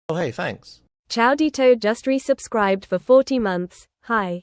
Oh, hey, thanks. Chowdito just resubscribed for 40 months. Hi.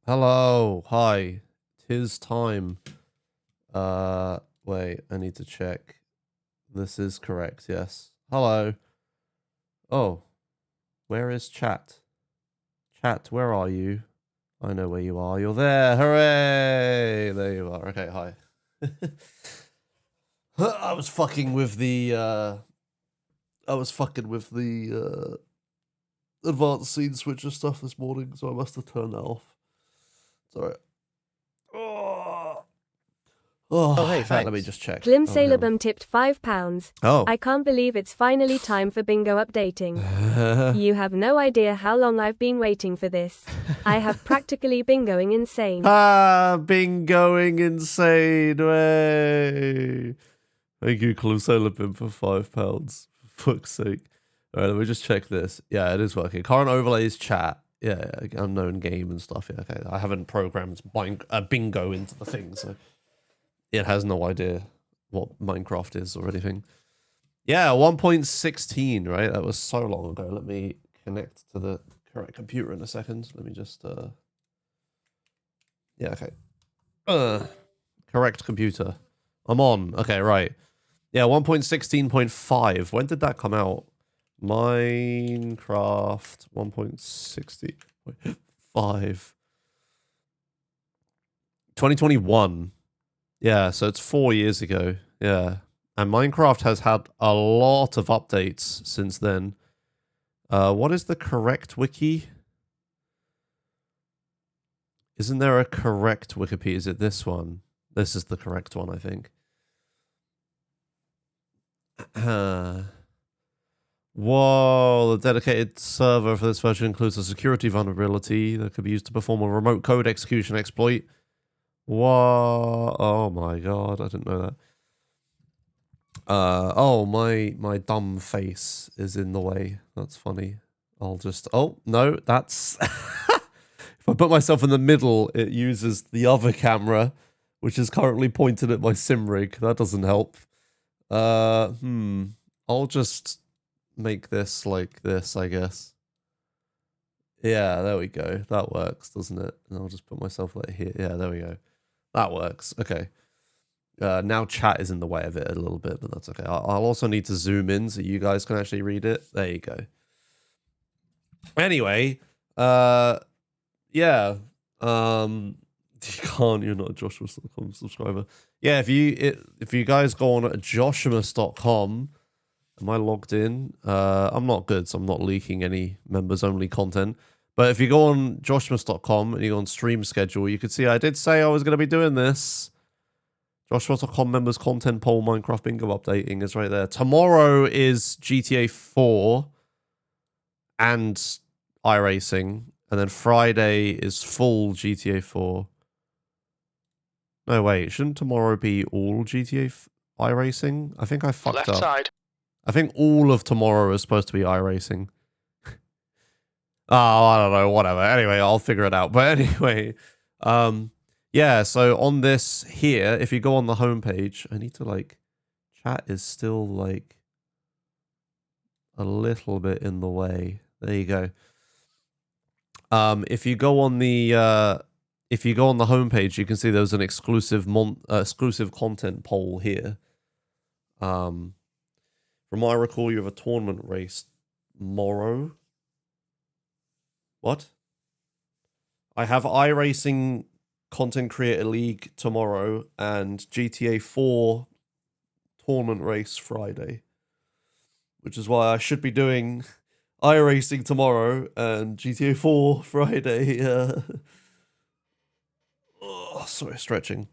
Hello. Hi. Tis time. Wait, I need to check. This is correct, yes. Hello. Oh, where is chat? Chat, where are you? I know where you are. You're there. Hooray! There you are. Okay, hi. I was fucking with the, advanced scene switcher stuff this morning, so I must have turned that off. Sorry. Oh, hey, in fact, let me just check. Klim Oh, hang on. Salabum tipped £5. Oh. I can't believe it's finally time for bingo updating. You have no idea how long I've been waiting for this. I have practically been going insane. Been going insane. Way. Thank you, Closalabim, for £5. For fuck's sake. All right, let me just check this. Yeah, it is working. Current overlays chat. Yeah, unknown game and stuff. Yeah, okay. I haven't programmed bingo into the thing, so it has no idea what Minecraft is or anything. Yeah, 1.16, right? That was so long ago. Let me connect to the correct computer in a second. Let me just, yeah, okay. Correct computer. I'm on. Okay, right. Yeah, 1.16.5. When did that come out? Minecraft 1.60.5. 2021. Yeah, so it's 4 years ago. Yeah. And Minecraft has had a lot of updates since then. What is the correct wiki? Isn't there a correct Wikipedia? Is it this one? This is the correct one, I think. Whoa, the dedicated server for this version includes a security vulnerability that could be used to perform a remote code execution exploit. Whoa, oh my god, I didn't know that. Oh, my dumb face is in the way. That's funny. I'll just, oh, no, that's... If I put myself in the middle, it uses the other camera, which is currently pointed at my sim rig. That doesn't help. I'll just make this like this, I guess. Yeah, there we go. That works, doesn't it? And I'll just put myself like here. Yeah, there we go. That works. Okay. Now chat is in the way of it a little bit, but that's okay. I'll also need to zoom in so you guys can actually read it. There you go. Anyway, yeah. You can't. You're not a Joshimuz.com subscriber. Yeah, if you guys go on Joshimuz.com, am I logged in? I'm not good, so I'm not leaking any members only content. But if you go on Joshimuz.com and you go on stream schedule, you can see I did say I was going to be doing this. Joshimuz.com members content poll Minecraft bingo updating is right there. Tomorrow is GTA 4 and iRacing. And then Friday is full GTA 4. No, wait. Shouldn't tomorrow be all GTA iRacing? I think I fucked up. Left side. I think all of tomorrow is supposed to be iRacing. Oh, I don't know. Whatever. Anyway, I'll figure it out. But anyway, yeah, so on this here, if you go on the homepage, I need to like, chat is still like a little bit in the way. There you go. If you go on the homepage, you can see there's an exclusive content poll here. From what I recall, you have a tournament race tomorrow. What? I have iRacing Content Creator League tomorrow and GTA 4 tournament race Friday. Which is why I should be doing iRacing tomorrow and GTA 4 Friday. Oh, sorry, stretching.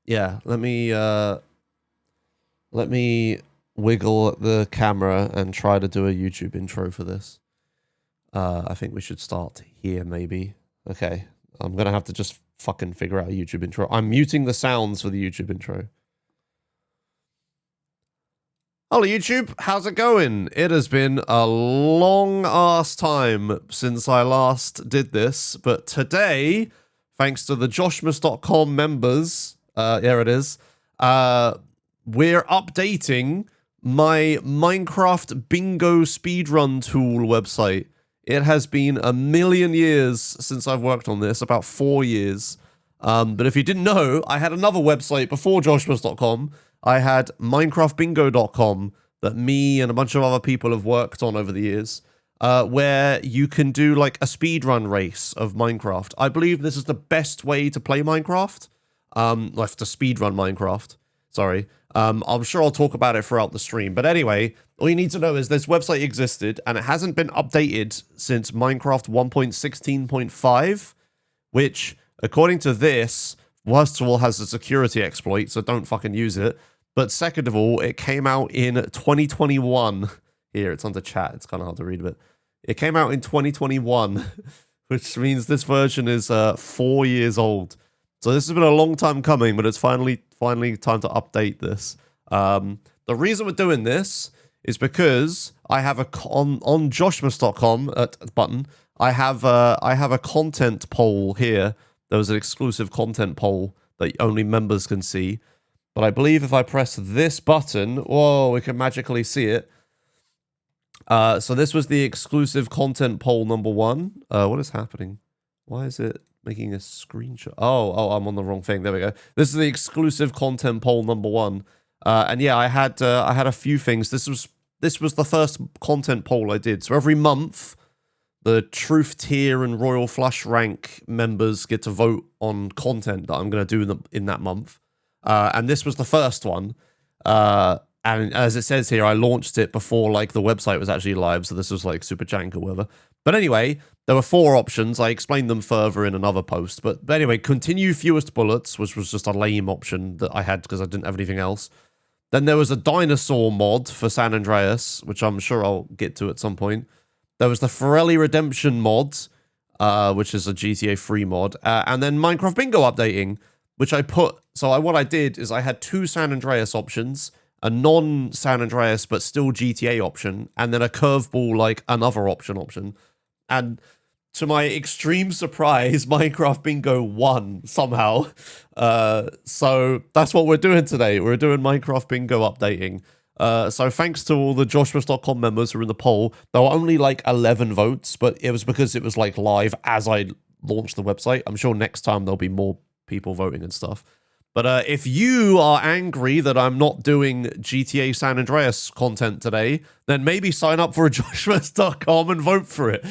Yeah, let me wiggle at the camera and try to do a YouTube intro for this. I think we should start here, maybe. Okay, I'm gonna have to just fucking figure out a YouTube intro. I'm muting the sounds for the YouTube intro. Hello YouTube, how's it going? It has been a long ass time since I last did this, but today, thanks to the Joshimuz.com members, here it is, we're updating my Minecraft bingo speedrun tool website It has been a million years since I've worked on this, about 4 years. But if you didn't know, I had another website before Joshimuz.com. I had MinecraftBingo.com that me and a bunch of other people have worked on over the years, where you can do like a speedrun race of Minecraft. I believe this is the best way to play Minecraft. Like to speedrun Minecraft. Sorry. I'm sure I'll talk about it throughout the stream. But anyway, all you need to know is this website existed and it hasn't been updated since Minecraft 1.16.5, which, according to this, first of all, has a security exploit, so don't fucking use it. But second of all, it came out in 2021. Here, it's under chat. It's kind of hard to read a bit. It came out in 2021, which means this version is 4 years old. So this has been a long time coming, but it's finally time to update this. The reason we're doing this is because I have on Joshimuz.com button. I have a content poll here. There was an exclusive content poll that only members can see. But I believe if I press this button, whoa, we can magically see it. So this was the exclusive content poll number 1. What is happening? Why is it making a screenshot? Oh, I'm on the wrong thing. There we go. This is the exclusive content poll number 1. And yeah, I had a few things. This was the first content poll I did. So every month, the Truth Tier and Royal Flush Rank members get to vote on content that I'm going to do in that month. And this was the first one. And as it says here, I launched it before like the website was actually live. So this was like super jank or whatever. But anyway, there were 4 options. I explained them further in another post. But anyway, continue fewest bullets, which was just a lame option that I had because I didn't have anything else. Then there was a dinosaur mod for San Andreas, which I'm sure I'll get to at some point. There was the Forelli Redemption mod, which is a GTA 3 mod. And then Minecraft Bingo updating, which I put... So what I did is I had 2 San Andreas options, a non-San Andreas but still GTA option, and then a curveball, like another option. And to my extreme surprise, Minecraft Bingo won somehow. So that's what we're doing today. We're doing Minecraft Bingo updating. So thanks to all the Joshimuz.com members who were in the poll. There were only like 11 votes, but it was because it was like live as I launched the website. I'm sure next time there'll be more people voting and stuff. But if you are angry that I'm not doing GTA San Andreas content today, then maybe sign up for Joshimuz.com and vote for it.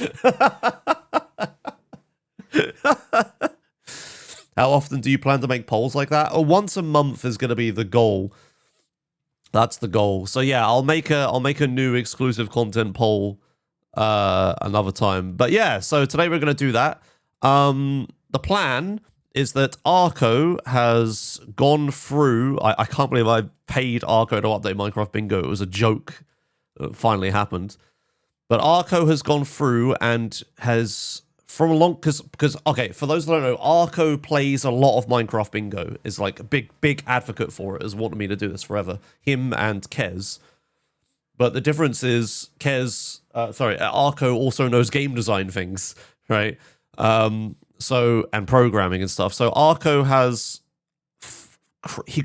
How often do you plan to make polls like that? Or once a month is going to be the goal. That's the goal. So yeah, I'll make a new exclusive content poll another time. But yeah, so today we're going to do that. The plan is that Arco has gone through... I can't believe I paid Arco to update Minecraft Bingo. It was a joke. It finally happened. But Arco has gone through and has... From a long... Because, okay, for those that don't know, Arco plays a lot of Minecraft Bingo. Is like a big advocate for it. Has wanted me to do this forever. Him and Kez. But the difference is Arco also knows game design things, right? And programming and stuff. So Arco has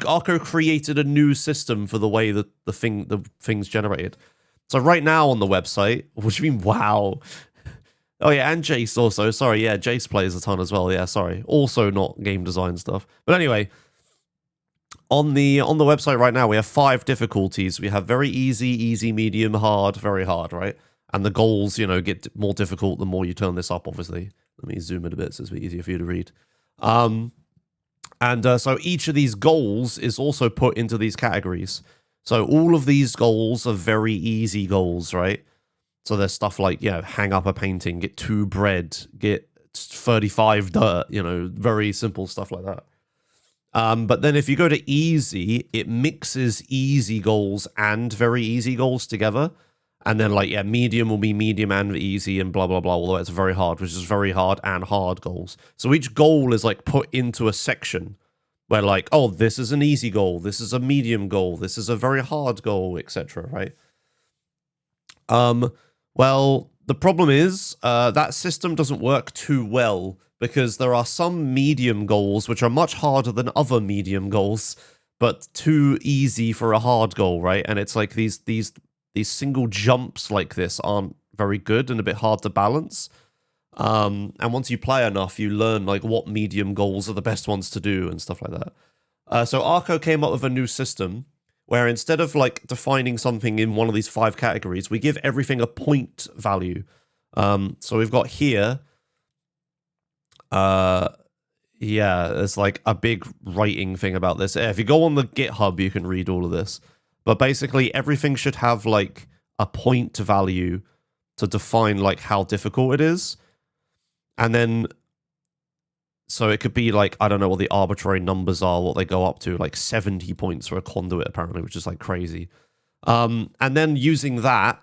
Arco created a new system for the way that the thing's generated. So right now on the website, what do you mean? Wow. Oh yeah, and Jace also. Sorry, yeah, Jace plays a ton as well. Yeah, sorry. Also not game design stuff. But anyway, on the website right now, we have 5 difficulties. We have very easy, medium, hard, very hard, right? And the goals, you know, get more difficult the more you turn this up, obviously. Let me zoom in a bit so it's a bit easier for you to read. So each of these goals is also put into these categories. So all of these goals are very easy goals, right? So there's stuff like, you know, hang up a painting, get 2 bread, get 35 dirt, you know, very simple stuff like that. But then if you go to easy, it mixes easy goals and very easy goals together. And then, like, yeah, medium will be medium and easy and blah, blah, blah, although it's very hard, which is very hard and hard goals. So each goal is, like, put into a section where, like, oh, this is an easy goal, this is a medium goal, this is a very hard goal, etc., right? Well, the problem is that system doesn't work too well because there are some medium goals which are much harder than other medium goals, but too easy for a hard goal, right? And it's like these single jumps like this aren't very good and a bit hard to balance. And once you play enough, you learn like what medium goals are the best ones to do and stuff like that. So Arco came up with a new system where instead of like defining something in one of these 5 categories, we give everything a point value. So we've got here, yeah, there's like a big writing thing about this. If you go on the GitHub, you can read all of this. But basically, everything should have like a point value to define like how difficult it is. And then, so it could be like, I don't know what the arbitrary numbers are, what they go up to, like 70 points for a conduit, apparently, which is like crazy. And then using that,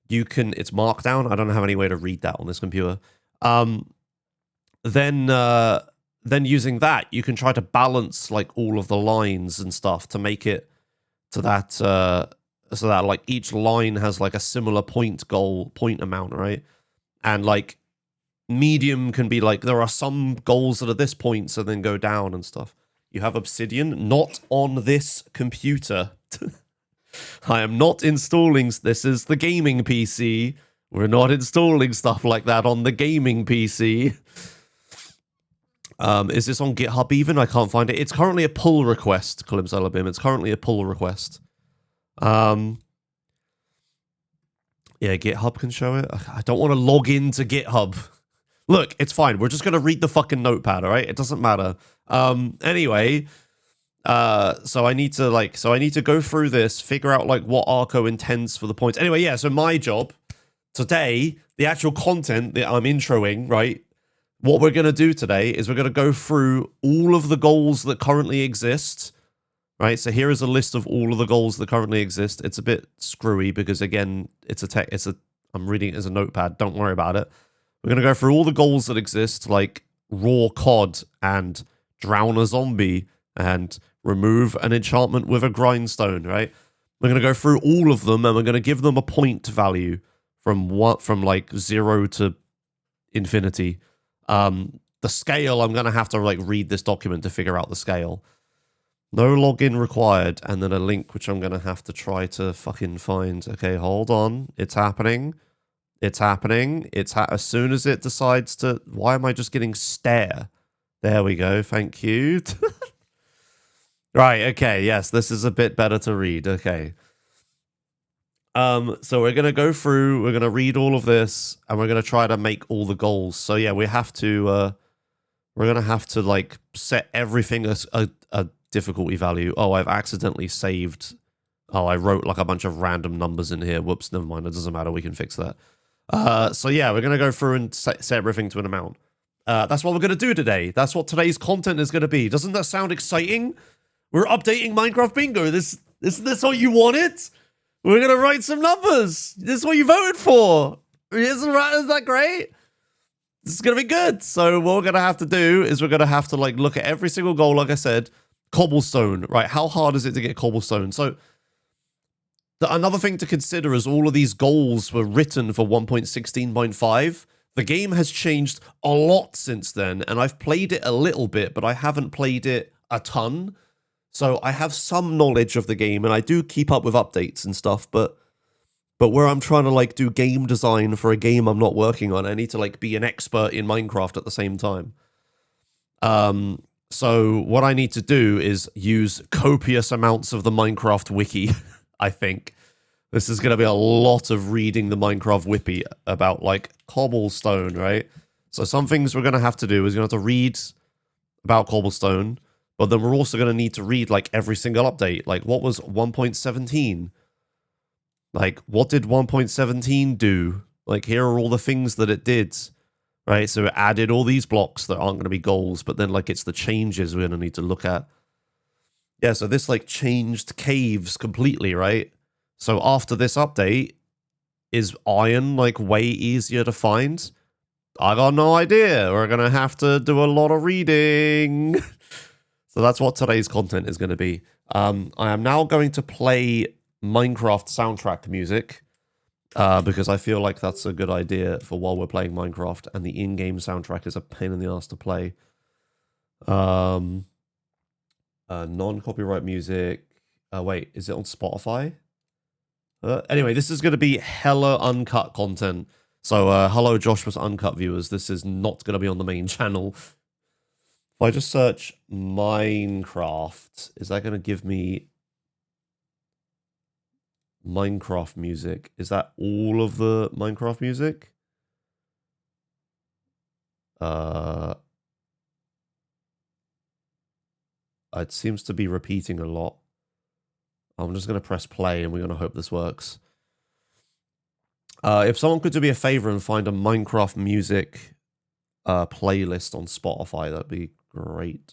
you can, it's markdown. I don't have any way to read that on this computer. Then using that, you can try to balance like all of the lines and stuff to make it to that, so that like each line has like a similar point amount, right? And like medium can be like, there are some goals that are this point, so then go down and stuff. You have Obsidian, not on this computer. I am not installing, this is the gaming PC. We're not installing stuff like that on the gaming PC. Is this on GitHub even? I can't find it. It's currently a pull request, Kalimsalabim. It's currently a pull request. Yeah, GitHub can show it. I don't want to log into GitHub. Look, it's fine. We're just going to read the fucking notepad, all right? It doesn't matter. Anyway, so I need to go through this, figure out like what Arco intends for the points. Anyway, yeah, so my job today, the actual content that I'm introing, right? What we're going to do today is we're going to go through all of the goals that currently exist, right? So here is a list of all of the goals that currently exist. It's a bit screwy because again, I'm reading it as a notepad. Don't worry about it. We're going to go through all the goals that exist, like raw cod and drown a zombie and remove an enchantment with a grindstone, right? We're going to go through all of them and we're going to give them a point value from like 0 to infinity. The scale, I'm going to have to like read this document to figure out the scale. No login required. And then a link, which I'm going to have to try to fucking find. Okay, hold on. It's happening. It's happening. As soon as it decides to... Why am I just getting stare? There we go. Thank you. Right. Okay. Yes, this is a bit better to read. Okay. So we're going to go through, we're going to read all of this, and we're going to try to make all the goals. So yeah, we're going to have to like set everything as a difficulty value. Oh, I've accidentally saved. Oh, I wrote like a bunch of random numbers in here. Whoops, never mind. It doesn't matter. We can fix that. So yeah, we're going to go through and set everything to an amount. That's what we're going to do today. That's what today's content is going to be. Doesn't that sound exciting? We're updating Minecraft Bingo. Isn't this what you wanted? We're going to write some numbers. This is what you voted for. Isn't that great? This is going to be good. So what we're going to have to do is we're going to have to like look at every single goal. Like I said, cobblestone, right? How hard is it to get cobblestone? So another thing to consider is all of these goals were written for 1.16.5. The game has changed a lot since then, and I've played it a little bit, but I haven't played it a ton. So I have some knowledge of the game, and I do keep up with updates and stuff, but where I'm trying to like do game design for a game I'm not working on, I need to like be an expert in Minecraft at the same time. So what I need to do is use copious amounts of the Minecraft wiki, I think. This is going to be a lot of reading the Minecraft wiki about like cobblestone, right? So some things we're going to have to do is you're going to have to read about cobblestone, but then we're also going to need to read like every single update. Like what was 1.17? Like what did 1.17 do? Like here are all the things that it did, right? So it added all these blocks that aren't going to be goals, but then like it's the changes we're going to need to look at. Yeah, so this like changed caves completely, right? So after this update, is iron like way easier to find? I got no idea. We're going to have to do a lot of reading. So that's what today's content is going to be. I am now going to play Minecraft soundtrack music because I feel like that's a good idea for while we're playing Minecraft, and the in-game soundtrack is a pain in the ass to play. Non-copyright music. Wait, is it on Spotify? Anyway, this is going to be hella uncut content. So, hello, Joshimus Uncut viewers. This is not going to be on the main channel. If I just search Minecraft, is that going to give me Minecraft music? Is that all of the Minecraft music? It seems to be repeating a lot. I'm just going to press play and we're going to hope this works. If someone could do me a favor and find a Minecraft music playlist on Spotify, that'd be great.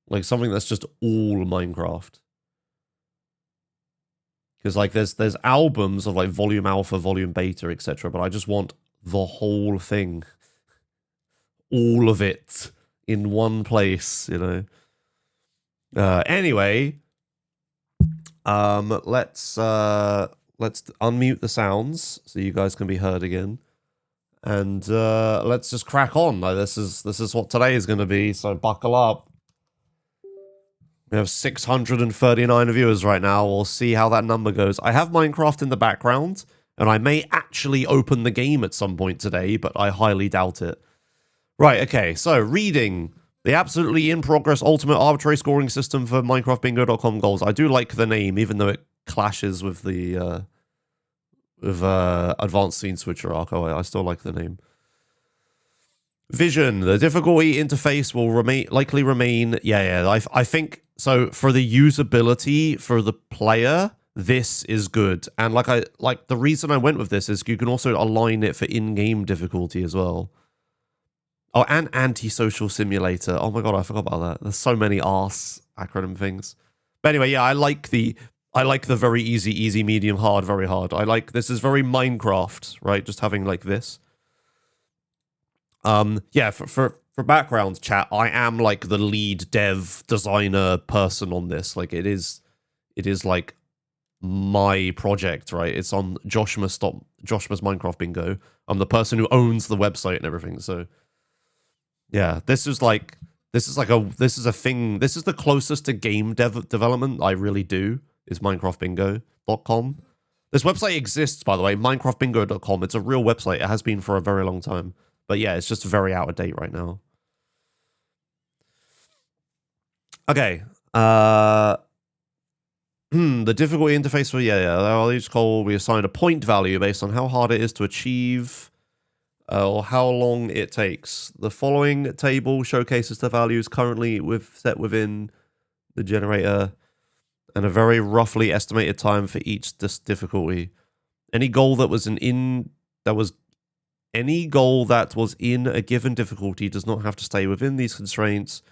Like something that's just all Minecraft. Because like there's albums of like volume alpha, volume beta, etc. But I just want the whole thing. All of it in one place, you know. Anyway, let's unmute the sounds so you guys can be heard again, and let's just crack on. Like, this is what today is going to be. So buckle up. We have 639 viewers right now. We'll see how that number goes. I have Minecraft in the background, and I may actually open the game at some point today, but I highly doubt it. Right. Okay. So reading. The absolutely in-progress ultimate arbitrary scoring system for MinecraftBingo.com goals. I do like the name, even though it clashes with the advanced scene switcher Arco. I still like the name. Vision. The difficulty interface will likely remain. Yeah. I think so. For the usability for the player, this is good. And like the reason I went with this is you can also align it for in-game difficulty as well. Oh, and anti-social simulator. Oh my god, I forgot about that. There's so many arse acronym things. But anyway, yeah, I like the very easy, medium, hard, very hard. This is very Minecraft, right? Just having like this. Yeah, for background chat, I am like the lead dev designer person on this. Like it is like my project, right? It's on Joshimuz Minecraft Bingo. I'm the person who owns the website and everything, so yeah, this is a thing. This is the closest to game development I really do, is MinecraftBingo.com. This website exists, by the way, MinecraftBingo.com. It's a real website. It has been for a very long time. But yeah, it's just very out of date right now. Okay. The difficulty interface for, each goal will be assigned a point value based on how hard it is to achieve. Or how long it takes. The following table showcases the values currently set within the generator and a very roughly estimated time for each difficulty. Any goal that was in a given difficulty does not have to stay within these constraints.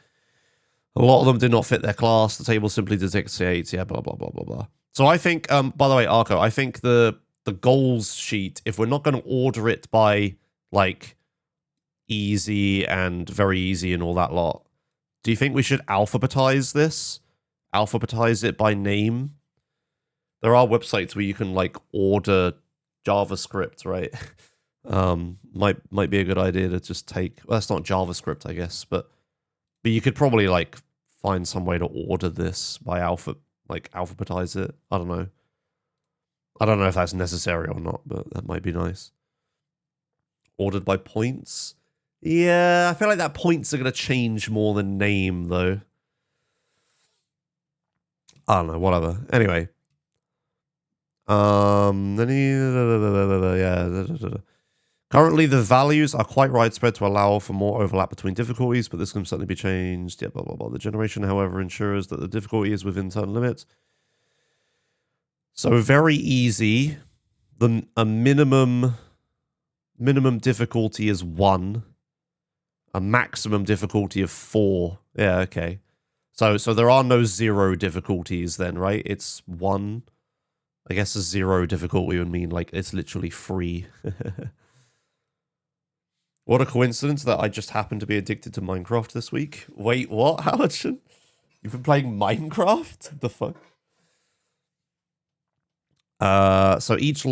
A lot of them did not fit their class. The table simply dictates, blah blah blah blah blah. So I think, by the way, Arco, I think the goals sheet, if we're not going to order it by like easy and very easy and all that lot, do you think we should alphabetize this? Alphabetize it by name? There are websites where you can like order JavaScript, right? Might be a good idea to just take, well, that's not JavaScript, I guess, but you could probably like find some way to order this by alphabetize it. I don't know if that's necessary or not, but that might be nice. Ordered by points? Yeah, I feel like that points are going to change more than name, though. I don't know, whatever. Anyway. Currently, the values are quite widespread to allow for more overlap between difficulties, but this can certainly be changed. Yeah, blah, blah, blah. The generation, however, ensures that the difficulty is within certain limits. So very easy. A minimum difficulty is 1. A maximum difficulty of 4. Yeah, okay. So there are no 0 difficulties then, right? It's 1. I guess a 0 difficulty would mean like it's literally free. What a coincidence that I just happened to be addicted to Minecraft this week. Wait, what, Halligan? You've been playing Minecraft? The fuck? So each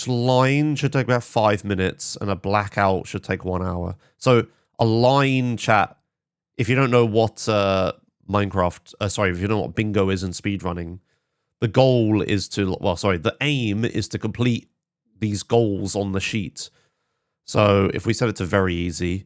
line should take about 5 minutes, and a blackout should take 1 hour. So a line, chat, if you don't know what if you don't know what bingo is in speedrunning, the goal is to, well, sorry, the aim is to complete these goals on the sheet. So if we set it to very easy,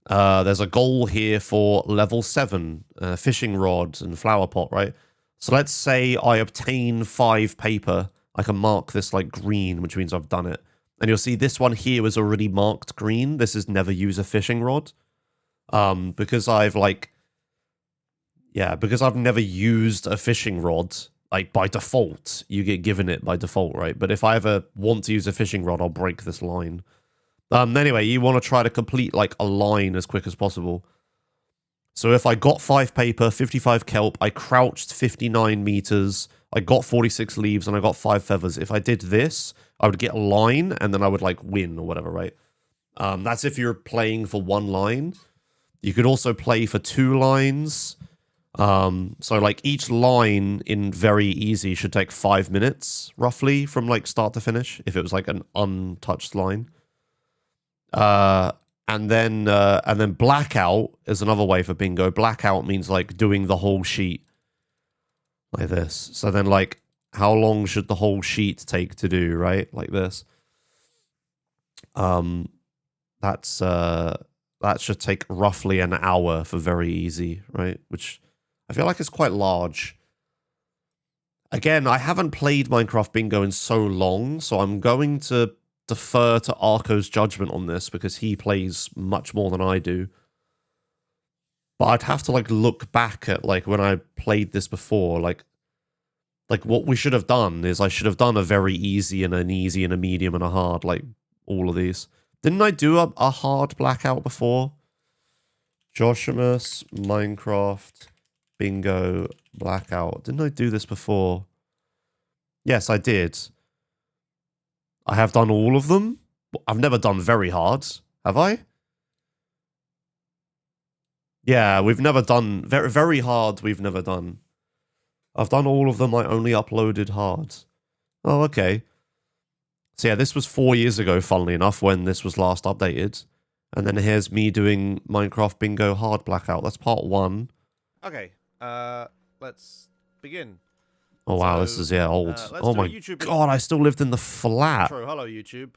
there's a goal here for level 7, fishing rod and flower pot, right? So let's say I obtain 5 paper. I can mark this like green, which means I've done it. And you'll see this one here was already marked green. This is never use a fishing rod. Because I've never used a fishing rod, like by default, you get given it by default, right? But if I ever want to use a fishing rod, I'll break this line. Anyway, you want to try to complete like a line as quick as possible. So if I got 5 paper, 55 kelp, I crouched 59 meters, I got 46 leaves, and I got 5 feathers. If I did this, I would get a line, and then I would like win or whatever, right? That's if you're playing for 1 line. You could also play for 2 lines. So like each line in very easy should take 5 minutes, roughly, from like start to finish, if it was like an untouched line. And then blackout is another way for bingo. Blackout means like doing the whole sheet like this. So then like how long should the whole sheet take to do, right? Like this. That should take roughly an hour for very easy, right? Which I feel like is quite large. Again, I haven't played Minecraft Bingo in so long, so I'm going to defer to Arco's judgment on this because he plays much more than I do. But I'd have to like look back at like when I played this before, like what we should have done is I should have done a very easy and an easy and a medium and a hard, like all of these. Didn't I do a hard blackout before? Joshimuz, Minecraft, Bingo, blackout. Didn't I do this before? Yes, I did. I have done all of them. I've never done very hard, have I? Yeah, we've never done... Very hard, we've never done. I've done all of them, I only uploaded hard. Oh, okay. So yeah, this was 4 years ago, funnily enough, when this was last updated. And then here's me doing Minecraft Bingo Hard Blackout. That's part 1. Okay, let's begin. Oh wow, this is old. Oh my god, I still lived in the flat. True, hello YouTube.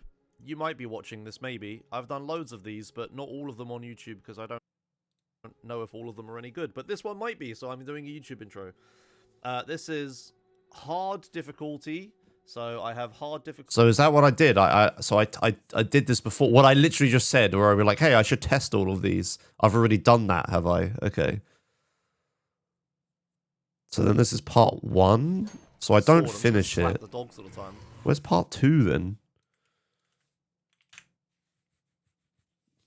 You might be watching this, maybe. I've done loads of these, but not all of them on YouTube because I don't know if all of them are any good. But this one might be, so I'm doing a YouTube intro. This is hard difficulty, so I have hard difficulty. So is that what I did? I did this before. What I literally just said, where I was like, hey, I should test all of these. I've already done that, have I? Okay. So then this is part 1. So I don't finish it. The dogs all the time. Where's part 2 then?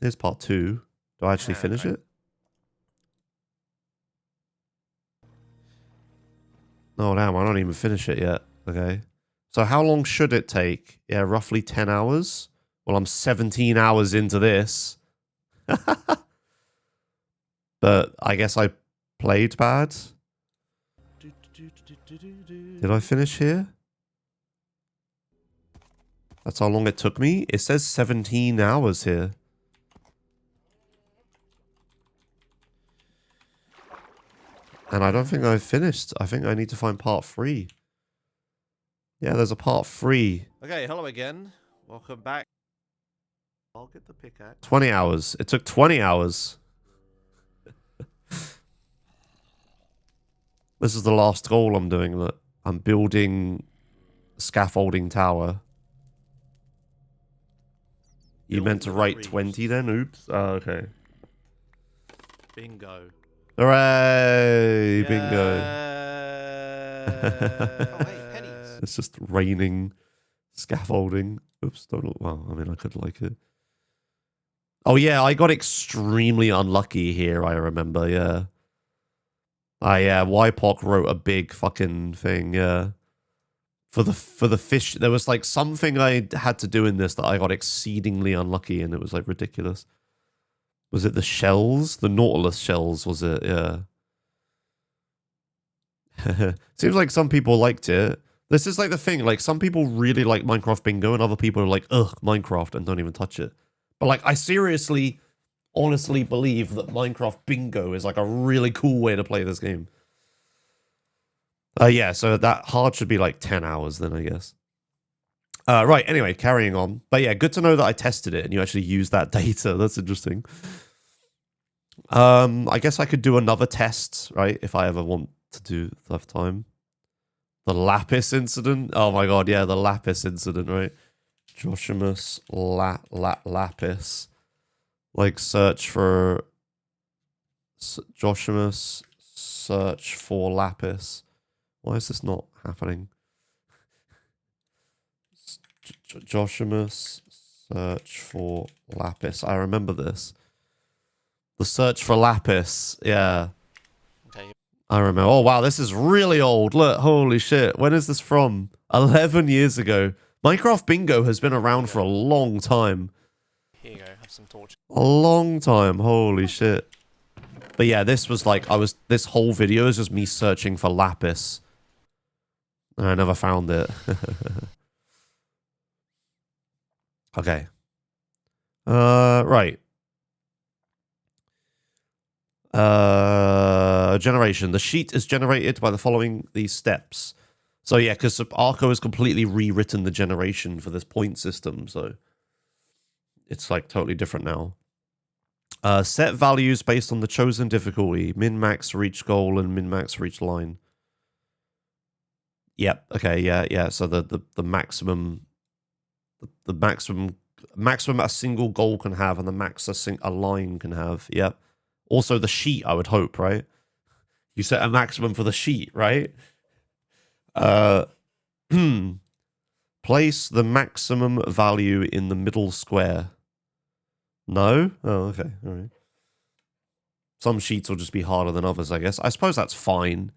Here's part 2. Do I actually finish it? Oh damn, I don't even finish it yet. Okay. So how long should it take? Yeah, roughly 10 hours. Well, I'm 17 hours into this. But I guess I played bad. Did I finish here? That's how long it took me? It says 17 hours here. And I don't think I've finished. I think I need to find part 3. Yeah, there's a part 3. Okay, hello again. Welcome back. I'll get the pickaxe. 20 hours. It took 20 hours. This is the last goal I'm doing. Look, I'm building a scaffolding tower. You meant to write 20 then? Oops. Oh, okay. Bingo. Hooray! Yeah. Bingo. Oh, hey, pennies. It's just raining scaffolding. Oops, don't look. Well, I mean, I could like it. Oh, yeah, I got extremely unlucky here, I remember, yeah. Yeah, YPOC wrote a big fucking thing, yeah. For the fish, there was like something I had to do in this that I got exceedingly unlucky, and it was like ridiculous. Was it the shells? The Nautilus shells, was it? Yeah. Seems like some people liked it. This is like the thing, like some people really like Minecraft Bingo and other people are like, ugh, Minecraft, and don't even touch it. But like, I seriously, honestly believe that Minecraft Bingo is like a really cool way to play this game. Yeah, so that hard should be like 10 hours then, I guess. Right, anyway, carrying on. But yeah, good to know that I tested it and you actually used that data. That's interesting. I guess I could do another test, right? If I ever want to do have time. The Lapis incident. Oh my god, yeah, the Lapis incident, right? Joshimuz Lapis. Like search for Joshimuz search for Lapis. Why is this not happening? Joshimuz search for Lapis. I remember this. The search for Lapis. Yeah. Okay. I remember. Oh, wow. This is really old. Look. Holy shit. When is this from? 11 years ago. Minecraft Bingo has been around for a long time. Here you go. Have some torch. A long time. Holy shit. But yeah, this was like, this whole video is just me searching for Lapis. And I never found it. Okay. Right. Generation. The sheet is generated by the following these steps. So yeah, because Arco has completely rewritten the generation for this point system, so it's like totally different now. Set values based on the chosen difficulty. Min-max for each goal and min-max for each line. Yep. Okay. Yeah. So the maximum, the maximum a single goal can have, and the max a line can have. Yep. Also the sheet, I would hope, right? You set a maximum for the sheet, right? Place the maximum value in the middle square. No? Oh, okay. All right. Some sheets will just be harder than others, I guess. I suppose that's fine.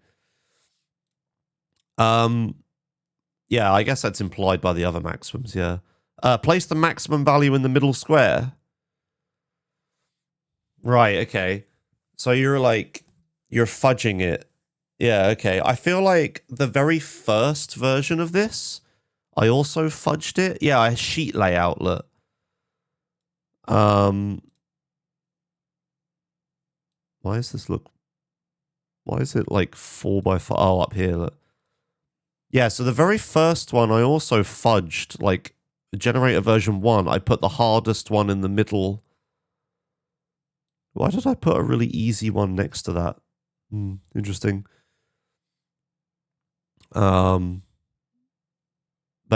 Yeah, I guess that's implied by the other maximums, yeah. Place the maximum value in the middle square. Right, okay. So you're fudging it. Yeah, okay. I feel like the very first version of this, I also fudged it. Yeah, a sheet layout, look. Why is this look? Why is it like 4x4? Oh, up here, look. Yeah, so the very first one, I also fudged, like, generator version 1. I put the hardest one in the middle. Why did I put a really easy one next to that? Interesting. But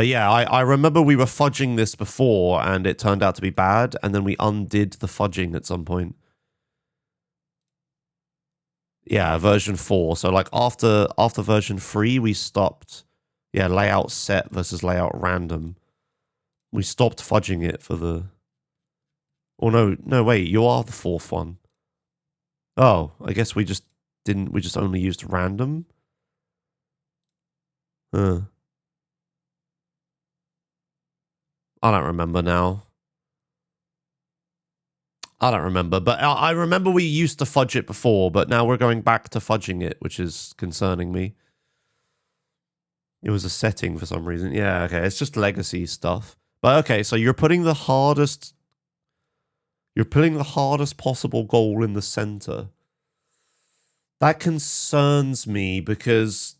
yeah, I remember we were fudging this before and it turned out to be bad, and then we undid the fudging at some point. Yeah, version 4. So like after version 3, we stopped. Yeah, layout set versus layout random. We stopped fudging it for the... Oh, no, wait, you are the 4th one. Oh, I guess we just didn't... We just only used random? Huh. I don't remember now. I don't remember, but I remember we used to fudge it before, but now we're going back to fudging it, which is concerning me. It was a setting for some reason. Yeah, okay, it's just legacy stuff. But okay, so you're putting the hardest... You're putting the hardest possible goal in the center. That concerns me because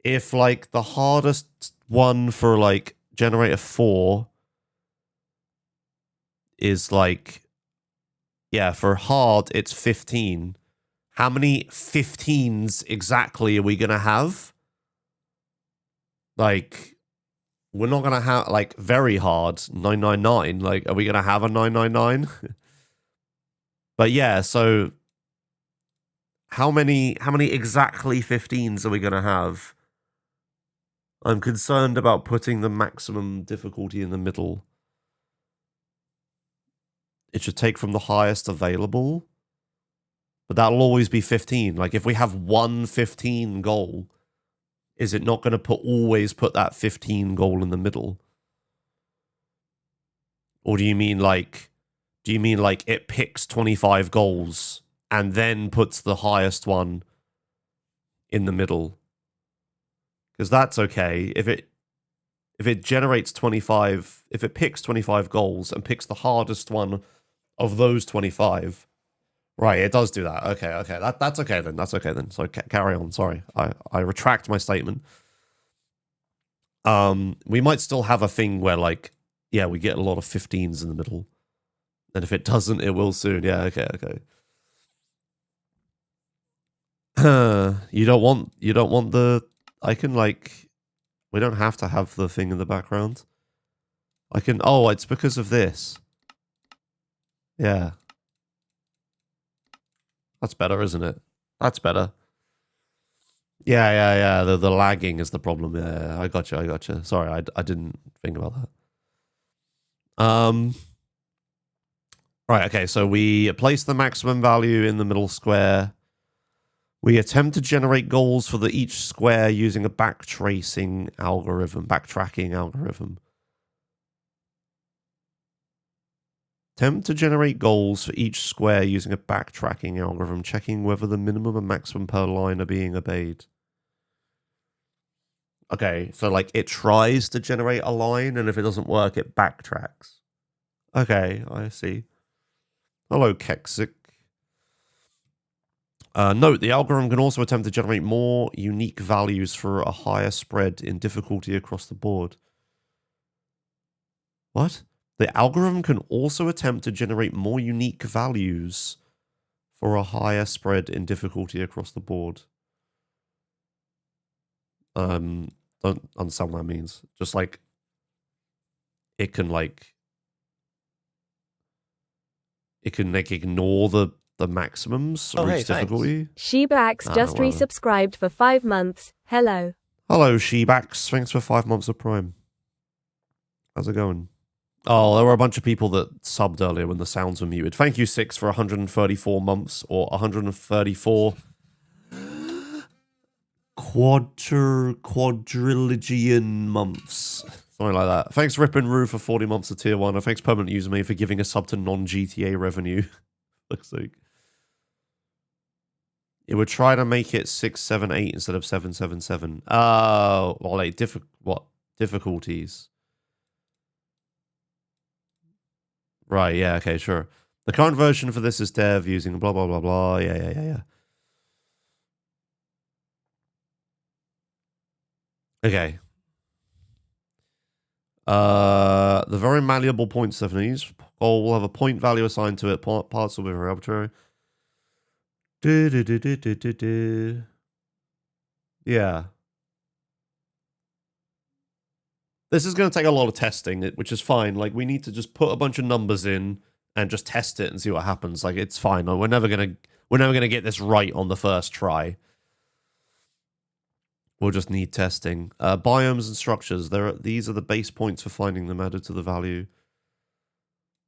if like the hardest one for like generator 4 is like, yeah, for hard it's 15. How many 15s exactly are we gonna have? Like, we're not gonna have like very hard 999. Like, are we gonna have a 999? But yeah, so how many exactly 15s are we gonna have? I'm concerned about putting the maximum difficulty in the middle. It should take from the highest available. But that'll always be 15. Like, if we have one 15 goal, is it not going to always put that 15 goal in the middle? Or do you mean like it picks 25 goals and then puts the highest one in the middle? Because that's okay. If it generates 25, if it picks 25 goals and picks the hardest one of those 25, Right, it does do that. Okay, okay. That's okay then. That's okay then. So carry on. Sorry. I retract my statement. We might still have a thing where like, yeah, we get a lot of 15s in the middle. And if it doesn't, it will soon. Yeah, okay, okay. You don't want the I can like we don't have to have the thing in the background. I can it's because of this. Yeah. That's better, isn't it? That's better. Yeah. The lagging is the problem. Yeah, I gotcha. Sorry, I didn't think about that. Right, okay, so we place the maximum value in the middle square. We attempt to generate goals for each square using a backtracking algorithm. Attempt to generate goals for each square using a backtracking algorithm, checking whether the minimum and maximum per line are being obeyed. Okay, so like it tries to generate a line, and if it doesn't work, it backtracks. Okay, I see. Hello, Kexic. Note, the algorithm can also attempt to generate more unique values for a higher spread in difficulty across the board. What? The algorithm can also attempt to generate more unique values for a higher spread in difficulty across the board. Don't understand what that means. Just like it can like ignore the maximums or each difficulty. Shebax just resubscribed for 5 months. Hello. Hello, Shebax. Thanks for 5 months of Prime. How's it going? Oh, there were a bunch of people that subbed earlier when the sounds were muted. Thank you, Six, for 134 months or 134 quadrilogian months. Something like that. Thanks, Rip and Roo, for 40 months of Tier 1. And thanks, Permanent User Me, for giving a sub to non-GTA revenue. Looks like it would try to make it 678 instead of 777. Oh, well, like what difficulties? Right, yeah, okay, sure. The current version for this is dev using blah, blah, blah, blah. Yeah. Okay. The very malleable point Stephanie's goal will have a point value assigned to it. Parts will be very arbitrary. Yeah. This is going to take a lot of testing, which is fine. Like, we need to just put a bunch of numbers in and just test it and see what happens. Like, it's fine. We're never gonna get this right on the first try. We'll just need testing. Biomes and structures. These are the base points for finding them added to the value.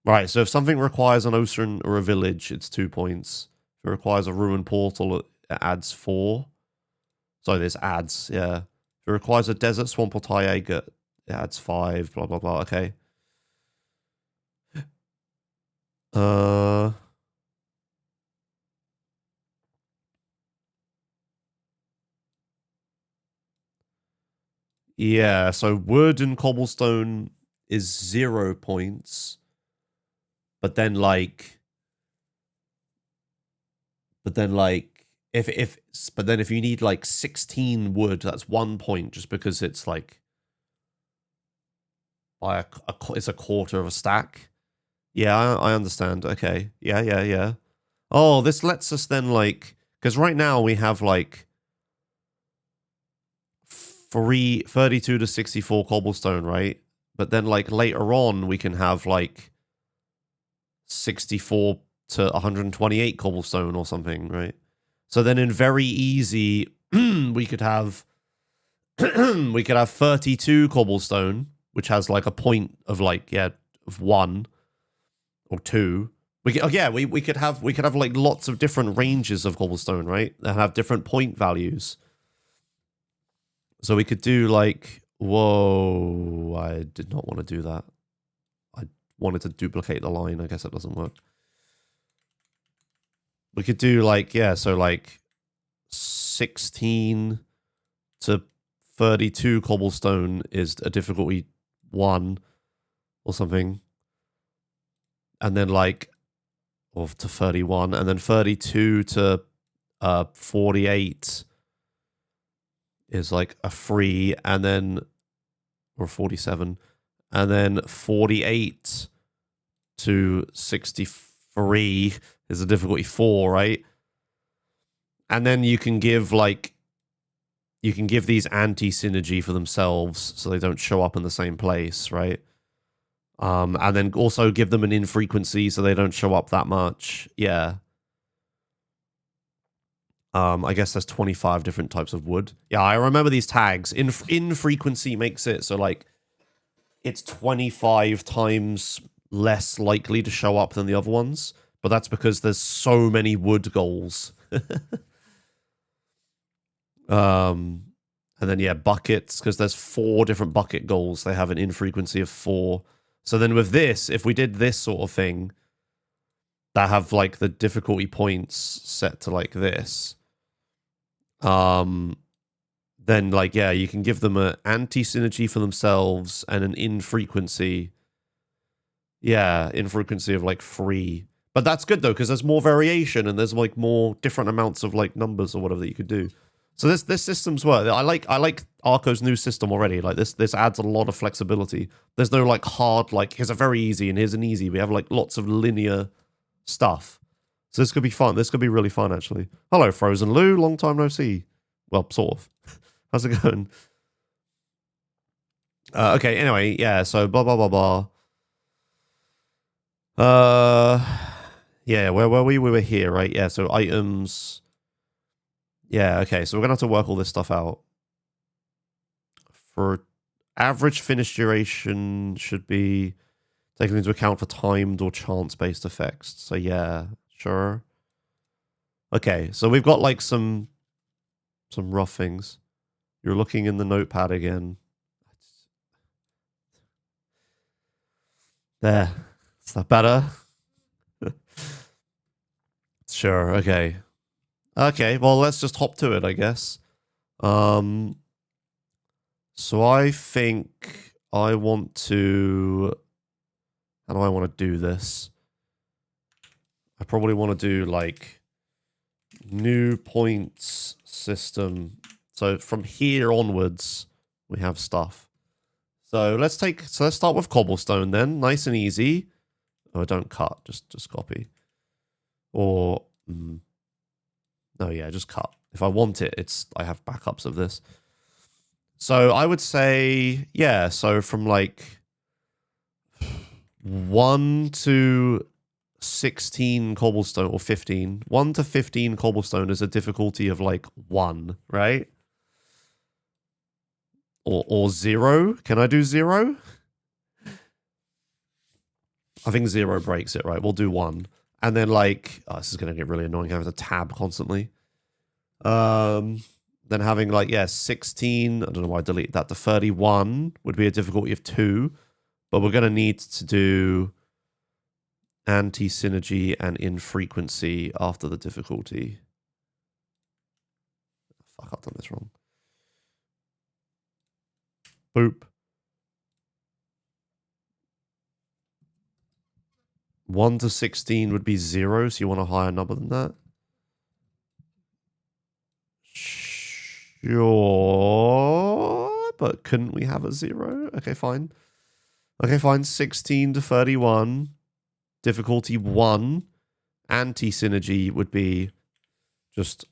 Right, so if something requires an ocean or a village, it's 2 points. If it requires a ruined portal, it adds 4. Sorry, this adds, yeah. If it requires a desert, swamp, or taiga, it adds 5, blah, blah, blah. Okay. Yeah, so wood and cobblestone is 0 points. But then if you need like 16 wood, that's 1 point just because it's like by it's a quarter of a stack. Yeah, I understand. Okay. Yeah. Oh, this lets us then like, because right now we have like 32 to 64 cobblestone, right? But then like later on we can have like 64 to 128 cobblestone or something, right? So then in very easy, we could have 32 cobblestone, which has like a point of like, yeah, of 1 or 2. We could have like lots of different ranges of cobblestone, right? That have different point values. So we could do like, whoa, I did not want to do that. I wanted to duplicate the line. I guess that doesn't work. We could do like, yeah, so like 16 to 32 cobblestone is a difficulty 1 or something. And then like, or to 31, and then 32 to 48 is like a free, and then or 47, and then 48 to 63 is a difficulty 4, right? And then you can give these anti-synergy for themselves so they don't show up in the same place, right? And then also give them an infrequency so they don't show up that much. Yeah. I guess there's 25 different types of wood. Yeah, I remember these tags. Infrequency makes it so like it's 25 times less likely to show up than the other ones, but that's because there's so many wood goals. And then yeah, buckets, because there's 4 different bucket goals. They have an infrequency of 4. So then with this, if we did this sort of thing, that have like the difficulty points set to like this, then like, yeah, you can give them an anti-synergy for themselves and an infrequency. Yeah, infrequency of like 3. But that's good though, because there's more variation and there's like more different amounts of like numbers or whatever that you could do. So this system's work. I like Arco's new system already. Like this adds a lot of flexibility. There's no like hard, like here's a very easy and here's an easy. We have like lots of linear stuff. So this could be fun. This could be really fun actually. Hello, Frozen Lou. Long time no see. Well, sort of. How's it going? Okay, anyway, yeah, so blah blah blah blah. Yeah, where were we? We were here, right? Yeah, so items. Yeah, okay, so we're gonna have to work all this stuff out. For average finish duration should be taken into account for timed or chance-based effects. So yeah, sure. Okay, so we've got like some rough things. You're looking in the notepad again. There. Is that better? Sure, okay. Okay, well, let's just hop to it, I guess. So I think I want to... How do I want to do this? I probably want to do, like, new points system. So from here onwards, we have stuff. So let's start with cobblestone then. Nice and easy. Oh, don't cut. Just copy. Or... No, yeah, just cut. If I want it, I have backups of this. So I would say, yeah, so from like 1 to 16 cobblestone, or 15. 1 to 15 cobblestone is a difficulty of like 1, right? Or 0. Can I do 0? I think 0 breaks it, right? We'll do 1. And then like, oh, this is going to get really annoying having to tab constantly. Then having like, yeah, 16, I don't know why I deleted that, to 31 would be a difficulty of 2. But we're going to need to do anti-synergy and infrequency after the difficulty. Fuck, I've done this wrong. Boop. 1 to 16 would be 0, so you want a higher number than that? Sure, but couldn't we have a 0? Okay, fine. Okay, fine. 16 to 31. Difficulty 1. Anti-synergy would be just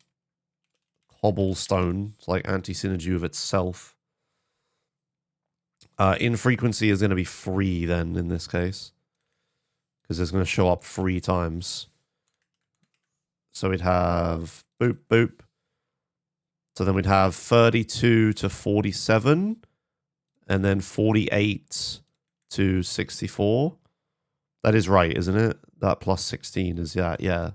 cobblestone. It's like anti-synergy of itself. Infrequency is going to be 3 then in this case. Because it's going to show up 3 times. So we'd have boop, boop. So then we'd have 32 to 47. And then 48 to 64. That is right, isn't it? That plus 16 is, yeah.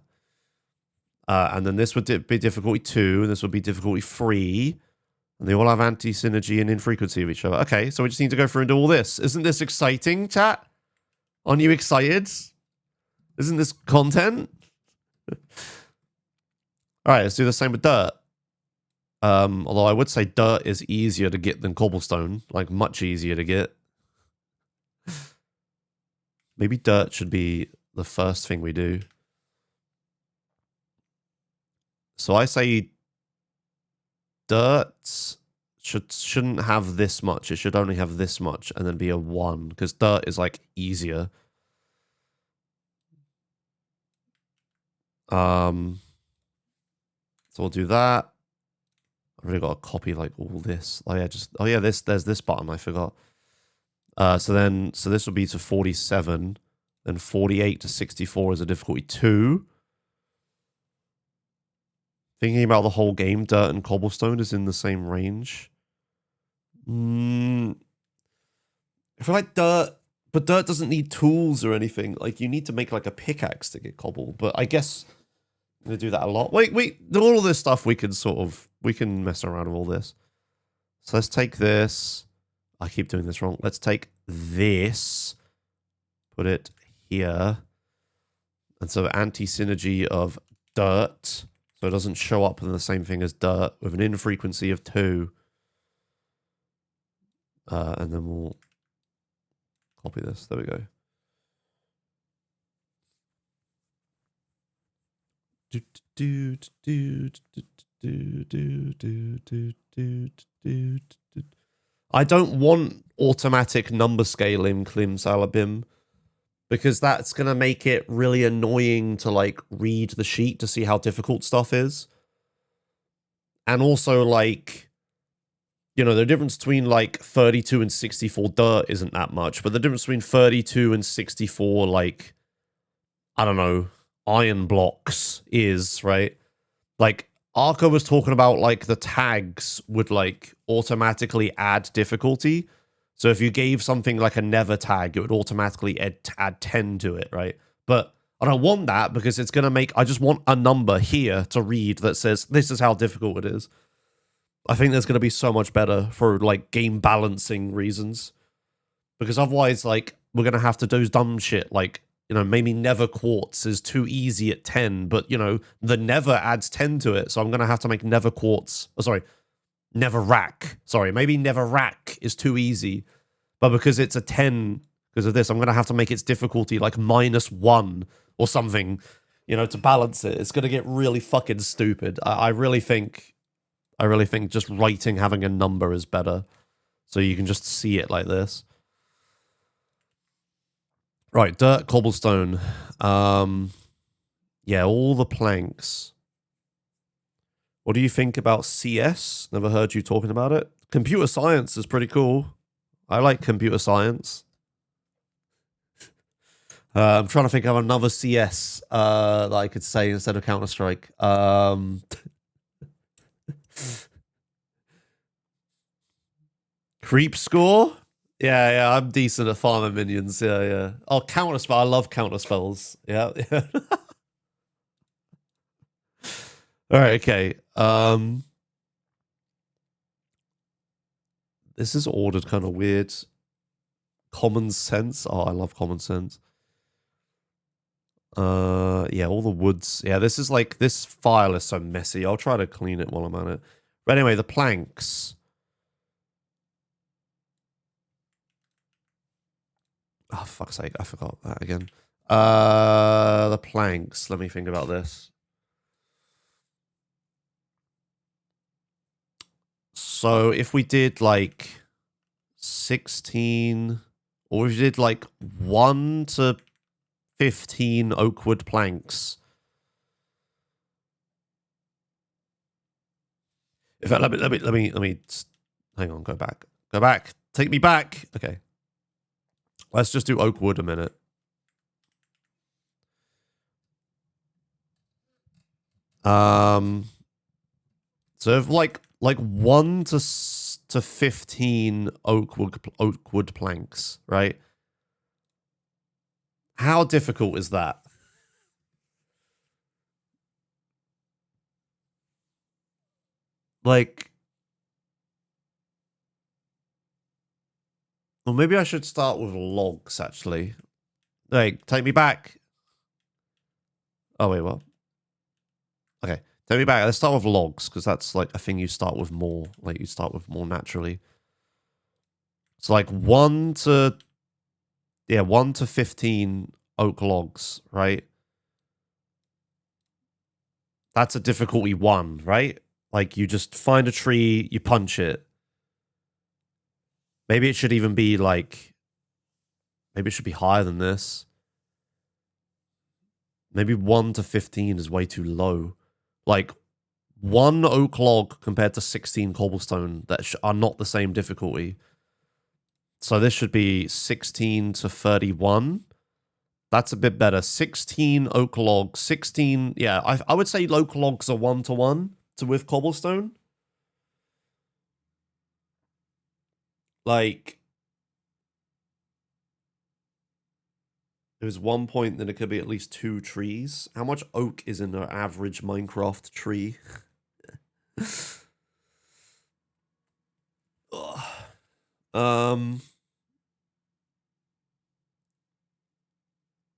And then this would be difficulty 2. And this would be difficulty 3. And they all have anti-synergy and infrequency of each other. Okay, so we just need to go through and do all this. Isn't this exciting, chat? Aren't you excited? Isn't this content? All right, let's do the same with dirt. Although I would say dirt is easier to get than cobblestone. Like, much easier to get. Maybe dirt should be the first thing we do. So I say dirt shouldn't have this much. It should only have this much and then be a 1 because dirt is like easier. So we'll do that. I've really got to copy like all this. Oh yeah, there's this button I forgot. So this will be to 47, then 48 to 64 is a difficulty 2. Thinking about the whole game, dirt and cobblestone is in the same range. I feel like dirt, but dirt doesn't need tools or anything. Like you need to make like a pickaxe to get cobble. But I guess I'm gonna do that a lot. Wait, all of this stuff we can mess around with all this. So let's take this. I keep doing this wrong. Let's take this, put it here, and so anti-synergy of dirt. So it doesn't show up in the same thing as dirt with an infrequency of 2. And then we'll copy this. There we go. I don't want automatic number scaling, Klim Salabim, because that's going to make it really annoying to like read the sheet to see how difficult stuff is. And also like, you know, the difference between like 32 and 64 dirt isn't that much, but the difference between 32 and 64, like, I don't know, iron blocks is, right? Like, Arco was talking about like the tags would like automatically add difficulty. So if you gave something like a never tag, it would automatically add 10 to it, right? But I don't want that because it's going to make... I just want a number here to read that says, this is how difficult it is. I think that's going to be so much better for, like, game balancing reasons. Because otherwise, like, we're going to have to do dumb shit. Like, you know, maybe never quartz is too easy at 10, but, you know, the never adds 10 to it. So I'm going to have to make never quartz... Oh, sorry. Never rack. Sorry, maybe never rack is too easy. But because it's a 10, because of this, I'm going to have to make its difficulty like -1 or something, you know, to balance it. It's going to get really fucking stupid. I really think just writing, having a number is better. So you can just see it like this. Right, dirt, cobblestone. Yeah, all the planks. What do you think about CS? Never heard you talking about it. Computer science is pretty cool. I like computer science. I'm trying to think of another CS that I could say instead of Counter-Strike. Creep score? Yeah, I'm decent at farming minions. Yeah. Oh, counterspell. I love counterspells. Yeah. All right, okay. This is ordered kind of weird. Common sense. Oh, I love common sense. Yeah, all the woods. Yeah, this is like, this file is so messy. I'll try to clean it while I'm at it. But anyway, the planks. Oh, fuck's sake. I forgot that again. The planks. Let me think about this. So if we did like 16, or if we did like 1 to 15 oak wood planks. In fact, let me hang on, go back. Take me back. Okay. Let's just do oak wood a minute. So if like 1 to 15 oak wood planks, right? How difficult is that? Like, well, maybe I should start with logs, actually. Like, take me back. Oh, wait, what? Okay, take me back. Let's start with logs, because that's, like, a thing you start with more. Like, you start with more naturally. So, like, 1 to 15 oak logs, right? That's a difficulty 1, right? Like, you just find a tree, you punch it. Maybe it should even be, like... Maybe it should be higher than this. Maybe 1 to 15 is way too low. Like, 1 oak log compared to 16 cobblestone that are not the same difficulty. So this should be 16 to 31. That's a bit better. 16 oak logs. 16... Yeah, I would say oak logs are 1-to-1 with cobblestone. Like... There's 1 point that it could be at least 2 trees. How much oak is in an average Minecraft tree?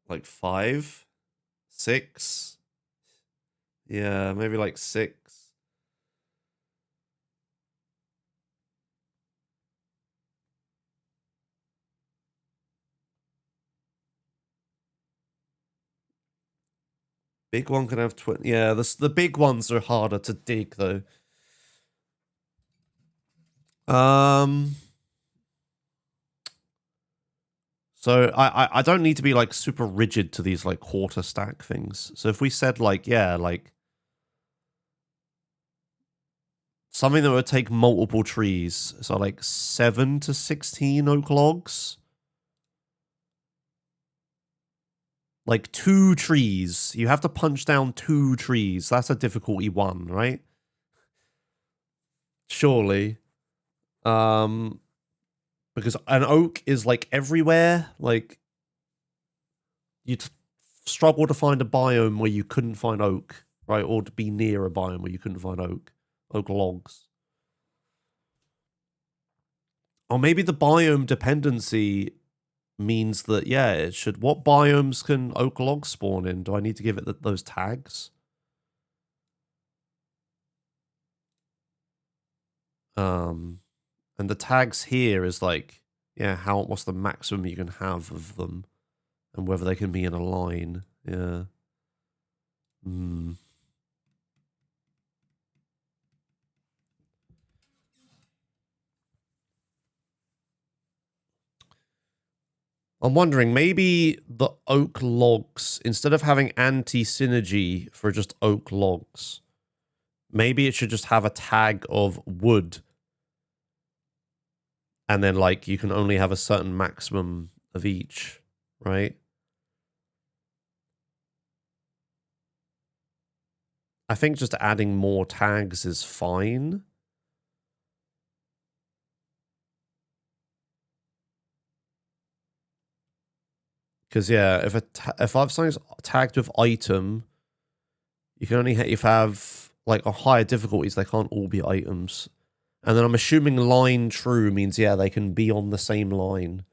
Like 5? 6? Yeah, maybe like 6. Big one can have 20. Yeah, the big ones are harder to dig though. So I don't need to be like super rigid to these like quarter stack things. So if we said like, yeah, like something that would take multiple trees, so like 7 to 16 oak logs. Like 2 trees. You have to punch down 2 trees. That's a difficulty 1, right? Surely. Because an oak is like everywhere. Like you'd struggle to find a biome where you couldn't find oak, right? Or to be near a biome where you couldn't find oak logs. Or maybe the biome dependency means that, yeah, it should... What biomes can oak logs spawn in? Do I need to give it those tags? And the tags here is like, yeah, what's the maximum you can have of them? And whether they can be in a line. Yeah. I'm wondering, maybe the oak logs, instead of having anti-synergy for just oak logs, maybe it should just have a tag of wood. And then, like, you can only have a certain maximum of each, right? I think just adding more tags is fine. Because, yeah, if I've something's tagged with item, you can only have, like, on higher difficulties, they can't all be items. And then I'm assuming line true means, yeah, they can be on the same line.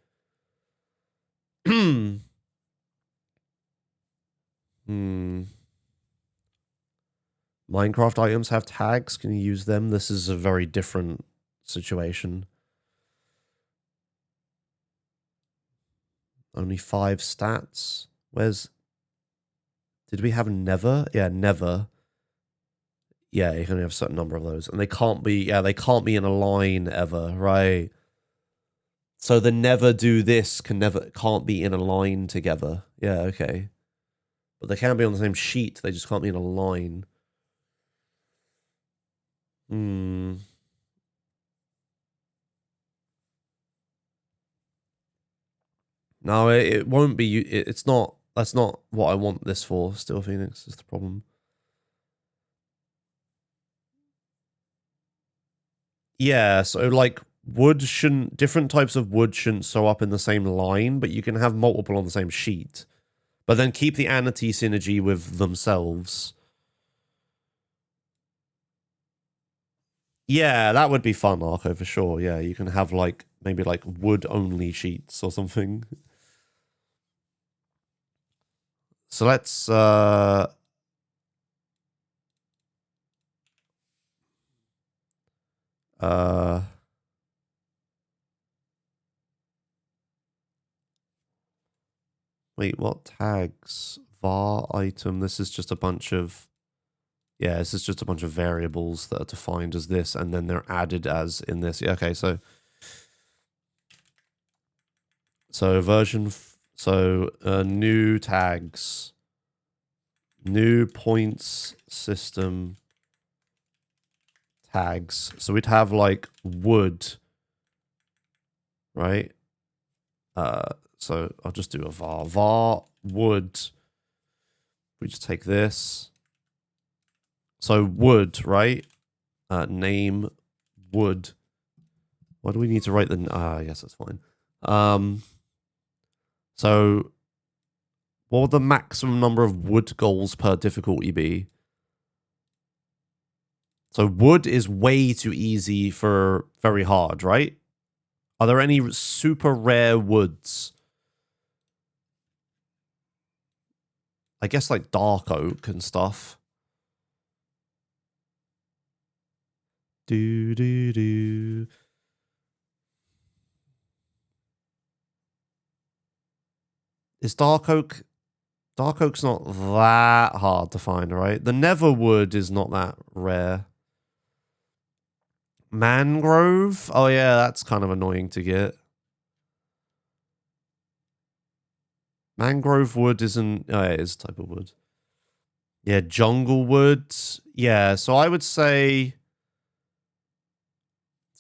Minecraft items have tags. Can you use them? This is a very different situation. Only 5 stats. Did we have never? Yeah, never. Yeah, you can only have a certain number of those. And they can't be... Yeah, they can't be in a line ever, right? So the never do this can't be in a line together. Yeah, okay. But they can be on the same sheet. They just can't be in a line. No, it won't be. It's not. That's not what I want this for. Still, Phoenix is the problem. Yeah, so like different types of wood shouldn't sew up in the same line, but you can have multiple on the same sheet. But then keep the anti synergy with themselves. Yeah, that would be fun, Arco, for sure. Yeah, you can have like maybe like wood only sheets or something. So let's wait, what tags? Var item. This is just a bunch of... Yeah, this is just a bunch of variables that are defined as this, and then they're added as in this. Yeah, okay, so new tags, new points system tags. So we'd have like wood, right? So I'll just do a var wood. We just take this. So wood, right? Name wood. Why do we need to write the? I guess that's fine. So what would the maximum number of wood goals per difficulty be? So wood is way too easy for very hard, right? Are there any super rare woods? I guess like dark oak and stuff. Do do do. Is dark oak? Dark oak's not that hard to find, right? The Neverwood is not that rare. Mangrove? Oh yeah, that's kind of annoying to get. Mangrove wood isn't... Oh, yeah, it is a type of wood. Yeah, jungle wood. Yeah, so I would say...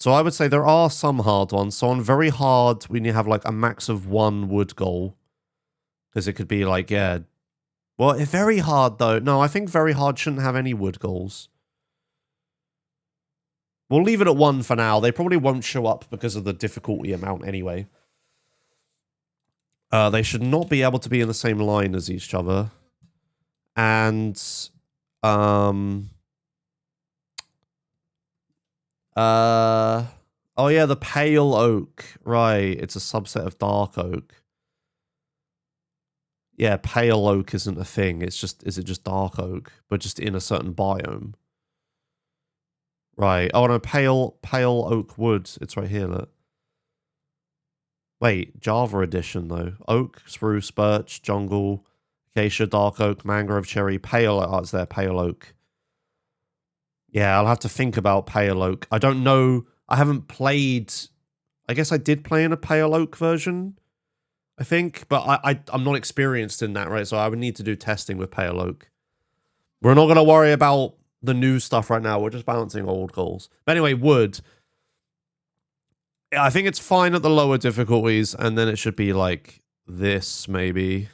there are some hard ones. So on very hard, we need to have like a max of 1 wood goal. Because it could be like, yeah... Well, very hard though. No, I think very hard shouldn't have any wood goals. We'll leave it at 1 for now. They probably won't show up because of the difficulty amount anyway. They should not be able to be in the same line as each other. And... oh yeah, the pale oak. Right, it's a subset of dark oak. Yeah, pale oak isn't a thing. It's just, is it just dark oak, but just in a certain biome? Right. Oh no, pale oak wood. It's right here. Look. Wait, Java edition though. Oak, spruce, birch, jungle, acacia, dark oak, mangrove, cherry, pale. Oh, it's there. Pale oak. Yeah, I'll have to think about pale oak. I don't know. I haven't played. I guess I did play in a pale oak version. I think, but I'm not experienced in that, right? So I would need to do testing with pale oak. We're not going to worry about the new stuff right now. We're just balancing old goals. But anyway, wood. I think it's fine at the lower difficulties, and then it should be like this, maybe.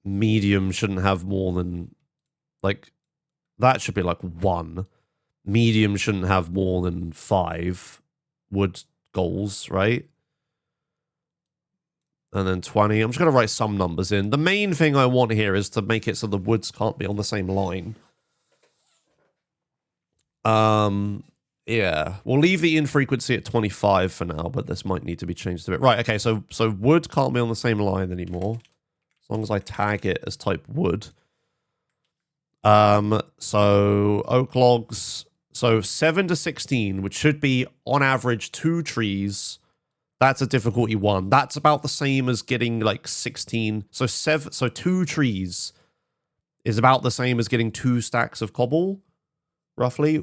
Medium shouldn't have more than, like, that should be like 1. Medium shouldn't have more than 5 wood goals, right? And then 20. I'm just going to write some numbers in. The main thing I want here is to make it so the woods can't be on the same line. Yeah. We'll leave the infrequency at 25 for now, but this might need to be changed a bit. Right, okay, so wood can't be on the same line anymore. As long as I tag it as type wood. So oak logs. So 7 to 16, which should be on average 2 trees. That's a difficulty 1. That's about the same as getting like 16. So 2 trees is about the same as getting 2 stacks of cobble, roughly,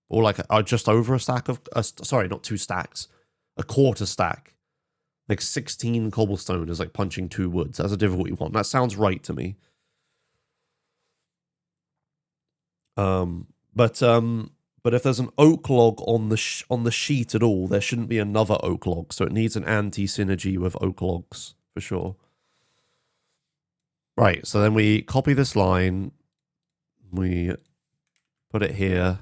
or like just over a stack of. Sorry, not 2 stacks, a quarter stack. Like 16 cobblestone is like punching 2 woods. That's a difficulty 1. That sounds right to me. But if there's an oak log on the sheet at all, there shouldn't be another oak log. So it needs an anti-synergy with oak logs for sure. Right. So then we copy this line, we put it here,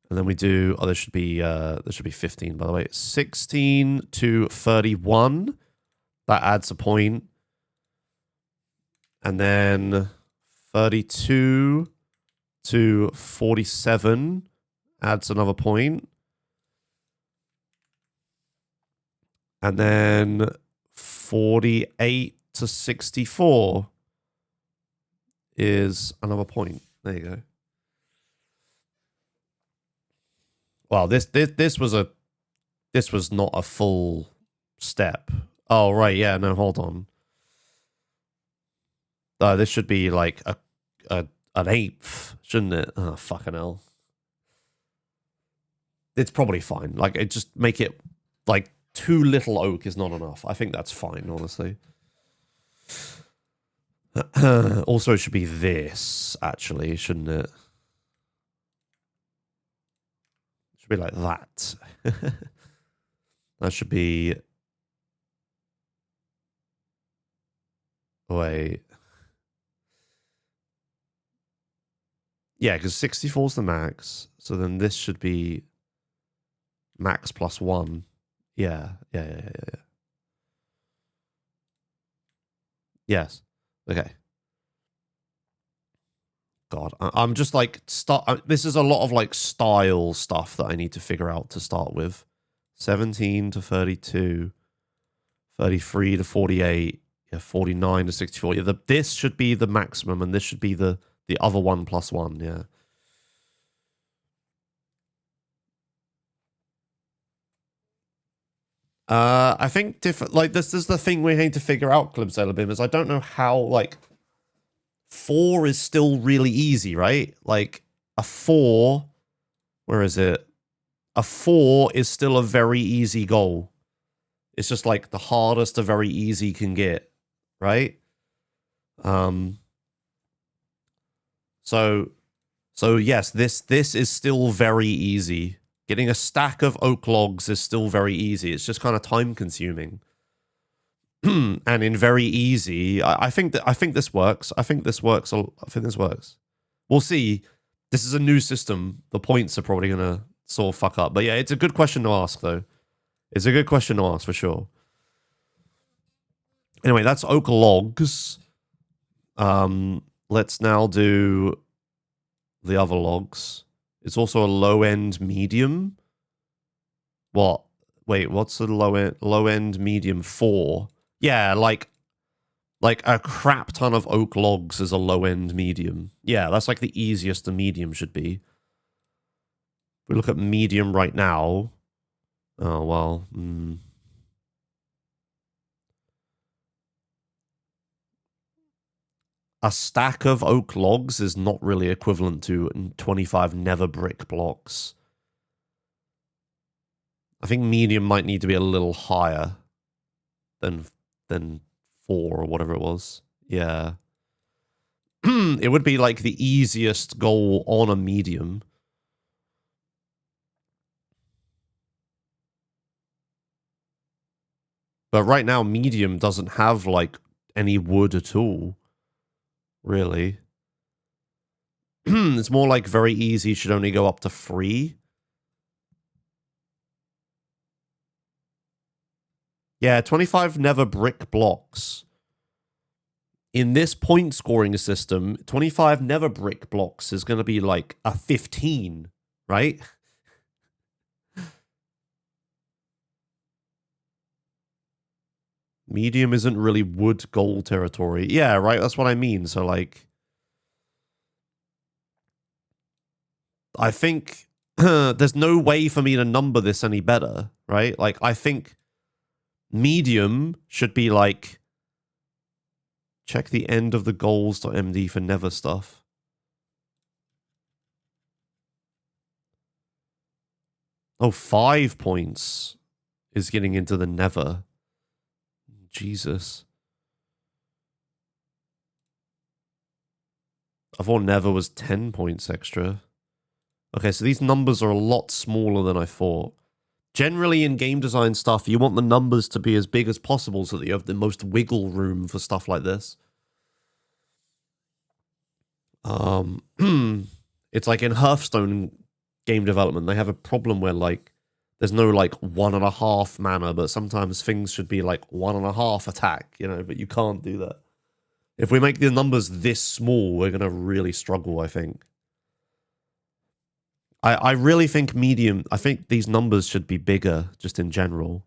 and then we do. Oh, there should be 15 by the way. 16 to 31. That adds a point, and then 32 to 47. Adds another point. And then 48 to 64 is another point. There you go. Wow, this was not a full step. Oh, right, yeah, no, hold on. This should be like a an eighth, shouldn't it? Oh, fucking hell. It's probably fine. Like, it just make it like too little oak is not enough. I think that's fine, honestly. Also, it should be this, actually, shouldn't it? It should be like that. That should be... Wait. Yeah, because 64 is the max. So then this should be max plus 1. Yeah. Yes. Okay. God, I'm just like this is a lot of like style stuff that I need to figure out to start with. 17 to 32, 33 to 48, yeah, 49 to 64. Yeah, this should be the maximum, and this should be the other one plus 1. Yeah. I think different. Like this is the thing we need to figure out, Club Sailor Bim, is I don't know how like 4 is still really easy, right? Like a 4, where is it? A 4 is still a very easy goal. It's just like the hardest a very easy can get, right? So yes, this is still very easy. Getting a stack of oak logs is still very easy. It's just kind of time consuming. And in very easy, I think this works. I think this works. We'll see. This is a new system. The points are probably gonna sort of fuck up. But yeah, it's a good question to ask though. It's a good question to ask for sure. Anyway, that's oak logs. Let's now do the other logs. It's also a low end medium. What? Wait, what's the low end medium 4? Yeah, like a crap ton of oak logs is a low end medium. Yeah, that's like the easiest the medium should be. If we look at medium right now. Oh well. A stack of oak logs is not really equivalent to 25 nether brick blocks. I think medium might need to be a little higher than 4 or whatever it was. Yeah. It would be like the easiest goal on a medium. But right now, medium doesn't have like any wood at all. Really. It's more like very easy, should only go up to 3. Yeah, 25 nether brick blocks. In this point scoring system, 25 nether brick blocks is going to be like a 15, right? Medium isn't really wood goal territory. Yeah, right, that's what I mean. So like, I think there's no way for me to number this any better, right? Like, I think medium should be like, check the end of the goals.md for nether stuff. Oh, 5 points is getting into the nether. Jesus. I thought nether was 10 points extra. Okay, so these numbers are a lot smaller than I thought. Generally, in game design stuff, you want the numbers to be as big as possible so that you have the most wiggle room for stuff like this. It's like in Hearthstone game development, they have a problem where like there's no like 1.5 mana, but sometimes things should be like 1.5 attack, you know, but you can't do that. If we make the numbers this small, we're gonna really struggle, I think. I really think medium, I think these numbers should be bigger, just in general.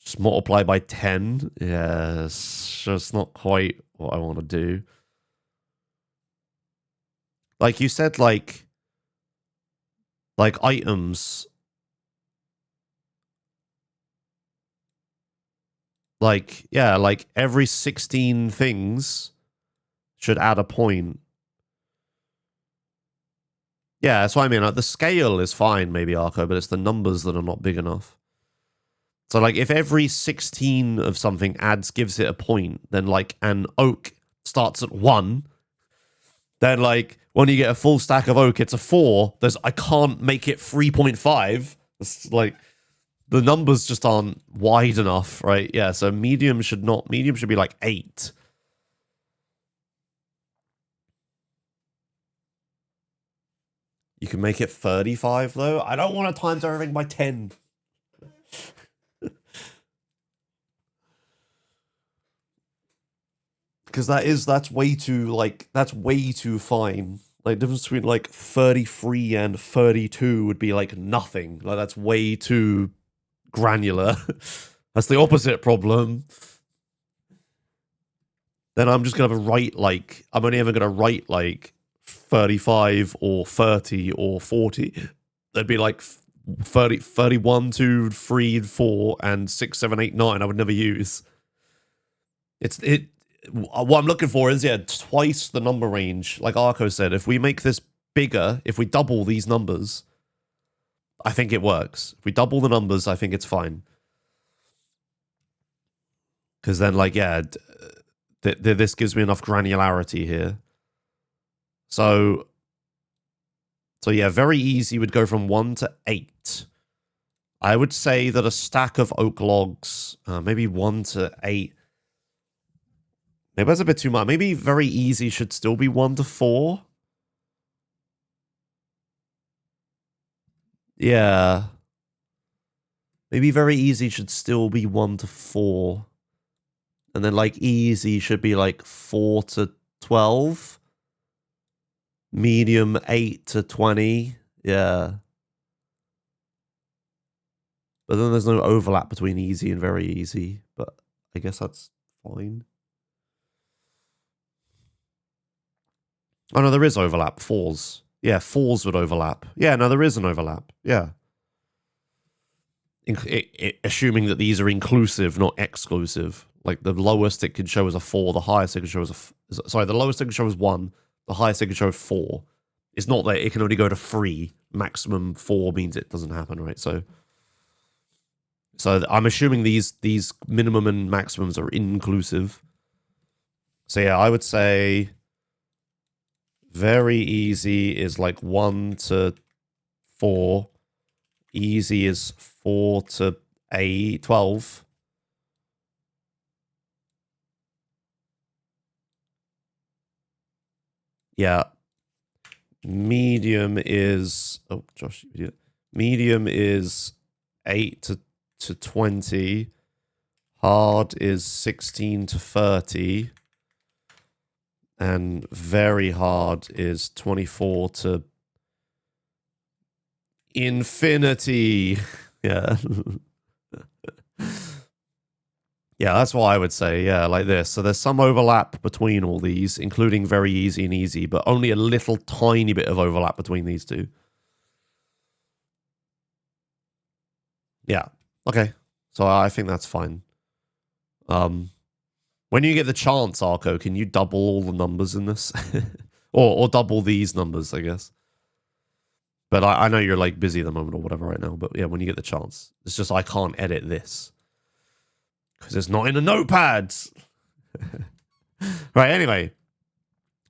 Just multiply by 10. Yeah, it's just not quite what I want to do. Like you said, like items. Like, yeah, like every 16 things, should add a point. Yeah, that's what I mean. Like, the scale is fine, maybe, Arco, but it's the numbers that are not big enough. So, like, if every 16 of something gives it a point, then, like, an oak starts at 1, then, like, when you get a full stack of oak, it's a 4. I can't make it 3.5. It's like, the numbers just aren't wide enough, right? Yeah, so medium should be, like, 8. You can make it 35, though. I don't want to times everything by 10. Because that's way too fine. Like, the difference between, like, 33 and 32 would be, like, nothing. Like, that's way too granular. That's the opposite problem. Then I'm just going to write, like, I'm only ever going to write, like, 35 or 30 or 40. There'd be, like, 30, 31, 2, 3, 4, and 6, 7, 8, 9 I would never use. What I'm looking for is, yeah, twice the number range. Like Arco said, if we make this bigger, if we double these numbers, I think it works. If we double the numbers, I think it's fine. Because then, like, yeah, this gives me enough granularity here. So yeah, very easy would go from 1 to 8. I would say that a stack of oak logs, maybe 1 to 8. Maybe that's a bit too much. Maybe very easy should still be 1 to 4. Yeah. Maybe very easy should still be 1 to 4. And then, like, easy should be, like, 4 to 12. Medium, 8 to 20. Yeah. But then there's no overlap between easy and very easy. But I guess that's fine. Oh, no, there is overlap. 4s. Yeah, 4s would overlap. Yeah, no, there is an overlap. Yeah. Assuming that these are inclusive, not exclusive. Like, the lowest it can show is a 4, the highest it can show is sorry, the lowest it can show is 1, the highest it can show is 4. It's not that it can only go to 3. Maximum 4 means it doesn't happen, right? So I'm assuming these minimum and maximums are inclusive. So yeah, I would say very easy is like 1 to 4. Easy is 4 to 8, 12. Yeah. Medium is... Oh, Josh, you idiot. Medium is 8 to 20. Hard is 16 to 30. And very hard is 24 to infinity. Yeah. Yeah, that's what I would say. Yeah, like this. So there's some overlap between all these, including very easy and easy, but only a little tiny bit of overlap between these two. Yeah. Okay. So I think that's fine. When you get the chance, Arco, can you double all the numbers in this? or double these numbers, I guess. But I know you're, like, busy at the moment or whatever right now. But yeah, when you get the chance. It's just I can't edit this. Because it's not in the notepads. Right, anyway.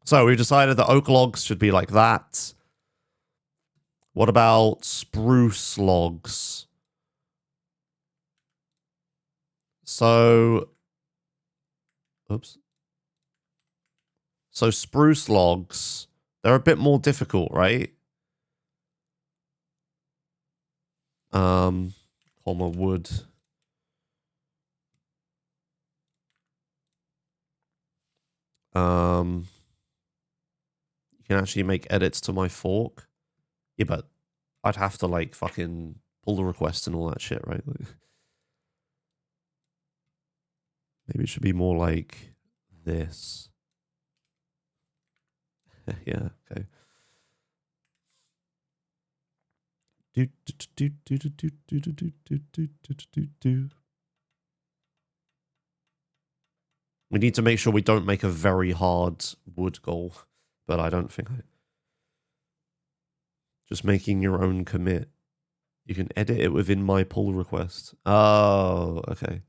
So we've decided that oak logs should be like that. What about spruce logs? So... Oops. So spruce logs, they're a bit more difficult, right? Comma wood. You can actually make edits to my fork. Yeah, but I'd have to, like, fucking pull the request and all that shit, right? Like, maybe it should be more like this. Yeah, okay. We need to make sure we don't make a very hard wood goal. But I don't think I... Just making your own commit. You can edit it within my pull request. Oh, okay.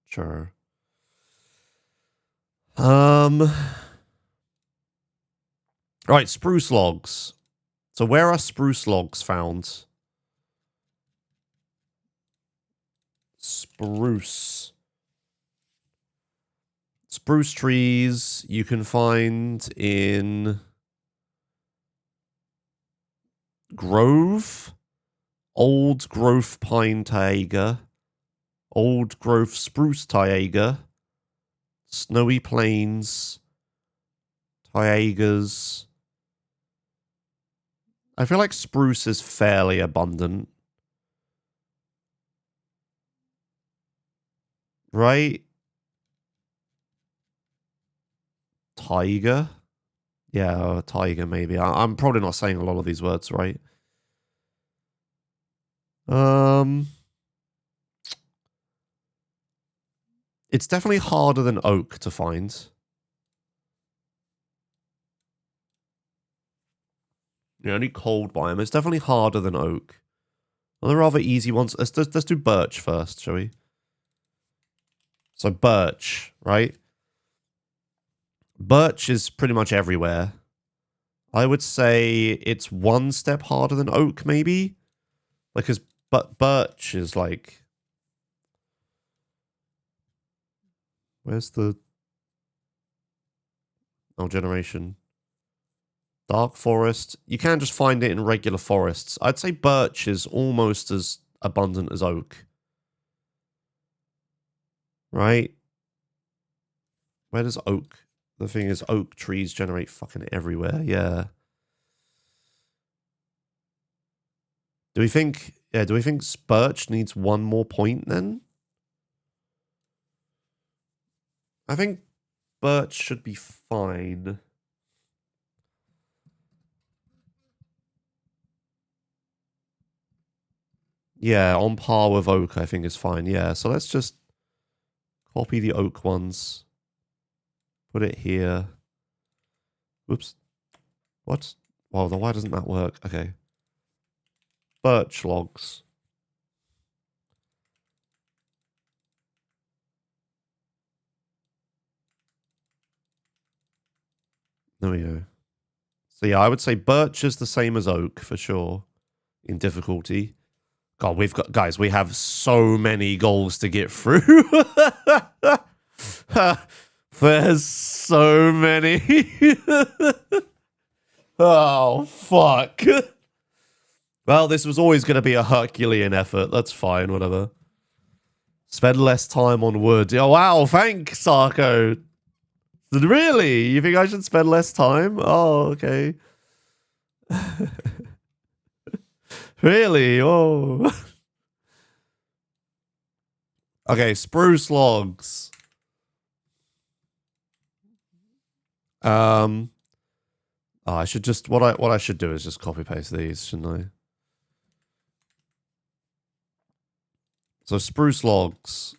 Sure. Right, spruce logs. So where are spruce logs found? Spruce. Spruce trees you can find in Grove, Old Growth Pine Taiga, Old Growth Spruce Taiga, Snowy Plains, Taigas. I feel like spruce is fairly abundant. Right? Tiger? Yeah, tiger maybe. I'm probably not saying a lot of these words right. It's definitely harder than oak to find. The only cold biome. It's definitely harder than oak. Are there rather easy ones? Let's do birch first, shall we? So birch, right? Birch is pretty much everywhere. I would say it's one step harder than oak, maybe? Because birch is like... Where's the... Oh, generation. Dark forest. You can just find it in regular forests. I'd say birch is almost as abundant as oak. Right? Where does oak... The thing is, oak trees generate fucking everywhere. Yeah. Do we think... Yeah, do we think birch needs one more point then? I think birch should be fine. Yeah, on par with oak, I think is fine. Yeah, so let's just copy the oak ones. Put it here. Whoops. What? Well, then why doesn't that work? Okay. Birch logs. There we go. So yeah, I would say birch is the same as oak for sure in difficulty. God, we've got... Guys, we have so many goals to get through. There's so many. Oh, fuck. Well, this was always going to be a Herculean effort. That's fine, whatever. Spend less time on wood. Oh, wow, thanks, Sarko. Really? You think I should spend less time? Oh, okay. Really? Oh. Okay, spruce logs. Oh, I should just... What I should do is just copy paste these, shouldn't I? So spruce logs.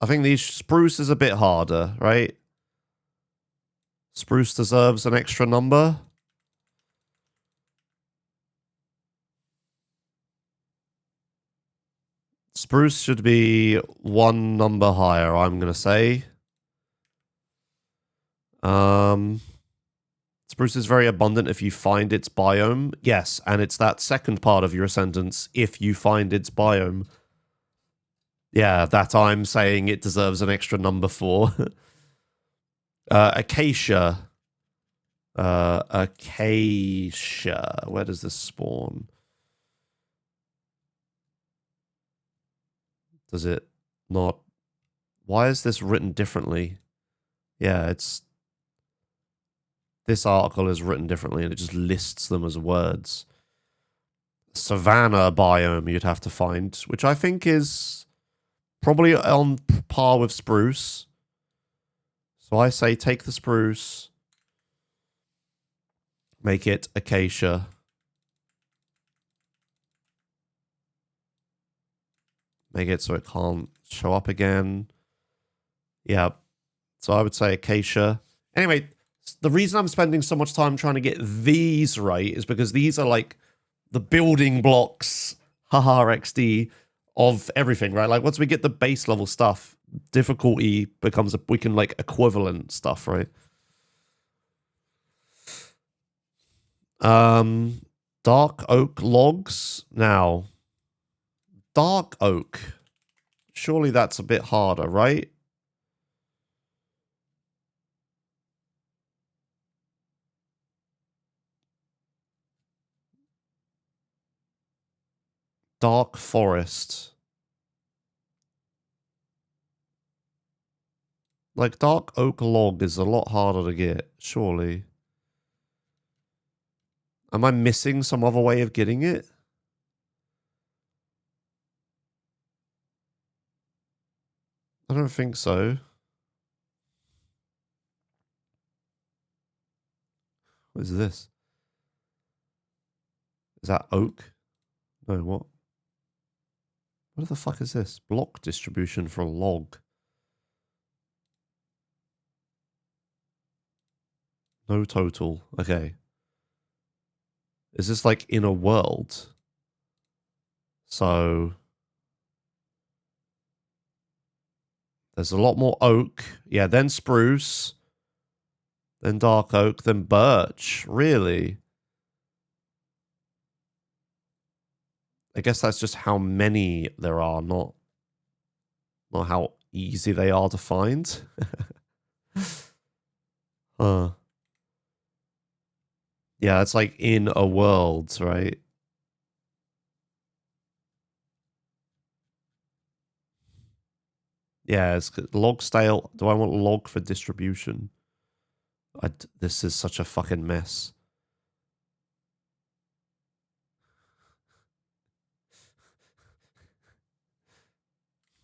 I think these spruce is a bit harder, right? Spruce deserves an extra number. Spruce should be one number higher, I'm going to say. Spruce is very abundant if you find its biome. Yes, and it's that second part of your sentence, if you find its biome. Yeah, that I'm saying it deserves an extra number for. Acacia. Acacia. Where does this spawn? Does it not? Why is this written differently? Yeah, it's... This article is written differently and it just lists them as words. Savanna biome you'd have to find, which I think is probably on par with spruce. So I say take the spruce, make it acacia. Make it so it can't show up again. Yeah. So I would say acacia. Anyway, the reason I'm spending so much time trying to get these right is because these are like the building blocks, haha XD, of everything, right? Like once we get the base level stuff, difficulty becomes we can like equivalent stuff, right? Dark oak logs. Now, dark oak. Surely that's a bit harder, right? Dark forest. Like dark oak log is a lot harder to get, surely. Am I missing some other way of getting it? I don't think so. What is this? Is that oak? No, what? What the fuck is this? Block distribution for a log. No total. Okay. Is this like in a world? So there's a lot more oak. Yeah, then spruce. Then dark oak. Then birch. Really? I guess that's just how many there are, not how easy they are to find. Huh. Yeah, it's like in a world, right? Yeah, it's log stale. Do I want log for distribution? This is such a fucking mess.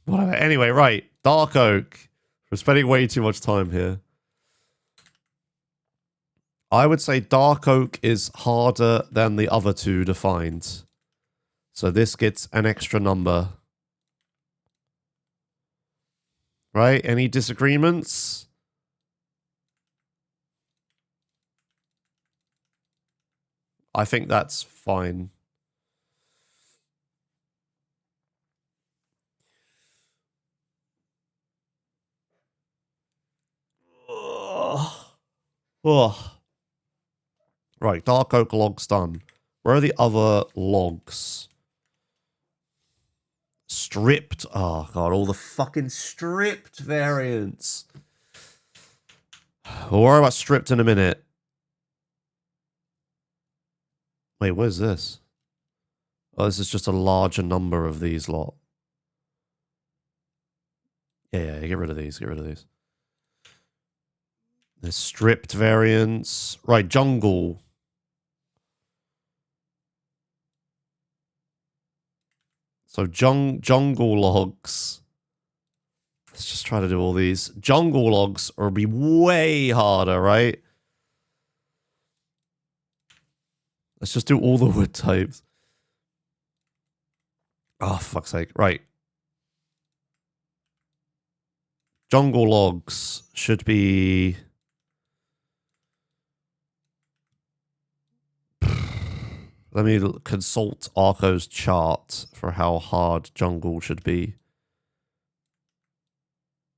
Whatever. Anyway, right. Dark oak. We're spending way too much time here. I would say dark oak is harder than the other two to find. So this gets an extra number. Right? Any disagreements? I think that's fine. Ugh. Right, dark oak logs done. Where are the other logs? Stripped. Oh, God, all the fucking stripped variants. We'll worry about stripped in a minute. Wait, what is this? Oh, this is just a larger number of these lot. Yeah, get rid of these. Get rid of these. There's stripped variants. Right, jungle. So jungle logs. Let's just try to do all these. Jungle logs will be way harder, right? Let's just do all the wood types. Oh, fuck's sake. Right. Jungle logs should be... Let me consult Arco's chart for how hard jungle should be.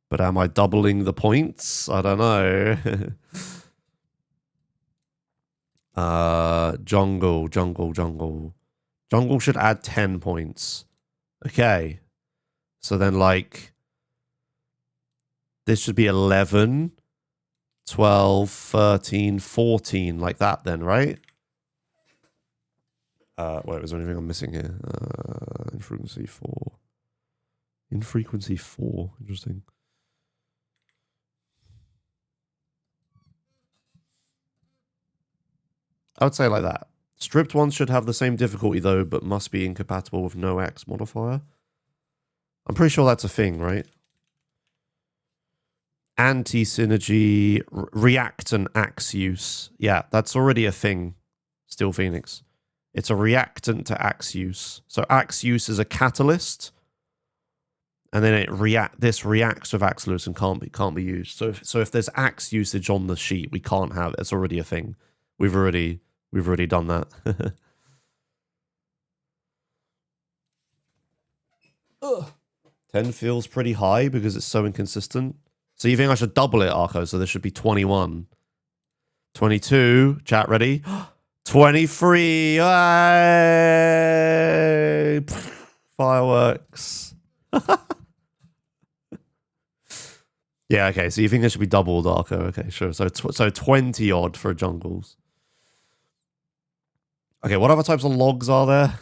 But am I doubling the points? I don't know. Jungle. Jungle should add 10 points. Okay. So then, like, this should be 11, 12, 13, 14, like that then, right? Wait, was there anything I'm missing here? Infrequency 4. Infrequency 4. Interesting. I would say like that. Stripped ones should have the same difficulty though, but must be incompatible with no X modifier. I'm pretty sure that's a thing, right? Anti-synergy, react and axe use. Yeah, that's already a thing. Steel Phoenix. It's a reactant to axe use. So axe use is a catalyst. and then this reacts with axe loose and can't be used. So if there's axe usage on the sheet, we can't have it. It's already a thing. We've already done that. 10 feels pretty high because it's so inconsistent. So you think I should double it, Arco? So there should be 21. 22. Chat ready? 23. Hey! Fireworks. Yeah, okay. So you think it should be doubled, Arco? Okay, sure. So 20 odd for jungles. Okay, what other types of logs are there?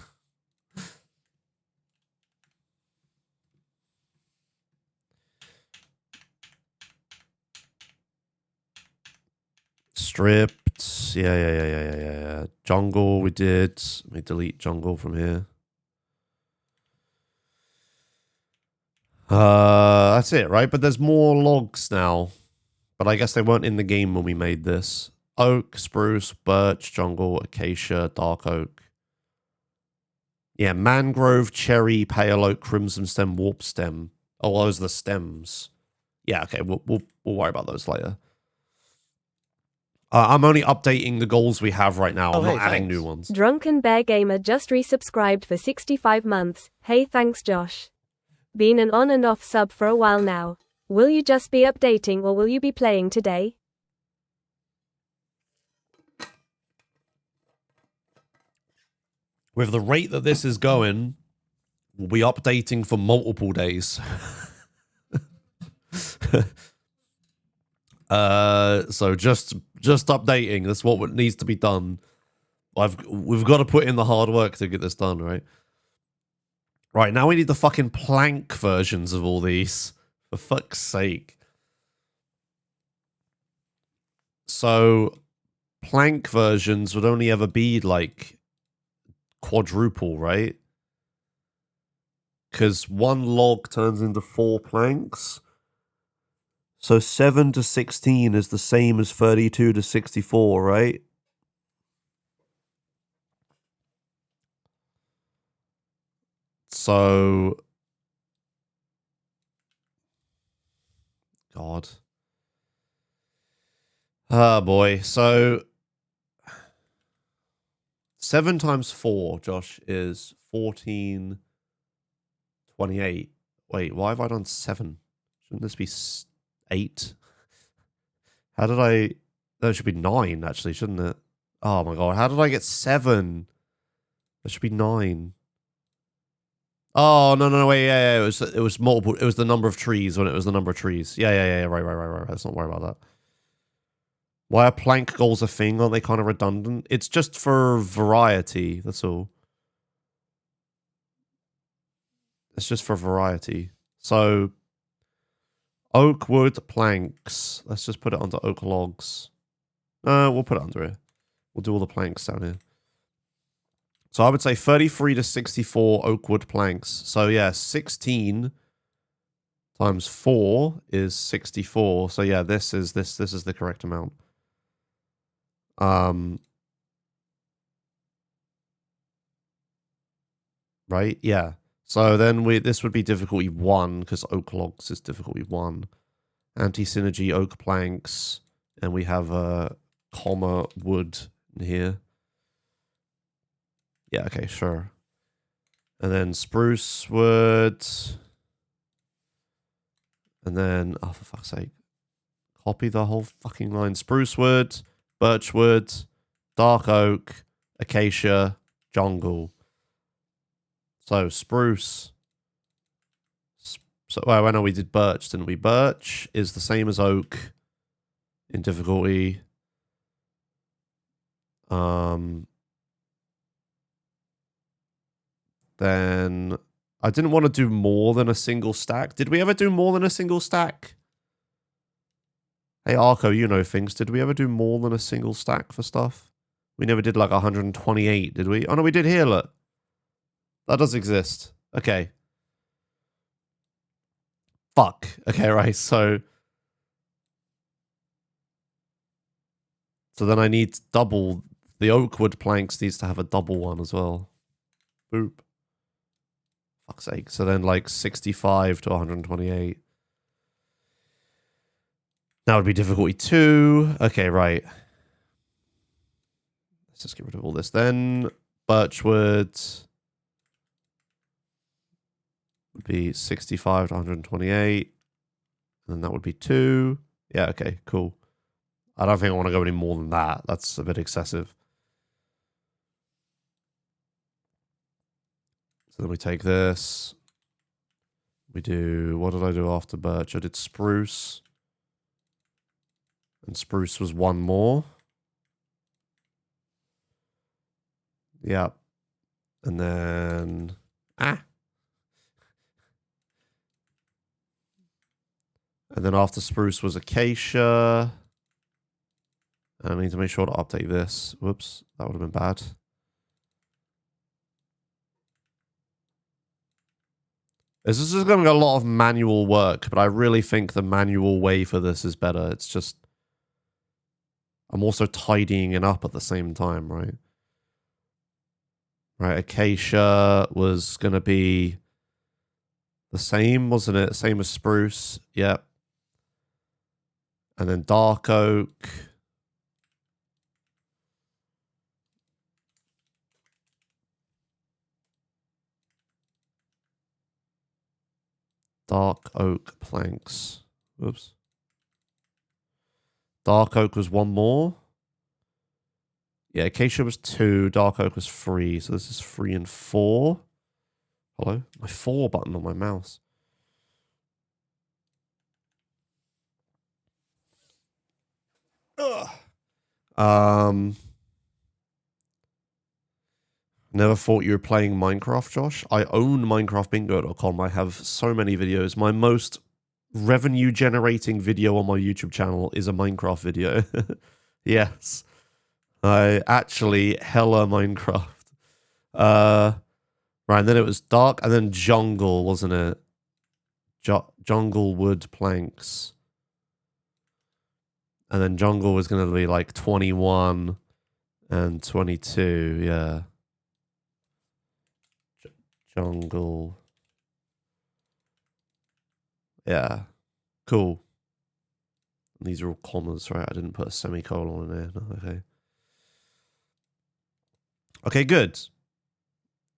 Stripped. Yeah. Jungle, we did. Let me delete jungle from here. That's it, right? But there's more logs now. But I guess they weren't in the game when we made this. Oak, spruce, birch, jungle, acacia, dark oak. Yeah, mangrove, cherry, pale oak, crimson stem, warp stem. Oh, those are the stems. Yeah, okay, we'll worry about those later. I'm only updating the goals we have right now. I'm not adding new ones. Drunken Bear Gamer just resubscribed for 65 months. Hey, thanks, Josh. Been an on and off sub for a while now. Will you just be updating or will you be playing today? With the rate that this is going, we'll be updating for multiple days. So just updating. That's what needs to be done. We've got to put in the hard work to get this done, right? Right, now we need the fucking plank versions of all these. For fuck's sake. So, plank versions would only ever be, like, quadruple, right? Because one log turns into 4 planks. So 7 to 16 is the same as 32 to 64, right? So... God. Oh, boy. So... 7 times 4, Josh, is 14... 28. Wait, why have I done 7? Shouldn't this be 8? How did I... No, it should be 9, actually, shouldn't it? Oh, my God. How did I get 7? That should be 9. Oh, no, wait, yeah, it was multiple. It was the number of trees when it was the number of trees. Yeah, right. Let's not worry about that. Why are plank goals a thing? Aren't they kind of redundant? It's just for variety, that's all. It's just for variety. So, oak wood planks. Let's just put it under oak logs. We'll put it under here. We'll do all the planks down here. So I would say 33 to 64 oak wood planks. So yeah, 16 times 4 is 64. So yeah, this is the correct amount. Right? Yeah. So then this would be difficulty 1 because oak logs is difficulty 1. Anti-synergy oak planks, and we have a comma wood in here. Yeah, okay, sure. And then spruce wood. And then, oh, for fuck's sake. Copy the whole fucking line. Spruce wood, birch wood, dark oak, acacia, jungle. So, spruce. So, well, I know we did birch, didn't we? Birch is the same as oak in difficulty. Then I didn't want to do more than a single stack. Did we ever do more than a single stack? Hey, Arco, you know things. Did we ever do more than a single stack for stuff? We never did like 128, did we? Oh, no, we did here, look. That does exist. Okay. Fuck. Okay, right, so then I need double. The oak wood planks needs to have a double one as well. Boop. Fuck's sake. So then like 65 to 128. That would be difficulty 2. Okay, right. Let's just get rid of all this then. Birchwood would be 65 to 128. And then that would be 2. Yeah, okay, cool. I don't think I want to go any more than that. That's a bit excessive. So then we take this. We do... What did I do after birch? I did spruce. And spruce was 1 more. Yeah. And then... And then after spruce was acacia. And I need to make sure to update this. Whoops, that would have been bad. This is just going to be a lot of manual work, but I really think the manual way for this is better. It's just... I'm also tidying it up at the same time, right? Right, acacia was going to be the same, wasn't it? Same as spruce. Yep. And then dark oak. Dark oak planks. Oops. Dark oak was 1 more. Yeah, acacia was 2. Dark oak was 3. So this is 3 and 4. Hello? My 4 button on my mouse. Ugh. Never thought you were playing Minecraft, Josh. I own MinecraftBingo.com. I have so many videos. My most revenue-generating video on my YouTube channel is a Minecraft video. Yes. I actually hella Minecraft. Right, and then it was dark, and then jungle, wasn't it? Jungle wood planks. And then jungle was going to be like 21 and 22, yeah. Jungle. Yeah. Cool. And these are all commas, right? I didn't put a semicolon in there. No, okay. Okay, good.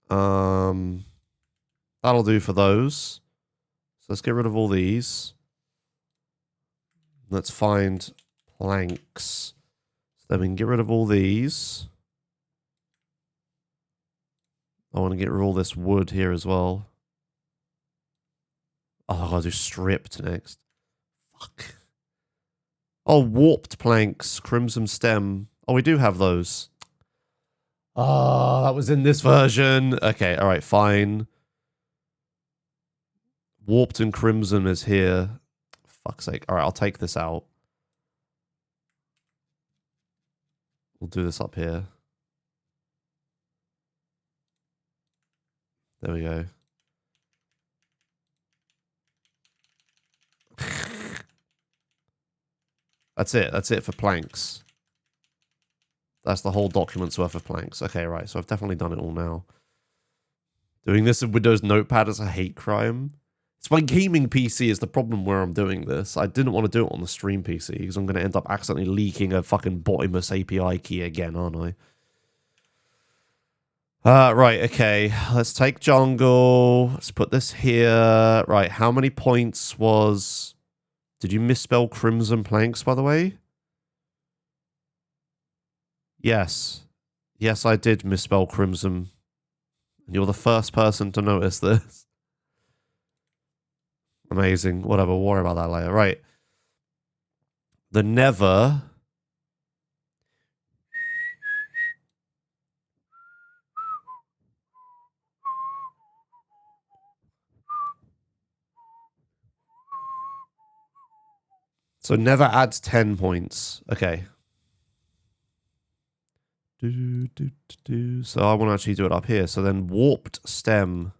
That'll do for those. So let's get rid of all these. Let's find planks. So then we can get rid of all these. I want to get rid of all this wood here as well. Oh, I gotta do stripped next. Fuck. Oh, warped planks, crimson stem. Oh, we do have those. Ah, that was in this version. Okay, all right, fine. Warped and crimson is here. Fuck's sake. All right, I'll take this out. We'll do this up here. There we go. That's it. That's it for planks. That's the whole document's worth of planks. Okay, right. So I've definitely done it all now. Doing this in Windows Notepad is a hate crime. It's my gaming PC is the problem where I'm doing this. I didn't want to do it on the stream PC because I'm going to end up accidentally leaking a fucking bottomless API key again, aren't I? Right, okay. Let's take jungle. Let's put this here. Right, how many points was... Did you misspell crimson planks, by the way? Yes. Yes, I did misspell crimson. And you're the first person to notice this. Amazing. Whatever, we'll worry about that later. Right. The nether... So never adds 10 points. Okay. So I want to actually do it up here. So then warped stem.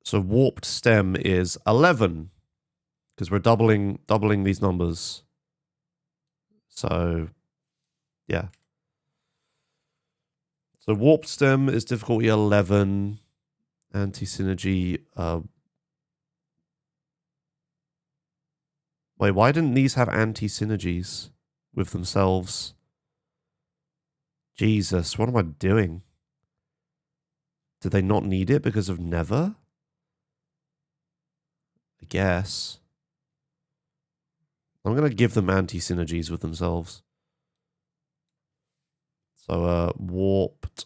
So warped stem is 11. Because we're doubling these numbers. So, yeah. So warp stem is difficulty 11. Anti-synergy. Wait, why didn't these have anti-synergies with themselves? Jesus, what am I doing? Did they not need it because of never? I guess. I'm going to give them anti-synergies with themselves. So, warped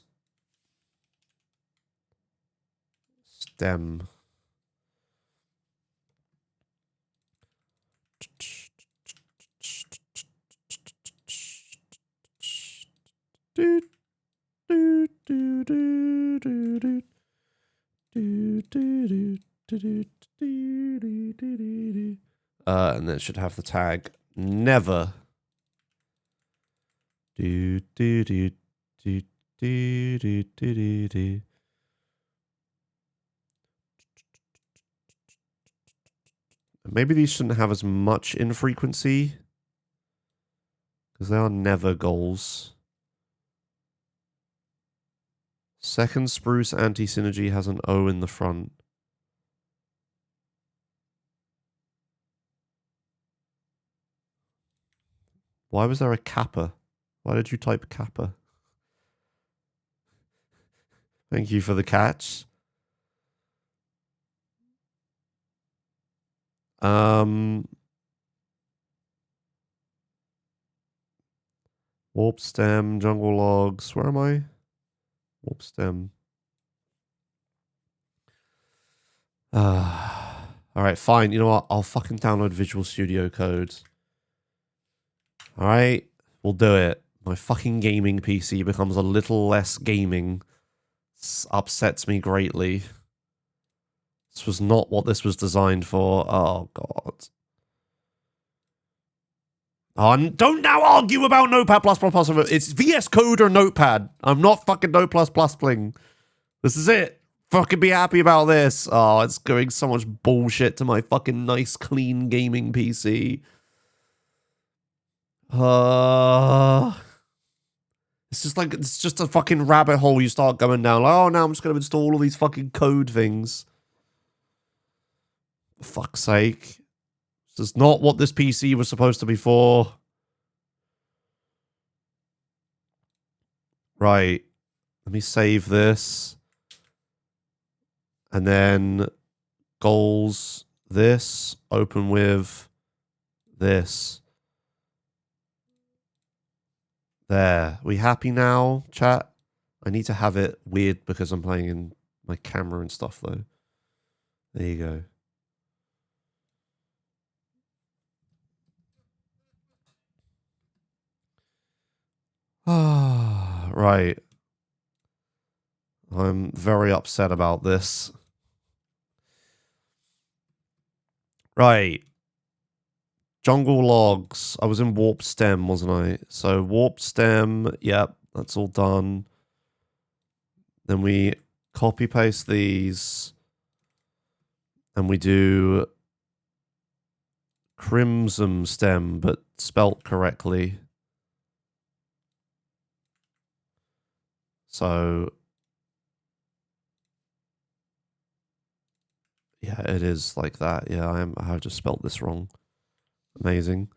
stem. And then it should have the tag never. Maybe these shouldn't have as much infrequency because they are never goals. Second spruce anti-synergy has an O in the front. Why was there a kappa? Why did you type kappa? Thank you for the catch. Warp stem, jungle logs. Where am I? Warp stem. All right, fine. You know what? I'll fucking download Visual Studio Code. All right, we'll do it. My fucking gaming PC becomes a little less gaming. This upsets me greatly. This was not what this was designed for. Oh, God. Oh, don't now argue about Notepad++. It's VS Code or Notepad. I'm not fucking Note++ing. This is it. Fucking be happy about this. Oh, it's doing so much bullshit to my fucking nice, clean gaming PC. It's just a fucking rabbit hole you start going down. Like, oh, now I'm just going to install all these fucking code things. For fuck's sake. This is not what this PC was supposed to be for. Right. Let me save this. And then goals, this, open with this. There. We happy now, chat? I need to have it weird because I'm playing in my camera and stuff, though. There you go. Ah, right. I'm very upset about this. Right. Jungle logs. I was in warp stem, wasn't I? So warp stem, yep, that's all done. Then we copy paste these. And we do crimson stem, but spelt correctly. So yeah, it is like that. Yeah, I have just spelt this wrong. Amazing.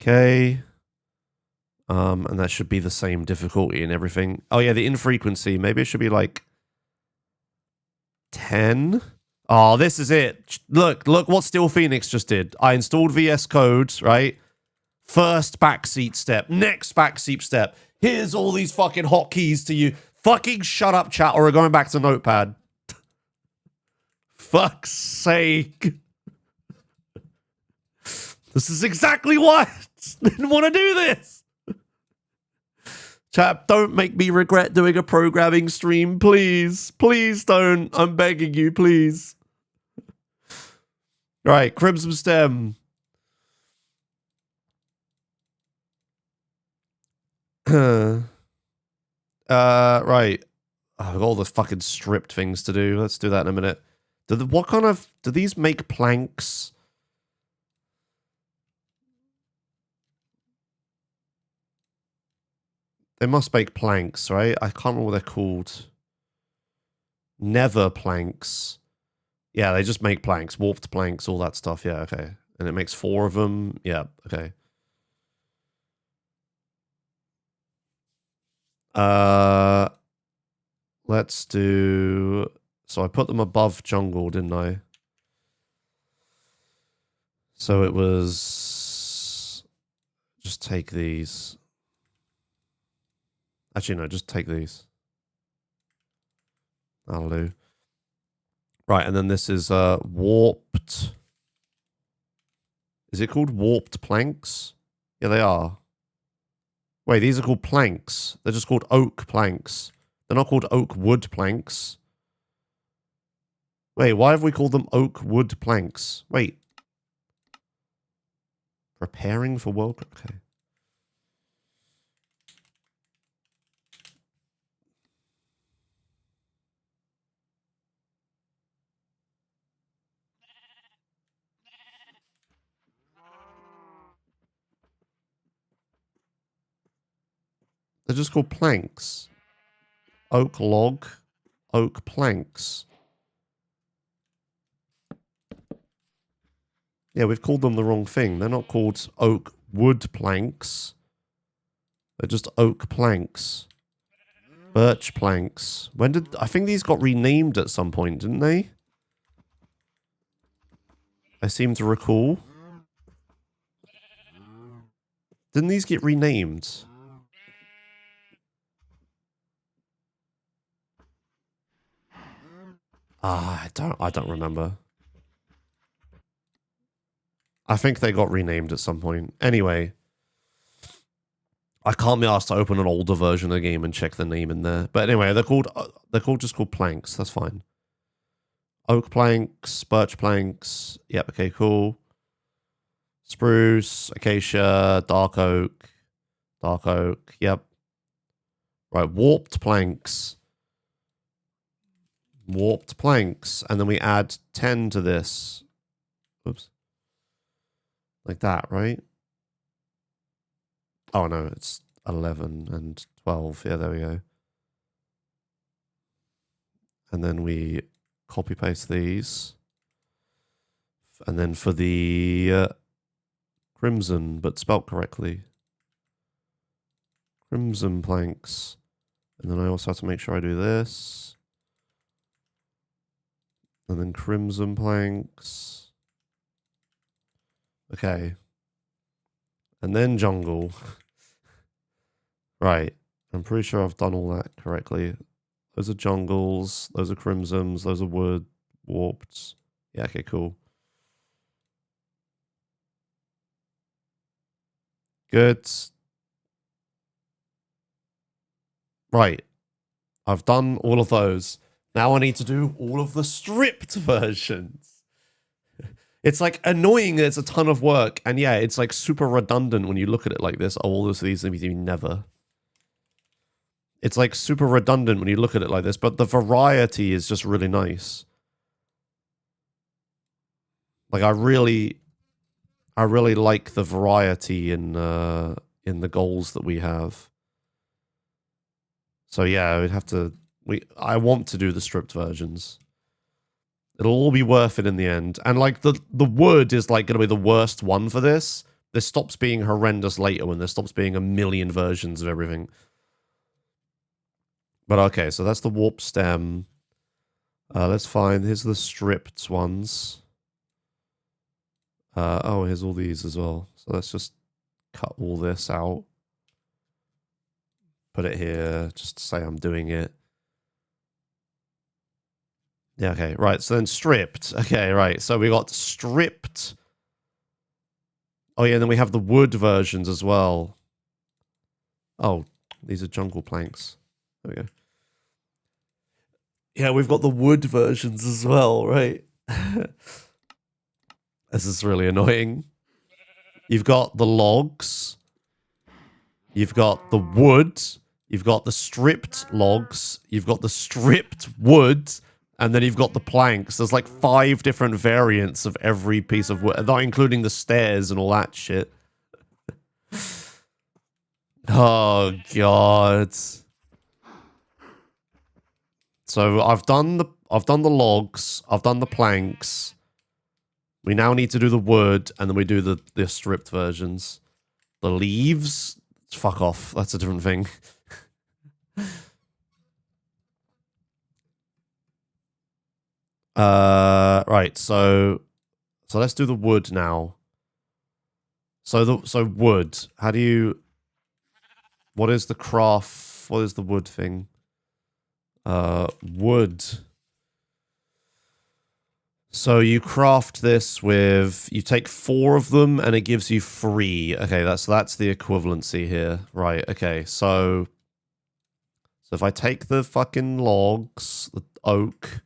Okay. And that should be the same difficulty and everything. Oh yeah, the infrequency. Maybe it should be like 10. Oh, this is it. Look what Steel Phoenix just did. I installed VS Code, right? First backseat step. Next backseat step. Here's all these fucking hotkeys to you. Fucking shut up, chat, or we're going back to Notepad. Fuck's sake. This is exactly why I didn't want to do this. Chat, don't make me regret doing a programming stream, please. Please don't. I'm begging you, please. Right, Crimson Stem. Right. I've got all the fucking stripped things to do. Let's do that in a minute. What kind of... Do these make planks? They must make planks, right? I can't remember what they're called. Never planks. Yeah, they just make planks. Warped planks, all that stuff. Yeah, okay. And it makes 4 of them. Yeah, okay. Let's do... So I put them above jungle, didn't I? So it was... Just take these. Actually, no, just take these. That'll do. Right, and then this is warped. Is it called warped planks? Yeah, they are. Wait, these are called planks. They're just called oak planks. They're not called oak wood planks. Wait, why have we called them oak wood planks? Wait. Preparing for world... Okay. They're just called planks. Oak log, oak planks. Yeah, we've called them the wrong thing. They're not called oak wood planks. They're just oak planks. Birch planks. When did... I think these got renamed at some point, didn't they? I seem to recall. Didn't these get renamed? I don't remember. I think they got renamed at some point. Anyway, I can't be asked to open an older version of the game and check the name in there. But anyway, they're just called planks. That's fine. Oak planks, birch planks. Yep, okay, cool. Spruce, acacia, dark oak. Dark oak, yep. Right, warped planks. Warped planks. And then we add 10 to this. Oops. Like that, right? Oh, no, it's 11 and 12. Yeah, there we go. And then we copy-paste these. And then for the crimson, but spelt correctly. Crimson planks. And then I also have to make sure I do this. And then crimson planks. Okay. And then jungle. Right. I'm pretty sure I've done all that correctly. Those are jungles. Those are crimsons. Those are wood. Warped. Yeah, okay, cool. Good. Right. I've done all of those. Now I need to do all of the stripped versions. It's like annoying. It's a ton of work. And yeah, it's like super redundant when you look at it like this. Oh, all of these never. It's like super redundant when you look at it like this, but the variety is just really nice. Like I really like the variety in the goals that we have. So yeah, we'd have to. I want to do the stripped versions. It'll all be worth it in the end. And like the wood is like going to be the worst one for this. This stops being horrendous later when there stops being a million versions of everything. But okay, so that's the warp stem. Let's find. Here's the stripped ones. Oh, here's all these as well. So let's just cut all this out. Put it here, just to say I'm doing it. Yeah, okay, right. So then stripped. Okay, right. So we got stripped. Oh, yeah, and then we have the wood versions as well. Oh, these are jungle planks. There we go. Yeah, we've got the wood versions as well, right? This is really annoying. You've got the logs. You've got the wood. You've got the stripped logs. You've got the stripped wood. And then you've got the planks. There's like 5 different variants of every piece of wood, not including the stairs and all that shit. Oh god. So I've done the logs, I've done the planks. We now need to do the wood, and then we do the stripped versions. The leaves, fuck off. That's a different thing. Right. So let's do the wood now. So wood. How do you? What is the craft? What is the wood thing? Wood. So you craft this with, you take 4 of them and it gives you 3. Okay, that's the equivalency here. Right, okay, so if I take the fucking logs, the oak,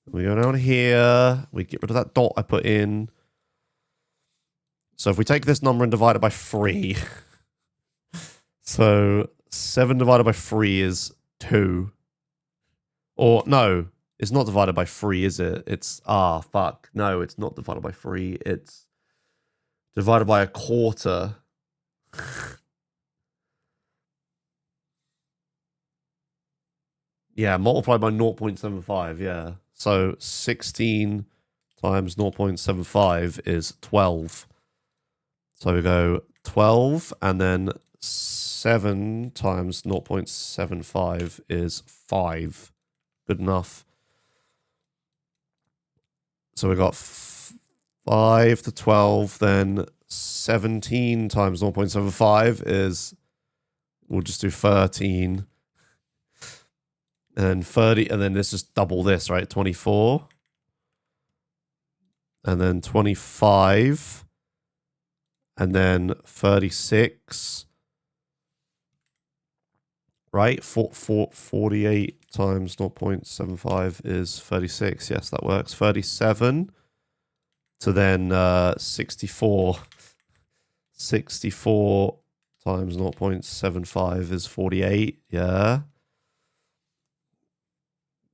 we go down here, we get rid of that dot I put in. So if we take this number and divide it by 3, so 7 divided by 3 is 2. Or, no. It's not divided by 3, is it? It's, fuck. No, it's not divided by 3. It's divided by 1/4. Yeah, multiplied by 0.75, yeah. So 16 times 0.75 is 12. So we go 12, and then 7 times 0.75 is 5. Good enough. So we got 5 to 12, then 17 times 0.75 is, we'll just do 13. And then 30, and then this is double this, right? 24. And then 25. And then 36. Right? 48 times 0.75 is 36. Yes, that works. 37 to then 64. 64 times 0.75 is 48. Yeah.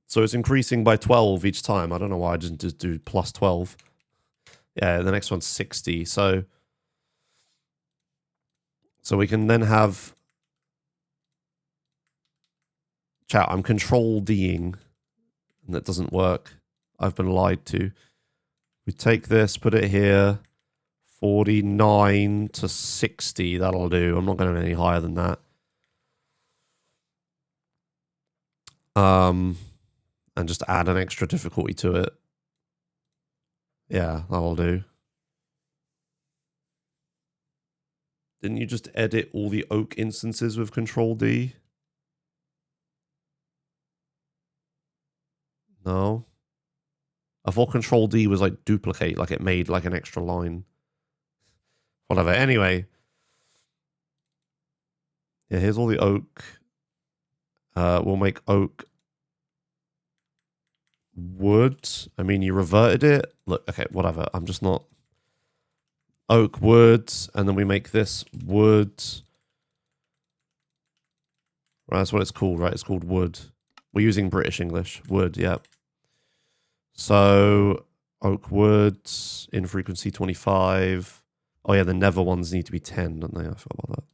So it's increasing by 12 each time. I don't know why I didn't just do plus 12. Yeah, the next one's 60. So we can then have... Chat, I'm control D'ing, and that doesn't work. I've been lied to. We take this, put it here. 49 to 60, that'll do. I'm not going any higher than that. And just add an extra difficulty to it. Yeah, that'll do. Didn't you just edit all the oak instances with Control D? No. I thought Control D was like duplicate, like it made like an extra line. Whatever. Anyway. Yeah, here's all the oak. We'll make oak wood. I mean, you reverted it. Look, okay, whatever. I'm just not... Oak wood, and then we make this wood. Right, that's what it's called, right? It's called wood. We're using British English. Wood, yeah. So, oak wood, in frequency 25. Oh yeah, the nether ones need to be 10, don't they? I forgot about that.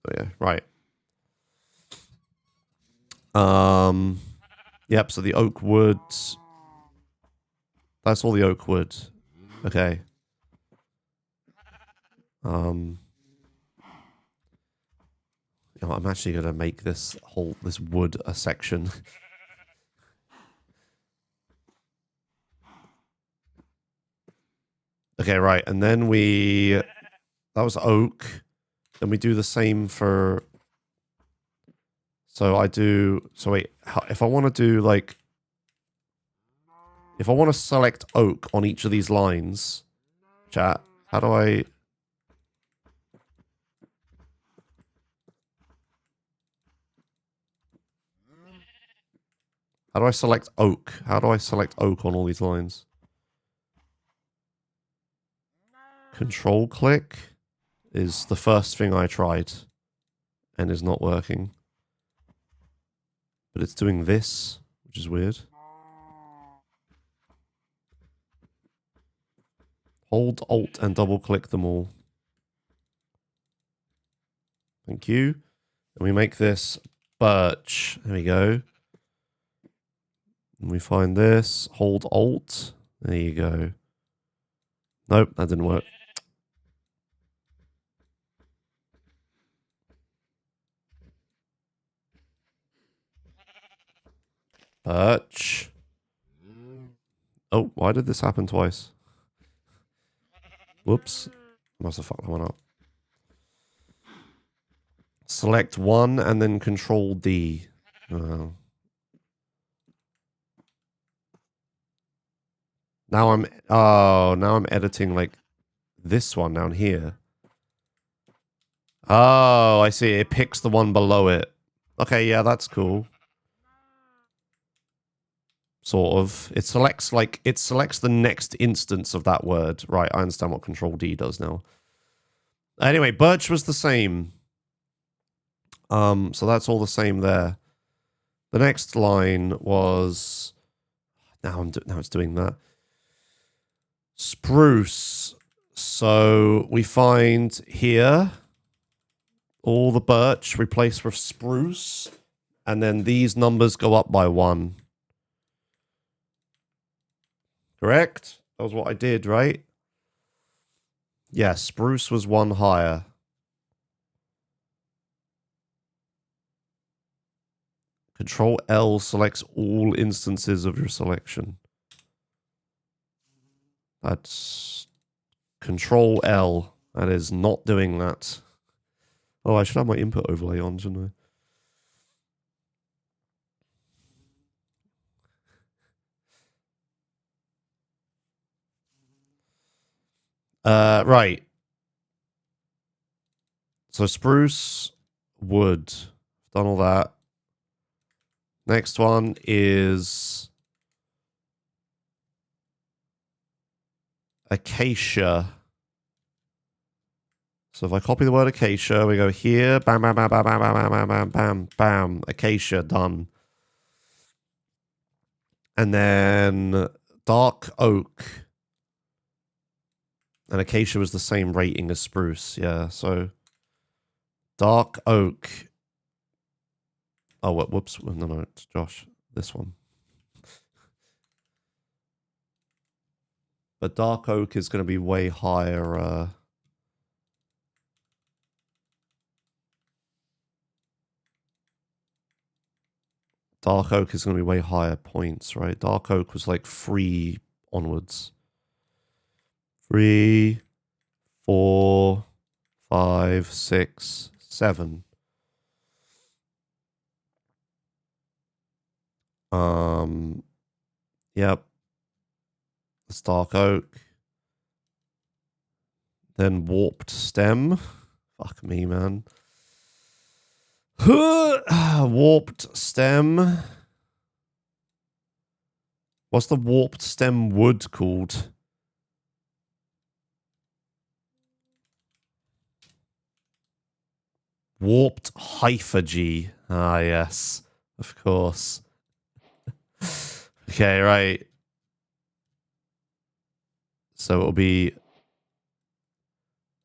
Oh yeah, right. Yep, so the oak wood. That's all the oak wood. Okay. You know, I'm actually gonna make this wood a section. Okay, right, and then that was oak. Then we do the same for... So wait, if I want to do like... If I want to select oak on each of these lines, chat, how do I... How do I select oak? How do I select oak on all these lines? Control click? is the first thing I tried and is not working. But it's doing this, which is weird. Hold Alt and double click them all. Thank you. And we make this birch. There we go. And we find this. Hold Alt. There you go. Nope, that didn't work. Birch. Oh, why did this happen twice? Whoops. Must have fucked that one up. Select one and then Control D. Now I'm editing like this one down here. Oh, I see. It picks the one below it. Okay, yeah, that's cool. Sort of. It selects the next instance of that word. Right, I understand what Control D does now. Anyway, birch was the same. So that's all the same there. The next line was now it's doing that. Spruce. So we find here all the birch replaced with spruce, and then these numbers go up by 1. Correct? That was what I did, right? Yeah, spruce was 1 higher. Control L selects all instances of your selection. That's Control L. That is not doing that. Oh, I should have my input overlay on, shouldn't I? Right. So spruce, wood. Done all that. Next one is acacia. So if I copy the word acacia, we go here, bam, bam, bam, bam, bam, bam, bam, bam, bam, bam, acacia, done. And then dark oak. And acacia was the same rating as spruce, yeah. So dark oak. Oh, whoops. No, it's Josh. This one. But dark oak is going to be way higher. Dark oak is going to be way higher points, right? Dark oak was like 3 onwards. 3, 4, 5, 6, 7. Yep. It's dark oak. Then warped stem. Fuck me, man. Warped stem. What's the warped stem wood called? Warped hyphagy. Ah, yes. Of course. Okay, right. So it'll be...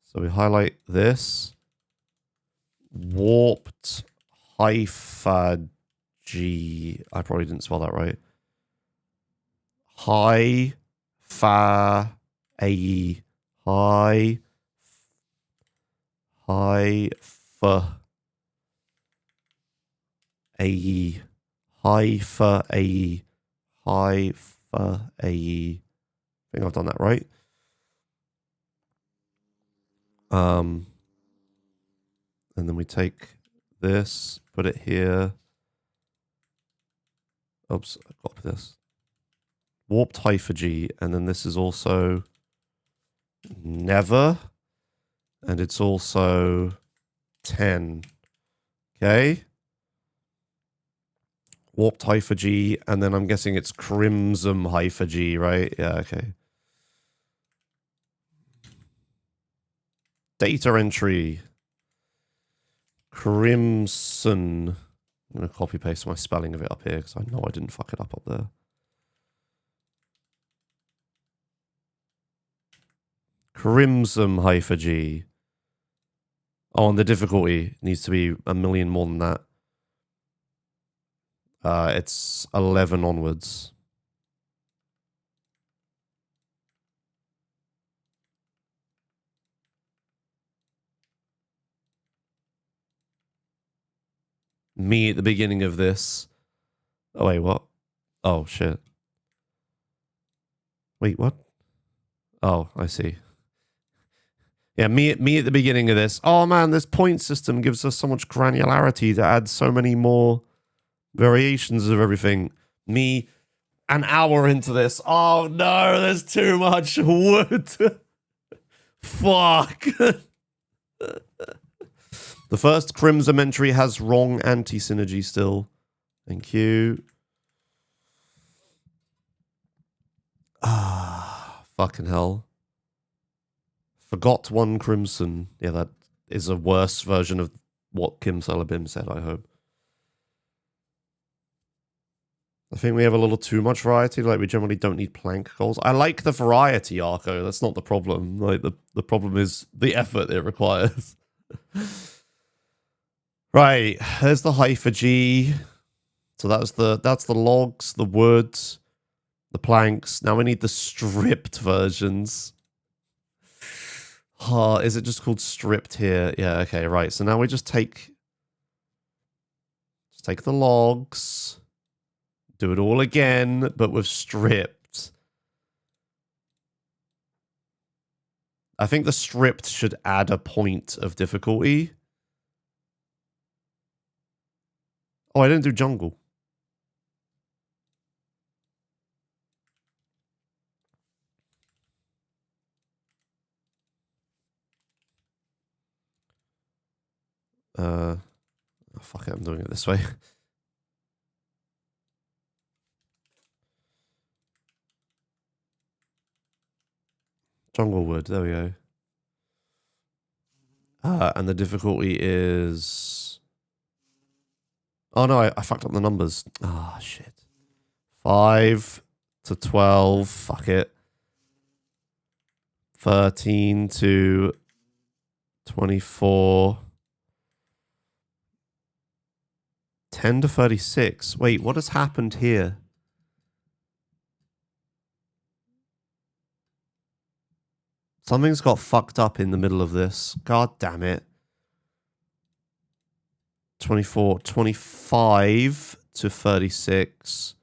So we highlight this. Warped hyphagy. I probably didn't spell that right. Hi fa a hi hi fa a hi fa a hi fa a. I think I've done that right. And then we take this, put it here. Oops, I copy this. Warped hyphagy, and then this is also never, and it's also 10. Okay. Warped hyphagy, and then I'm guessing it's crimson hyphagy, right? Yeah, okay. data entry. Crimson. I'm going to copy paste my spelling of it up here because I know I didn't fuck it up there. Crimson -G. Oh, and the difficulty needs to be a million more than that. It's 11 onwards. Me at the beginning of this. Oh, wait, what? Oh, shit. Wait, what? Oh, I see. Yeah, me at the beginning of this. Oh, man, this point system gives us so much granularity to add so many more variations of everything. Me, an hour into this. Oh, no, there's too much wood. Fuck. The first Crimson entry has wrong anti-synergy still. Thank you. Ah, fucking hell. Forgot one Crimson. Yeah, that is a worse version of what Kim Salabim said, I hope. I think we have a little too much variety. Like, we generally don't need plank goals. I like the variety, Arco. That's not the problem. Like, the problem is the effort it requires. Right, there's the -G. So that's the logs, the woods, the planks. Now we need the stripped versions. Is it just called stripped here? Yeah, okay, right. So now we just take the logs, do it all again, but with stripped. I think the stripped should add a point of difficulty. Oh, I didn't do jungle. Oh, fuck it, I'm doing it this way. Jungle wood, there we go. And the difficulty is... Oh no, I fucked up the numbers. Ah, shit. 5 to 12, fuck it. 13 to 24. 10 to 36. Wait, what has happened here? Something's got fucked up in the middle of this. God damn it. 24, 25 to 36.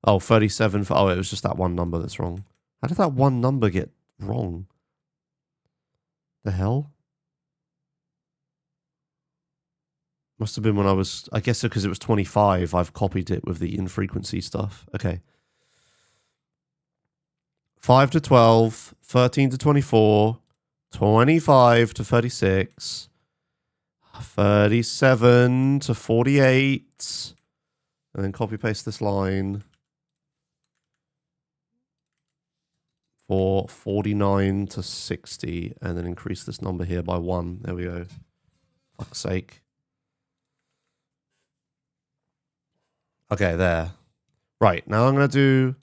Oh, 37. Oh, it was just that one number that's wrong. How did that one number get wrong? The hell? Must have been when I was... I guess because it was 25, I've copied it with the infrequency stuff. Okay. 5 to 12, 13 to 24, 25 to 36, 37 to 48, and then copy paste this line for 49 to 60, and then increase this number here by 1. There we go. Fuck's sake. Okay, there. Right, now I'm going to do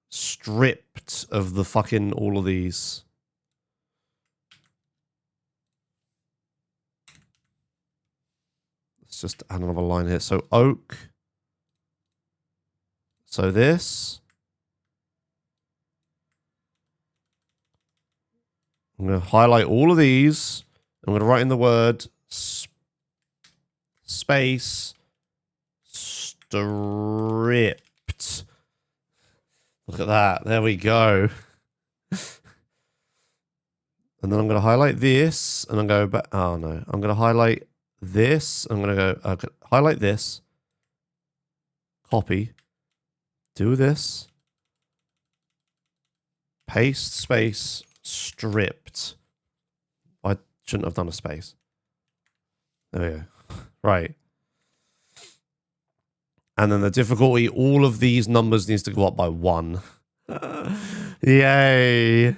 stripped of the fucking all of these. Let's just add another line here. So oak. So this. I'm going to highlight all of these. I'm going to write in the word space stripped. Look at that. There we go. And then I'm going to highlight this. And I'm going to go back. Oh, no. I'm going to highlight this. I'm going to go highlight this. Copy. Do this. Paste space stripped. I shouldn't have done a space. There we go. Right. And then the difficulty, all of these numbers needs to go up by 1. Yay.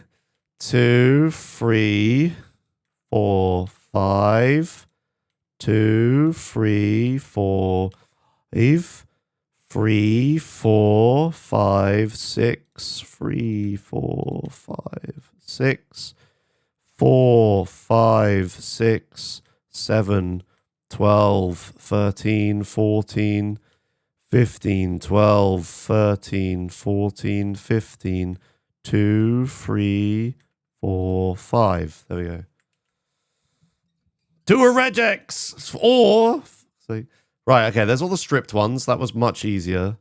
2, 3, 4, 5, 2, 3, 4, 5, 3, 4, 5, 6, 3, 4, 5, 6, 4, 5, 6, 7, 12, 13, 14, 15, 12, 13, 14, 15, 2, 3, 4, 5. There we go. 2 are regex! Or... So, right, okay, there's all the stripped ones. That was much easier.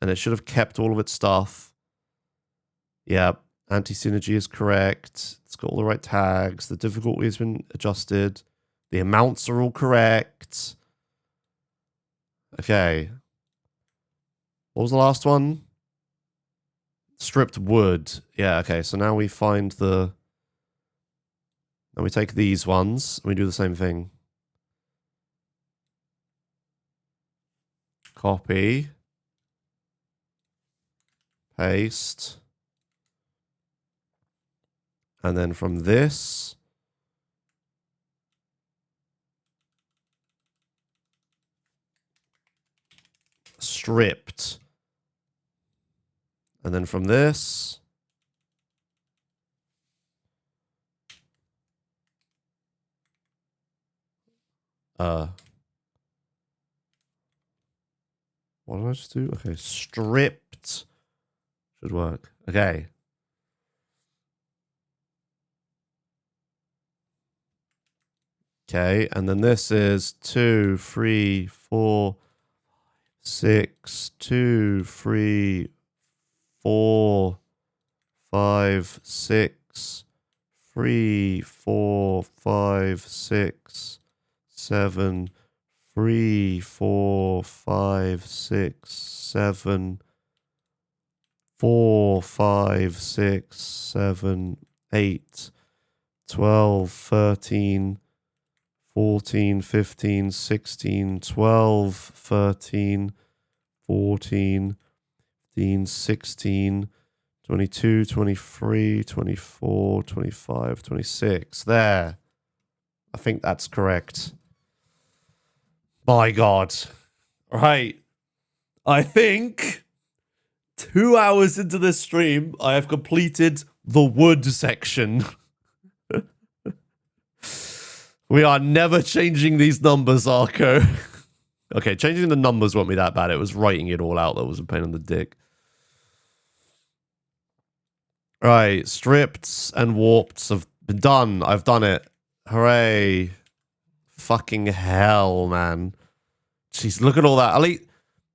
And it should have kept all of its stuff. Yeah, anti-synergy is correct. It's got all the right tags. The difficulty has been adjusted. The amounts are all correct. Okay. What was the last one? Stripped wood. Yeah, okay. So now we find the... Now we take these ones and we do the same thing. Copy. Paste. And then from this... Stripped. And then from this... What did I just do? Okay, stripped. Should work. Okay. Okay, and then this is 2, 3, 4, 6, 2, 3, 4, 5, 6, 3, 4, 5, 6, 7, 3, 4, 5, 6, 7, 4, 5, 6, 7, 8, 12, 13, 14, 15, 16, 12, 13, 14, 15, 16, 22, 23, 24, 25, 26. There. I think that's correct. My God. Right. I think 2 hours into this stream, I have completed the wood section. We are never changing these numbers, Arco. Okay, changing the numbers won't be that bad. It was writing it all out that was a pain in the dick. Right, stripped and warped have been done. I've done it. Hooray. Fucking hell, man. Jeez, look at all that. At least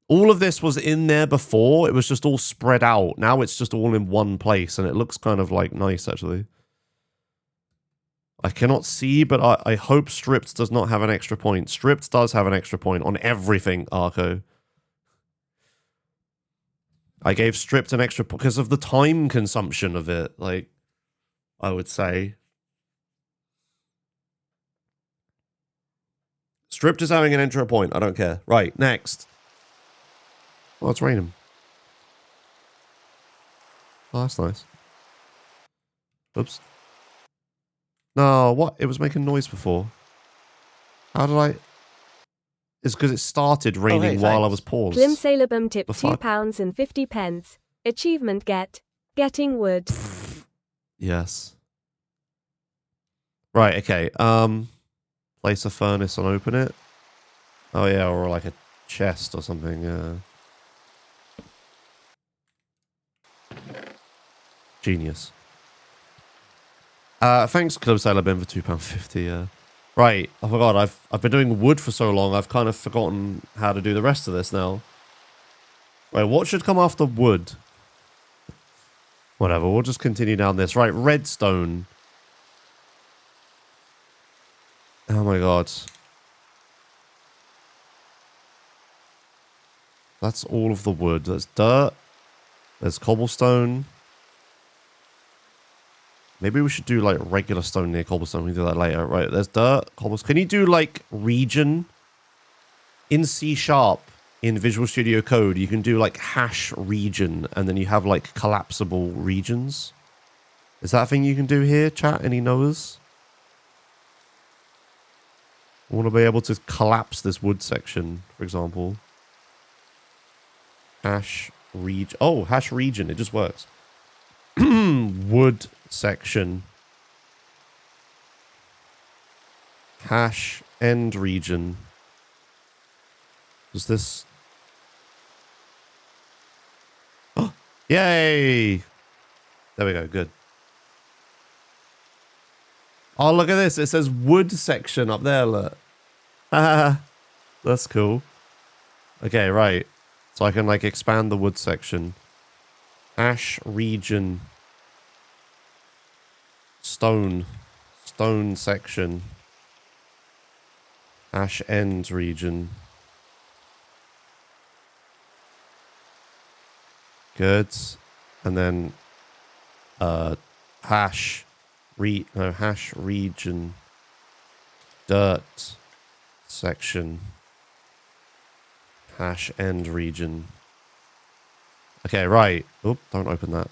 all of this was in there before. It was just all spread out. Now it's just all in one place, and it looks kind of like nice, actually. I cannot see, but I hope stripped does not have an extra point. Stripped does have an extra point on everything, Arco. I gave stripped an extra point because of the time consumption of it, like, I would say. Stripped is having an extra point. I don't care. Right, next. Oh, it's raining. Oh, that's nice. Oops. No, what? It was making noise before. How did I... It's because it started raining while I was paused. Glim Salabum tipped £2.50. Achievement get. Getting wood. Yes. Right, okay. Place a furnace and open it. Oh yeah, or like a chest or something. Genius. Thanks, Club Sailor Ben, for £2.50. Right, I forgot. I've been doing wood for so long. I've kind of forgotten how to do the rest of this now. Right, what should come after wood? Whatever. We'll just continue down this. Right, redstone. Oh my god. That's all of the wood. There's dirt. There's cobblestone. Maybe we should do like regular stone near cobblestone. We can do that later. Right, there's dirt, cobblestone. Can you do like region? In C# in Visual Studio Code, you can do like hash region and then you have like collapsible regions. Is that a thing you can do here, chat? Any knowers? I want to be able to collapse this wood section, for example. Hash region. Oh, hash region. It just works. Wood section. Hash end region. Does this... Oh, yay! There we go. Good. Oh, look at this. It says wood section up there, look. That's cool. Okay, right. So I can, like, expand the wood section. Ash region. Stone. Stone section. Ash end region. Good. And then, hash region. Dirt section. Hash end region. Okay, right. Oop, don't open that.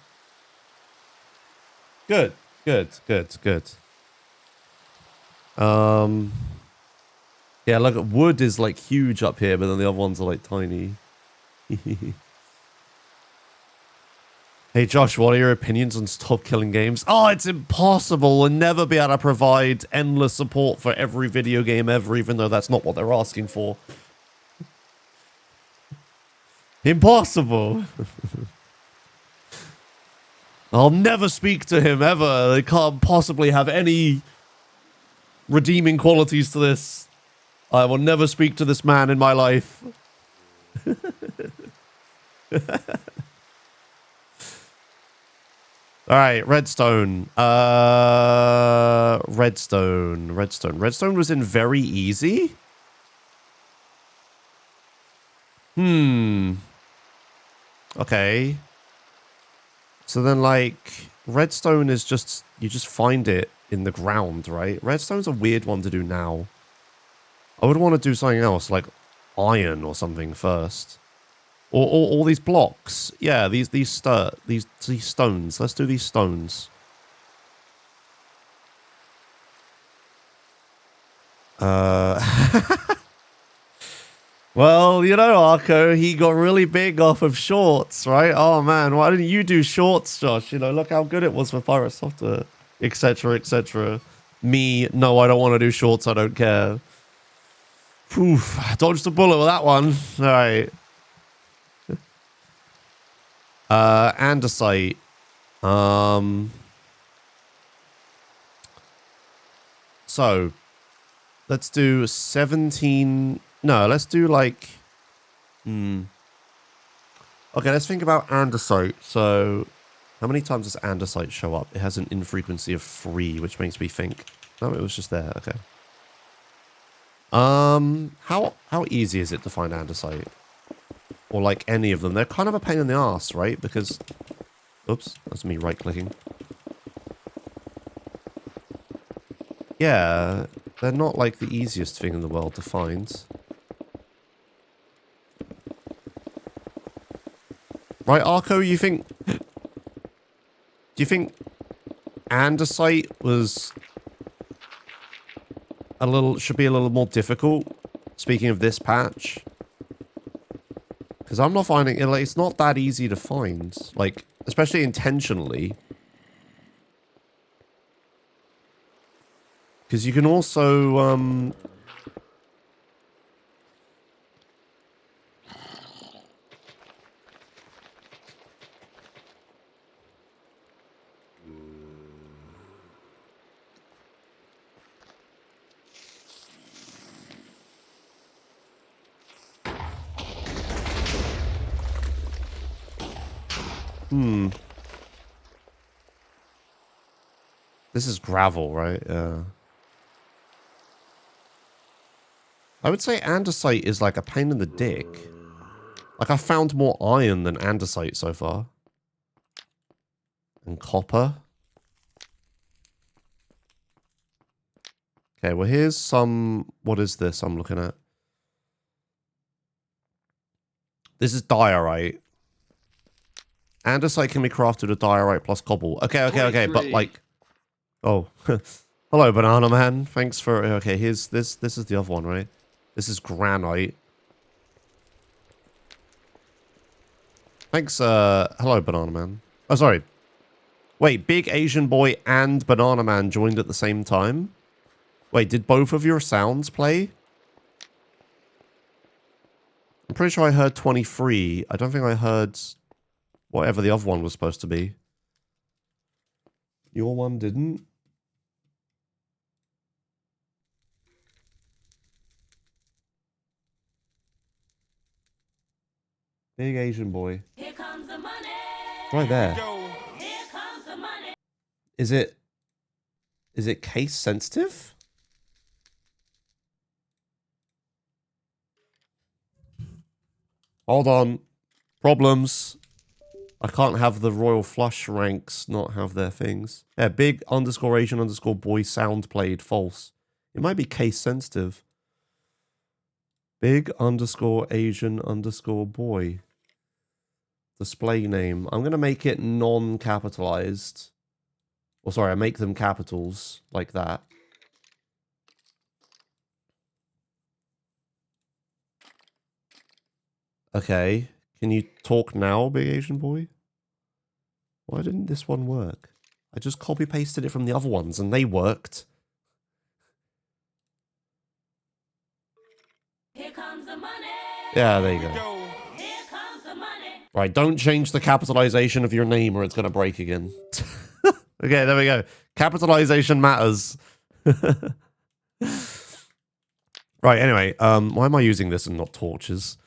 Good, good, good, good. Yeah, look, wood is like huge up here, but then the other ones are like tiny. Hey Josh, what are your opinions on stop killing games? Oh, it's impossible. We'll never be able to provide endless support for every video game ever, even though that's not what they're asking for. Impossible. I'll never speak to him ever. They can't possibly have any redeeming qualities to this. I will never speak to this man in my life. All right, redstone. Redstone. Redstone was in very easy. Okay. So then, like, redstone is just, you just find it in the ground, right? Redstone's a weird one to do now. I would want to do something else, like iron or something first. Or all these blocks. Yeah, these stones. Let's do these stones. Well, you know, Arco, he got really big off of shorts, right? Oh, man, why didn't you do shorts, Josh? You know, look how good it was for Pirate Software, etc., etc. Me, no, I don't want to do shorts. I don't care. Oof, dodged a bullet with that one. All right. Andesite. So, let's do 17... No, let's do like... Okay, let's think about andesite. So, how many times does andesite show up? It has an infrequency of 3, which makes me think... No, it was just there. Okay. How easy is it to find andesite? Or like any of them? They're kind of a pain in the ass, right? Because... Oops, that's me right-clicking. Yeah, they're not like the easiest thing in the world to find. Right, Arco, you think... Do you think andesite was should be a little more difficult? Speaking of this patch. Because I'm not finding it, like, it's not that easy to find. Like, especially intentionally. Because you can also, This is gravel, right? Yeah. I would say andesite is like a pain in the dick. Like, I found more iron than andesite so far. And copper. Okay, well, here's some... What is this I'm looking at? This is diorite. Andesite can be crafted with diorite plus cobble. Okay, but like... Oh. Hello, Banana Man. Thanks for... Okay, here's this. This is the other one, right? This is granite. Thanks, hello, Banana Man. Oh, sorry. Wait, Big Asian Boy and Banana Man joined at the same time? Wait, did both of your sounds play? I'm pretty sure I heard 23. I don't think I heard whatever the other one was supposed to be. Your one didn't? Big Asian Boy. Here comes the money. Right there. Here comes the money. Is it case sensitive? Hold on. Problems. I can't have the Royal Flush ranks not have their things. Yeah, big underscore Asian underscore boy sound played false. It might be case sensitive. Big underscore Asian underscore boy. Display name. I'm going to make it non-capitalized. Well, sorry, I make them capitals like that. Okay. Can you talk now, big Asian boy? Why didn't this one work? I just copy-pasted it from the other ones and they worked. Here comes the money. Yeah, there you go. Here comes the money. Right, don't change the capitalization of your name or it's going to break again. Okay, there we go. Capitalization matters. Right, anyway, why am I using this and not torches?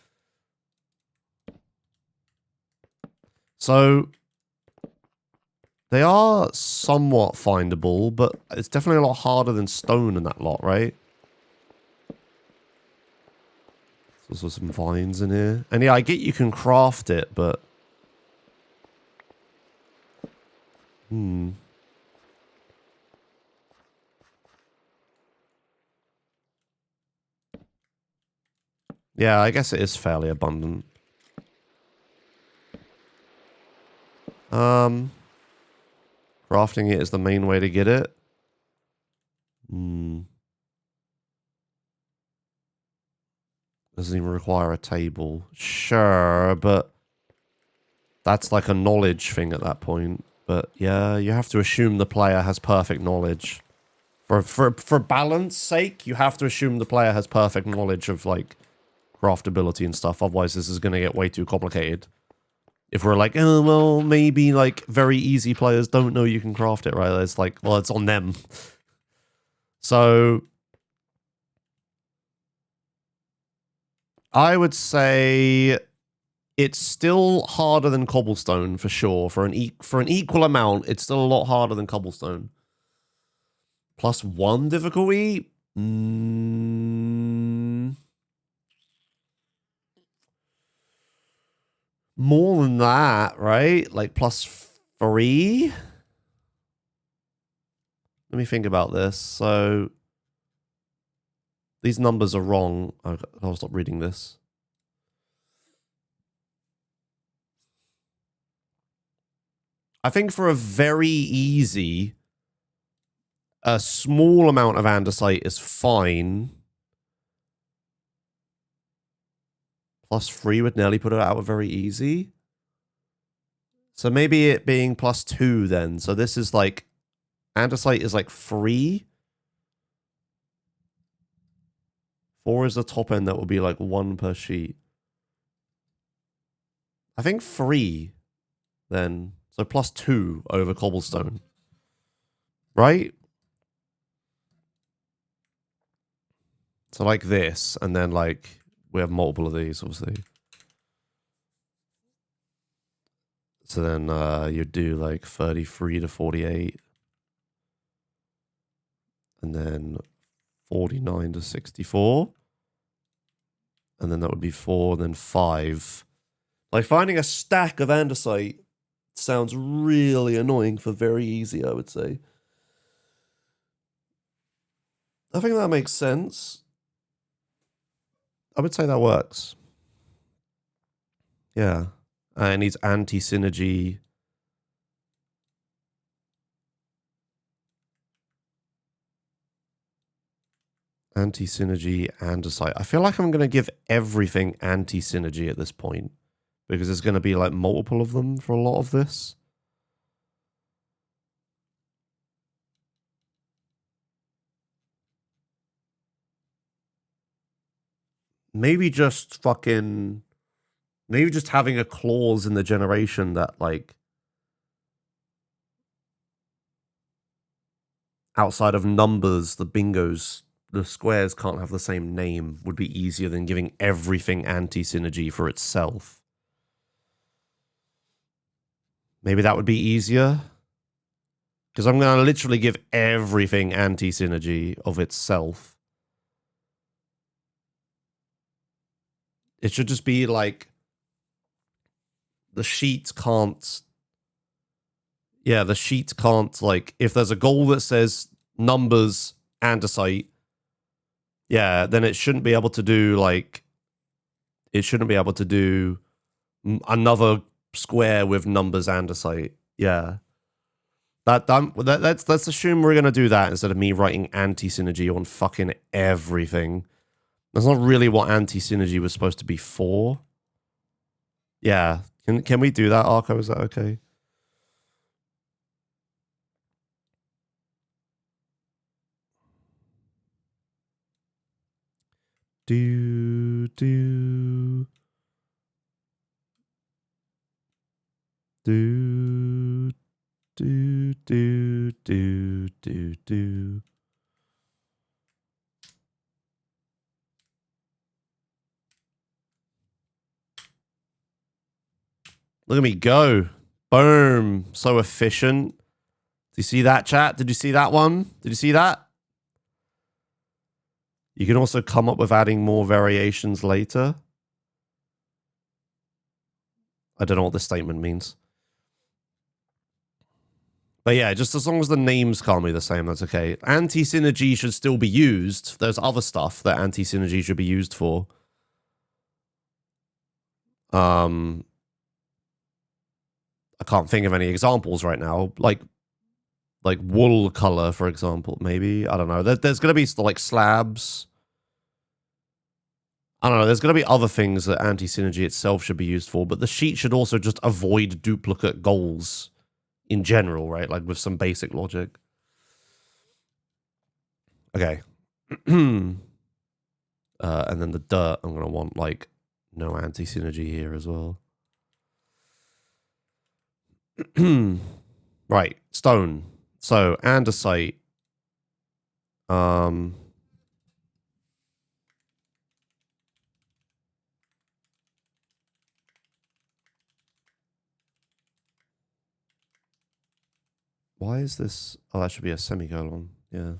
So, they are somewhat findable, but it's definitely a lot harder than stone and that lot, right? There's also some vines in here. And yeah, I get you can craft it, but... Yeah, I guess it is fairly abundant. Crafting it is the main way to get it. Doesn't even require a table. Sure, but that's like a knowledge thing at that point. But yeah, you have to assume the player has perfect knowledge. For balance sake, you have to assume the player has perfect knowledge of like craftability and stuff. Otherwise, this is going to get way too complicated. If we're like, oh, well, maybe like very easy players don't know you can craft it, right? It's like, well, it's on them. So I would say it's still harder than cobblestone for sure. For an equal amount, it's still a lot harder than cobblestone. +1 difficulty? More than that, right? Like +3? Let me think about this. So these numbers are wrong. I'll stop reading this. I think for a very easy, a small amount of andesite is fine. +3 would nearly put it out of very easy. So maybe it being +2 then. So this is like, andesite is like 3. 4 is the top end. That would be like 1 per sheet. I think 3 then. So +2 over cobblestone. Right? So like this, and then like, we have multiple of these, obviously. So then you do like 33 to 48. And then 49 to 64. And then that would be 4, then 5. Like finding a stack of andesite sounds really annoying for very easy, I would say. I think that makes sense. I would say that works. Yeah. And it needs anti-synergy. Anti-synergy, andesite. I feel like I'm going to give everything anti-synergy at this point because there's going to be like multiple of them for a lot of this. Maybe just fucking... Maybe just having a clause in the generation that like... outside of numbers, the bingos, the squares can't have the same name would be easier than giving everything anti-synergy for itself. Maybe that would be easier. Because I'm going to literally give everything anti-synergy of itself. It should just be like... The sheet can't... Yeah, the sheet can't, like... If there's a goal that says numbers, andesite... Yeah, then it shouldn't be able to do, like... It shouldn't be able to do another square with numbers, andesite. Yeah. Let's assume we're going to do that instead of me writing anti-synergy on fucking everything. That's not really what anti-synergy was supposed to be for. Yeah. Can we do that, Arco? Is that okay? Do. Do. Do. Do. Do. Do. Do. Do. Look at me go. Boom. So efficient. Do you see that, chat? Did you see that one? Did you see that? You can also come up with adding more variations later. I don't know what this statement means. But yeah, just as long as the names can't be the same, that's okay. Anti-synergy should still be used. There's other stuff that anti-synergy should be used for. I can't think of any examples right now. Like wool color, for example, maybe. I don't know. There's going to be like slabs. I don't know. There's going to be other things that anti-synergy itself should be used for, but the sheet should also just avoid duplicate goals in general, right? Like with some basic logic. Okay. And then the dirt, I'm going to want like no anti-synergy here as well. Right. Stone. So andesite. Why is this? Oh, that should be a semicolon. Yeah.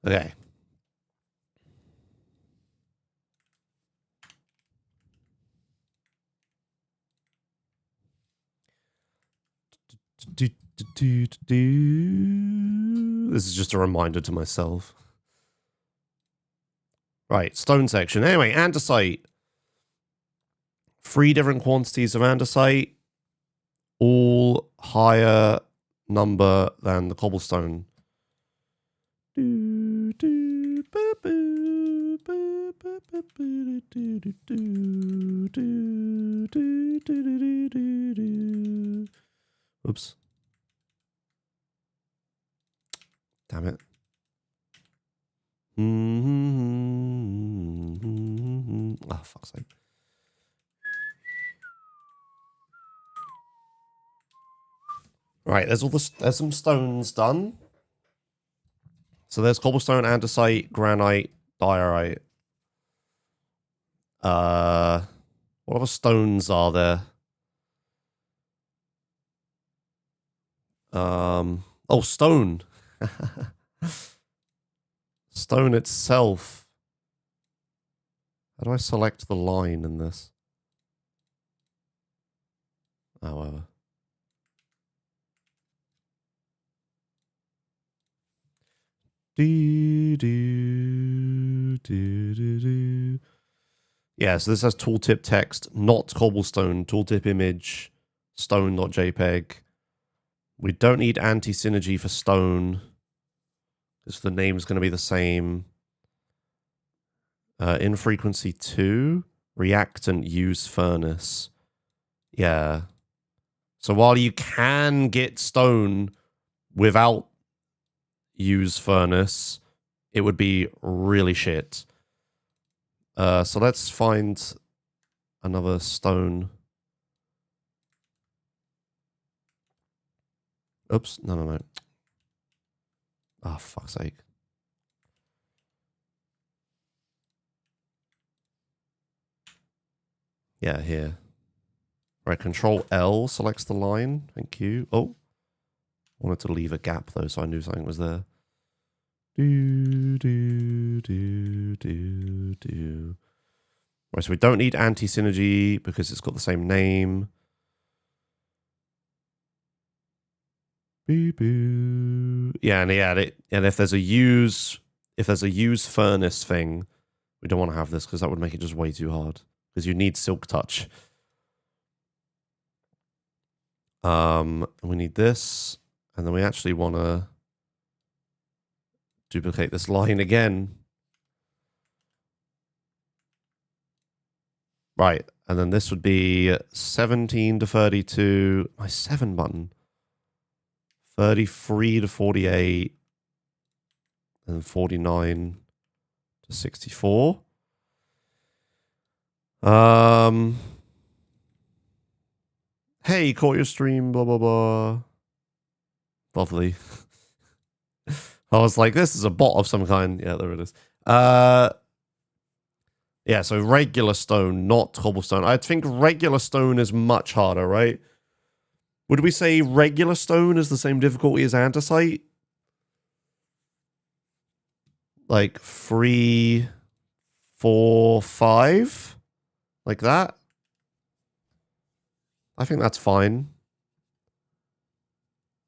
Okay. This is just a reminder to myself. Right, stone section. Anyway, andesite. 3 different quantities of andesite, all higher number than the cobblestone. Oops. Damn it. Oh, fuck's sake. Right, there's some stones done. So there's cobblestone, andesite, granite, diorite. What other stones are there? Oh, stone. Stone itself. How do I select the line in this? Oh, whatever. Yeah, so this has tooltip text, not cobblestone, tooltip image, stone.jpg. We don't need anti-synergy for stone, because the name's going to be the same. In frequency 2, reactant use furnace. Yeah. So while you can get stone without use furnace, it would be really shit. So let's find another stone. Oops, no. Oh, fuck's sake. Yeah, here. Right, Control L selects the line. Thank you. Oh, wanted to leave a gap though, so I knew something was there. Right, so we don't need anti-synergy because it's got the same name. Yeah, and if there's a use furnace thing, we don't want to have this because that would make it just way too hard. Because you need silk touch. We need this, and then we actually want to duplicate this line again. Right, and then this would be 17 to 32. My 7 button. 33 to 48. And 49 to 64. Hey, caught your stream, blah, blah, blah. Lovely. I was like, this is a bot of some kind. Yeah, there it is. Yeah, so regular stone, not cobblestone. I think regular stone is much harder, right? Would we say regular stone is the same difficulty as andesite? Like 3, 4, 5? Like that? I think that's fine.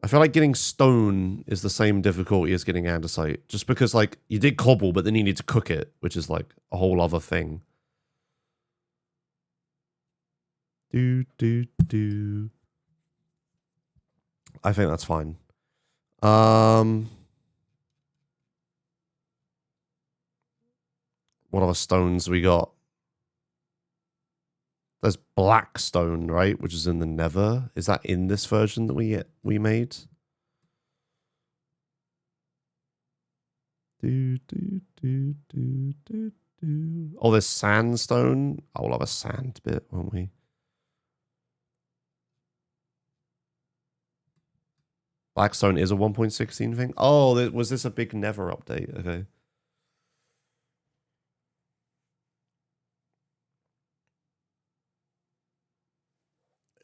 I feel like getting stone is the same difficulty as getting andesite. Just because, like, you did cobble, but then you need to cook it, which is, like, a whole other thing. I think that's fine. What other stones we got? There's black stone, right? Which is in the Nether. Is that in this version that we made? Oh, there's sandstone. Oh, we'll have a sand bit, won't we? Blackstone is a 1.16 thing. Oh, was this a big Nether update? Okay.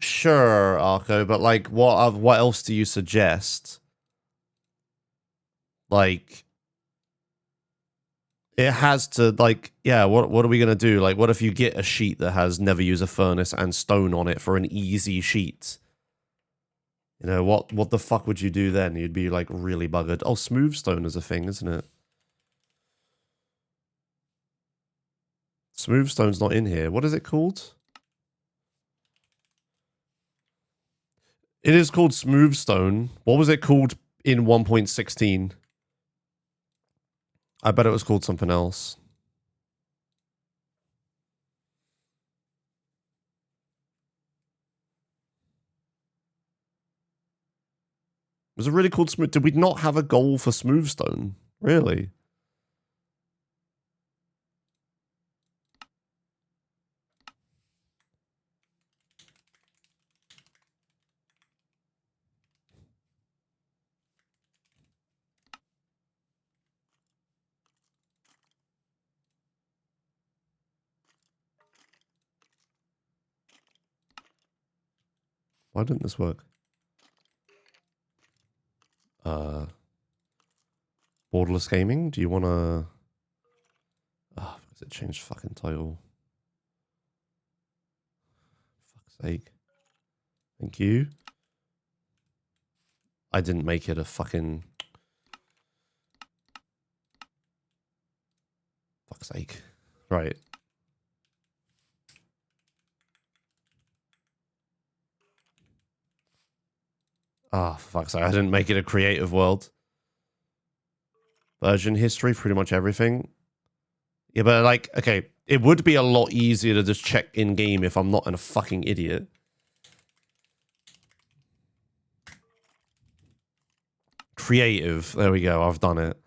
Sure, Arco, but like, what else do you suggest? Like, it has to, like, yeah. What are we gonna do? Like, what if you get a sheet that has never use a furnace and stone on it for an easy sheet? You know what the fuck would you do then? You'd be like really buggered. Oh, smooth stone is a thing, isn't it? Smooth stone's not in here. What is it called? It is called smooth stone. What was it called in 1.16? I bet it was called something else. Was it really called smooth? Did we not have a goal for smooth stone? Really? Why didn't this work? Borderless Gaming, do you want to... Oh, because it changed fucking title. Fuck's sake. Thank you. I didn't make it a fucking... Fuck's sake. Right. Ah, for fuck's sake. I didn't make it a creative world. Version history, pretty much everything. Yeah, but like, okay, it would be a lot easier to just check in-game if I'm not a fucking idiot. Creative. There we go. I've done it.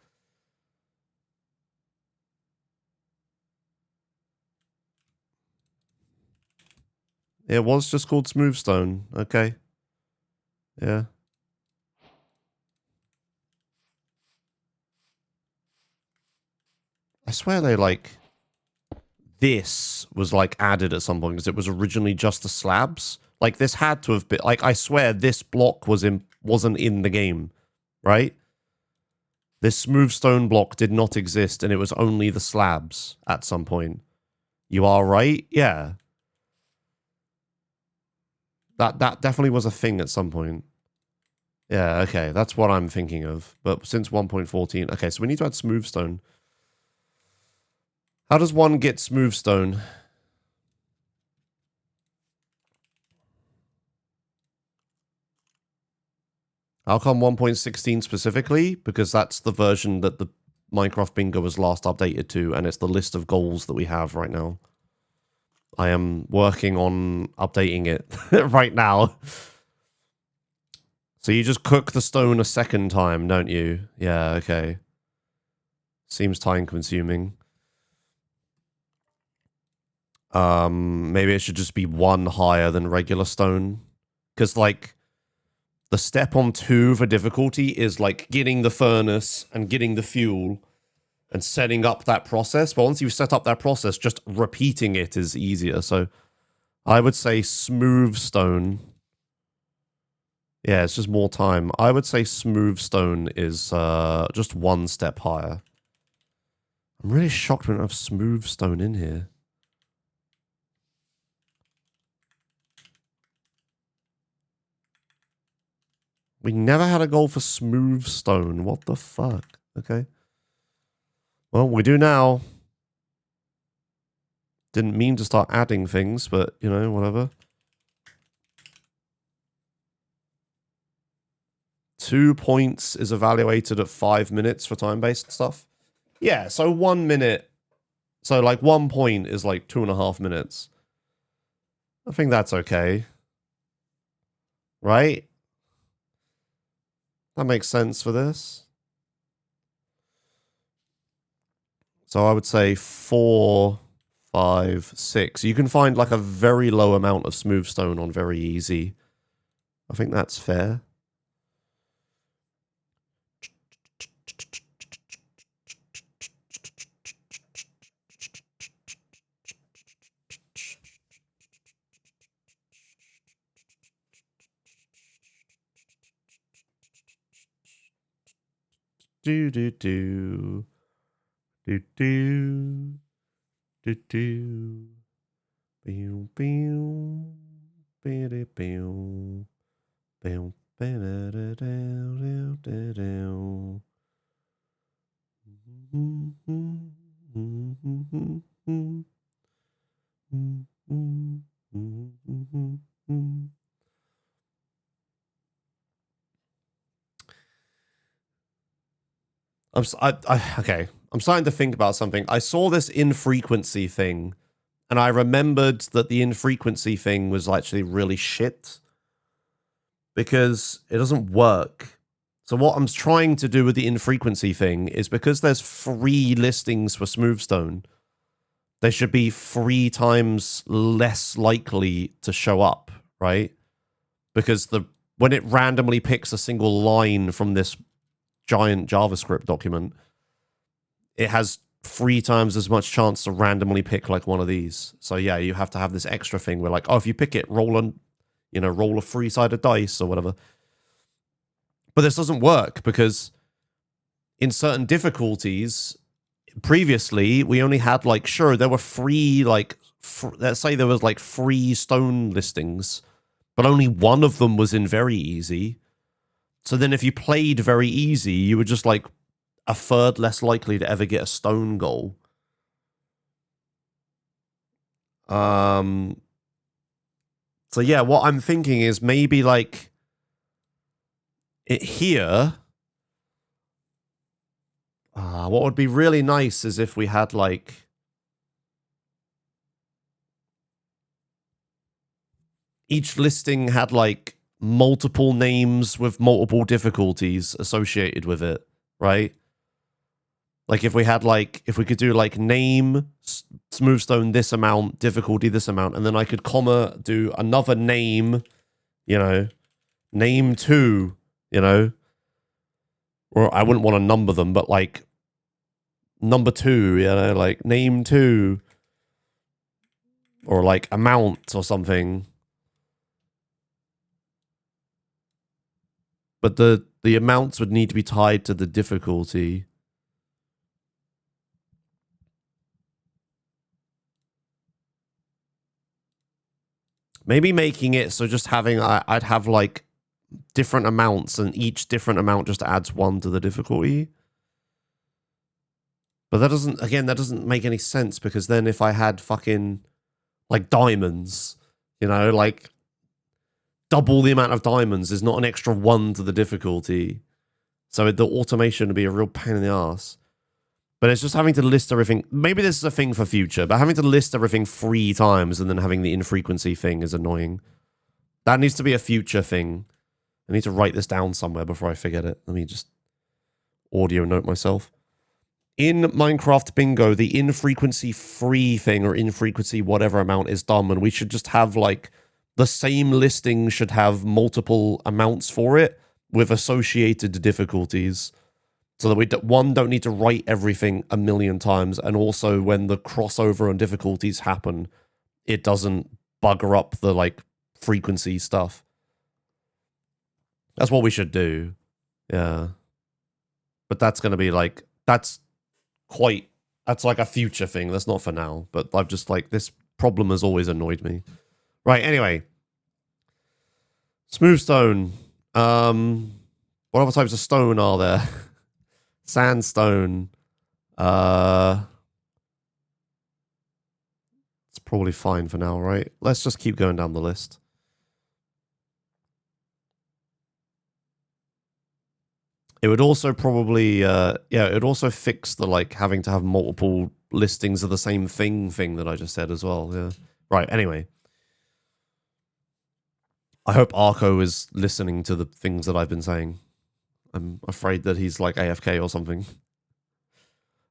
It was just called Smoothstone. Okay. Yeah. I swear they like... This was like added at some point because it was originally just the slabs. Like this had to have been... Like I swear this block wasn't in the game. Right? This Smoothstone block did not exist and it was only the slabs at some point. You are right? Yeah. That definitely was a thing at some point. Yeah, okay. That's what I'm thinking of. But since 1.14... Okay, so we need to add Smoothstone. How does one get Smoothstone? How come 1.16 specifically? Because that's the version that the Minecraft Bingo was last updated to, and it's the list of goals that we have right now. I am working on updating it right now. So you just cook the stone a second time, don't you? Yeah, okay. Seems time consuming. Maybe it should just be one higher than regular stone. Because, like, the step on 2 for difficulty is, like, getting the furnace and getting the fuel and setting up that process. But once you've set up that process, just repeating it is easier. So I would say smooth stone. Yeah, it's just more time. I would say smooth stone is just one step higher. I'm really shocked we don't have smooth stone in here. We never had a goal for smooth stone. What the fuck? Okay. Well, we do now. Didn't mean to start adding things, but, you know, whatever. 2 points is evaluated at 5 minutes for time-based stuff. Yeah, so 1 minute. So, like, 1 point is like 2.5 minutes. I think that's okay. Right? That makes sense for this. So I would say 4, 5, 6. You can find like a very low amount of smooth stone on very easy. I think that's fair. Do do do. Do do. Do do. Pew pew. Pew pew. Pew pew. Okay. I'm starting to think about something. I saw this infrequency thing, and I remembered that the infrequency thing was actually really shit because it doesn't work. So what I'm trying to do with the infrequency thing is because there's 3 listings for Smoothstone, they should be 3 times less likely to show up, right? Because when it randomly picks a single line from this giant JavaScript document, it has 3 times as much chance to randomly pick like one of these. So yeah, you have to have this extra thing where like, oh, if you pick it, roll a 3-sided dice or whatever. But this doesn't work because in certain difficulties, previously we only had like, sure, there were free, like, let's say there was like free stone listings, but only one of them was in very easy. So then if you played very easy, you were just like a third less likely to ever get a stone goal. So yeah, what I'm thinking is maybe like it here. What would be really nice is if we had like each listing had like multiple names with multiple difficulties associated with it, right? Like if we had like, if we could do like name, smoothstone this amount, difficulty this amount, and then I could comma do another name, you know, name 2, you know, or I wouldn't want to number them, but like number 2, you know, like name 2, or like amount or something. But the amounts would need to be tied to the difficulty. Maybe making it so just having, I'd have like different amounts and each different amount just adds 1 to the difficulty. But that doesn't, again, that doesn't make any sense because then if I had fucking like diamonds, you know, like double the amount of diamonds is not an extra 1 to the difficulty. So the automation would be a real pain in the ass. But it's just having to list everything. Maybe this is a thing for future, but having to list everything 3 times and then having the infrequency thing is annoying. That needs to be a future thing. I need to write this down somewhere before I forget it. Let me just audio note myself. In Minecraft Bingo, the infrequency free thing or infrequency whatever amount is dumb, and we should just have like the same listing should have multiple amounts for it with associated difficulties. So that we don't need to write everything a million times, and also when the crossover and difficulties happen, it doesn't bugger up the like frequency stuff. That's what we should do. Yeah. But that's going to be like, that's like a future thing. That's not for now. But I've just like, this problem has always annoyed me. Right, anyway. Smoothstone. What other types of stone are there? Sandstone. It's probably fine for now, right? Let's just keep going down the list. It would also probably, yeah, it would also fix the like having to have multiple listings of the same thing that I just said as well. Yeah. Right. Anyway, I hope Arco is listening to the things that I've been saying. I'm afraid that he's like AFK or something.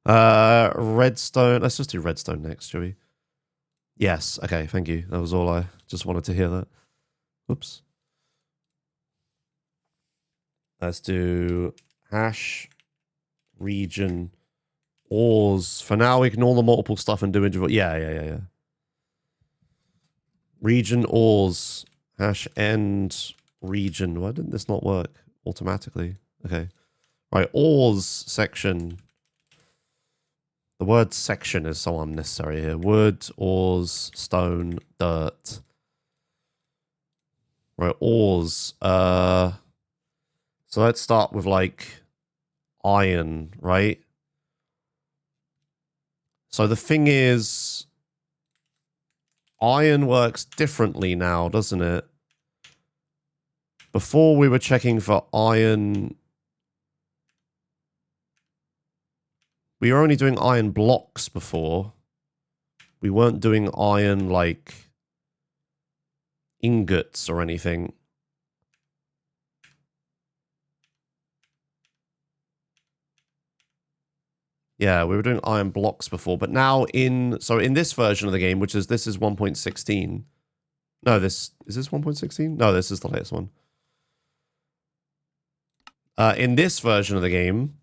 Redstone. Let's just do redstone next, shall we? Yes. Okay. Thank you. That was all. I just wanted to hear that. Oops. Let's do hash region ores. For now, ignore the multiple stuff and do individual. Yeah. Region ores. Hash end region. Why didn't this not work automatically? Okay. Right. Ores section. The word section is so unnecessary here. Wood, ores, stone, dirt. Right. Ores. So let's start with like iron, right? So the thing is, iron works differently now, doesn't it? Before we were checking for iron. We were only doing iron blocks before. We weren't doing iron like ingots or anything. Yeah, we were doing iron blocks before, but now in this version of the game, which is this is 1.16. No, this 1.16? No, this is the latest one. In this version of the game,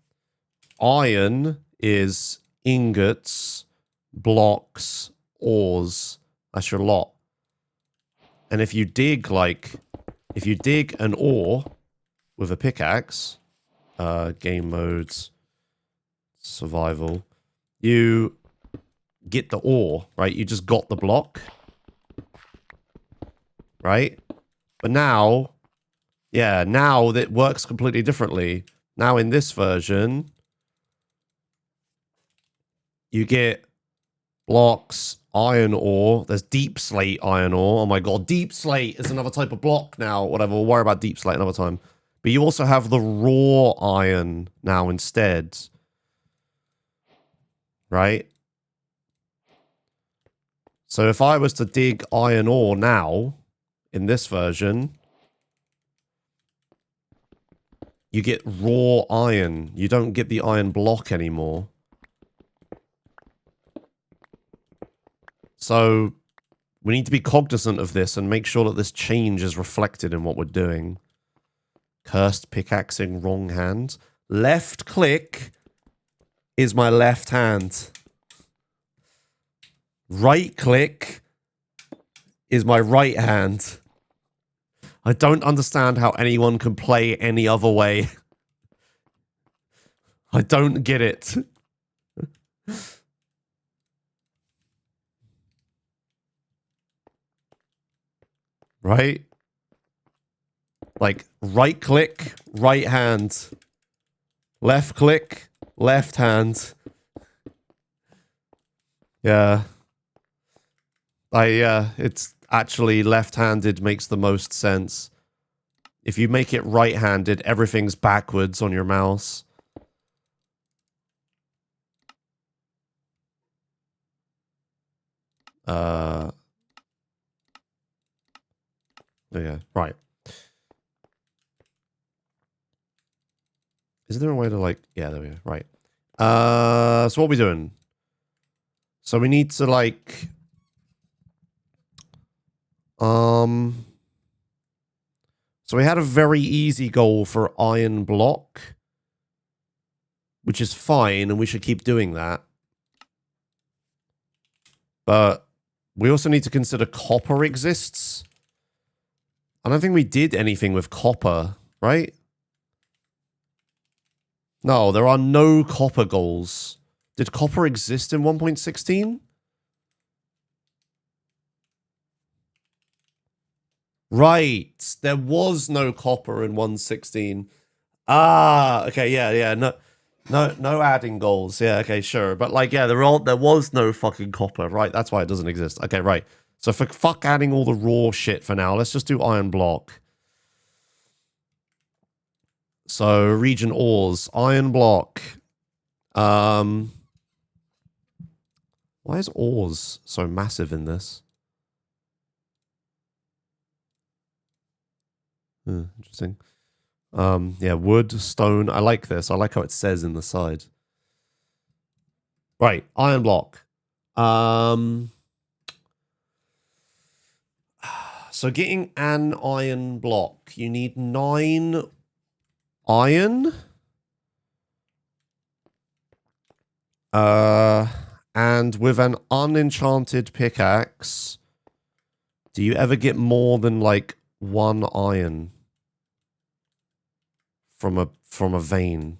iron is ingots, blocks, ores. That's your lot. And if you dig an ore with a pickaxe, game modes, survival. You get the ore, right? You just got the block. Right? But now, yeah, now that works completely differently. Now in this version, you get blocks, iron ore. There's deep slate iron ore. Oh my god, deep slate is another type of block now. Whatever, we'll worry about deep slate another time. But you also have the raw iron now instead. Right? So if I was to dig iron ore now, in this version, you get raw iron. You don't get the iron block anymore. So we need to be cognizant of this and make sure that this change is reflected in what we're doing. Cursed pickaxing wrong hand. Left click is my left hand. Right click is my right hand. I don't understand how anyone can play any other way. I don't get it. Right? Like, right click, right hand. Left click, left hand. Yeah. It's actually left-handed makes the most sense. If you make it right-handed, everything's backwards on your mouse. Yeah, right. Is there a way to like... Yeah, there we go. Right. So what are we doing? So we need to like... So we had a very easy goal for iron block, which is fine, and we should keep doing that. But we also need to consider copper exists. I don't think we did anything with copper, right? No, there are no copper goals. Did copper exist in 1.16? Right. There was no copper in 1.16. Ah, okay, yeah. No adding goals. Yeah, okay, sure. But like, yeah, there was no fucking copper, right? That's why it doesn't exist. Okay, right. So fuck adding all the raw shit for now. Let's just do iron block. So region ores, iron block. Why is ores so massive in this? Interesting. Yeah, wood, stone. I like this. I like how it says in the side. Right, iron block. So getting an iron block, you need 9 iron. And with an unenchanted pickaxe, do you ever get more than like 1 iron from a vein?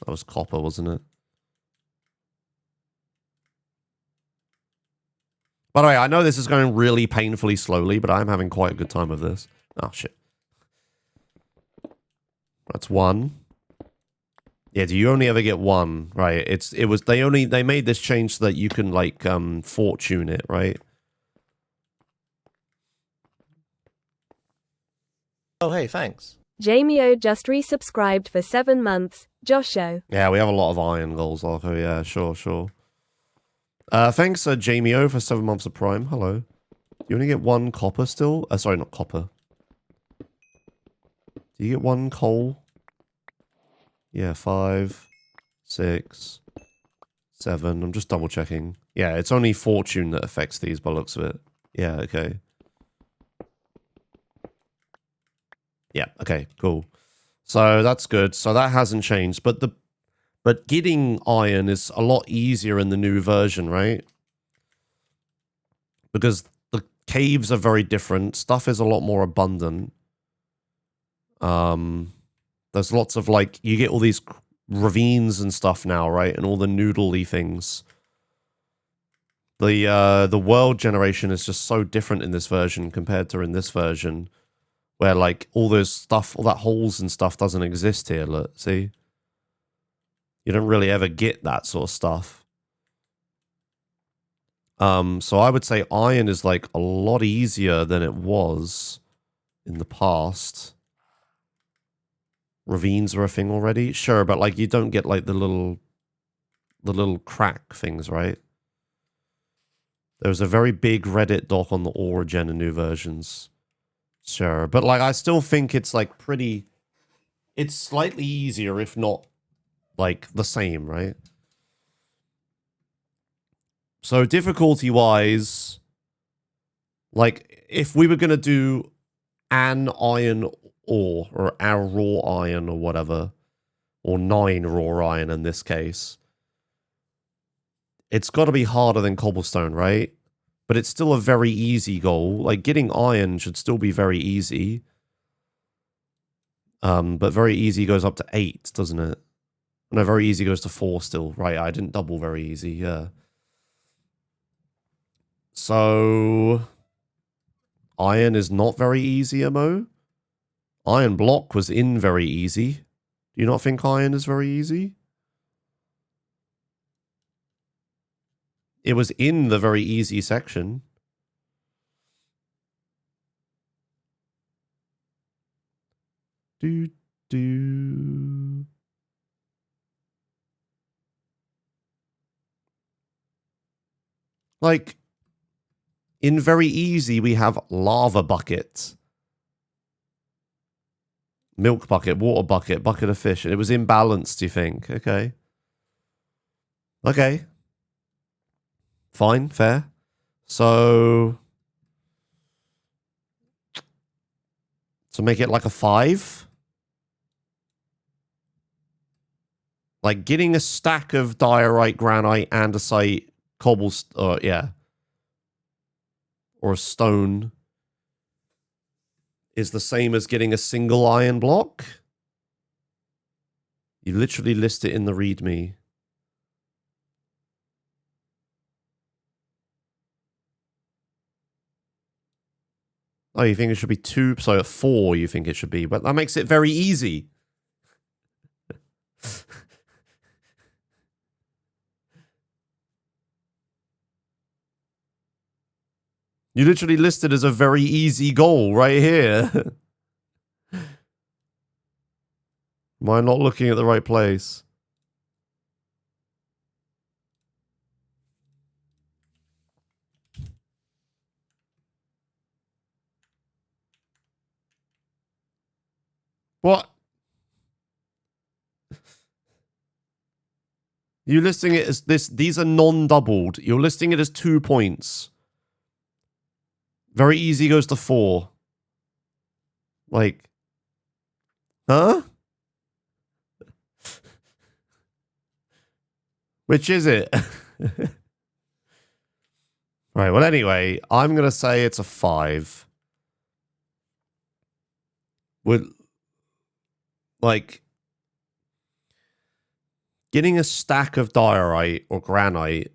That was copper, wasn't it? By the way, I know this is going really painfully slowly, but I'm having quite a good time with this. Oh, shit. That's 1. Yeah, do you only ever get 1? Right. They made this change so that you can like fortune it, right? Oh, hey, thanks. Jamie O just resubscribed for 7 months. Josho. Yeah, we have a lot of iron goals, Arco. Yeah, sure. Thanks, Jamie O, for 7 months of Prime. Hello. You only get 1 copper still? Sorry, not copper. Do you get 1 coal? Yeah, 5, 6, 7. I'm just double checking. Yeah, it's only fortune that affects these by the looks of it. Yeah, okay. Yeah, okay, cool. So that's good. So that hasn't changed. But getting iron is a lot easier in the new version, right? Because the caves are very different. Stuff is a lot more abundant. There's lots of like, you get all these ravines and stuff now, right? And all the noodly things. The world generation is just so different in this version compared to in this version, where like all those stuff, all that holes and stuff doesn't exist here. Look, see, you don't really ever get that sort of stuff. So I would say iron is like a lot easier than it was in the past. Ravines are a thing already, sure, but like you don't get like the little crack things, right? There was a very big Reddit doc on the Origin and new versions. Sure. But like I still think it's like pretty, it's slightly easier, if not like the same, right? So difficulty wise, like if we were gonna do an iron ore or a raw iron or whatever, or 9 raw iron in this case, it's got to be harder than cobblestone, right? But it's still a very easy goal. Like getting iron should still be very easy. But very easy goes up to 8, doesn't it? No, very easy goes to 4 still. Right, I didn't double very easy, yeah. So iron is not very easy, Mo. Iron block was in very easy. Do you not think iron is very easy? It was in the very easy section. Do. Like, in very easy, we have lava bucket, milk bucket, water bucket, bucket of fish. And it was imbalanced, do you think? Okay. Okay. Fine, fair. So to make it like a 5. Like getting a stack of diorite, granite, andesite, cobblestone, yeah. Or a stone is the same as getting a single iron block. You literally list it in the README. Oh, you think it should be 2? So at 4 you think it should be, but that makes it very easy. You literally listed as a very easy goal right here. Am I not looking at the right place? What? You listing it as this? These are non-doubled. You're listing it as 2 points. Very easy goes to 4. Like, huh? Which is it? Right, well, anyway, I'm going to say it's a 5. With, like, getting a stack of diorite or granite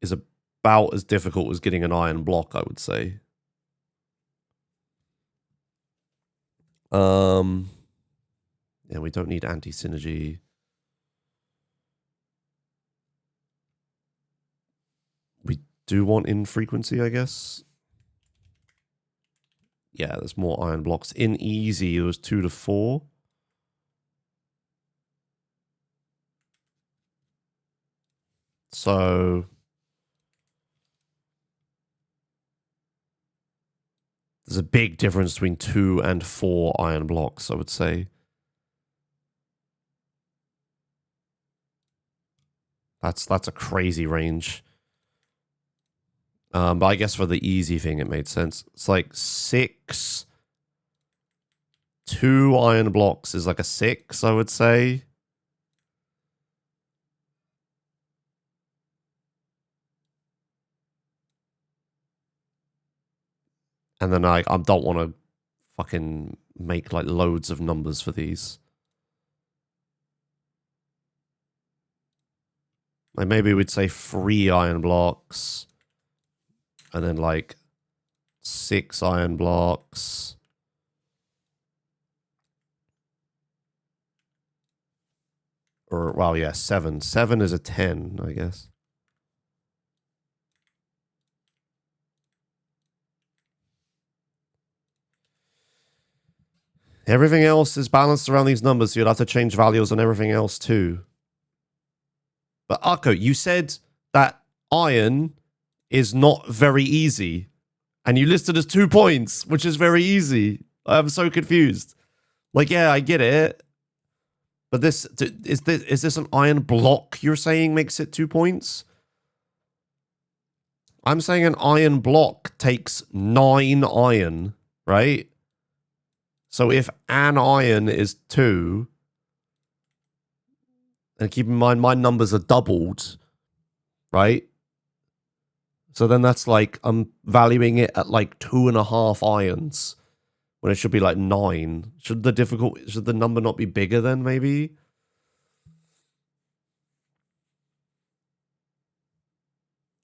is about as difficult as getting an iron block, I would say. Yeah, we don't need anti-synergy. We do want infrequency, I guess. Yeah, there's more iron blocks. In easy, it was 2 to 4. So there's a big difference between 2 and 4 iron blocks, I would say. That's a crazy range. But I guess for the easy thing, it made sense. It's like 6. 2 iron blocks is like a 6, I would say. And then I don't want to fucking make like loads of numbers for these. Like maybe we'd say 3 iron blocks. And then like 6 iron blocks. Or, well, yeah, 7. 7 is a 10, I guess. Everything else is balanced around these numbers, so you'll have to change values on everything else too. But Akko, you said that iron is not very easy. And you listed as 2 points, which is very easy. I'm so confused. Like, yeah, I get it. But is this an iron block you're saying makes it 2 points? I'm saying an iron block takes 9 iron, right? So if an iron is 2, and keep in mind my numbers are doubled, right? So then that's like, I'm valuing it at like 2.5 irons when it should be like 9. Should the number not be bigger then maybe?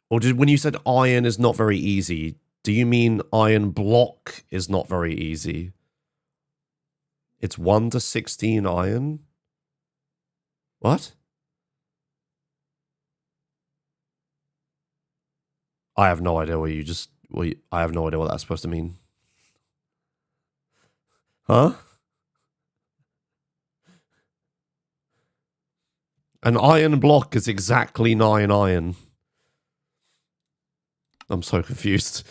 Or when you said iron is not very easy, do you mean iron block is not very easy? It's 1 to 16 iron? What? I have no idea I have no idea what that's supposed to mean. Huh? An iron block is exactly 9 iron. I'm so confused.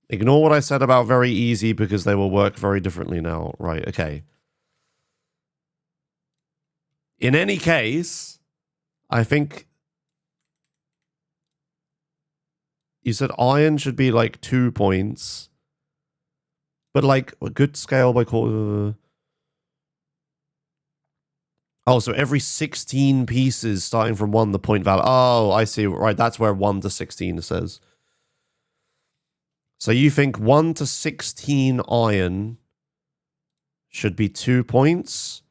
Ignore what I said about very easy because they will work very differently now. Right, okay. In any case, I think you said iron should be like 2 points. But like a good scale by quarter. Oh, so every 16 pieces starting from 1, the point value. Oh, I see. Right, that's where 1 to 16 says. So you think 1 to 16 iron should be 2 points?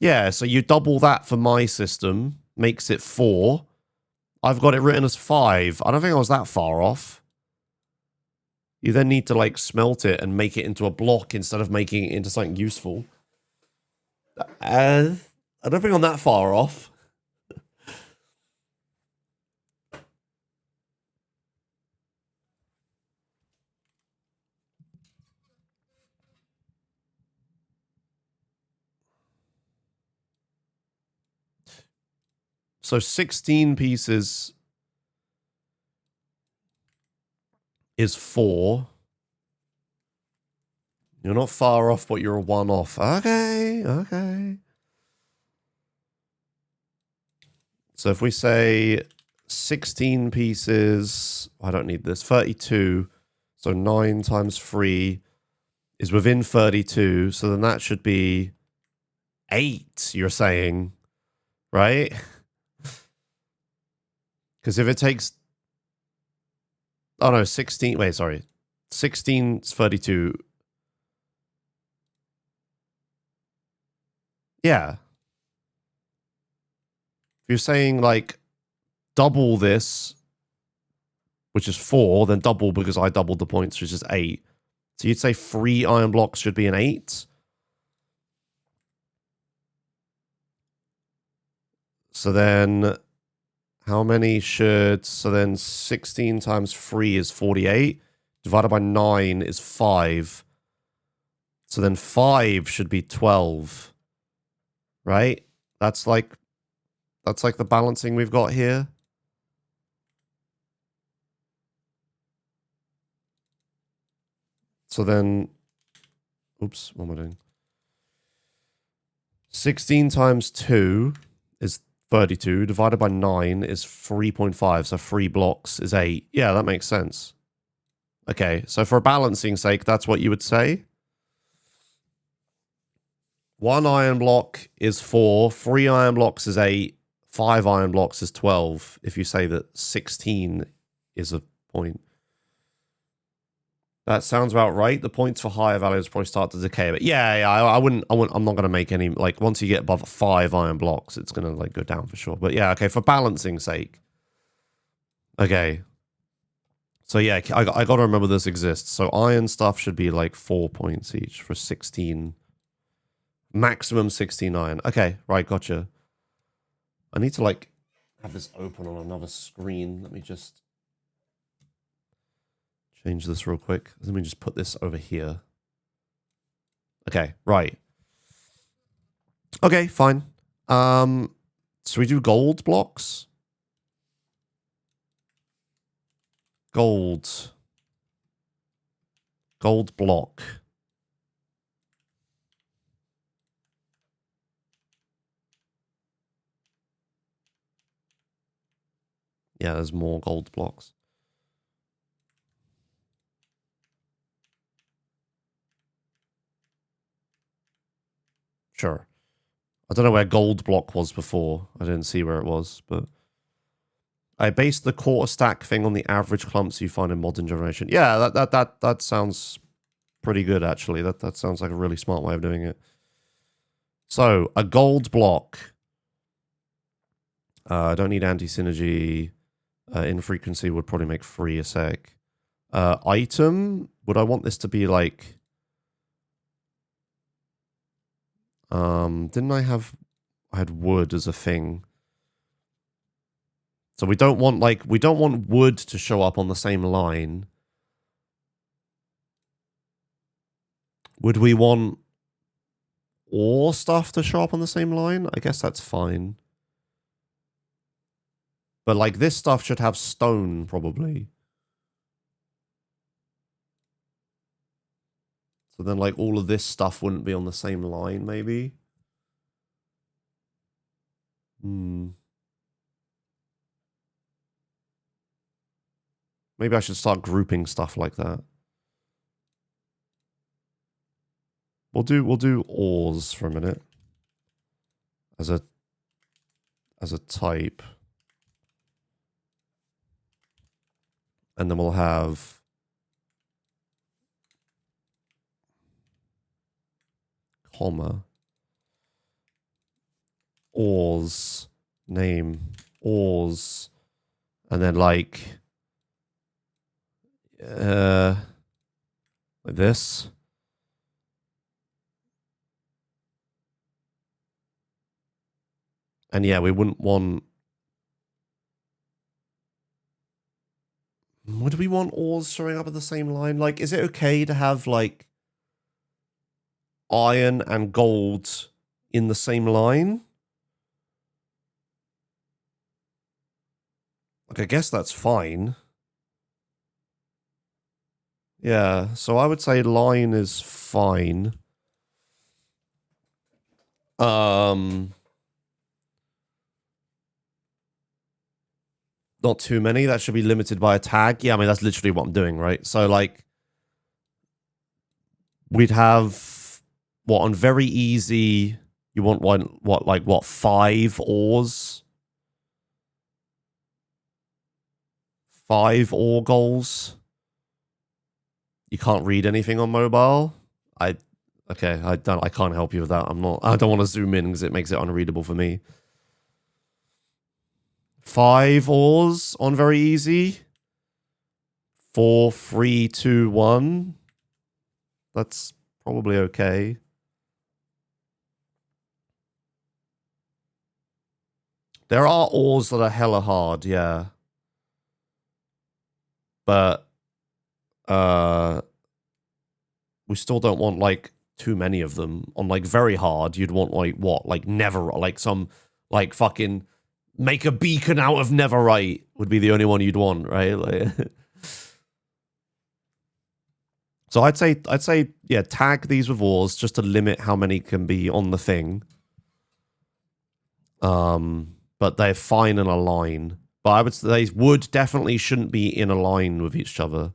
Yeah, so you double that for my system, makes it 4. I've got it written as 5. I don't think I was that far off. You then need to like smelt it and make it into a block instead of making it into something useful. I don't think I'm that far off. So 16 pieces is 4. You're not far off, but you're a 1 off. Okay, okay. So if we say 16 pieces, I don't need this, 32. So 9 times 3 is within 32. So then that should be 8, you're saying, right? Because if it takes... Oh no, 16... Wait, sorry. 16 is 32. Yeah. If you're saying, like, double this, which is 4, then double because I doubled the points, which is 8. So you'd say 3 iron blocks should be an 8. So then... How many should... So then 16 times 3 is 48. Divided by 9 is 5. So then 5 should be 12. Right? That's like the balancing we've got here. So then... Oops, what am I doing? 16 times 2 is 32. Divided by 9 is 3.5. So 3 blocks is 8. Yeah, that makes sense. Okay, so for balancing sake, that's what you would say. 1 iron block is 4. 3 iron blocks is 8. 5 iron blocks is 12 if you say that 16 is a point. That sounds about right. The points for higher values probably start to decay. But yeah, I wouldn't, I'm not going to make any, like, once you get above 5 iron blocks, it's going to, like, go down for sure. But yeah, okay, for balancing sake. Okay. So yeah, I got to remember this exists. So iron stuff should be, like, 4 points each for 16. Maximum 16 iron. Okay, right, gotcha. I need to, like, have this open on another screen. Let me just change this real quick. Let me just put this over here. Okay, right. Okay, fine. So we do gold blocks? Gold. Gold block. Yeah, there's more gold blocks. Sure. I don't know where gold block was before. I didn't see where it was, but I based the quarter stack thing on the average clumps you find in modern generation. Yeah, that sounds pretty good actually. That sounds like a really smart way of doing it. So a gold block. I don't need anti-synergy. Infrequency would probably make 3 a sec. Item. Would I want this to be like? Didn't I had wood as a thing. So we don't want wood to show up on the same line. Would we want ore stuff to show up on the same line? I guess that's fine. But like this stuff should have stone probably. So then like all of this stuff wouldn't be on the same line maybe. Maybe I should start grouping stuff like that. We'll do ores for a minute. As a type. And then we'll have comma ores name ores and then like this. And yeah, we wouldn't want. Would we want ores showing up at the same line? Like, is it okay to have like iron and gold in the same line? Like, I guess that's fine. Yeah, so I would say line is fine. Not too many. That should be limited by a tag. Yeah, I mean, that's literally what I'm doing, right? So, like, we'd have, what, on very easy, you want one, what, 5 ores? 5 ore goals? You can't read anything on mobile? Okay, I can't help you with that. I don't want to zoom in because it makes it unreadable for me. 5 ores on very easy. 4, 3, 2, 1. That's probably okay. There are ores that are hella hard, yeah. But we still don't want like too many of them. On like very hard, you'd want like what? Like never, like some like fucking make a beacon out of netherite would be the only one you'd want, right? Like so I'd say yeah, tag these with ores just to limit how many can be on the thing. But they're fine in a line. But I would say wood definitely shouldn't be in a line with each other.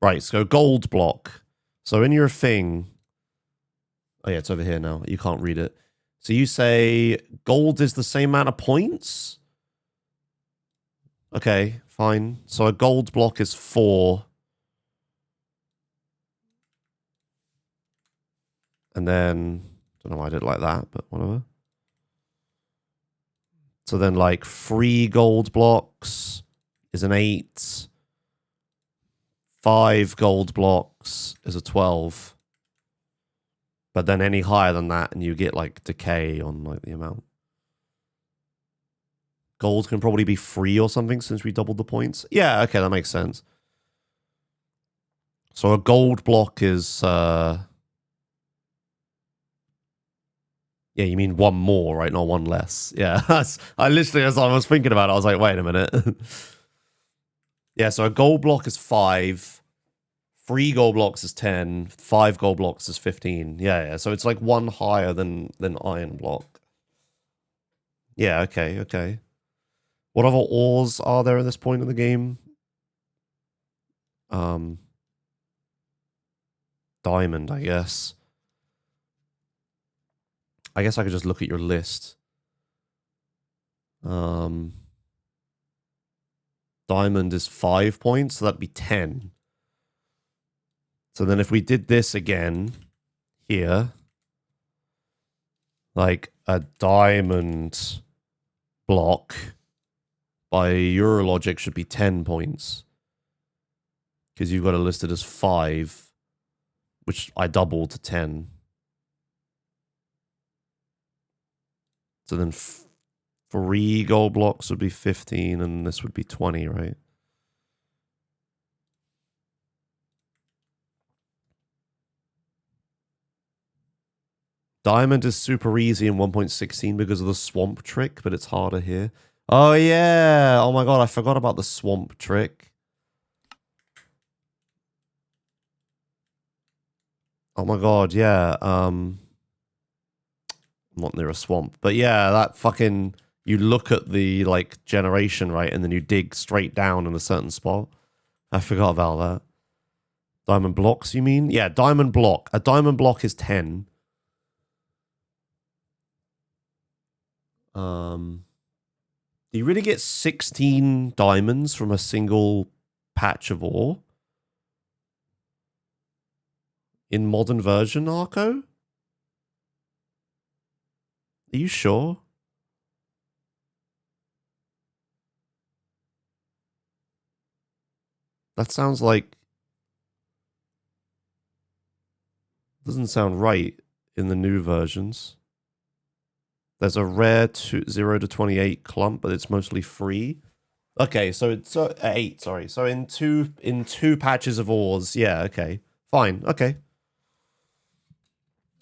Right, so gold block. So in your thing, Oh yeah, it's over here now. You can't read it. So you say gold is the same amount of points? Okay, fine. So a gold block is 4. And then, don't know why I did it like that, but whatever. So then like 3 gold blocks is an 8. 5 gold blocks is a 12. But then any higher than that and you get like decay on like the amount. Gold can probably be 3 or something since we doubled the points. Yeah, okay, that makes sense. So a gold block is yeah, you mean 1 more, right? Not 1 less. Yeah. I literally, as I was thinking about it, I was like, wait a minute. Yeah, so a gold block is 5. 3 gold blocks is 10. 5 gold blocks is 15. Yeah. So it's like 1 higher than iron block. Yeah, okay. What other ores are there at this point in the game? Diamond, I guess. I guess I could just look at your list. Diamond is 5 points, so that'd be 10. So then if we did this again here, like a diamond block by your logic should be 10 points. Because you've got it listed as 5, which I doubled to 10. So then 3 gold blocks would be 15, and this would be 20, right? Diamond is super easy in 1.16 because of the swamp trick, but it's harder here. Oh, yeah. Oh, my God. I forgot about the swamp trick. Oh, my God. Yeah. I'm not near a swamp. But, yeah, that fucking... You look at the, like, generation, right? And then you dig straight down in a certain spot. I forgot about that. Diamond blocks, you mean? Yeah, diamond block. A diamond block is 10. Do you really get 16 diamonds from a single patch of ore? In modern version, Arco? Are you sure? That sounds like... Doesn't sound right in the new versions. There's a rare 0 to 28 clump, but it's mostly free. Okay, so it's 8, sorry. So in two patches of ores, yeah, okay. Fine, okay.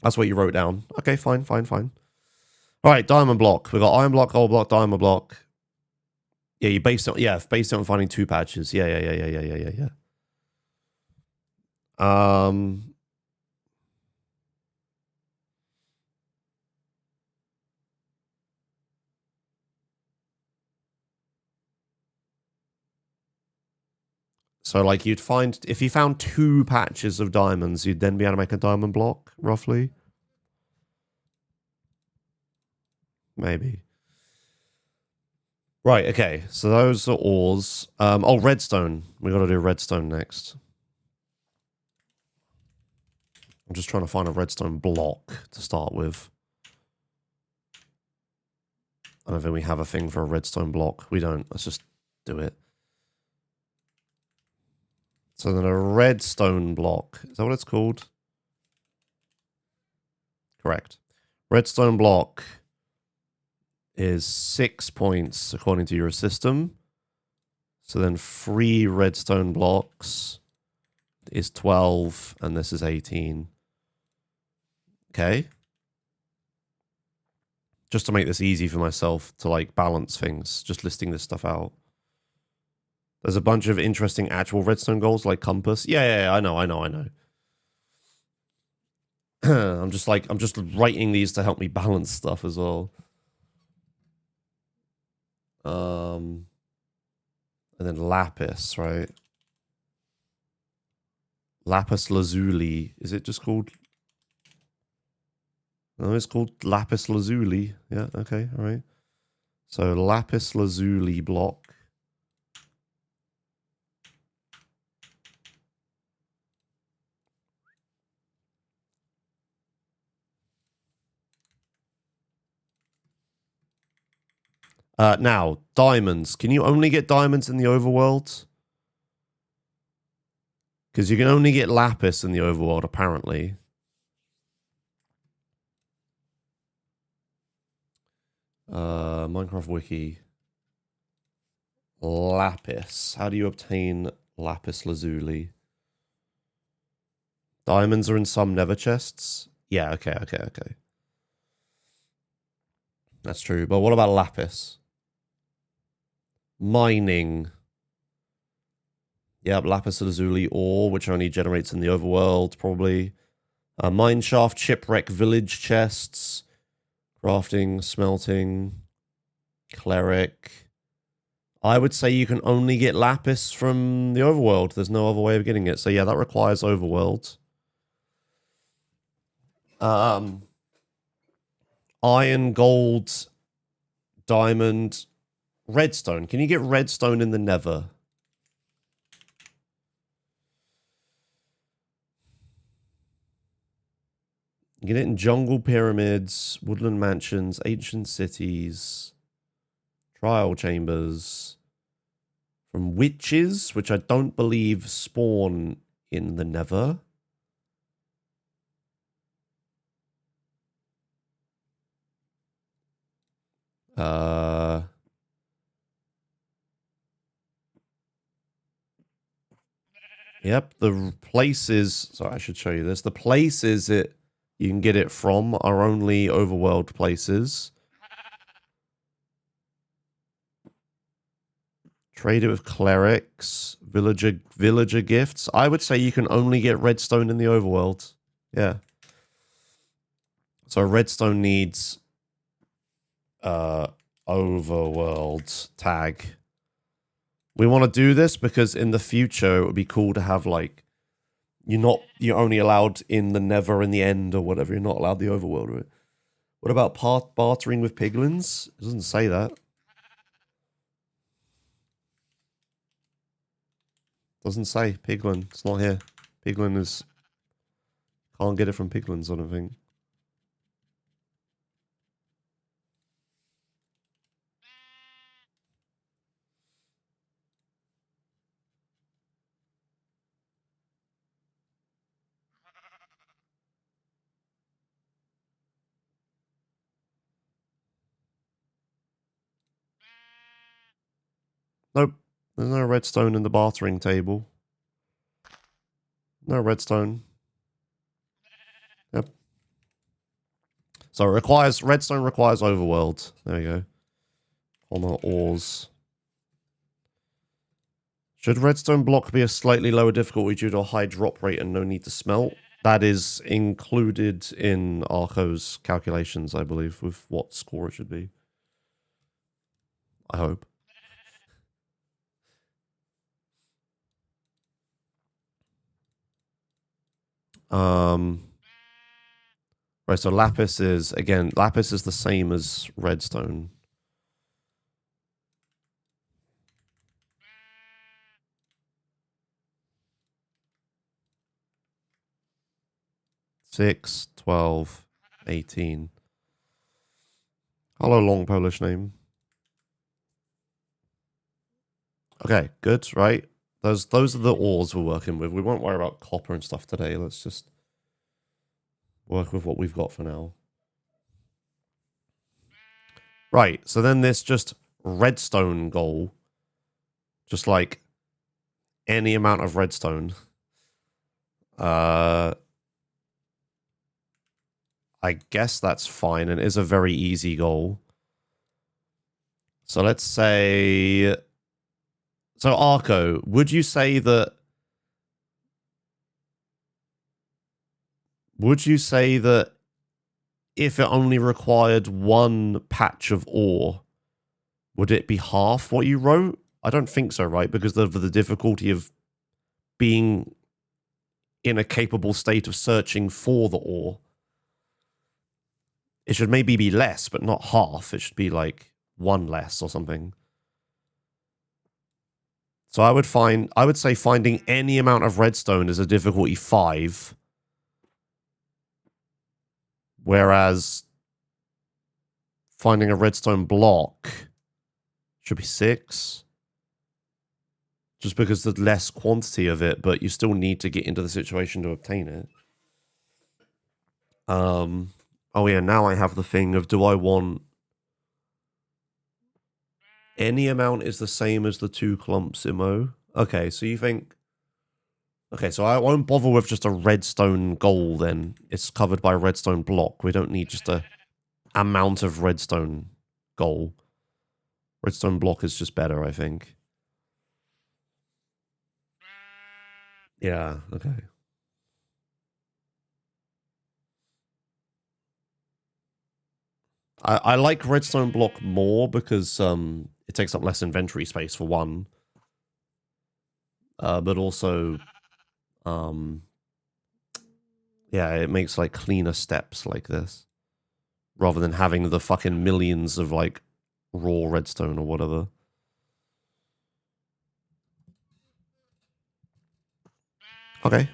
That's what you wrote down. Okay, fine. All right, diamond block. We got iron block, gold block, diamond block. Yeah, you based it on finding 2 patches. Yeah. So like you'd find if you found 2 patches of diamonds, you'd then be able to make a diamond block, roughly. Maybe. Right, okay. So those are ores. Oh, redstone. We gotta do redstone next. I'm just trying to find a redstone block to start with. I don't think we have a thing for a redstone block. We don't. Let's just do it. So then a redstone block. Is that what it's called? Correct. Redstone block is 6 points according to your system. So then 3 redstone blocks is 12, and this is 18. Okay. Just to make this easy for myself to like balance things, just listing this stuff out. There's a bunch of interesting actual redstone goals like compass. Yeah, I know. I'm just writing these to help me balance stuff as well. And then lapis, right? Lapis lazuli. Is it just called? Oh, it's called lapis lazuli. Yeah, okay, all right. So lapis lazuli block. Now, diamonds. Can you only get diamonds in the overworld? Because you can only get lapis in the overworld, apparently. Minecraft wiki. Lapis. How do you obtain lapis lazuli? Diamonds are in some nether chests. Yeah, okay. That's true. But what about lapis? Mining. Yep, lapis lazuli ore, which only generates in the overworld, probably. Mineshaft, shipwreck, village chests. Crafting, smelting. Cleric. I would say you can only get lapis from the overworld. There's no other way of getting it. So yeah, that requires overworld. Iron, gold, diamond, redstone. Can you get redstone in the nether? You get it in jungle pyramids, woodland mansions, ancient cities, trial chambers, from witches, which I don't believe spawn in the nether. Yep, the places. Sorry, I should show you this. The places you can get it from are only overworld places. Trade it with clerics, villager gifts. I would say you can only get redstone in the overworld. Yeah. So redstone needs overworld tag. We want to do this because in the future it would be cool to have like you're only allowed in the nether in the end or whatever. You're not allowed the overworld, right? What about bartering with piglins? It doesn't say that. Doesn't say piglin. It's not here. Piglin is can't get it from piglins, I don't think. Nope. There's no redstone in the bartering table. No redstone. Yep. So it requires redstone requires overworld. There you go. Comma ores. Should redstone block be a slightly lower difficulty due to a high drop rate and no need to smelt? That is included in Arco's calculations, I believe, with what score it should be. I hope. Right, so lapis is the same as redstone. Six, 12, 18. Hello, long Polish name. Okay, good, right? Those are the ores we're working with. We won't worry about copper and stuff today. Let's just work with what we've got for now. Right, so then this just redstone goal. Just like any amount of redstone. I guess that's fine. It is a very easy goal. So let's say... So Arco, would you say that... Would you say that if it only required one patch of ore, would it be half what you wrote? I don't think so, right? Because of the difficulty of being in a capable state of searching for the ore. It should maybe be less, but not half. It should be like 1 less or something. So I would say finding any amount of redstone is a difficulty 5. Whereas finding a redstone block should be 6. Just because there's less quantity of it, but you still need to get into the situation to obtain it. Oh yeah, now I have the thing of, do I want... Any amount is the same as the 2 clumps immo. Okay, so you think... Okay, so I won't bother with just a redstone goal then. It's covered by a redstone block. We don't need just a amount of redstone goal. Redstone block is just better, I think. Yeah, okay. I like redstone block more because it takes up less inventory space for one. But also yeah, it makes like cleaner steps like this. Rather than having the fucking millions of like raw redstone or whatever. Okay.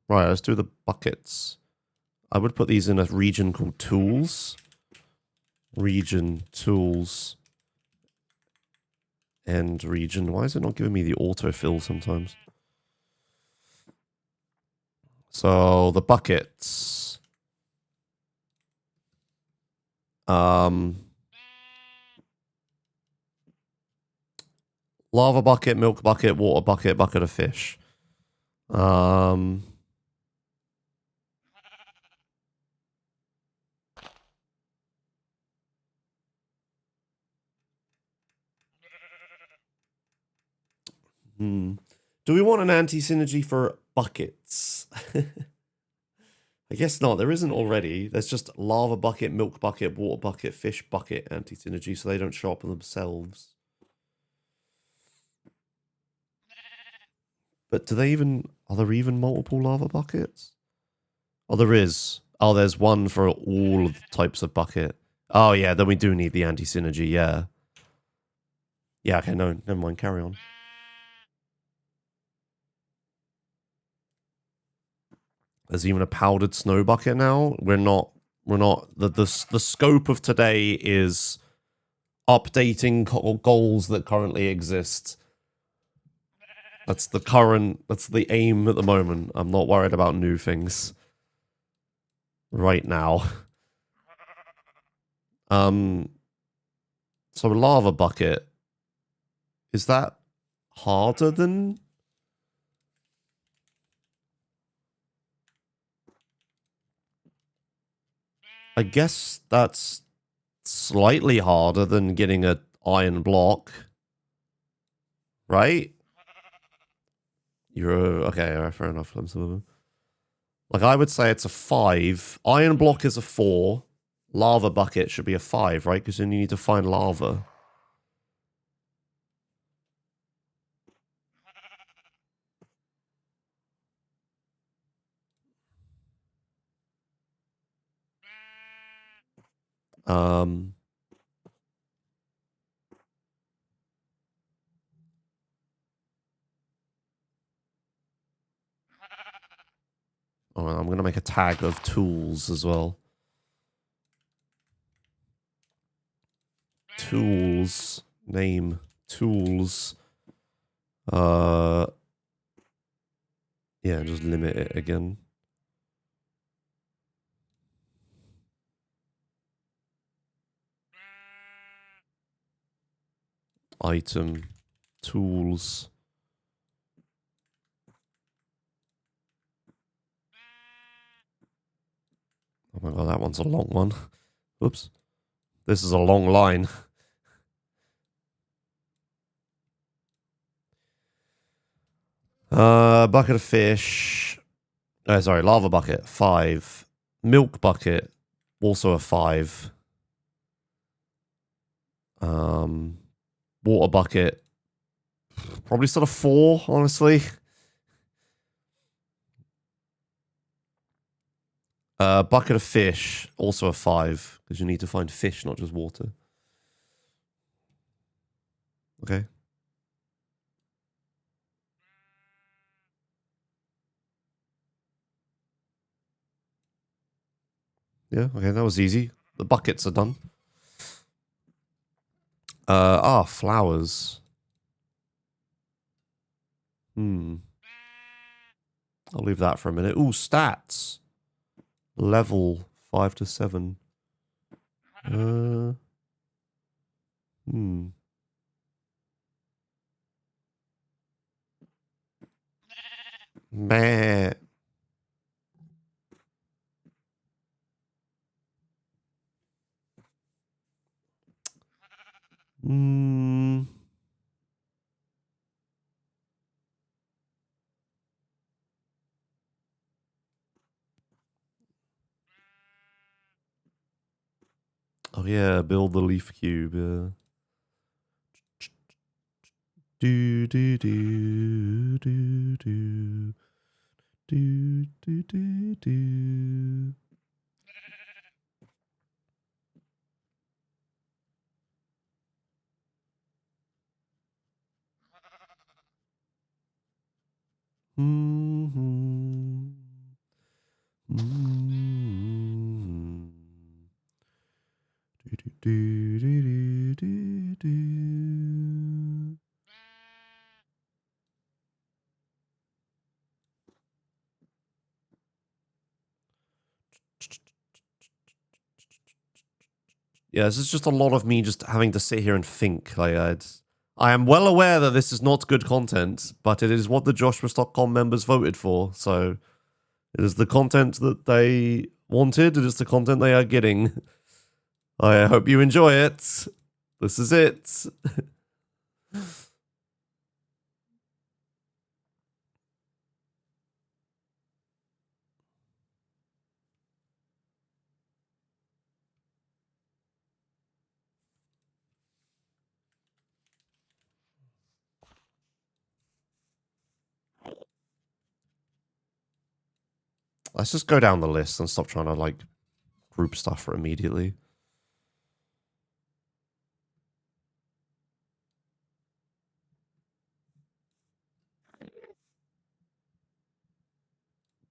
Right, let's do the buckets. I would put these in a region called tools. Region, tools, and region. Why is it not giving me the autofill sometimes? So the buckets. Lava bucket, milk bucket, water bucket, bucket of fish. Do we want an anti-synergy for buckets? I guess not. There isn't already. There's just lava bucket, milk bucket, water bucket, fish bucket anti-synergy, so they don't show up themselves. But do they even... Are there even multiple lava buckets? Oh, there is. Oh, there's one for all of the types of bucket. Oh, yeah, then we do need the anti-synergy, yeah. Yeah, okay, no, never mind, carry on. There's even a powdered snow bucket now. We're not... The scope of today is updating goals that currently exist. That's the aim at the moment. I'm not worried about new things right now. So lava bucket, is that harder than... I guess that's slightly harder than getting an iron block, right? Okay, fair enough. Like, I would say it's a 5. Iron block is a 4. Lava bucket should be a 5, right? Because then you need to find lava. Oh, I'm going to make a tag of tools as well. Tools. Name. Tools. Yeah, just limit it again. Item. Tools. Oh my god, that one's a long one. Whoops. This is a long line. Bucket of fish. Oh, sorry, lava bucket, 5. Milk bucket, also a 5. Water bucket, probably still a 4, honestly. Bucket of fish, also a 5, because you need to find fish, not just water. Okay. Yeah, okay, that was easy. The buckets are done. Flowers. I'll leave that for a minute. Ooh, stats. Level 5 to 7. Meh. Oh yeah, build the leaf cube. Yeah. Do do do do do do do do do. Mm-hmm. Mm-hmm. Do, do, do, do, do, do. Yeah, this is just a lot of me just having to sit here and think. I am well aware that this is not good content, but it is what the Joshimuz.com members voted for. So it is the content that they wanted. It is the content they are getting. I hope you enjoy it. This is it. Let's just go down the list and stop trying to like group stuff for immediately.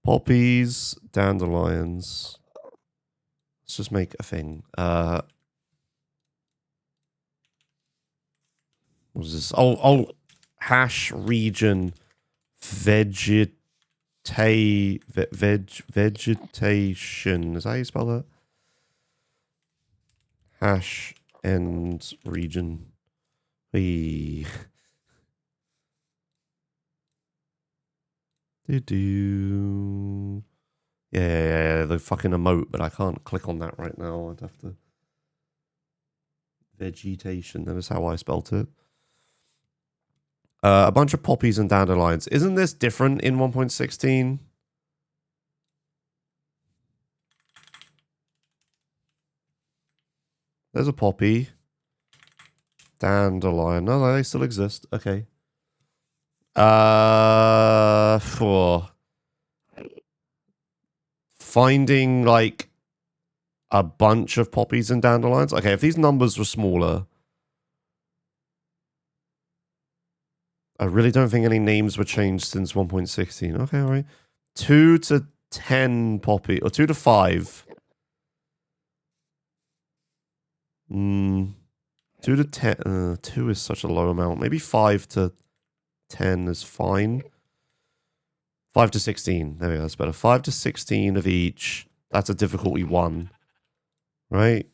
Poppies, dandelions. Let's just make a thing. What is this? Oh, hash region vegetation. Is that how you spell that? Hash end region. Hey. Do. Yeah, the fucking emote, but I can't click on that right now. I'd have to. Vegetation. That is how I spelt it. A bunch of poppies and dandelions. Isn't this different in 1.16? There's a poppy. Dandelion. No, they still exist. Okay. For finding like a bunch of poppies and dandelions. Okay, if these numbers were smaller, I really don't think any names were changed since 1.16. Okay, all right. 2 to 10 poppy, or 2 to 5. 2 to 10. 2 is such a low amount. Maybe 5 to 10 is fine. 5 to 16. There we go. That's better. 5 to 16 of each. That's a difficulty 1. Right?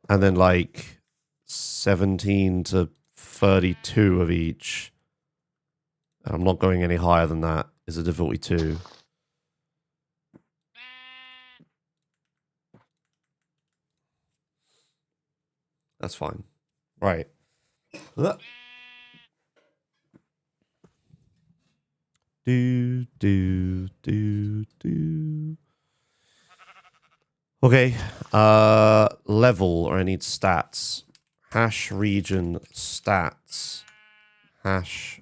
And then like 17 to 32 of each. And I'm not going any higher than that. Is a difficulty 2. That's fine. Right. Do. Okay. Level, or I need stats. Hash region stats. Hash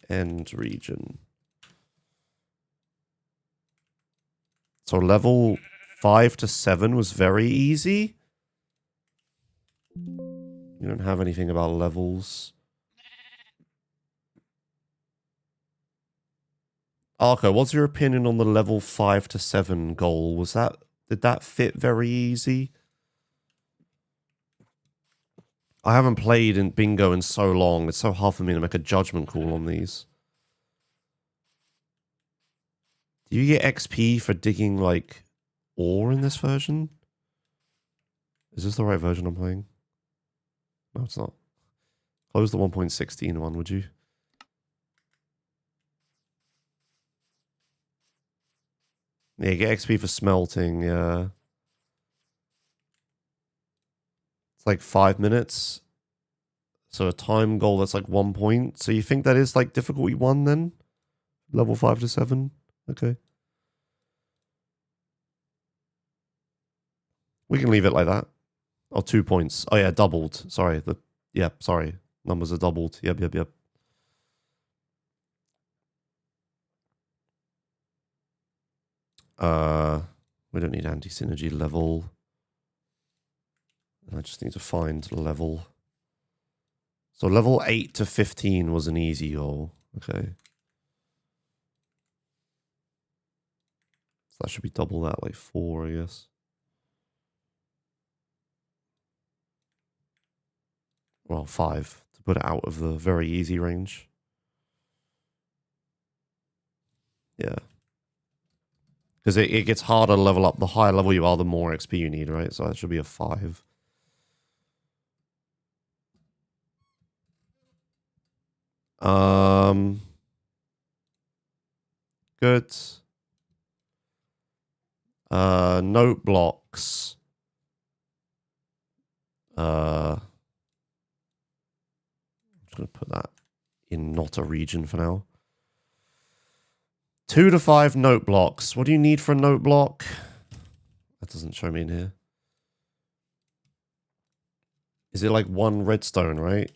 end region. So level 5 to 7 was very easy. You don't have anything about levels. Arco, what's your opinion on the level 5 to 7 goal? Did that fit very easy? I haven't played in bingo in so long. It's so hard for me to make a judgment call on these. Do you get XP for digging, like, ore in this version? Is this the right version I'm playing? No, it's not. Close the 1.16 one, would you? Yeah, get XP for smelting, yeah. It's like 5 minutes. So a time goal that's like 1 point. So you think that is like difficulty 1 then? Level 5 to 7? Okay. We can leave it like that. Oh, 2 points. Oh yeah, doubled. Sorry. Sorry. Numbers are doubled. Yep. We don't need anti-synergy level. I just need to find level. So level 8 to 15 was an easy goal. Okay. So that should be double that, like 4, I guess. Well, 5 to put it out of the very easy range. Yeah. Because it gets harder to level up. The higher level you are, the more XP you need, right? So that should be a 5. Good. Note blocks. I'm just going to put that in not a region for now. 2 to 5 note blocks. What do you need for a note block? That doesn't show me in here. Is it like 1 redstone, right?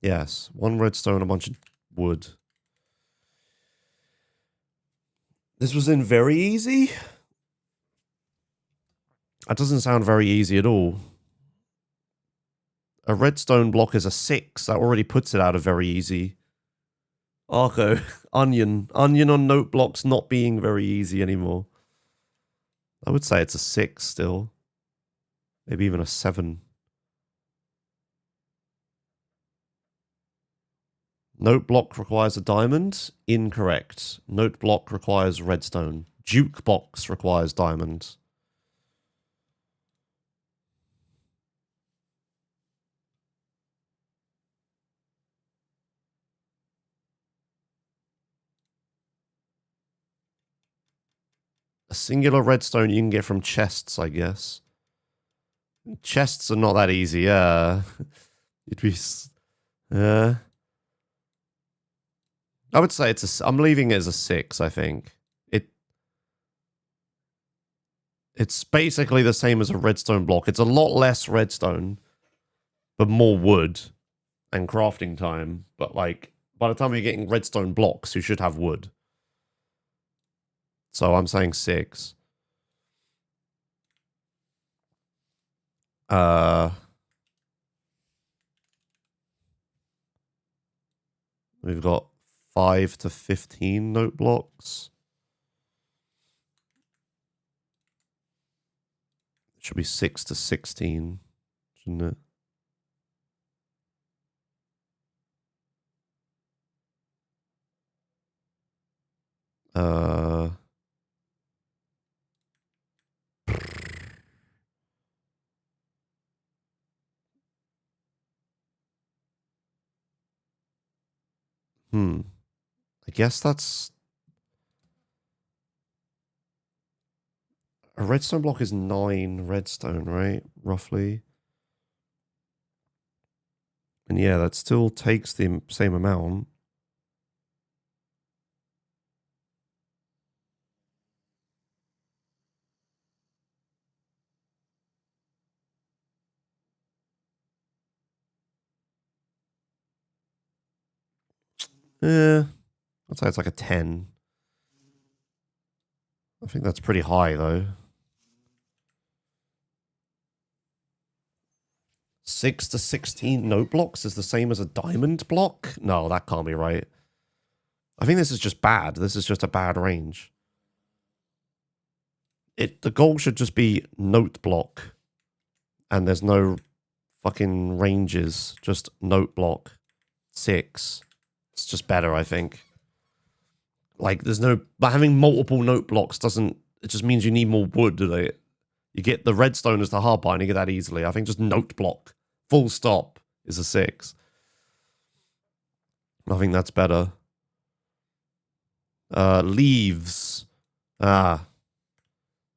Yes, 1 redstone, a bunch of wood. This was in very easy? That doesn't sound very easy at all. A redstone block is a 6. That already puts it out of very easy. Arco, onion. Onion on note blocks not being very easy anymore. I would say it's a 6 still. Maybe even a 7. Note block requires a diamond. Incorrect. Note block requires redstone. Jukebox requires diamond. A singular redstone you can get from chests, I guess. Chests are not that easy, yeah. It'd be... I would say I'm leaving it as a 6, I think. It's basically the same as a redstone block. It's a lot less redstone, but more wood and crafting time. But like, by the time you're getting redstone blocks, you should have wood. So I'm saying 6. We've got 5 to 15 note blocks. It should be 6 to 16, shouldn't it? I guess that's... A redstone block is 9 redstone, right? Roughly. And yeah, that still takes the same amount. Yeah, I'd say it's like a 10. I think that's pretty high, though. 6 to 16 note blocks is the same as a diamond block? No, that can't be right. I think this is just bad. This is just a bad range. The goal should just be note block. And there's no fucking ranges. Just note block. 6. It's just better, I think. Like, there's no... But having multiple note blocks doesn't... It just means you need more wood, do they? You get the redstone as the hard part, and you get that easily. I think just note block. Full stop is a 6. I think that's better. Leaves. Ah.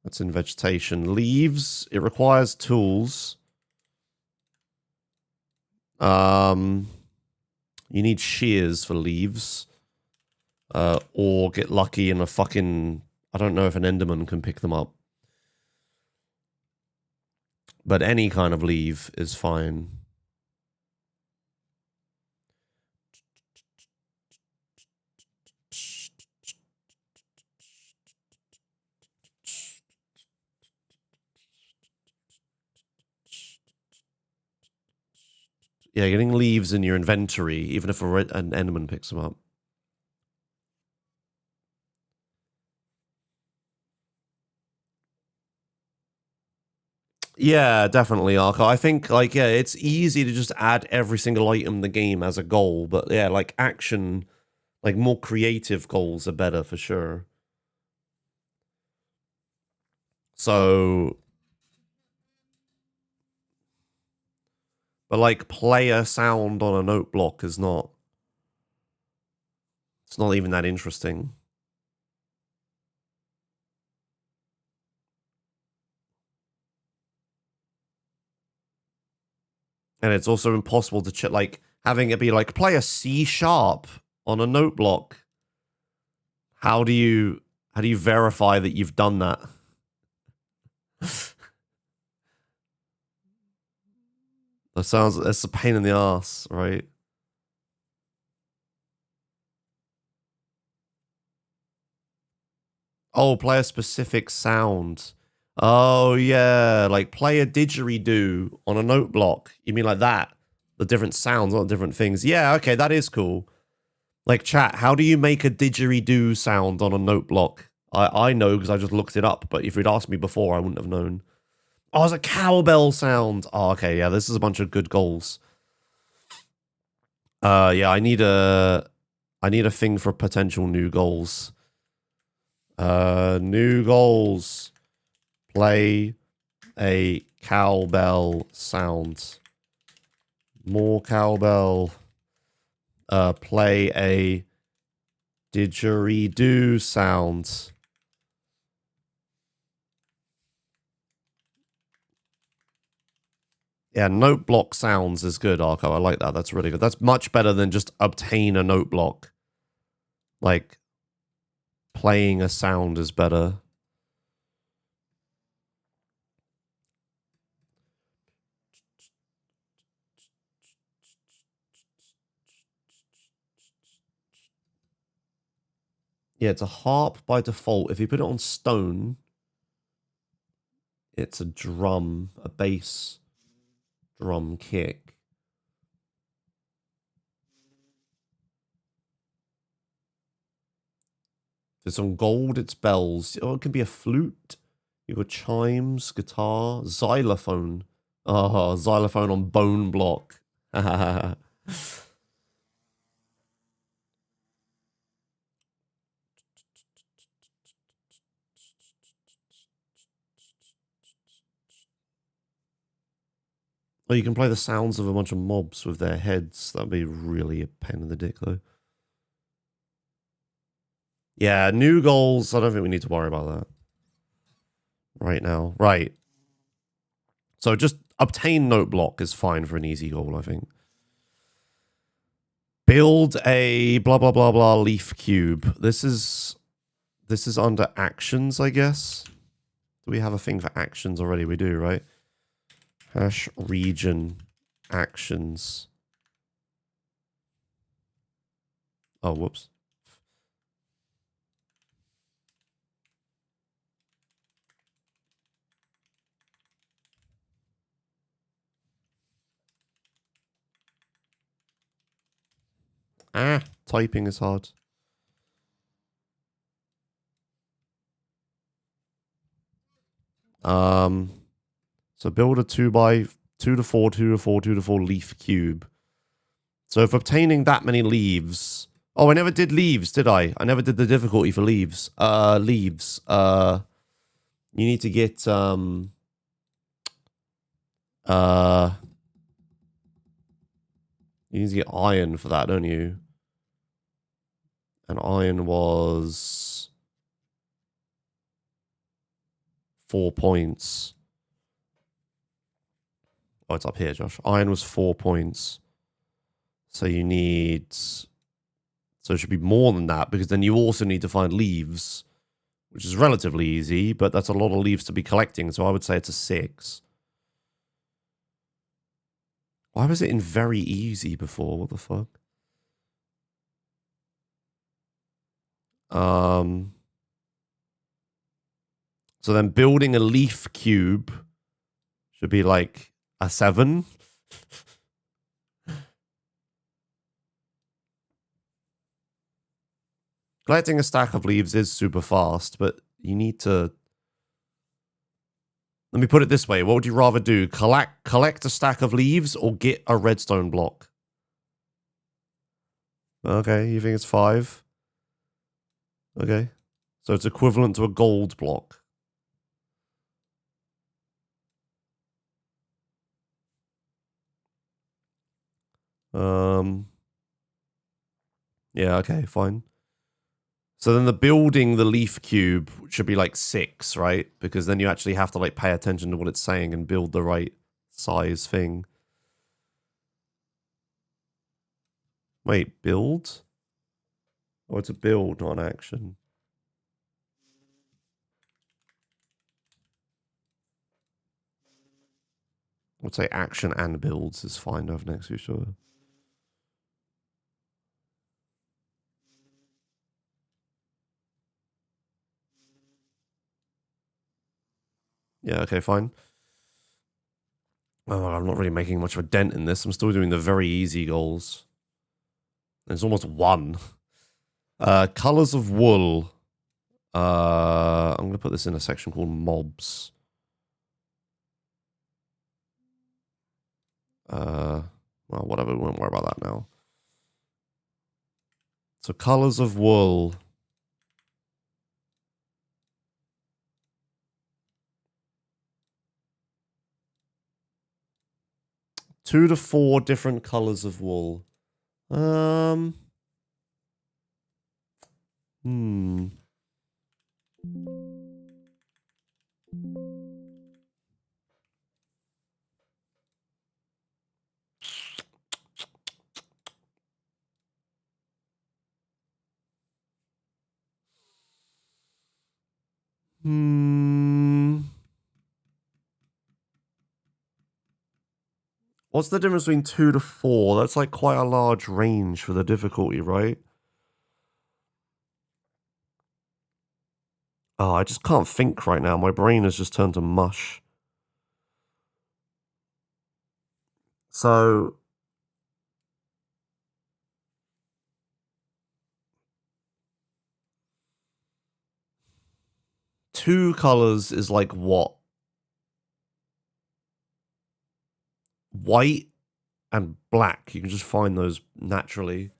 That's in vegetation. Leaves. It requires tools. You need shears for leaves. Or get lucky in a fucking... I don't know if an Enderman can pick them up. But any kind of leaf is fine. Yeah, getting leaves in your inventory, even if an Enderman picks them up. Yeah, definitely, Arco. I think, like, yeah, it's easy to just add every single item in the game as a goal, but yeah, like, action, like, more creative goals are better for sure. So... But, like, player sound on a note block is not... It's not even that interesting. And it's also impossible to like having it be like play a C# on a note block. How do you verify that you've done that? That's a pain in the ass, right? Oh, play a specific sound. Oh, yeah. Like, play a didgeridoo on a note block. You mean like that? The different sounds, not different things. Yeah, okay, that is cool. Like, chat, how do you make a didgeridoo sound on a note block? I know because I just looked it up, but if you'd asked me before, I wouldn't have known. Oh, it's a cowbell sound. Oh, okay, yeah, this is a bunch of good goals. Yeah, I need a thing for potential new goals. New goals. Play a cowbell sound. More cowbell. Play a didgeridoo sound. Yeah, note block sounds is good, Arco. I like that. That's really good. That's much better than just obtain a note block. Like, playing a sound is better. Yeah, it's a harp by default. If you put it on stone, it's a drum, a bass drum kick. If it's on gold, it's bells. Oh, it can be a flute. You've got chimes, guitar, xylophone. Oh, xylophone on bone block. Oh, you can play the sounds of a bunch of mobs with their heads. That'd be really a pain in the dick, though. Yeah, new goals. I don't think we need to worry about that right now. Right. So just obtain note block is fine for an easy goal, I think. Build a blah, blah, blah, blah leaf cube. This is under actions, I guess. Do we have a thing for actions already? We do, right? Hash region actions. Oh, whoops. Typing is hard. So build a 2 by 2 to 4, 2 to 4, 2 to 4 leaf cube. So if obtaining that many leaves... Oh, I never did leaves, did I? I never did the difficulty for leaves. Leaves. You need to get... You need to get iron for that, don't you? And iron was 4 points. Oh, it's up here, Josh. Iron was 4 points. So you need... So it should be more than that, because then you also need to find leaves, which is relatively easy, but that's a lot of leaves to be collecting, so I would say it's a 6. Why was it in very easy before? What the fuck? So then building a leaf cube should be like a 7. Collecting a stack of leaves is super fast, but you need to... Let me put it this way. What would you rather do? Collect a stack of leaves or get a redstone block? Okay, you think it's 5? Okay. So it's equivalent to a gold block. Yeah, okay, fine. So then the building the leaf cube should be like 6, right? Because then you actually have to like pay attention to what it's saying and build the right size thing. Wait, build? Oh, it's a build, not an action. I would say action and builds is fine over next to each other. Yeah, okay, fine. Oh, I'm not really making much of a dent in this. I'm still doing the very easy goals. It's almost 1. Colors of wool. I'm going to put this in a section called mobs. Well, whatever. We won't worry about that now. So colors of wool. Two to 4 different colors of wool. What's the difference between 2 to 4? That's like quite a large range for the difficulty, right? Oh, I just can't think right now. My brain has just turned to mush. So... Two colors is like what? White and black. You can just find those naturally.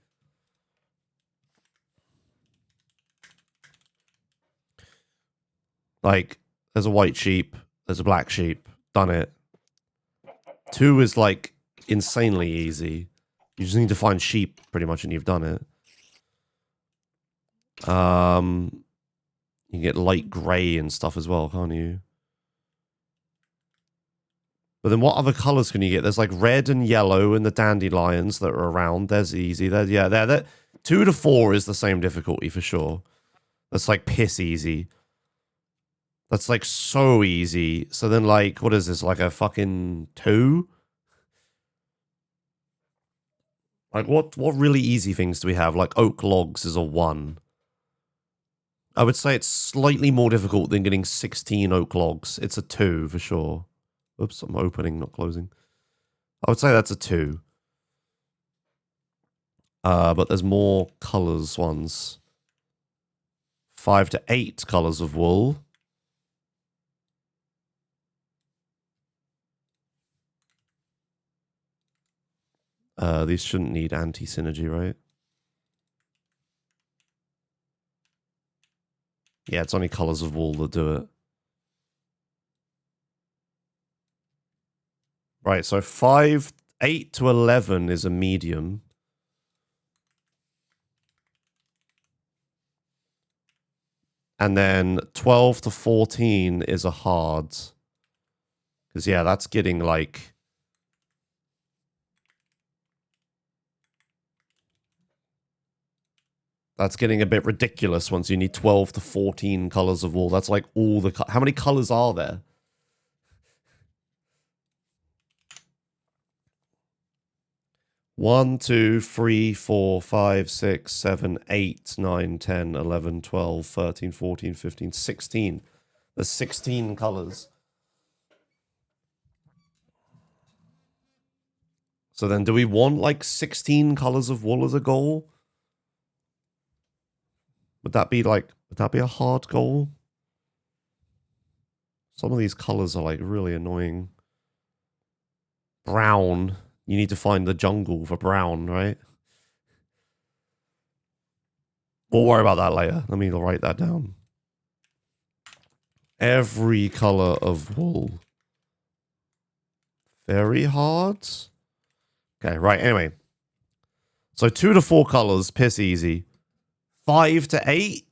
Like, there's a white sheep, there's a black sheep. Done it. 2 is like insanely easy. You just need to find sheep pretty much and you've done it. You can get light grey and stuff as well, can't you? But then what other colors can you get? There's like red and yellow and the dandelions that are around. There's easy. They're 2 to 4 is the same difficulty for sure. That's like piss easy. That's like so easy. So then like, what is this? Like a fucking 2? Like what really easy things do we have? Like oak logs is a 1. I would say it's slightly more difficult than getting 16 oak logs. It's a 2 for sure. Oops, I'm opening, not closing. I would say that's a 2. But there's more colors ones. 5 to 8 colors of wool. These shouldn't need anti-synergy, right? Yeah, it's only colors of wool that do it. Right, so 8 to 11 is a medium. And then 12 to 14 is a hard. Because, yeah, that's getting like... That's getting a bit ridiculous once you need 12 to 14 colors of wool. That's like all the... How many colors are there? One, 2, 3, 4, 5, 6, 7, 8, 9, 10, 11, 12, 13, 14, 15, 16. There's 16 colors. So then do we want like 16 colors of wool as a goal? Would that be a hard goal? Some of these colors are like really annoying. Brown. You need to find the jungle for brown, right? We'll worry about that later. Let me write that down. Every color of wool. Very hard. Okay, right. Anyway. So 2 to 4 colors, piss easy. 5 to 8,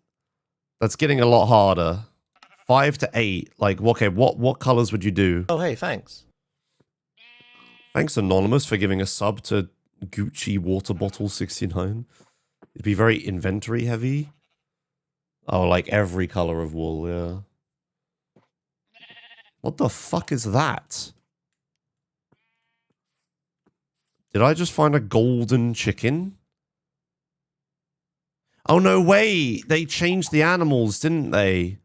that's getting a lot harder. 5 to 8, like, okay, what colors would you do? Oh, hey, thanks. Thanks, Anonymous, for giving a sub to Gucci Water Bottle 69. It'd be very inventory heavy. Oh, like every color of wool, yeah. What the fuck is that? Did I just find a golden chicken? Oh, no way. They changed the animals, didn't they?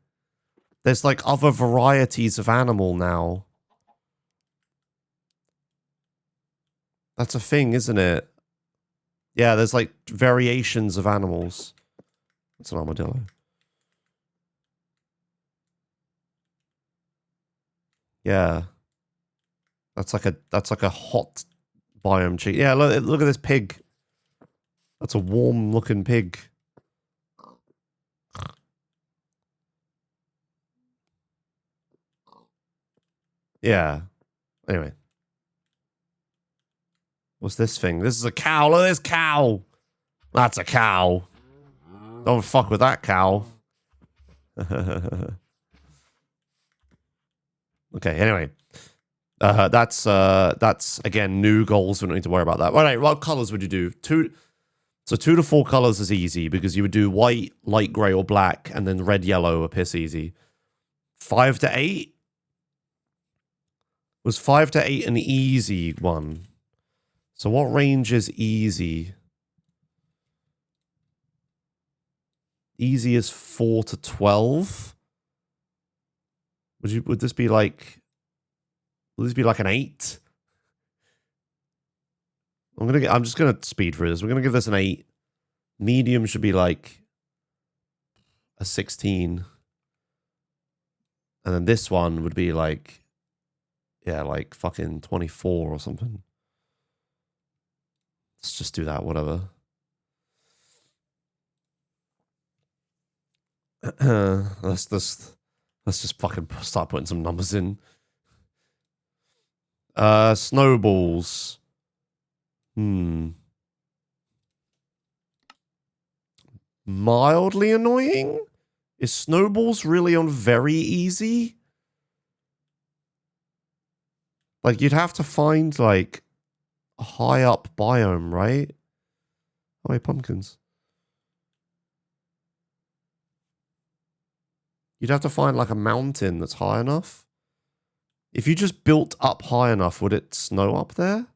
There's like other varieties of animal now. That's a thing, isn't it? Yeah, there's like variations of animals. That's an armadillo. Yeah. That's like a hot biome chicken. Yeah, look at this pig. That's a warm looking pig. Yeah. Anyway. What's this thing? This is a cow. Look at this cow. That's a cow. Don't fuck with that cow. Okay, anyway. That's again new goals. We don't need to worry about that. All right, what colors would you do? 2 to 4 colors is easy because you would do white, light gray, or black, and then red, yellow are piss easy. 5 to 8 was 5 to 8 an easy one. So what range is easy? Easy is 4 to 12. Would this be like? Will this be like an 8? I'm just gonna speed through this. We're gonna give this an 8. Medium should be like a 16. And then this one would be like, yeah, like fucking 24 or something. Let's just do that, whatever. Let's just fucking start putting some numbers in. Snowballs. Mildly annoying? Is snowballs really on very easy? Like, you'd have to find, like, a high up biome, right? Oh, wait, pumpkins. You'd have to find, like, a mountain that's high enough. If you just built up high enough, would it snow up there?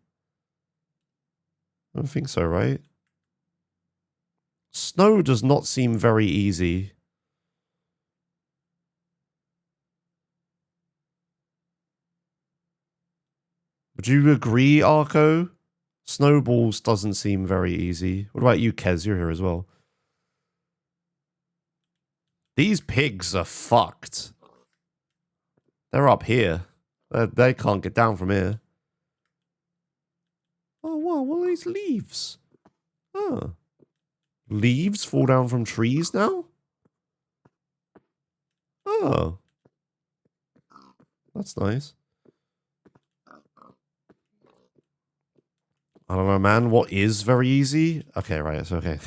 I don't think so, right? Snow does not seem very easy. Would you agree, Arco? Snowballs doesn't seem very easy. What about you, Kez? You're here as well. These pigs are fucked. They're up here. They can't get down from here. Oh, wow. What are these leaves? Oh. Leaves fall down from trees now? Oh. That's nice. I don't know, man. What is very easy? Okay, right. It's okay.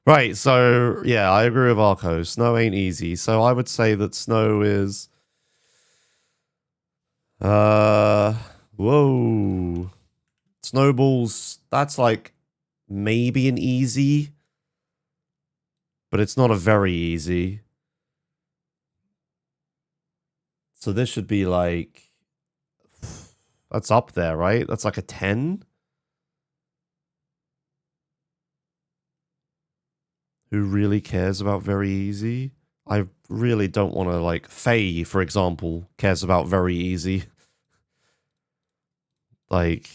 Right, so, yeah, I agree with Arco. Snow ain't easy. So I would say that snow is... Whoa. Snowballs, that's like maybe an easy, but it's not a very easy. So this should be like, that's up there, right? That's like a 10. Who really cares about very easy? I really don't want to, like, Faye, for example, cares about very easy. Like,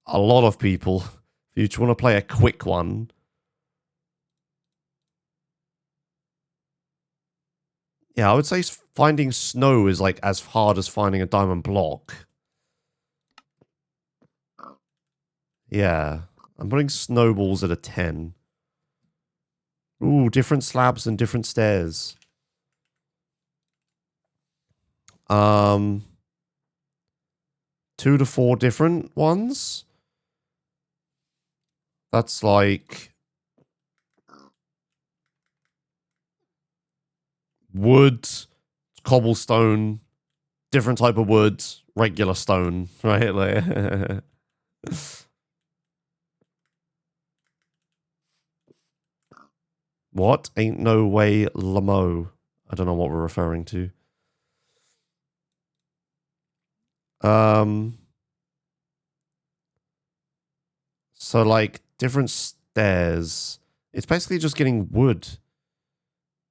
a lot of people, if you just want to play a quick one, yeah, I would say finding snow is like as hard as finding a diamond block. Yeah, I'm putting snowballs at a 10. Ooh, different slabs and different stairs. 2 to 4 different ones. That's like wood, cobblestone, different type of wood, regular stone, right? Like what? Ain't no way Lamo. I don't know what we're referring to. So like different stairs. It's basically just getting wood,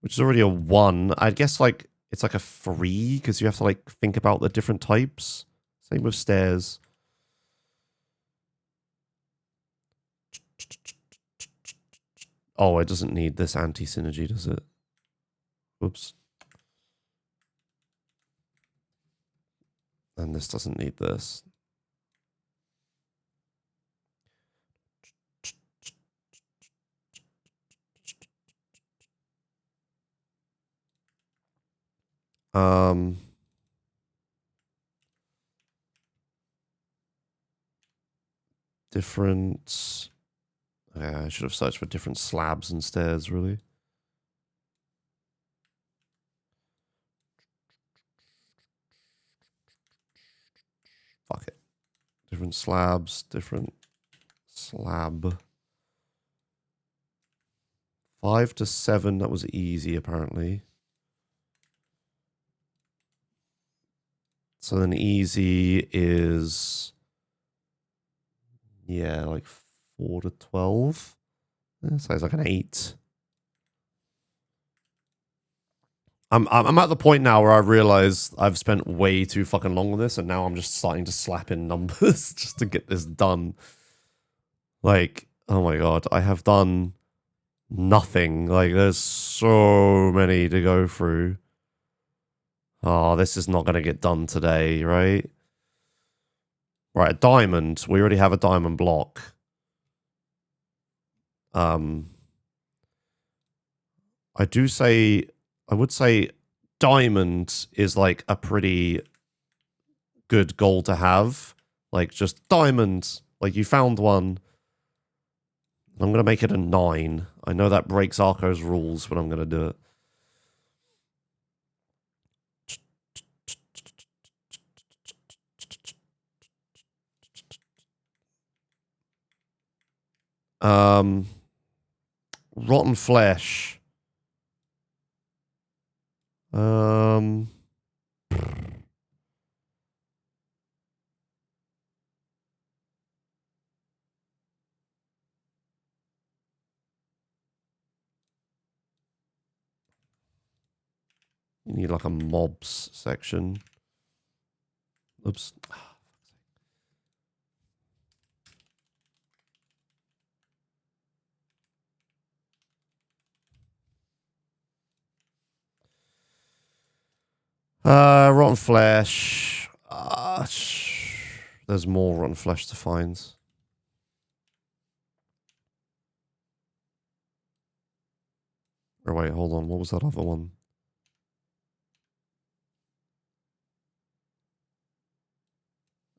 which is already a 1. I guess like it's like a 3 because you have to like think about the different types. Same with stairs. Oh, it doesn't need this anti-synergy, does it? Whoops. And this doesn't need this. Different... Yeah, I should have searched for different slabs and stairs, really. Fuck it. Different slabs, different slab. 5 to 7, that was easy, apparently. So then easy is... Yeah, like 4 to 12. Yeah, so it's like an 8. I'm at the point now where I realize I've spent way too fucking long on this, and now I'm just starting to slap in numbers just to get this done. Like, oh my god, I have done nothing. Like, there's so many to go through. Oh, this is not going to get done today, right? Right, a diamond. We already have a diamond block. I would say diamond is like a pretty good goal to have. Like, just diamond. Like, you found one. I'm going to make it a 9. I know that breaks Arco's rules, but I'm going to do it. Rotten flesh. You need like a mobs section. Oops. Rotten flesh. There's more rotten flesh to find. Or wait, hold on. What was that other one?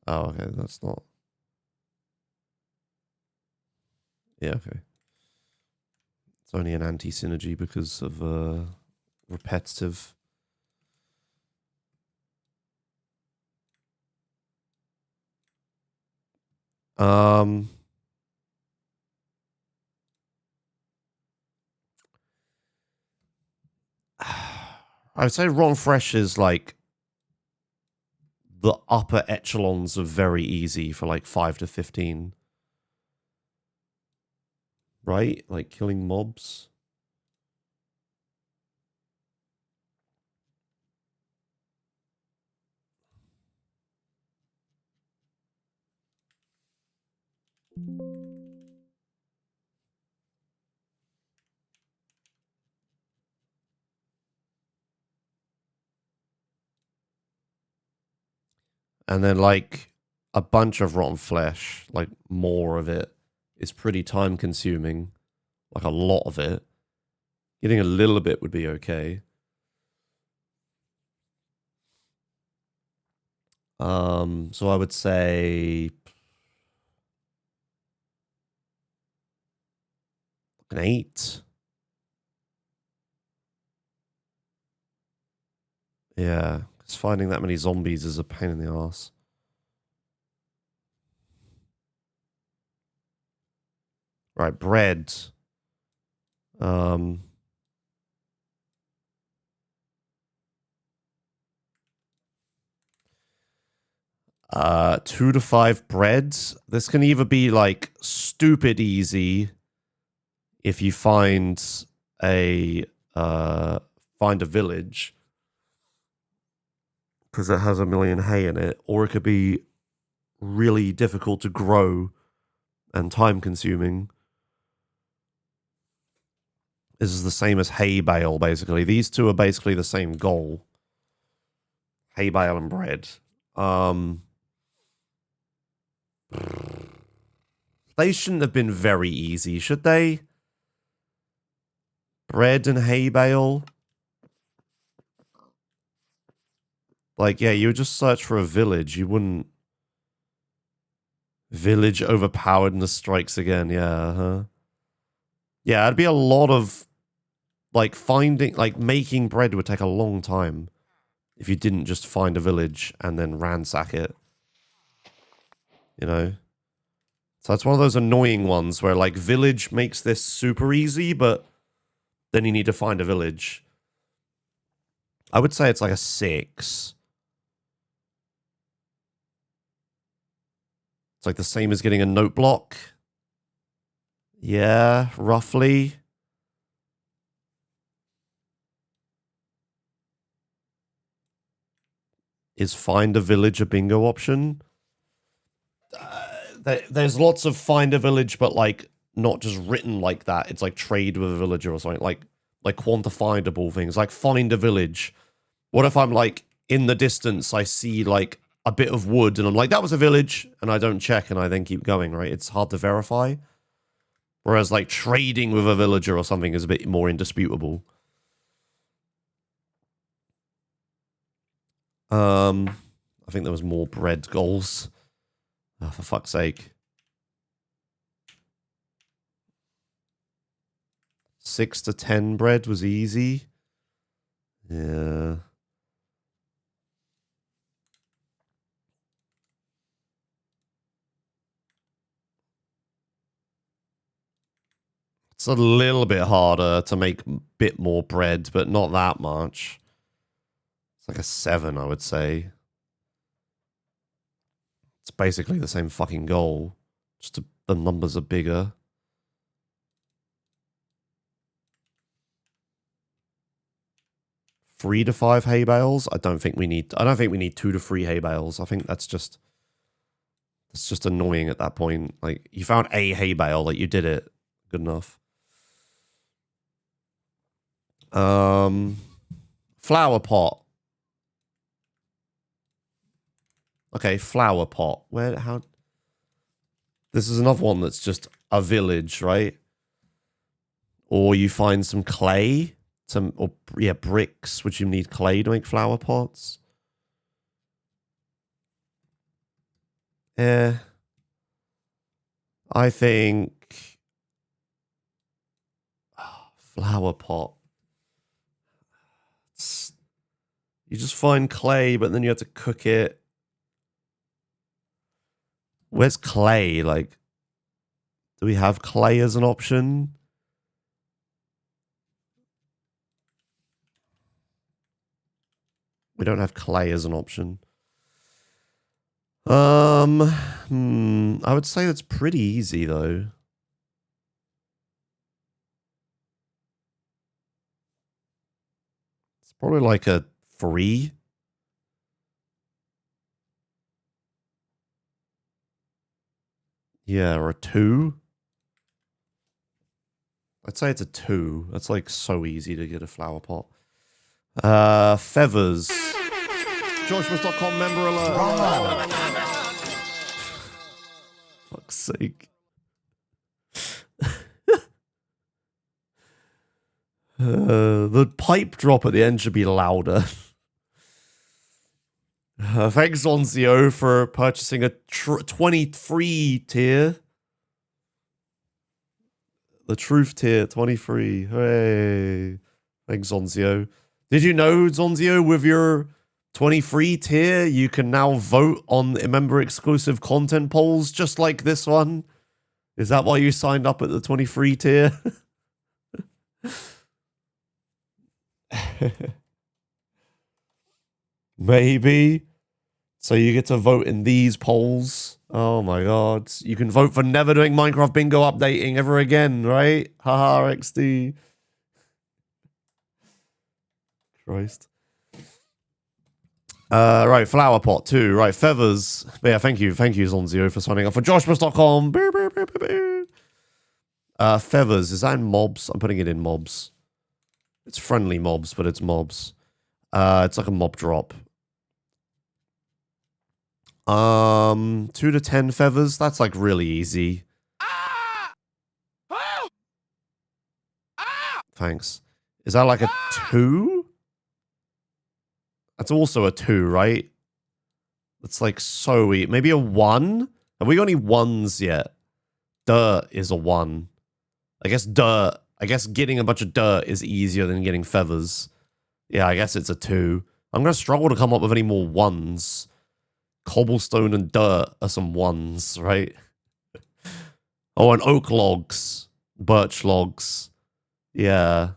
Oh, okay. That's not. Yeah, okay. It's only an anti-synergy because of repetitive. I would say rotten fresh is like the upper echelons of very easy for like 5 to 15. Right? Like killing mobs. And then like a bunch of rotten flesh, like more of it, is pretty time consuming. Like a lot of it. Getting a little bit would be okay. So I would say an 8. Yeah, because finding that many zombies is a pain in the ass. Right, bread. 2 to 5 breads. This can either be like stupid easy if you find a village because it has a million hay in it, or it could be really difficult to grow and time consuming. This is the same as hay bale, basically. These two are basically the same goal. Hay bale and bread. They shouldn't have been very easy, should they? Bread and hay bale. Like, yeah, you would just search for a village. You wouldn't... Village overpowered and the strikes again. Yeah, huh? Yeah, it'd be a lot of... Like, finding... Like, making bread would take a long time if you didn't just find a village and then ransack it. You know? So it's one of those annoying ones where, like, village makes this super easy, but then you need to find a village. I would say it's like a 6. It's like the same as getting a note block. Yeah, roughly. Is find a village a bingo option? There's lots of find a village, but like not just written like that. It's like trade with a villager or something. Like quantifiable things. Like find a village. What if I'm like in the distance, I see like a bit of wood and I'm like, that was a village, and I don't check and I then keep going, right? It's hard to verify. Whereas like trading with a villager or something is a bit more indisputable. I think there was more bread goals. Oh, for fuck's sake. 6 to 10 bread was easy. Yeah. It's a little bit harder to make a bit more bread, but not that much. It's like a 7, I would say. It's basically the same fucking goal. Just the numbers are bigger. Three to 5 hay bales. I don't think we need 2 to 3 hay bales. I think it's just annoying at that point. Like you found a hay bale, like you did it. Good enough. Flower pot. Okay, flower pot. Where? How? This is another one that's just a village, right? Or you find some clay, bricks, which you need clay to make flower pots. Yeah. I think flower pot. You just find clay, but then you have to cook it. Where's clay? Like, do we have clay as an option? We don't have clay as an option. I would say that's pretty easy though. It's probably like a 3. Yeah, or a 2. I'd say it's a 2. That's like so easy to get a flower pot. Feathers. Joshimuz.com member alert. Fuck's sake. The pipe drop at the end should be louder. Thanks, Zonzio, for purchasing a 23 tier. The truth tier, 23. Hooray. Thanks, Zonzio. Did you know, Zonzio, with your 23 tier, you can now vote on member exclusive content polls just like this one? Is that why you signed up at the 23 tier? Maybe. So you get to vote in these polls. Oh my god. You can vote for never doing Minecraft Bingo updating ever again, right? Haha, XD. Christ. Right, flower pot 2. Right, feathers. But yeah, thank you, Zonzio, for signing up for Joshimuz.com. Feathers. Is that in mobs? I'm putting it in mobs. It's friendly mobs, but it's mobs. It's like a mob drop. 2 to 10 feathers. That's like really easy. Thanks. Is that like a 2? That's also a 2, right? That's like so easy. Maybe a 1? Have we got any 1s yet? Dirt is a 1. I guess dirt. I guess getting a bunch of dirt is easier than getting feathers. Yeah, I guess it's a 2. I'm going to struggle to come up with any more 1s. Cobblestone and dirt are some 1s, right? Oh, and oak logs. Birch logs. Yeah.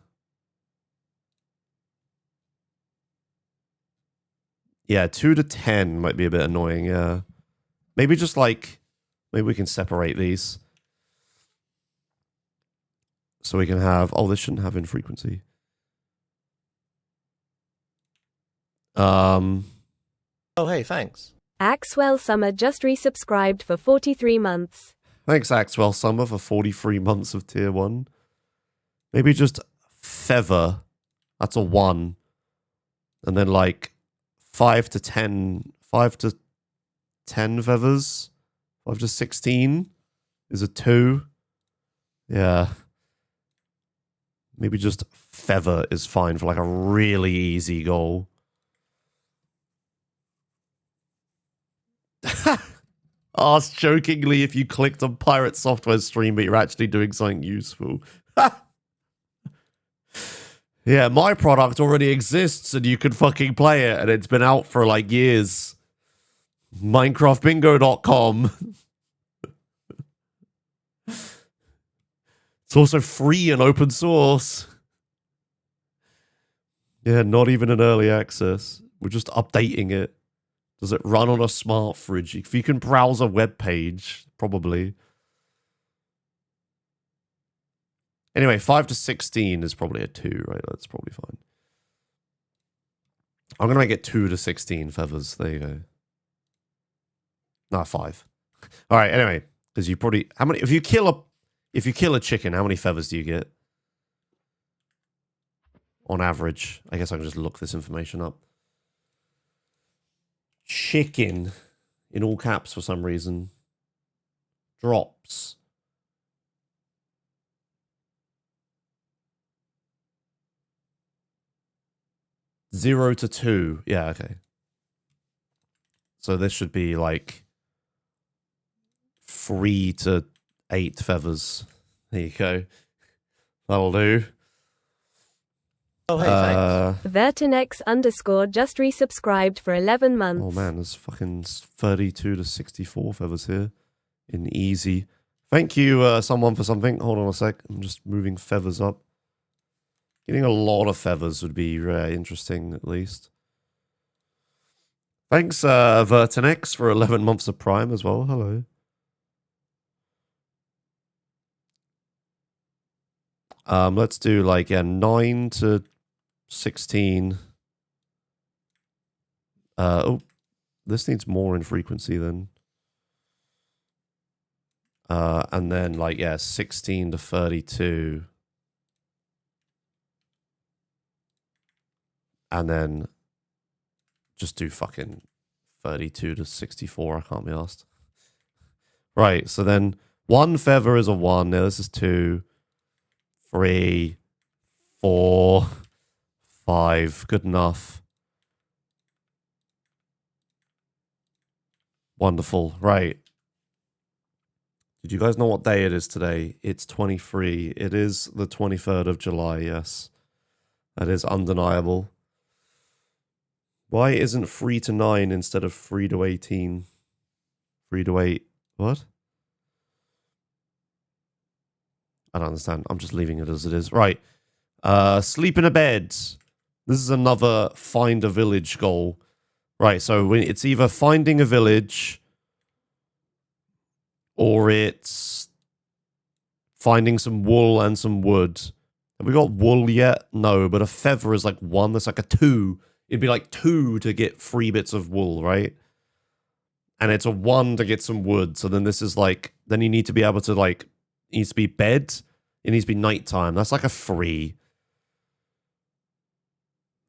Yeah, 2 to 10 might be a bit annoying, yeah. Maybe just like... Maybe we can separate these. So we can have... Oh, this shouldn't have infrequency. Oh, hey, thanks. Axwell Summer just resubscribed for 43 months. Thanks, Axwell Summer, for 43 months of tier 1. Maybe just feather. That's a 1. And then like 5 to 10 feathers. 5 to 16 is a 2. Yeah. Maybe just feather is fine for like a really easy goal. Ask jokingly if you clicked on Pirate Software stream, but you're actually doing something useful. Yeah, my product already exists and you can fucking play it, and it's been out for like years. MinecraftBingo.com. It's also free and open source. Yeah, not even an early access. We're just updating it. Does it run on a smart fridge? If you can browse a web page, probably. Anyway, 5 to 16 is probably a 2, right? That's probably fine. I'm going to make it 2 to 16 feathers. There you go. No, 5. All right, anyway. Because you probably... How many... If you kill a chicken, how many feathers do you get? On average. I guess I can just look this information up. Chicken. in all caps for some reason. Drops. Zero to 2. Yeah, okay. So this should be like 3 to 8 feathers. There you go. That'll do. Oh, hey, thanks. Vertinex _ just resubscribed for 11 months. Oh man, there's fucking 32 to 64 feathers here in easy. Thank you, someone, for something. Hold on a sec. I'm just moving feathers up. Getting a lot of feathers would be very interesting, at least. Thanks, Vertinex, for 11 months of Prime as well. Hello. Let's do like 9 to 16. Oh, this needs more in frequency then. And then like 16 to 32. And then just do fucking 32 to 64. I can't be asked. Right, so then 1 feather is a 1. Now this is 2, 3, 4, 5. Good enough. Wonderful. Right. Did you guys know what day it is today? It's 23. It is the 23rd of July, yes. That is undeniable. Why isn't 3 to 9 instead of 3 to 18? 3 to 8. What? I don't understand. I'm just leaving it as it is. Right. Sleep in a bed. This is another find a village goal. Right, so it's either finding a village or it's finding some wool and some wood. Have we got wool yet? No, but a feather is like 1. That's like a 2. It'd be like 2 to get 3 bits of wool, right? And it's a 1 to get some wood. So then this is like, then you need to be able to like, it needs to be bed. It needs to be nighttime. That's like a 3.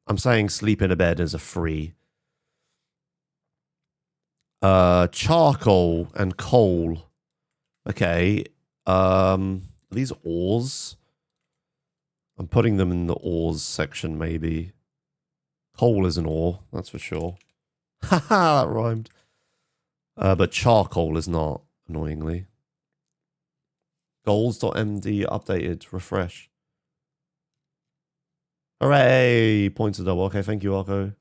I'm saying sleep in a bed is a 3. Charcoal and coal. Okay. These ores. I'm putting them in the ores section, maybe. Coal is an ore, that's for sure. Haha, that rhymed. But charcoal is not, annoyingly. Goals.md updated, refresh. Hooray! Points are double. Okay, thank you, Arco.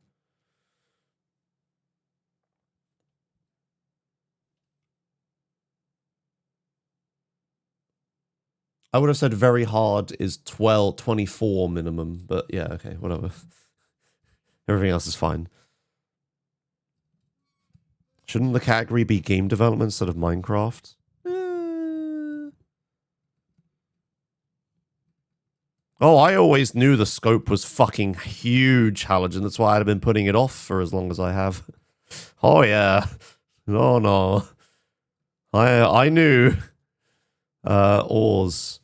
I would have said very hard is 24 minimum, but yeah, okay, whatever. Everything else is fine. Shouldn't the category be game development instead of Minecraft? Oh, I always knew the scope was fucking huge, Halogen. That's why I'd been putting it off for as long as I have. Oh, yeah. No. I knew. Ores.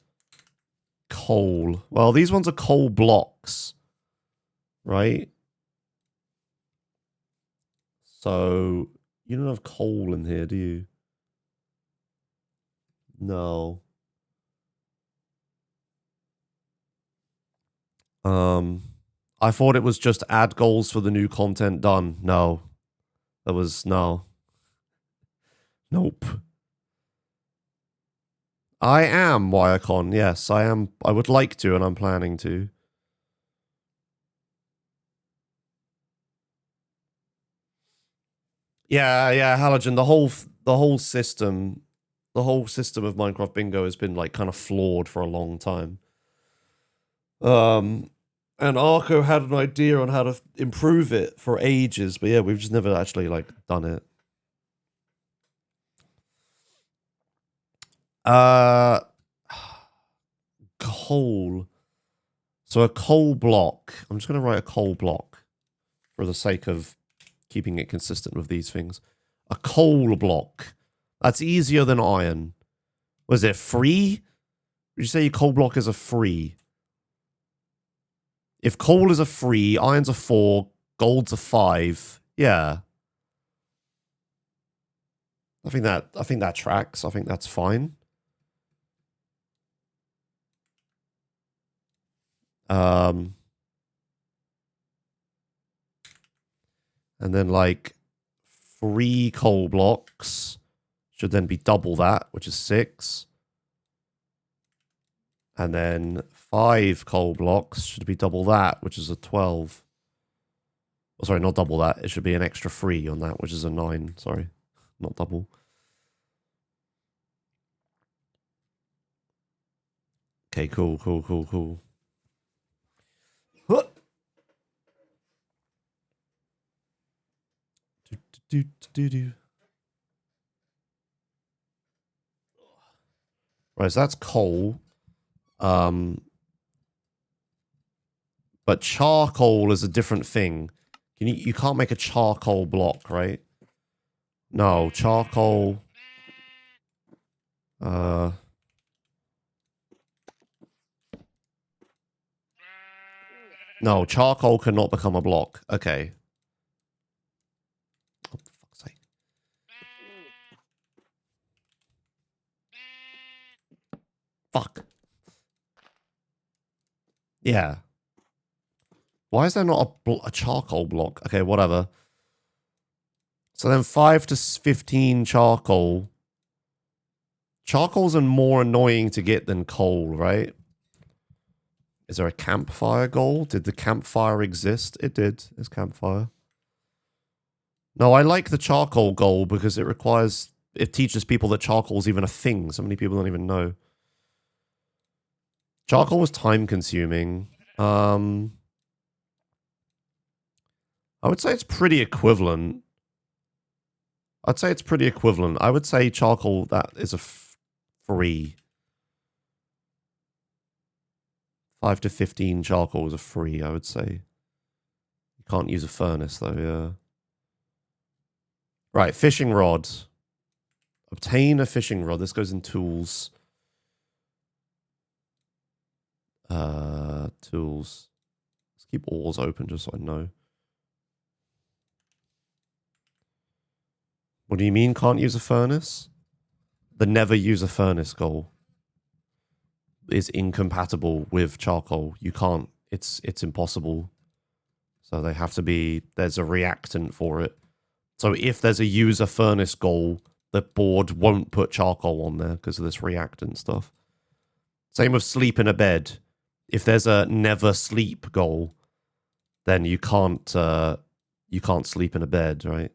Coal. Well, these ones are coal blocks. Right? So, you don't have coal in here, do you? No. I thought it was just add goals for the new content done. No. There was no. Nope. I am Wirecon, yes, I am. I would like to, and I'm planning to. Yeah, Halogen, the whole system of Minecraft Bingo has been like kind of flawed for a long time. And Arco had an idea on how to improve it for ages, but yeah, we've just never actually like done it. Coal. So a coal block. I'm just going to write a coal block for the sake of keeping it consistent with these things. A coal block. That's easier than iron. Was it 3? Would you say a coal block is a 3? If coal is a 3, iron's a 4, gold's a 5. Yeah. I think that tracks. I think that's fine. And then like 3 coal blocks should then be double that, which is 6. And then 5 coal blocks should be double that, which is a 12. Oh, sorry, not double that. It should be an extra 3 on that, which is a 9. Sorry, not double. Okay, cool. Huh. Do. Right, so that's coal. But charcoal is a different thing. You can't make a charcoal block, right? No, charcoal. No, charcoal cannot become a block. Okay. Oh, for fuck's sake. Fuck. Yeah. Why is there not a charcoal block? Okay, whatever. So then 5 to 15 charcoal. Charcoal's more annoying to get than coal, right? Is there a campfire goal? Did the campfire exist? It did. It's campfire. No, I like the charcoal goal because it teaches people that charcoal is even a thing. So many people don't even know. Charcoal was time consuming. I would say it's pretty equivalent. I would say charcoal, that is a 3. 5 to 15 charcoal is a 3, I would say. You can't use a furnace, though, yeah. Right, fishing rod. Obtain a fishing rod. This goes in tools. Tools. Let's keep ores open just so I know. What do you mean can't use a furnace? The never use a furnace goal is incompatible with charcoal. You can't. It's impossible. So they have to be, there's a reactant for it. So if there's a use a furnace goal, the board won't put charcoal on there because of this reactant stuff. Same with sleep in a bed. If there's a never sleep goal, then you can't sleep in a bed, right?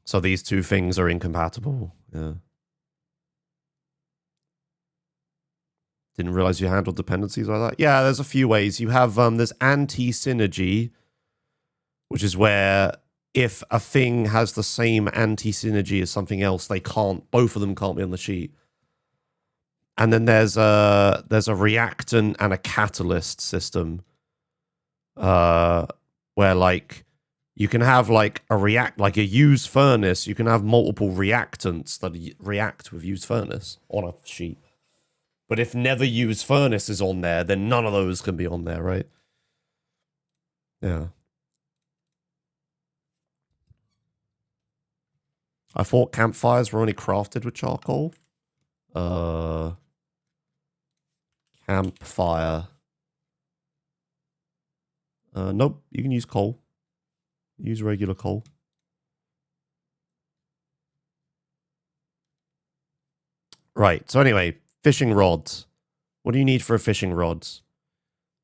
So these two things are incompatible. Yeah. Didn't realize you handled dependencies like that. Yeah, there's a few ways. You have there's anti-synergy, which is where if a thing has the same anti-synergy as something else, both of them can't be on the sheet. And then there's a reactant and a catalyst system, where like you can have like a used furnace. You can have multiple reactants that react with used furnace on a sheet. But if never used furnace is on there, then none of those can be on there, right? Yeah. I thought campfires were only crafted with charcoal. Campfire. Nope, you can use coal. Use regular coal. Right, so anyway, fishing rods. What do you need for a fishing rod?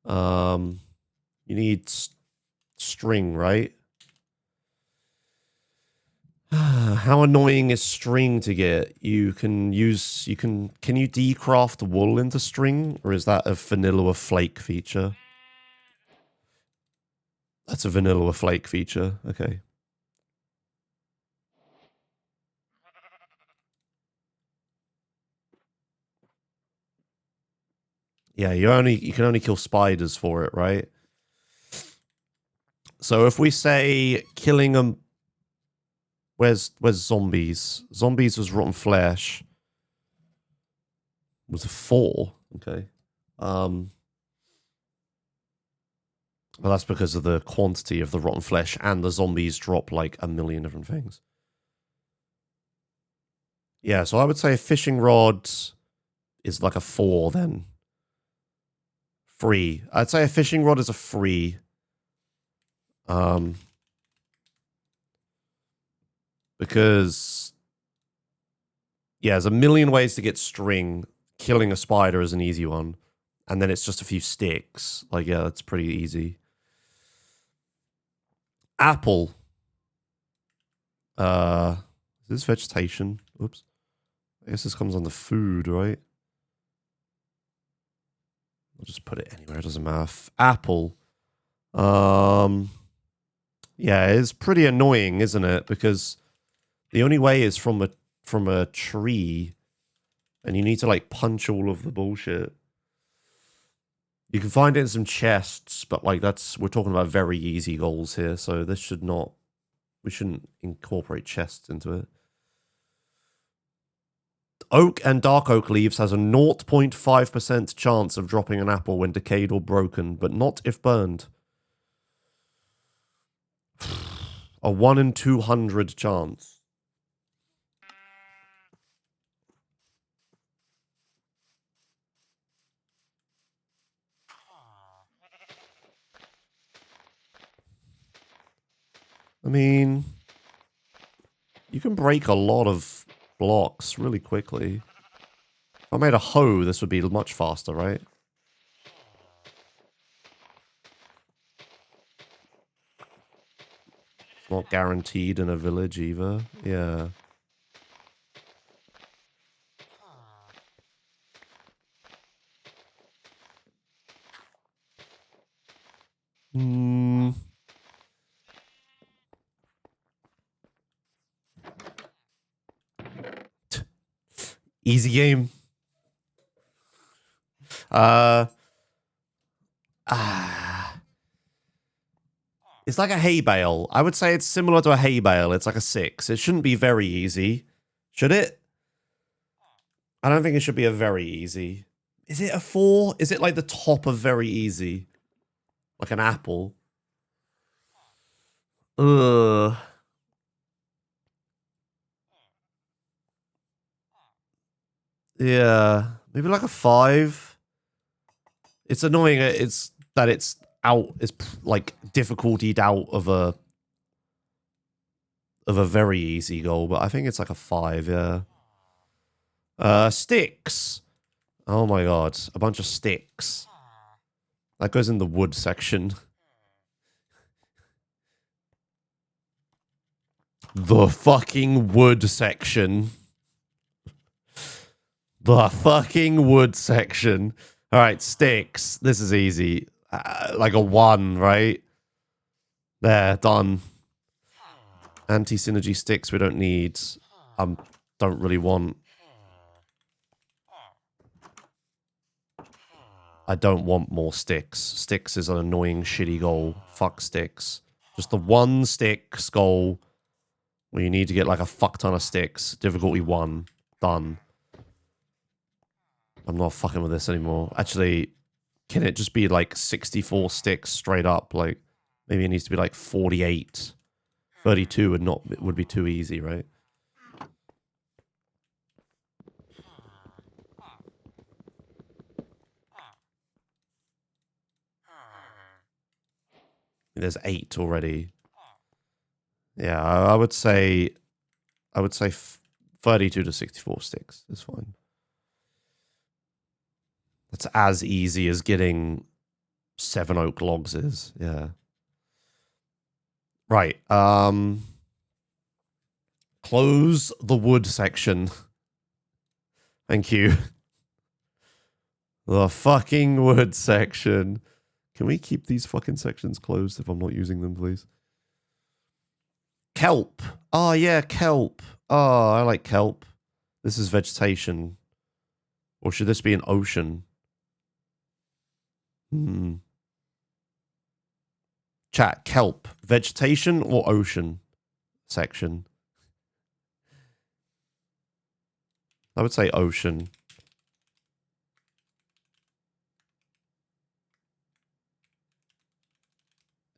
You need string, right? How annoying is string to get? Can you decraft wool into string, or is that a vanilla flake feature? That's a vanilla flake feature. Okay. Yeah, you can only kill spiders for it, right? So if we say killing them, where's zombies? Zombies was rotten flesh. Was a 4. Okay. Well, that's because of the quantity of the rotten flesh, and the zombies drop like a million different things. Yeah, so I would say a fishing rod is like a 4 then. 3. I'd say a fishing rod is a 3. Because yeah, there's a million ways to get string. Killing a spider is an easy one. And then it's just a few sticks. Like, yeah, that's pretty easy. Apple. Is this vegetation? Oops. I guess this comes on the food, right? I'll just put it anywhere, it doesn't matter. Apple. Yeah, it's pretty annoying, isn't it? Because the only way is from a tree, and you need to like punch all of the bullshit. You can find it in some chests, but like we're talking about very easy goals here, so this should not, we shouldn't incorporate chests into it. Oak and dark oak leaves has a 0.5% chance of dropping an apple when decayed or broken, but not if burned. A 1 in 200 chance. I mean, you can break a lot of blocks really quickly. If I made a hoe, this would be much faster, right? It's not guaranteed in a village either. Yeah. Hmm. Easy game. It's like a hay bale. I would say it's similar to a hay bale. It's like a 6. It shouldn't be very easy. Should it? I don't think it should be a very easy. Is it a 4? Is it like the top of very easy? Like an apple? Ugh. Yeah. Maybe like a 5. It's annoying. It's that it's out. It's like difficultied out of a very easy goal, but I think it's like a 5. Yeah. Sticks. Oh my god, a bunch of sticks. That goes in the wood section. The fucking wood section. The fucking wood section. All right, sticks. This is easy. Like a 1, right? There, done. Anti-synergy sticks we don't need. Don't really want. I don't want more sticks. Sticks is an annoying, shitty goal. Fuck sticks. Just the 1 sticks goal where you need to get like a fuck ton of sticks. Difficulty 1. Done. I'm not fucking with this anymore. Actually, can it just be like 64 sticks straight up? Like, maybe it needs to be like 48. 32 would be too easy, right? There's 8 already. Yeah, I would say 32 to 64 sticks is fine. That's as easy as getting 7 oak logs is. Yeah. Right. Close the wood section. Thank you. The fucking wood section. Can we keep these fucking sections closed if I'm not using them, please? Kelp. Oh, yeah, kelp. Oh, I like kelp. This is vegetation. Or should this be an ocean? Chat, kelp. Vegetation or ocean section? I would say ocean.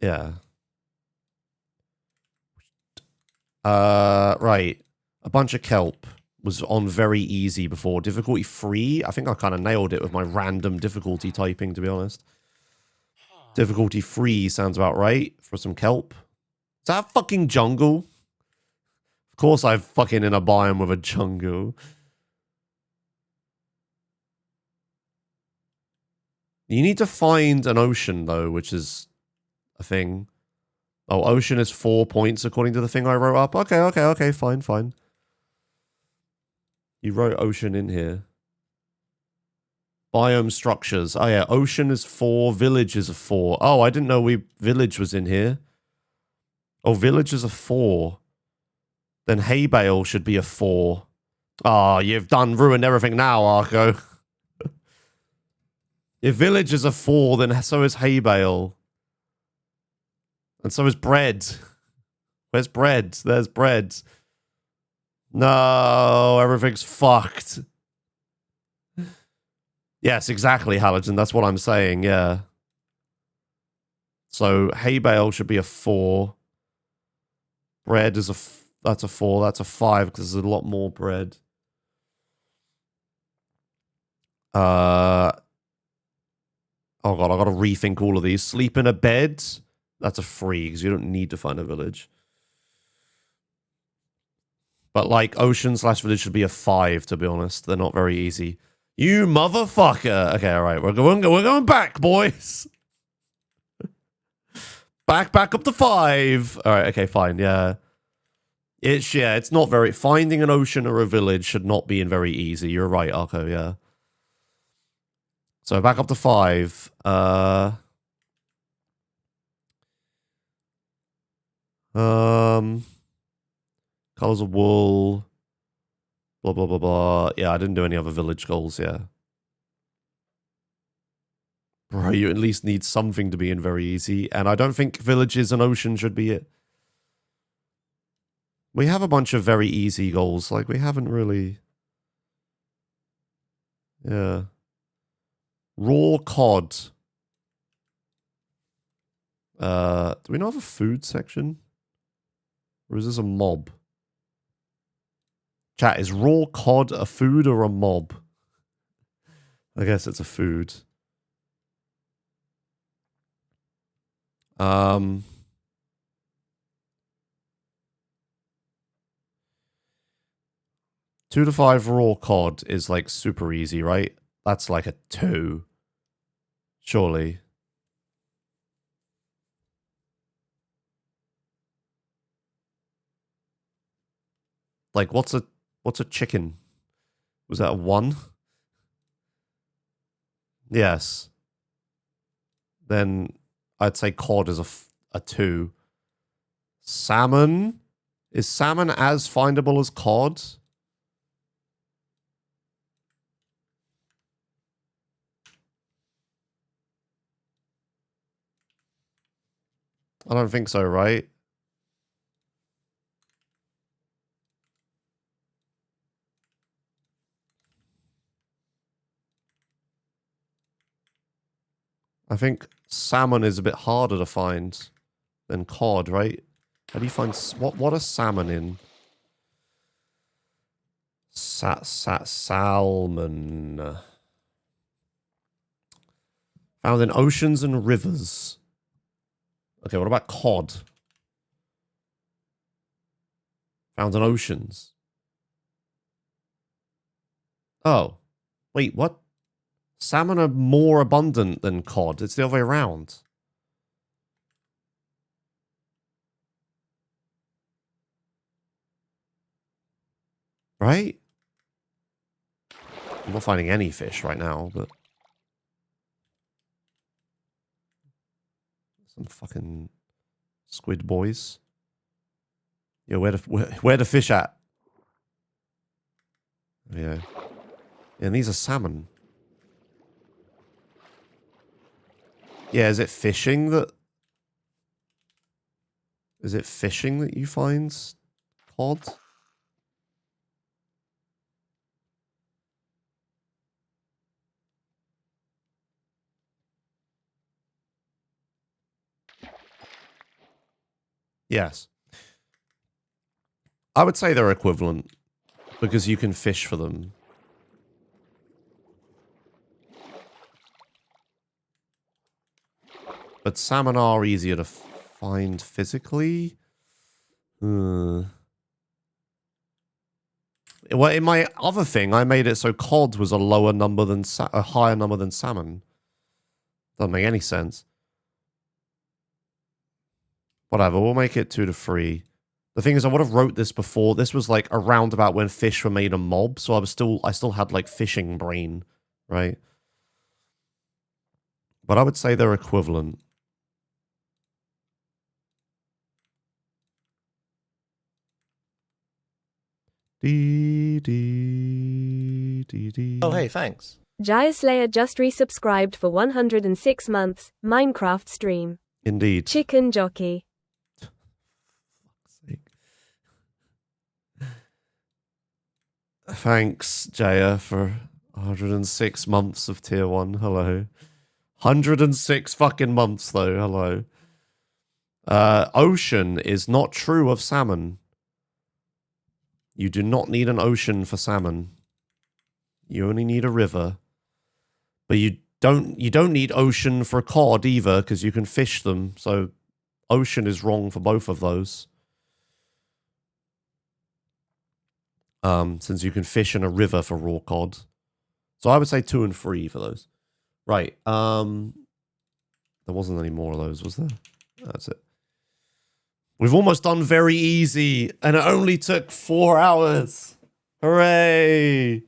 Yeah. Right. A bunch of kelp was on very easy before. Difficulty 3. I think I kind of nailed it with my random difficulty typing, to be honest. Difficulty 3 sounds about right for some kelp. Is that a fucking jungle? Of course I'm fucking in a biome with a jungle. You need to find an ocean, though, which is a thing. Oh, ocean is 4 points according to the thing I wrote up. Okay, fine. You wrote ocean in here. Biome structures. Oh, yeah, ocean is 4, village is a 4. Oh, I didn't know village was in here. Oh, village is a 4. Then hay bale should be a 4. Oh, you've ruined everything now, Arco. If village is a 4, then so is hay bale. And so is bread. Where's bread? There's bread. No, everything's fucked. Yes, exactly, Halogen. That's what I'm saying, yeah. So hay bale should be a 4. Bread is that's a 4. That's a 5 because there's a lot more bread. Oh god, I gotta rethink all of these. Sleep in a bed. That's a 3 because you don't need to find a village. But like ocean/village should be a 5, to be honest. They're not very easy. You motherfucker. Okay, all right. We're going back, boys. back up to 5. All right, okay, fine. Yeah. It's not very finding an ocean or a village should not be in very easy. You're right, Arco, yeah. So back up to 5. Colors of wool. Blah, blah, blah, blah. Yeah, I didn't do any other village goals, yeah. Bro, you at least need something to be in very easy. And I don't think villages and ocean should be it. We have a bunch of very easy goals. Like, we haven't really... Yeah. Raw cod. Do we not have a food section? Or is this a mob? Chat, is raw cod a food or a mob? I guess it's a food. 2 to 5 raw cod is like super easy, right? That's like a 2. Surely. Like, what's a chicken? Was that a 1? Yes. Then I'd say cod is a 2. Salmon? Is salmon as findable as cod? I don't think so, right? I think salmon is a bit harder to find than cod, right? How do you find... What are salmon in? Salmon. Found in oceans and rivers. Okay, what about cod? Found in oceans. Oh. Wait, what? Salmon are more abundant than cod. It's the other way around. Right? I'm not finding any fish right now, but... Some fucking squid boys. Yeah, where the fish at? Yeah. And these are salmon. Yeah, is it fishing that... Is it fishing that you find cod? Yes. I would say they're equivalent because you can fish for them. But salmon are easier to find physically. Well, in my other thing, I made it so cod was a lower number than a higher number than salmon. Doesn't make any sense. Whatever, we'll make it 2 to 3. The thing is, I would have wrote this before. This was like around about when fish were made a mob, so I still had like fishing brain, right? But I would say they're equivalent. Dee, dee, dee, dee. Oh, hey, thanks. Slayer just resubscribed for 106 months. Minecraft stream. Indeed. Chicken jockey. Thanks, Jaya, for 106 months of tier 1. Hello. 106 fucking months, though. Hello. Ocean is not true of salmon. You do not need an ocean for salmon. You only need a river. But you don't need ocean for cod either, because you can fish them. So ocean is wrong for both of those. Since you can fish in a river for raw cod. So I would say 2 and 3 for those. Right. There wasn't any more of those, was there? That's it. We've almost done very easy, and it only took 4 hours. Hooray!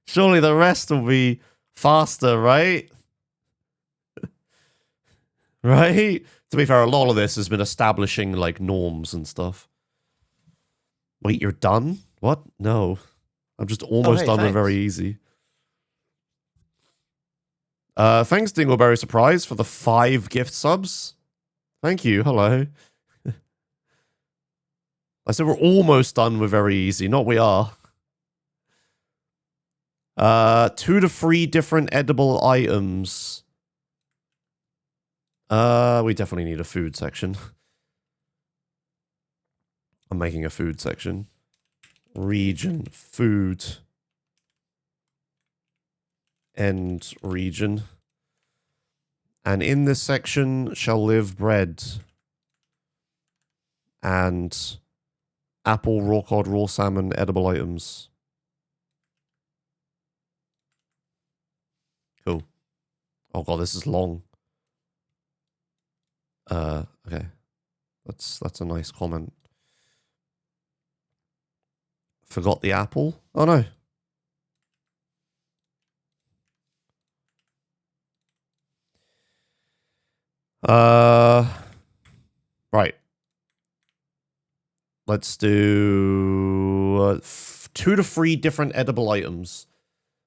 Surely the rest will be faster, right? Right? To be fair, a lot of this has been establishing, like, norms and stuff. Wait, you're done? What? No. I'm just almost done with very easy. Thanks, Dingleberry Surprise, for the 5 gift subs. Thank you. Hello. I said we're almost done with very easy. Not we are. 2 to 3 different edible items. We definitely need a food section. I'm making a food section. Region, food. End region. And in this section shall live bread. And apple, raw cod, raw salmon, edible items. Cool. Oh god, this is long. Okay. That's a nice comment. Forgot the apple? Oh no. Right. Let's do 2 to 3 different edible items.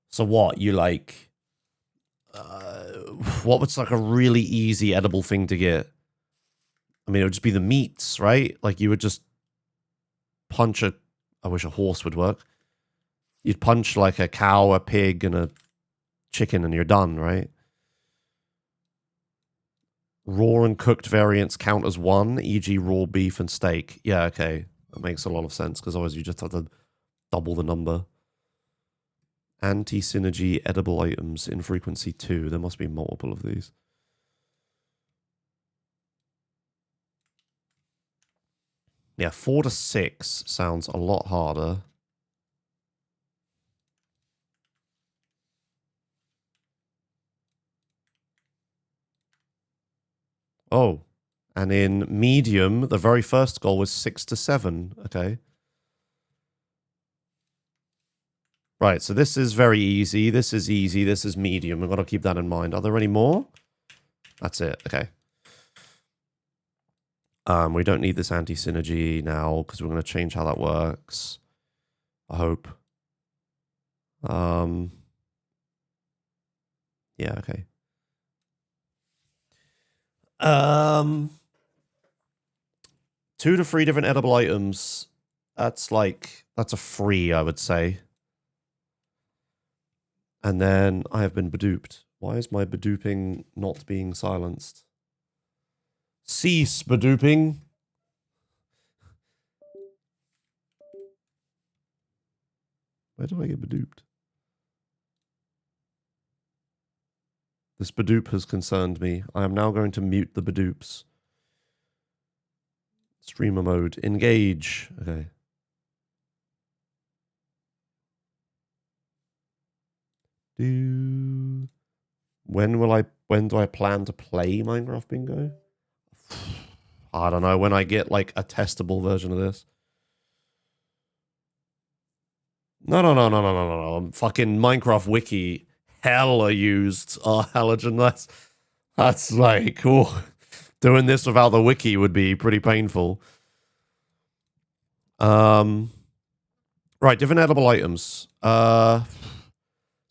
So what? You like... what was like a really easy edible thing to get? I mean, it would just be the meats, right? Like you would just punch a... I wish a horse would work. You'd punch like a cow, a pig, and a chicken and you're done, right? Raw and cooked variants count as 1, e.g. raw beef and steak. Yeah, okay. That makes a lot of sense, because otherwise you just have to double the number. Anti-synergy edible items in frequency 2. There must be multiple of these. Yeah, 4 to 6 sounds a lot harder. Oh, and in medium, the very first goal was 6 to 7. Okay. Right, so this is very easy. This is easy. This is medium. We've got to keep that in mind. Are there any more? That's it. Okay. We don't need this anti-synergy now because we're going to change how that works. I hope. Yeah, okay. 2 to 3 different edible items. That's a 3, I would say. And then I have been beduped. Why is my beduping not being silenced? Cease beduping. Where did I get Badooped? This Badoop has concerned me. I am now going to mute the Badoops. Streamer mode. Engage. Okay. When do I plan to play Minecraft Bingo? I don't know, when I get like a testable version of this. No. Fucking Minecraft Wiki hella used halogen. That's like, oh, doing this without the wiki would be pretty painful. Right, different edible items. So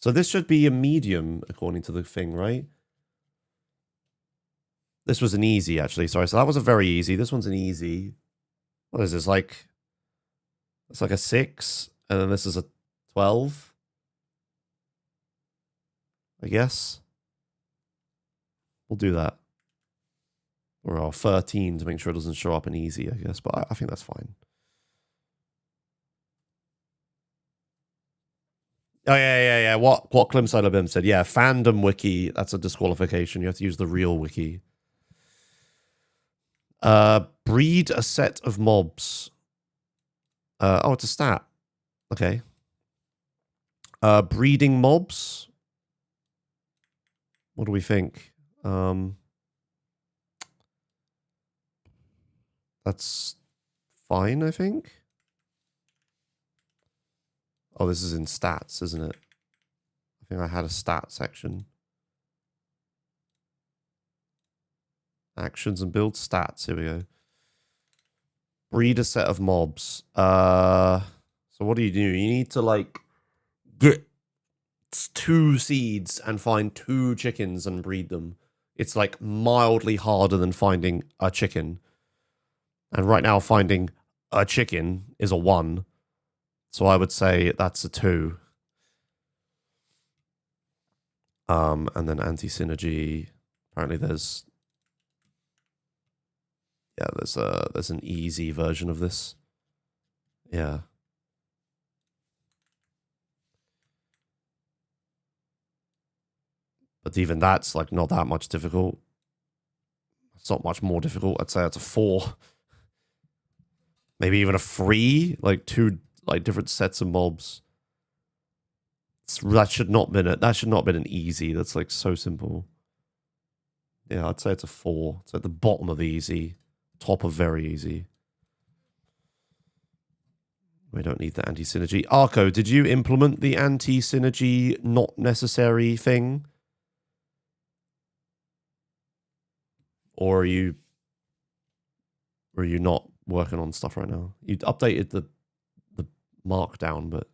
this should be a medium according to the thing, right? This was an easy, actually. Sorry, so that was a very easy. This one's an easy. What is this, like? It's like a 6, and then this is a 12. I guess. We'll do that. Or 13 to make sure it doesn't show up in easy, I guess. But I think that's fine. Oh, yeah. What Klimsider Bim said. Yeah, fandom wiki, that's a disqualification. You have to use the real wiki. Breed a set of mobs. Oh, it's a stat. Okay. Breeding mobs. What do we think? That's fine, I think. Oh, this is in stats, isn't it? I think I had a stat section. Actions and build stats. Here we go. Breed a set of mobs. So what do? You need to like get 2 seeds and find 2 chickens and breed them. It's like mildly harder than finding a chicken. And right now finding a chicken is a 1. So I would say that's a 2. And then anti-synergy. Apparently there's an easy version of this. Yeah. But even that's like not that much difficult. It's not much more difficult. I'd say it's a 4. Maybe even a 3, like 2 like different sets of mobs. That should not been an easy. That's like so simple. Yeah, I'd say it's a 4. It's at the bottom of easy, top of very easy. We don't need the anti-synergy. Arco, did you implement the anti-synergy not necessary thing? Or are you not working on stuff right now? You updated the markdown, but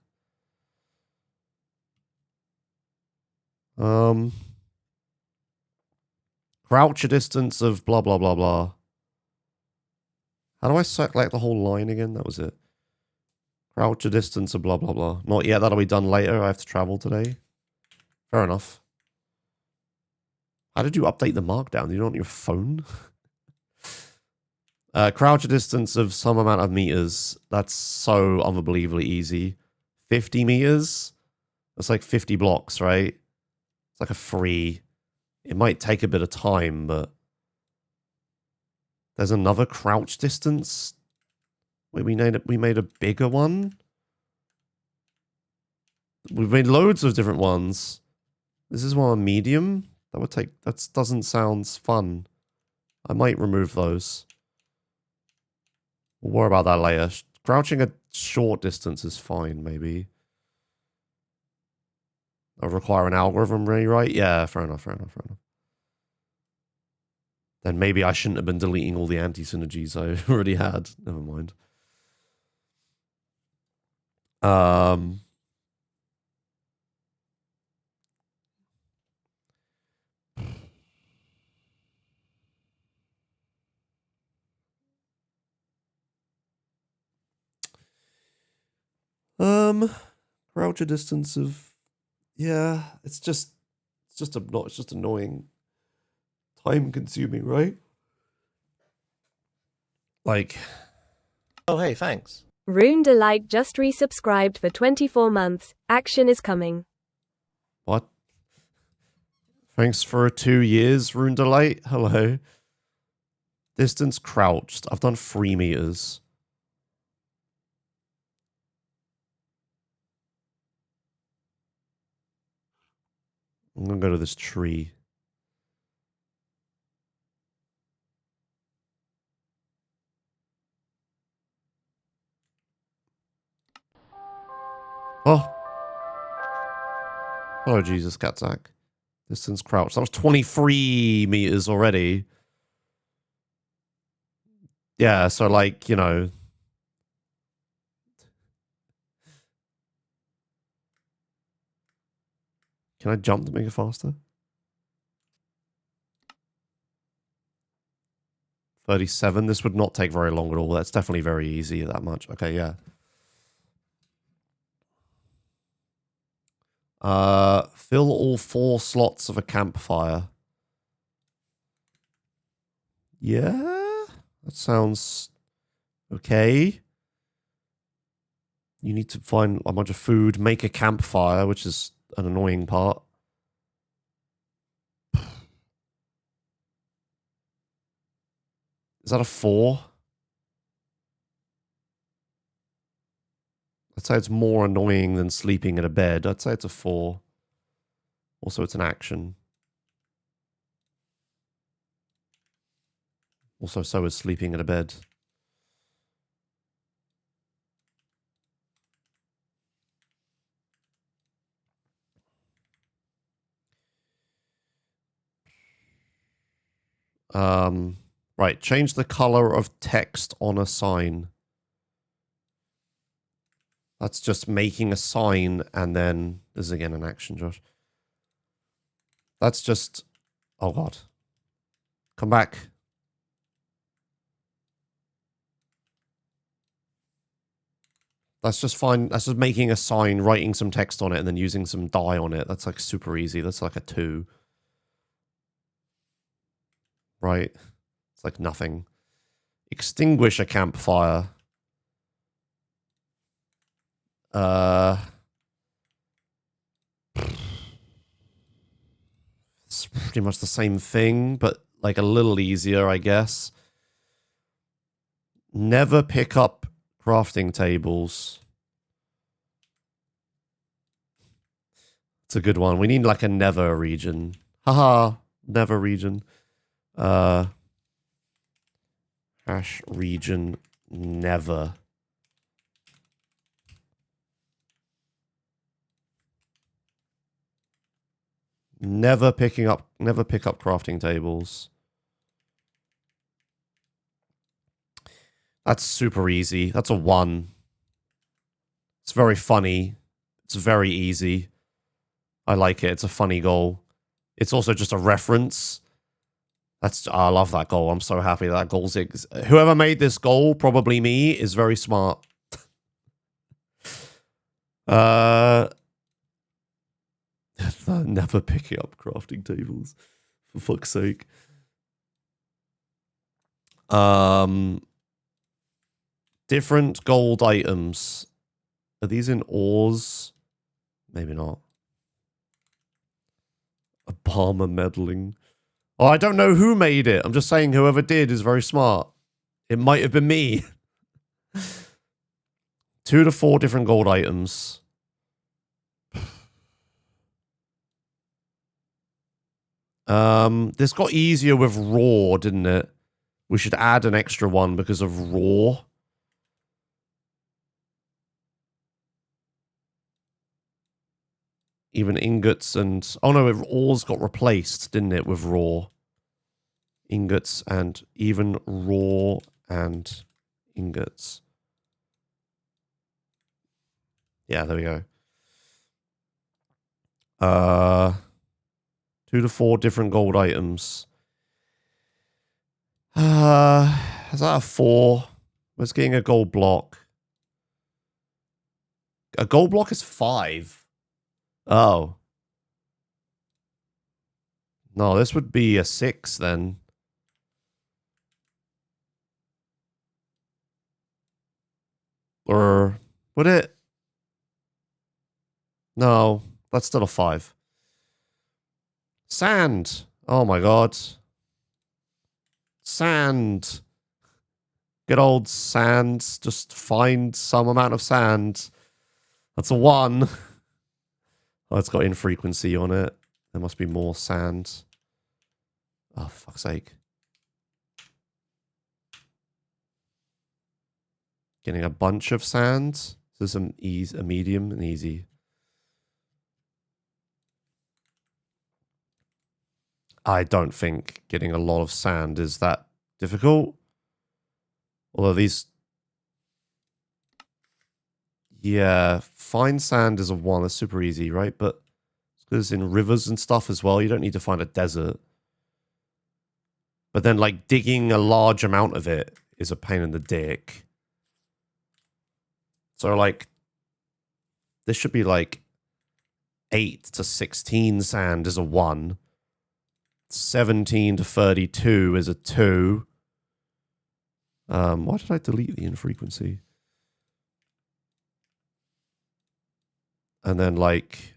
crouch a distance of blah blah blah blah. How do I select the whole line again? That was it. Crouch a distance of blah blah blah. Not yet, that'll be done later. I have to travel today. Fair enough. How did you update the markdown? You do it on your phone? Crouch a distance of some amount of meters. That's so unbelievably easy. 50 meters? That's like 50 blocks, right? It's like a 3. It might take a bit of time, but there's another crouch distance. Wait, we made a bigger one? We've made loads of different ones. This is one on medium. That doesn't sound fun. I might remove those. We'll worry about that later. Crouching a short distance is fine, maybe. I'll require an algorithm rewrite? Yeah, fair enough. Then maybe I shouldn't have been deleting all the anti-synergies I already had. Never mind. Crouch a distance of, yeah, it's just annoying, time consuming, right? Like, Oh, hey, thanks. Rune Delight just resubscribed for 24 months. Action is coming. What? Thanks for 2 years, Rune Delight. Hello. Distance crouched. I've done 3 meters. I'm gonna go to this tree. Oh. Oh, Jesus, Katzak. Distance crouched. That was 23 meters already. Yeah, so like, you know. Can I jump to make it faster? 37. This would not take very long at all. That's definitely very easy, that much. Okay, yeah. Fill all 4 slots of a campfire. Yeah, that sounds okay. You need to find a bunch of food, make a campfire, which is an annoying part. Is that a 4? I'd say it's more annoying than sleeping in a bed. I'd say it's a 4. Also, it's an action. Also, so is sleeping in a bed. Right, change the color of text on a sign. That's just making a sign and then... This is again an action, Josh. That's just... Oh, God. Come back. That's just fine. That's just making a sign, writing some text on it, and then using some dye on it. That's like super easy. That's like a 2. Right? It's like nothing. Extinguish a campfire. It's pretty much the same thing, but like a little easier, I guess. Never pick up crafting tables. It's a good one. We need like a never region. Haha, never region. Hash region never. Never pick up crafting tables. That's super easy. That's a 1. It's very funny. It's very easy. I like it. It's a funny goal. It's also just a reference. I love that goal. I'm so happy that goal's whoever made this goal, probably me, is very smart. Never picking up crafting tables. For fuck's sake. Different gold items. Are these in ores? Maybe not. Obama meddling. Oh, I don't know who made it. I'm just saying whoever did is very smart. It might have been me. 2 to 4 different gold items. This got easier with raw, didn't it? We should add an extra one because of raw. Even ingots and... Oh no, ores got replaced, didn't it, with raw. Ingots and even raw and ingots. Yeah, there we go. 2 to 4 different gold items. Is that a 4? Let's getting a gold block. A gold block is 5. Oh. No, this would be a 6 then. Or would it? No, that's still a 5. Sand. Oh my god. Sand. Good old sand. Just find some amount of sand. That's a 1. Oh, it's got infrequency on it. There must be more sand. Oh, for fuck's sake. Getting a bunch of sand. There's some easy, a medium, and easy. I don't think getting a lot of sand is that difficult. Although these... Yeah, fine sand is a 1. That's super easy, right? But because in rivers and stuff as well, you don't need to find a desert. But then, like, digging a large amount of it is a pain in the dick. So, like, this should be, like, 8 to 16 sand is a 1. 17 to 32 is a 2. Why did I delete the infrequency? And then, like,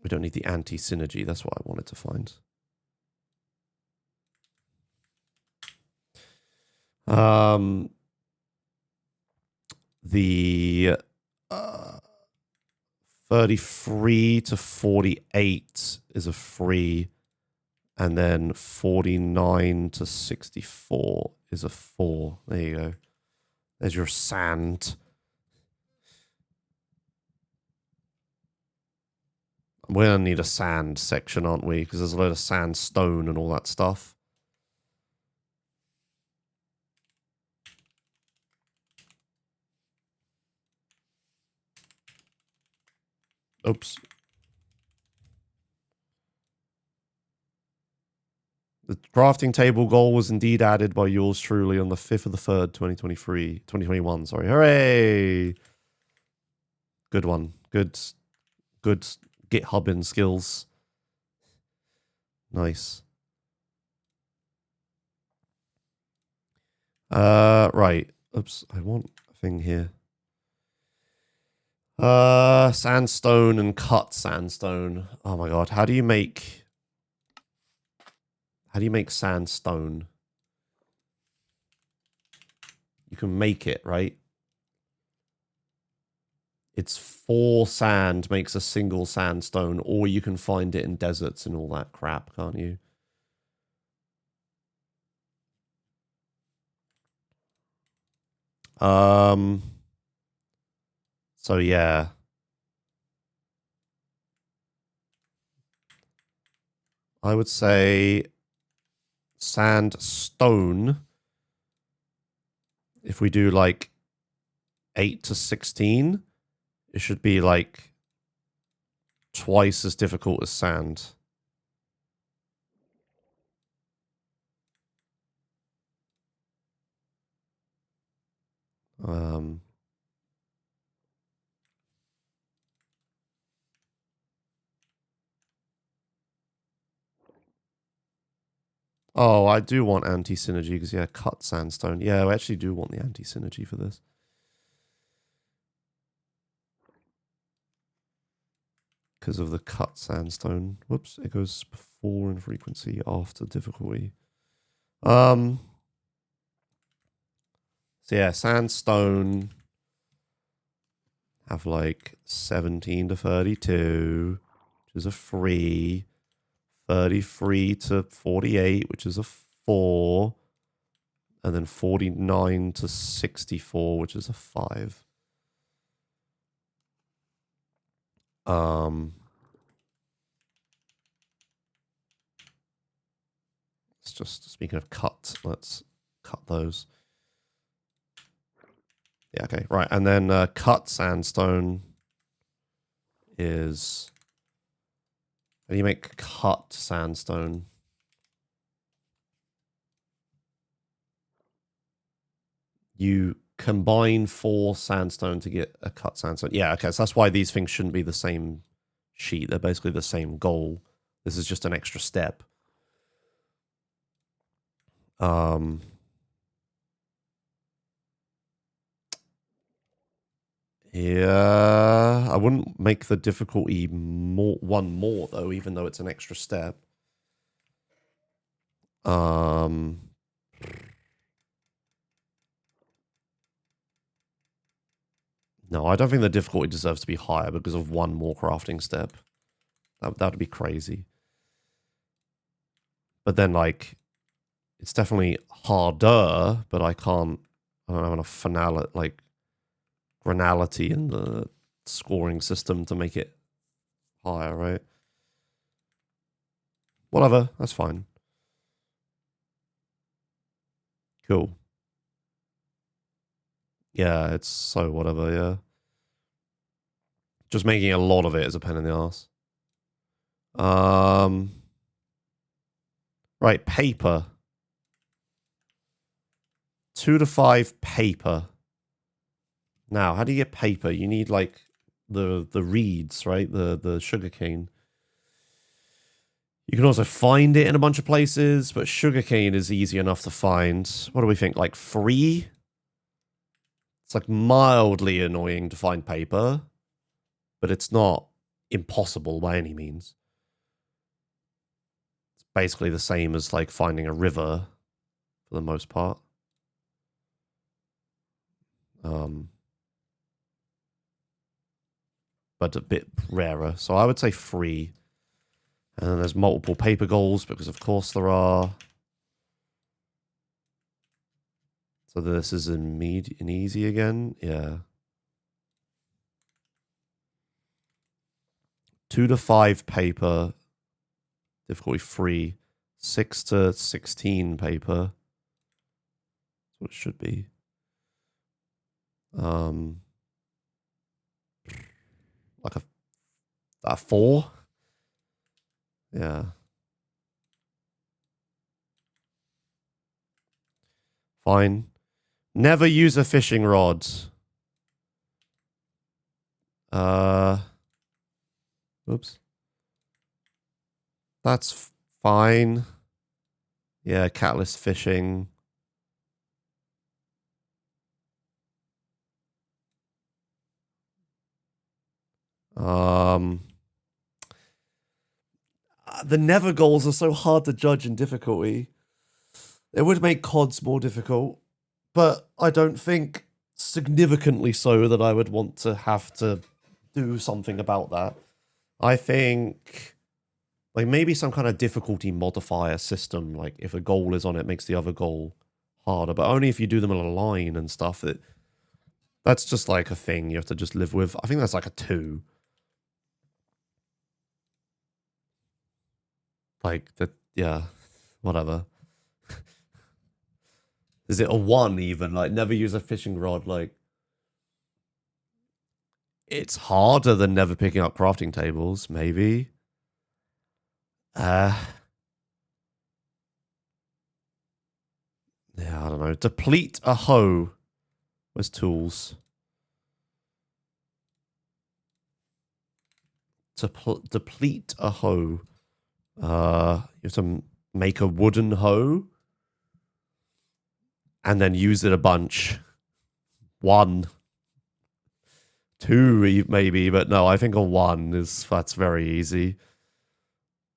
we don't need the anti-synergy. That's what I wanted to find. The 33 to 48 is a 3. And then 49 to 64 is a 4. There you go. There's your sand. We're going to need a sand section, aren't we? Because there's a load of sandstone and all that stuff. Oops. The crafting table goal was indeed added by yours truly on the 5th of the 3rd, 2021. Sorry. Hooray! Good one. Good GitHubbing skills. Nice. Right. Oops. I want a thing here. Sandstone and cut sandstone. Oh my god. How do you make sandstone? You can make it, right? It's 4 sand makes a single sandstone, or you can find it in deserts and all that crap, can't you? So yeah. I would say sandstone. If we do like 8 to 16, it should be like twice as difficult as sand. Oh, I do want anti-synergy because, yeah, cut sandstone. Yeah, I actually do want the anti-synergy for this. Because of the cut sandstone. Whoops, it goes before in frequency, after difficulty. So yeah, sandstone have like 17 to 32, which is a 3. 33 to 48, which is a 4. And then 49 to 64, which is a 5. It's just, speaking of cut, let's cut those. Yeah, okay, right. And then cut sandstone is... How do you make cut sandstone? You combine 4 sandstone to get a cut sandstone. Yeah, okay, so that's why these things shouldn't be the same sheet. They're basically the same goal. This is just an extra step. Yeah, I wouldn't make the difficulty one more though, even though it's an extra step. No, I don't think the difficulty deserves to be higher because of one more crafting step. That would be crazy. But then, like, it's definitely harder, but I don't have enough granality in the scoring system to make it higher, right? Whatever, that's fine. Cool. Yeah, it's so whatever, yeah. Just making a lot of it is a pain in the ass. Right, paper. 2 to 5 paper. Now, how do you get paper? You need like the reeds, right? The sugarcane. You can also find it in a bunch of places, but sugarcane is easy enough to find. What do we think? Like 3? It's like mildly annoying to find paper, but it's not impossible by any means. It's basically the same as like finding a river for the most part. But a bit rarer. So I would say 3. And then there's multiple paper goals, because of course there are. So this is an easy again. Yeah. 2 to 5 paper. Difficulty 3. 6 to 16 paper. That's what it should be. Like a 4? Yeah. Fine. Never use a fishing rod. Oops. That's fine. Yeah, catless fishing. The never goals are so hard to judge in difficulty. It would make CODs more difficult, but I don't think significantly so that I would want to have to do something about that. I think like maybe some kind of difficulty modifier system, like if a goal is on it, makes the other goal harder, but only if you do them in a line and stuff. That's just like a thing you have to just live with. I think that's like a 2. Like that, yeah, whatever. Is it a 1 even? Like never use a fishing rod. Like it's harder than never picking up crafting tables, maybe. Yeah, I don't know. Deplete a hoe. Where's tools? Deplete a hoe. You have to make a wooden hoe and then use it a bunch. 1, 2 maybe, but no, I think a 1 that's very easy.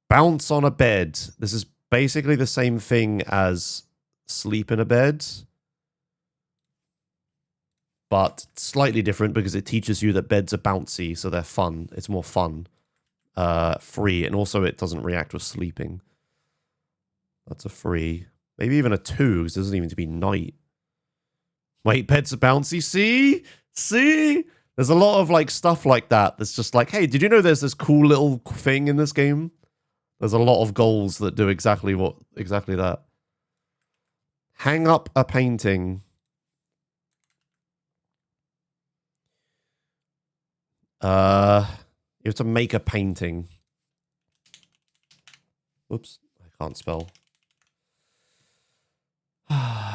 Bounce on a bed. This is basically the same thing as sleep in a bed, but slightly different because it teaches you that beds are bouncy, so they're fun. It's more fun. 3, and also it doesn't react with sleeping. That's a 3. Maybe even a 2, because it doesn't even need to be night. Wait, beds are bouncy? See? There's a lot of like stuff like that that's just like, hey, did you know there's this cool little thing in this game? There's a lot of goals that do exactly that. Hang up a painting. You have to make a painting. Oops, I can't spell.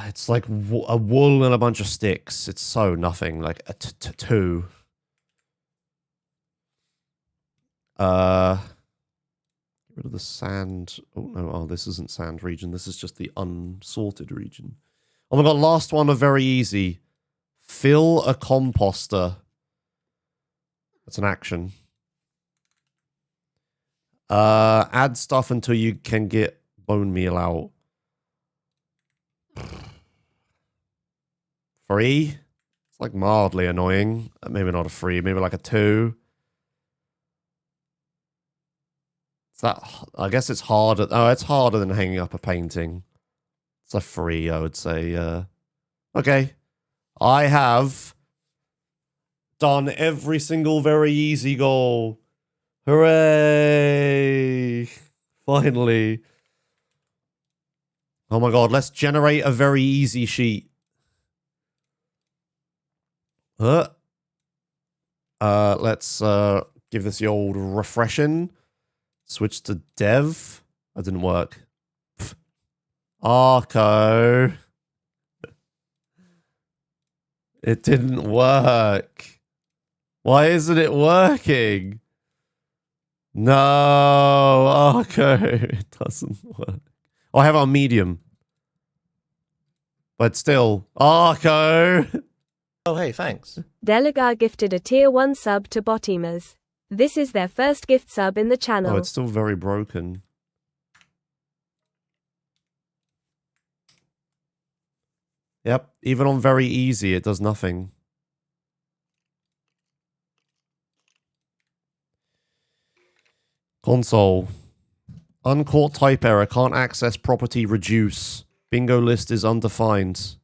It's like a wool and a bunch of sticks. It's so nothing. Like a 2. Get rid of the sand. Oh no, this isn't sand region. This is just the unsorted region. Oh my god, last one are very easy. Fill a composter. That's an action. Add stuff until you can get bone meal out. Free? It's like mildly annoying. Maybe not a 3, maybe like a 2. It's that, I guess it's harder. Oh, it's harder than hanging up a painting. It's a 3, I would say. Okay. I have done every single very easy goal. Hooray! Finally. Oh my god, let's generate a very easy sheet. Let's give this the old refreshing. Switch to dev. That didn't work. Pfft. Arco. It didn't work. Why isn't it working? No, Arco. It doesn't work. Oh, I have it on medium. But still, Arco. Oh, hey, thanks. Delagar gifted a tier 1 sub to Joshimuz. This is their first gift sub in the channel. Oh, it's still very broken. Yep, even on very easy, it does nothing. Console. Uncaught type error. Can't access property reduce. Bingo list is undefined.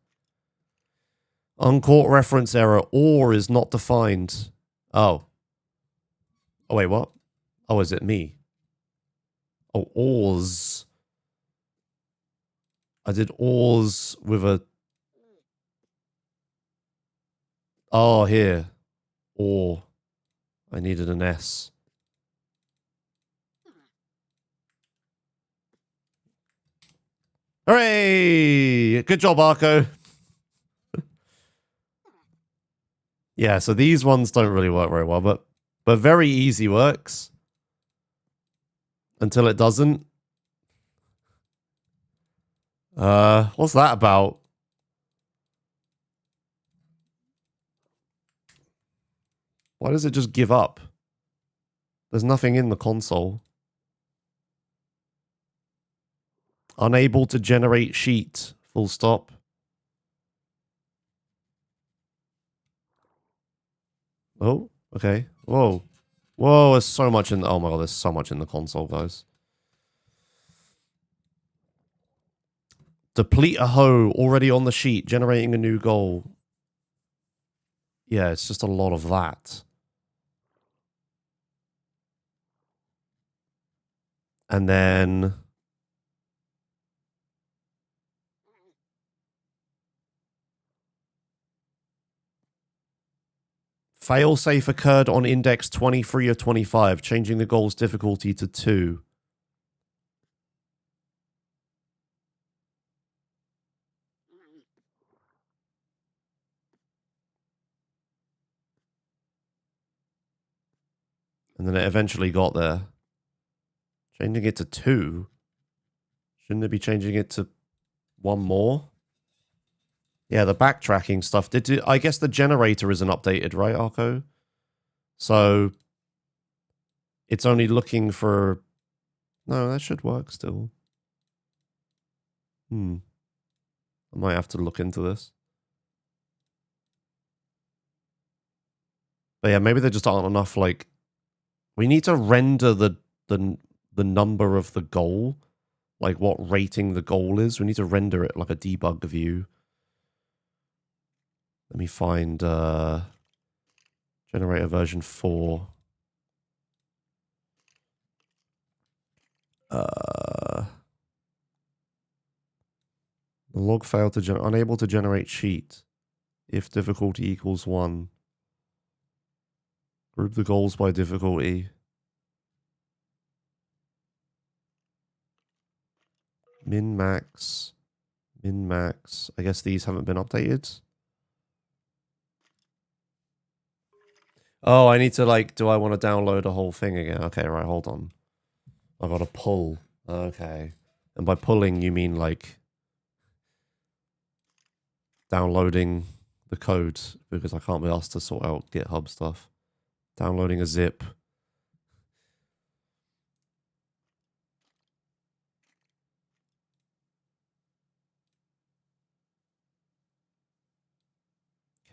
Uncaught reference error. Or is not defined. Oh. Oh, wait, what? Oh, is it me? Oh, ors. I did ors with a... Oh, here. Or. I needed an S. Hooray! Good job, Arco. Yeah, so these ones don't really work very well, but very easy works. Until it doesn't. What's that about? Why does it just give up? There's nothing in the console. Unable to generate sheet. Full stop. Oh, okay. Whoa. Whoa, there's so much in the... Oh my god, there's so much in the console, guys. Deplete a hoe. Already on the sheet. Generating a new goal. Yeah, it's just a lot of that. And then... Failsafe occurred on index 23 of 25, changing the goal's difficulty to 2. And then it eventually got there. Changing it to 2? Shouldn't it be changing it to 1 more? Yeah, the backtracking stuff. I guess the generator isn't updated, right, Arco? So it's only looking for... No, that should work still. I might have to look into this. But yeah, maybe there just aren't enough, like... We need to render the number of the goal. Like what rating the goal is. We need to render it like a debug view. Let me find generator version 4. The log failed to unable to generate sheet if difficulty equals 1. Group the goals by difficulty. Min max. Min max. I guess these haven't been updated. Oh, I need to like, do I want to download a whole thing again? Okay, right, hold on. I've got to pull. Okay. And by pulling, you mean like downloading the code because I can't be asked to sort out GitHub stuff. Downloading a zip.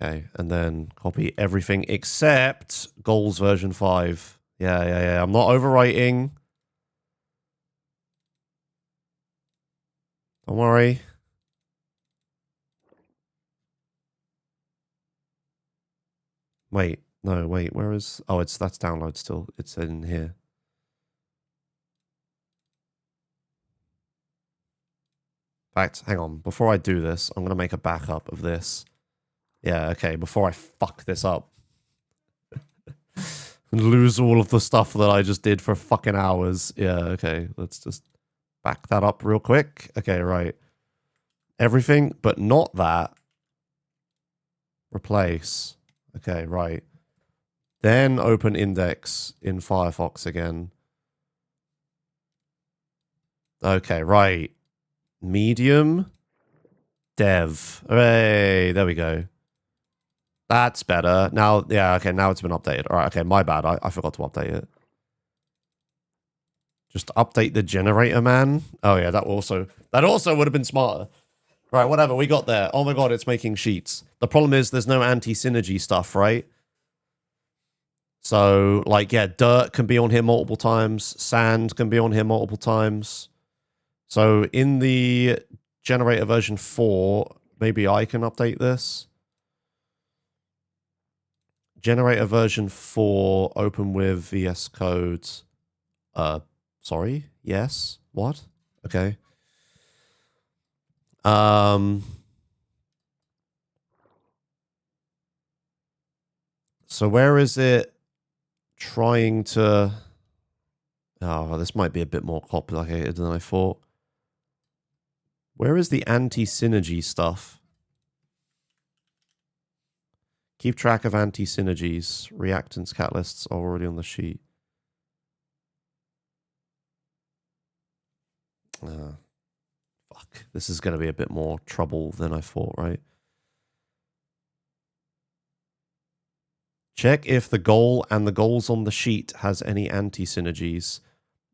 Okay, and then copy everything except goals version 5. Yeah. I'm not overwriting. Don't worry. Wait, no, wait, where is... Oh, that's download still. It's in here. In fact, hang on. Before I do this, I'm going to make a backup of this. Yeah, okay, before I fuck this up. And lose all of the stuff that I just did for fucking hours. Yeah, okay, let's just back that up real quick. Okay, right. Everything, but not that. Replace. Okay, right. Then open index in Firefox again. Okay, right. Medium. Dev. Hooray, there we go. That's better. Now, yeah, okay, now it's been updated. All right, okay, my bad. I forgot to update it. Just update the generator, man. Oh, yeah, that also would have been smarter. Right, whatever, we got there. Oh my god, it's making sheets. The problem is there's no anti-synergy stuff, right? So, like, yeah, dirt can be on here multiple times. Sand can be on here multiple times. So, in the generator version 4, maybe I can update this. Generator version 4, open with VS Code. Sorry? Yes? What? Okay. So where is it trying to... Oh, this might be a bit more complicated than I thought. Where is the anti-synergy stuff? Keep track of anti-synergies. Reactants, catalysts are already on the sheet. Fuck. This is going to be a bit more trouble than I thought, right? Check if the goal and the goals on the sheet has any anti-synergies.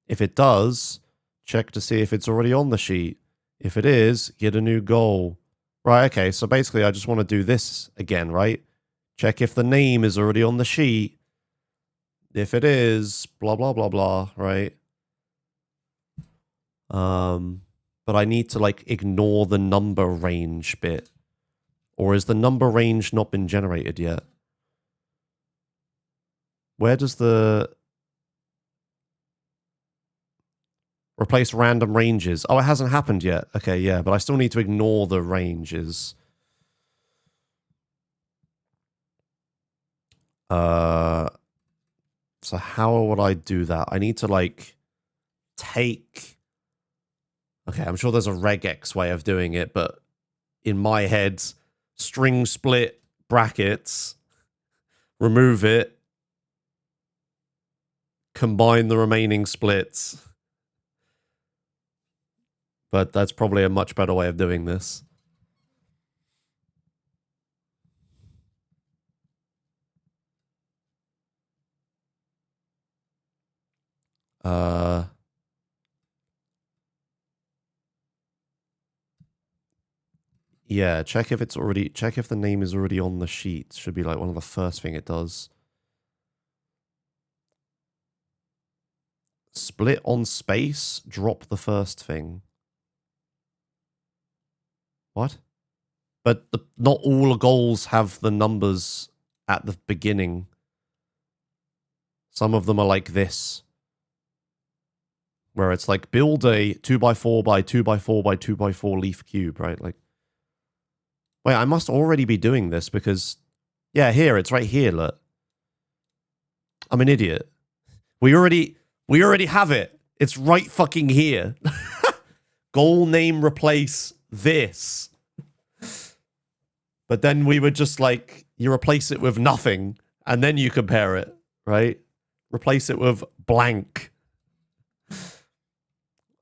If it does, check to see if it's already on the sheet. If it is, get a new goal. Right, okay, so basically I just want to do this again, right? Check if the name is already on the sheet. If it is, blah, blah, blah, blah, right? But I need to, like, ignore the number range bit. Or is the number range not been generated yet? Where does the... Replace random ranges. Oh, it hasn't happened yet. Okay, yeah, but I still need to ignore the ranges. So how would I do that? I need to, like, take... Okay, I'm sure there's a regex way of doing it, but in my head, string split brackets, remove it, combine the remaining splits. But that's probably a much better way of doing this. Yeah, check if the name is already on the sheet. Should be like one of the first thing it does. Split on space, drop the first thing. What? But not all goals have the numbers at the beginning. Some of them are like this. Where it's like, build a 2x4 by 2x4 by 2x4 leaf cube, right? Like, wait, I must already be doing this because, yeah, here, it's right here, look. I'm an idiot. We already have it. It's right fucking here. Goal name replace this. But then we would just like, you replace it with nothing and then you compare it, right? Replace it with blank.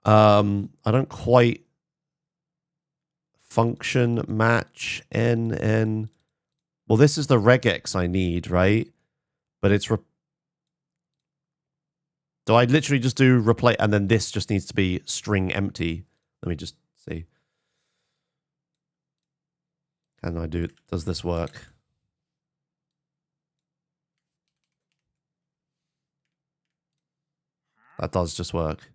I don't quite function match n. Well, this is the regex I need, right? But it's Do I literally just do replace, and then this just needs to be string empty? Let me just see. Can I do, does this work? That does just work.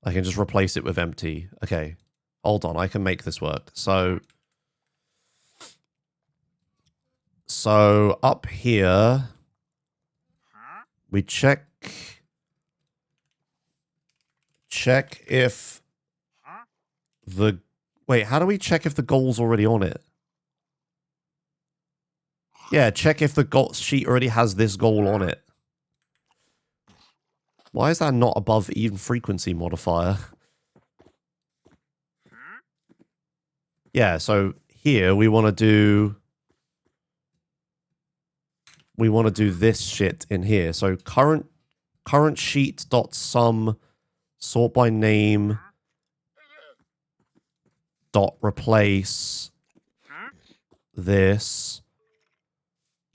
I can just replace it with empty. Okay, hold on, I can make this work. So up here, we check if the, wait, how do we check if the goal's already on it? Yeah, check if the goal sheet already has this goal on it. Why is that not above even frequency modifier? Yeah, so here we want to do this shit in here. So current sheet dot sum sort by name dot replace this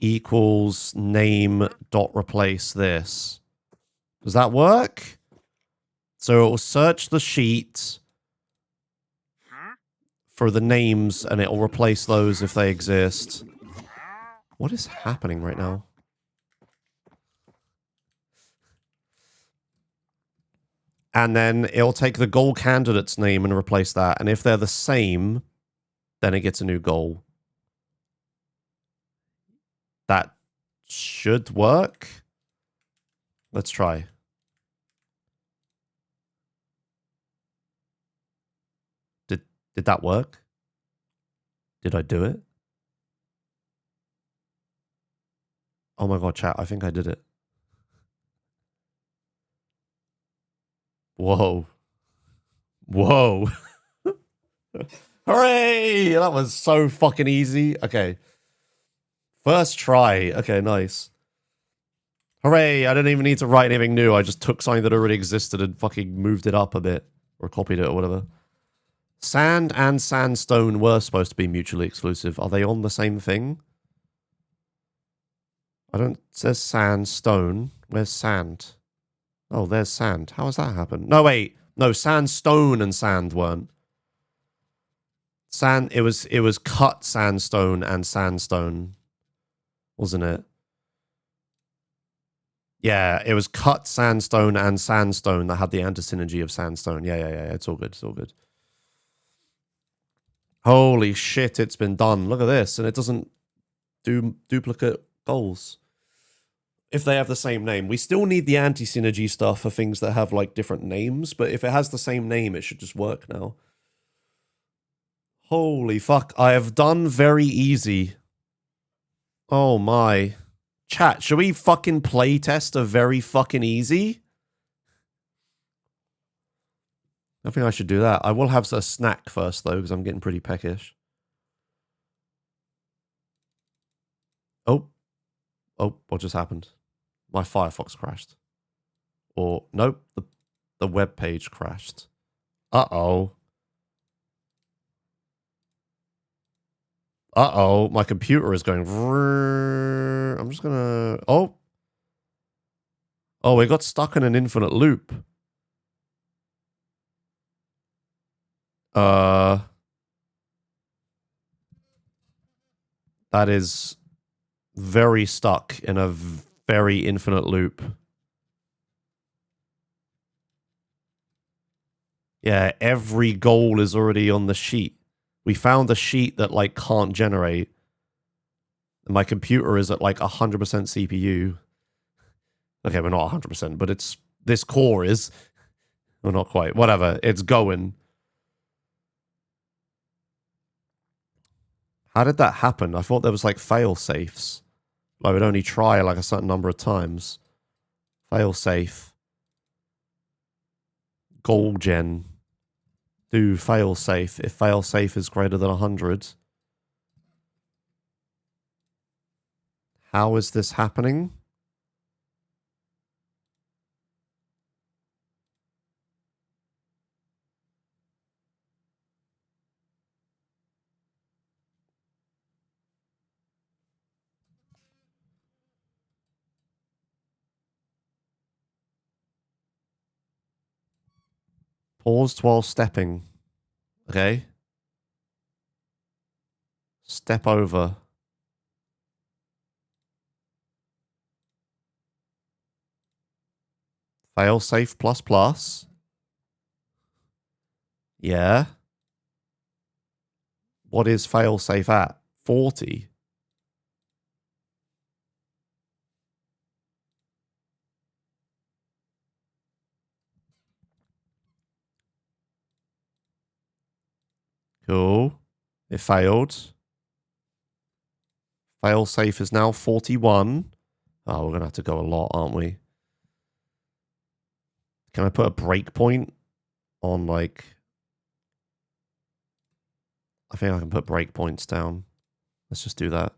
equals name dot replace this. Does that work? So it will search the sheet for the names and it will replace those if they exist. What is happening right now? And then it'll take the goal candidate's name and replace that. And if they're the same, then it gets a new goal. That should work. Let's try. Did that work? Did I do it? Oh my god, chat, I think I did it. Whoa. Whoa. Hooray! That was so fucking easy. Okay. First try. Okay, nice. Hooray! I didn't even need to write anything new. I just took something that already existed and fucking moved it up a bit. Or copied it or whatever. Sand and sandstone were supposed to be mutually exclusive. Are they on the same thing? I don't... It says sandstone. Where's sand? Oh, there's sand. How has that happened? No, wait. No, sandstone and sand weren't. Sand... It was cut sandstone and sandstone. Wasn't it? Yeah, it was cut sandstone and sandstone that had the anti-synergy of sandstone. Yeah. It's all good. It's all good. Holy shit, it's been done. Look at this. And it doesn't do duplicate goals. If they have the same name. We still need the anti-synergy stuff for things that have, like, different names. But if it has the same name, it should just work now. Holy fuck. I have done very easy. Oh my. Chat, should we fucking play test a very fucking easy? I think I should do that. I will have a snack first, though, because I'm getting pretty peckish. Oh. Oh, what just happened? My Firefox crashed. Or, nope, the web page crashed. Uh-oh. Uh-oh, my computer is going... I'm just gonna... Oh. Oh, we got stuck in an infinite loop. That is very stuck in a very infinite loop. Yeah, every goal is already on the sheet. We found a sheet that, like, can't generate. And my computer is at, like, 100% CPU. Okay, we're not 100%, but it's... This core is... Well, not quite. Whatever. It's going. How did that happen? I thought there was, like, fail-safes. I would only try, like, a certain number of times. Fail-safe. Goal gen. Do fail-safe. If fail-safe is greater than 100. How is this happening? Paused while stepping. Okay. Step over. Failsafe plus plus. Yeah. What is failsafe at? 40. Cool. It failed. Failsafe is now 41. Oh, we're going to have to go a lot, aren't we? Can I put a breakpoint on, like... I think I can put breakpoints down. Let's just do that.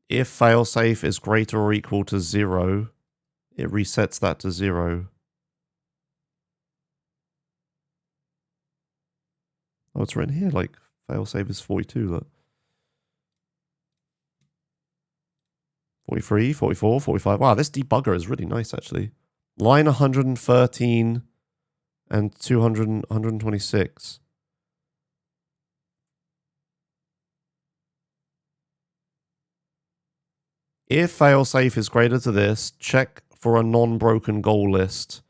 If failsafe is greater or equal to 0, it resets that to 0. Oh, it's written here, like, failsafe is 42, look. 43, 44, 45. Wow, this debugger is really nice, actually. Line 113 and 200, 126. If failsafe is greater to this, check for a non-broken goal list.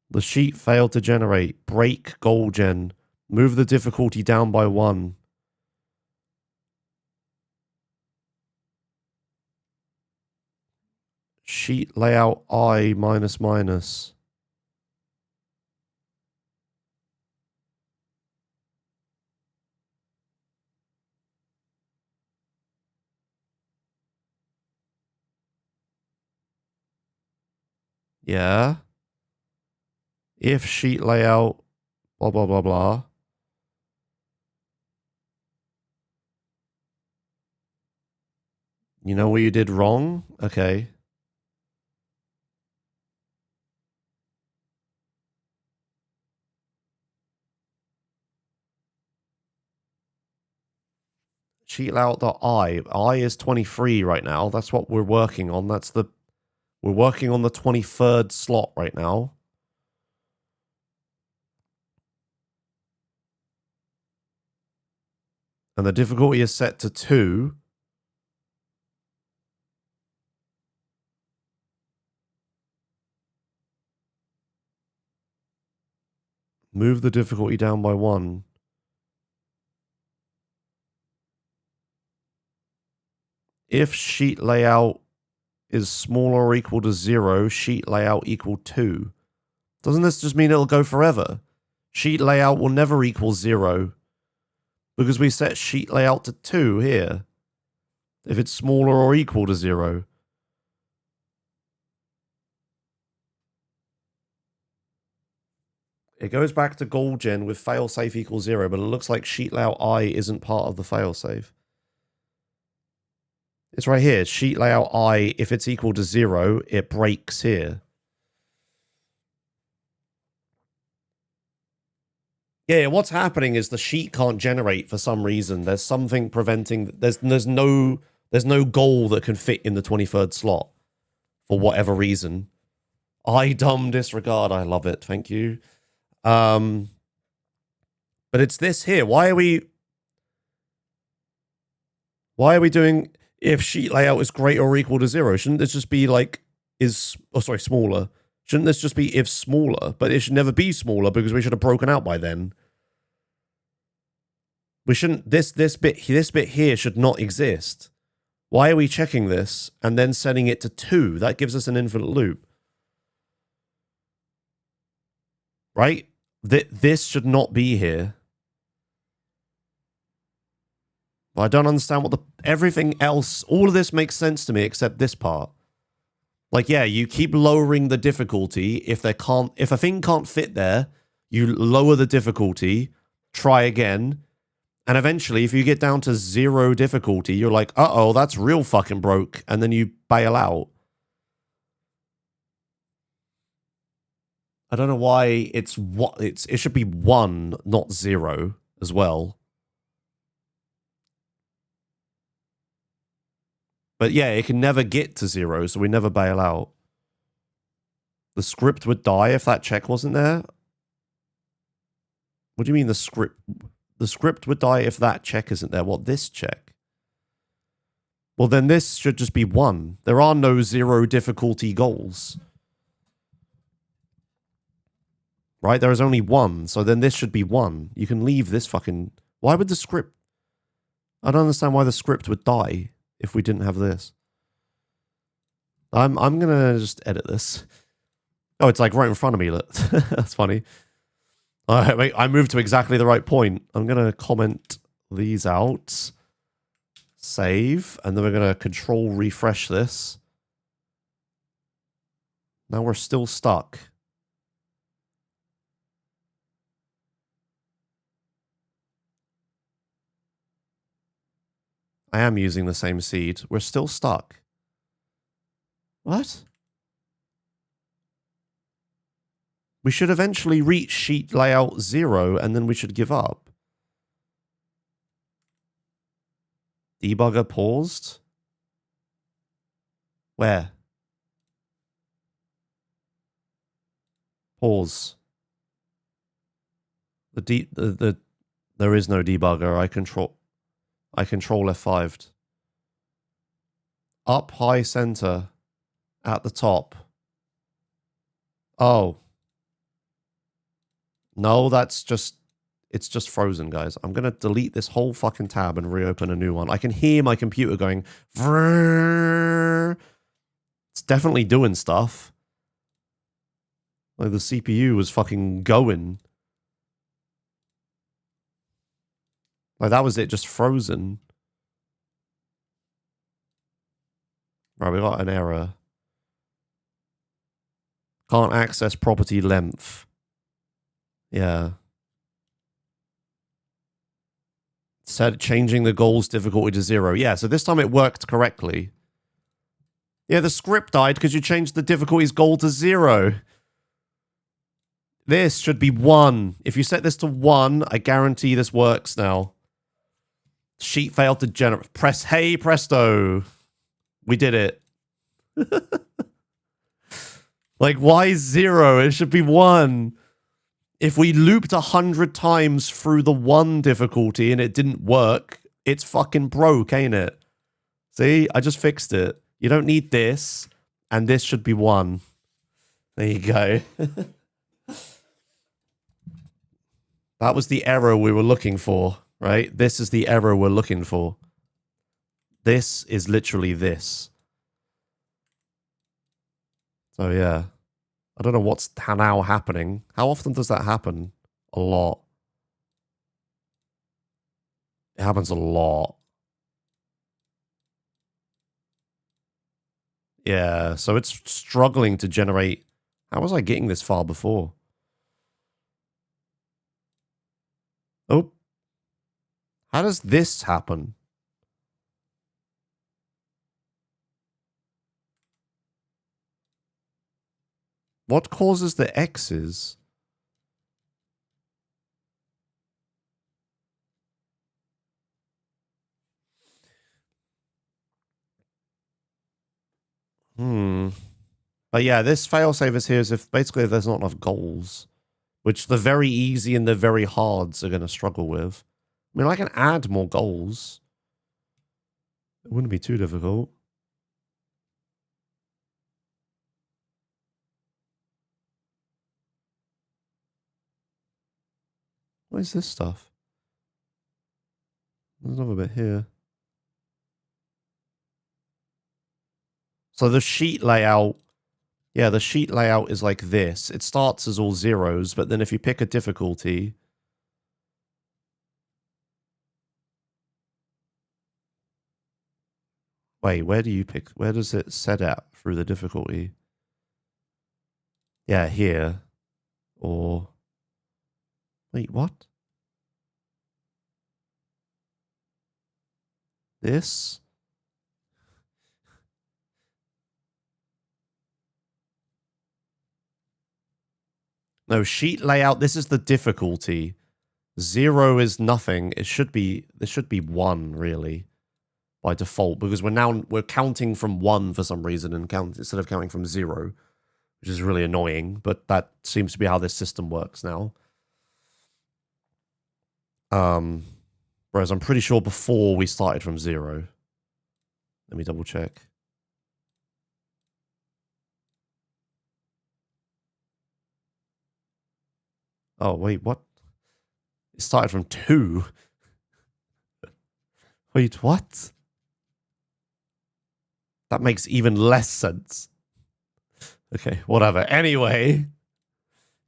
The sheet failed to generate. Break goal gen. Move the difficulty down by 1. Sheet layout I minus minus. Yeah. If sheet layout, blah, blah, blah, blah. You know what you did wrong? Okay. Sheet layout.I. I is 23 right now. That's what we're working on. We're working on the 23rd slot right now. And the difficulty is set to 2. Move the difficulty down by 1. If sheet layout is smaller or equal to 0, sheet layout equal 2. Doesn't this just mean it'll go forever? Sheet layout will never equal 0 because we set sheet layout to 2 here. If it's smaller or equal to 0. It goes back to goal gen with failsafe equals 0, but it looks like sheet layout I isn't part of the failsafe. It's right here. Sheet layout I, if it's equal to 0, it breaks here. Yeah, what's happening is the sheet can't generate for some reason. There's something preventing... There's no goal that can fit in the 23rd slot for whatever reason. I dumb disregard. I love it. Thank you. But it's this here. Why are we doing if sheet layout is greater or equal to 0? Shouldn't this just be like smaller? Shouldn't this just be if smaller? But it should never be smaller because we should have broken out by then. We shouldn't this bit here should not exist. Why are we checking this and then setting it to 2? That gives us an infinite loop. Right? This should not be here. I don't understand what everything else, all of this makes sense to me except this part. Like, yeah, you keep lowering the difficulty. If a thing can't fit there, you lower the difficulty, try again. And eventually, if you get down to 0 difficulty, you're like, uh-oh, that's real fucking broke. And then you bail out. I don't know why it should be 1, not 0 as well. But yeah, it can never get to 0, so we never bail out. The script would die if that check wasn't there? What do you mean the script? The script would die if that check isn't there. What, this check? Well, then this should just be 1. There are no 0 difficulty goals. Right? There is only 1, so then this should be 1. You can leave this fucking... Why would the script... I don't understand why the script would die if we didn't have this. I'm gonna just edit this. Oh, it's like right in front of me, look. That's funny. All right, wait, I moved to exactly the right point. I'm gonna comment these out. Save, and then we're gonna control refresh this. Now we're still stuck. I am using the same seed. We're still stuck. What? We should eventually reach sheet layout 0 and then we should give up. Debugger paused? Where? Pause. There is no debugger. I control F5'd. Up, high, center. At the top. Oh. No, it's just frozen, guys. I'm going to delete this whole fucking tab and reopen a new one. I can hear my computer going, vrrr. It's definitely doing stuff. Like the CPU was fucking going. Like that was it, just frozen. Right, we got an error. Can't access property length. Yeah. Said changing the goals difficulty to 0. Yeah, so this time it worked correctly. Yeah, the script died because you changed the difficulty's goal to 0. This should be 1. If you set this to 1, I guarantee this works now. Sheet failed to generate. Press, hey, presto. We did it. Like, why 0? It should be 1. If we looped 100 times through the 1 difficulty and it didn't work, it's fucking broke, ain't it? See? I just fixed it. You don't need this, and this should be 1. There you go. That was the error we were looking for, right? This is the error we're looking for. This is literally this. So, yeah. I don't know what's now happening. How often does that happen? A lot. It happens a lot. Yeah, so it's struggling to generate. How was I getting this far before? Oh. How does this happen? What causes the X's? But yeah, this failsafe is here is if basically there's not enough goals, which the very easy and the very hards are going to struggle with. I mean, I can add more goals. It wouldn't be too difficult. What is this stuff? There's another bit here. So the sheet layout, yeah, the sheet layout is like this. It starts as all 0s, but then if you pick a difficulty, wait, where do you pick? Where does it set out through the difficulty? Yeah, here. Or wait, what? This? No, sheet layout, this is the difficulty. 0 is nothing. This should be 1, really. by default because we're counting from 1 for some reason and instead of counting from 0, which is really annoying, but that seems to be how this system works now. Whereas I'm pretty sure before we started from 0. Let me double check. Oh, wait, what? It started from 2. Wait, what? That makes even less sense. Okay, whatever. Anyway,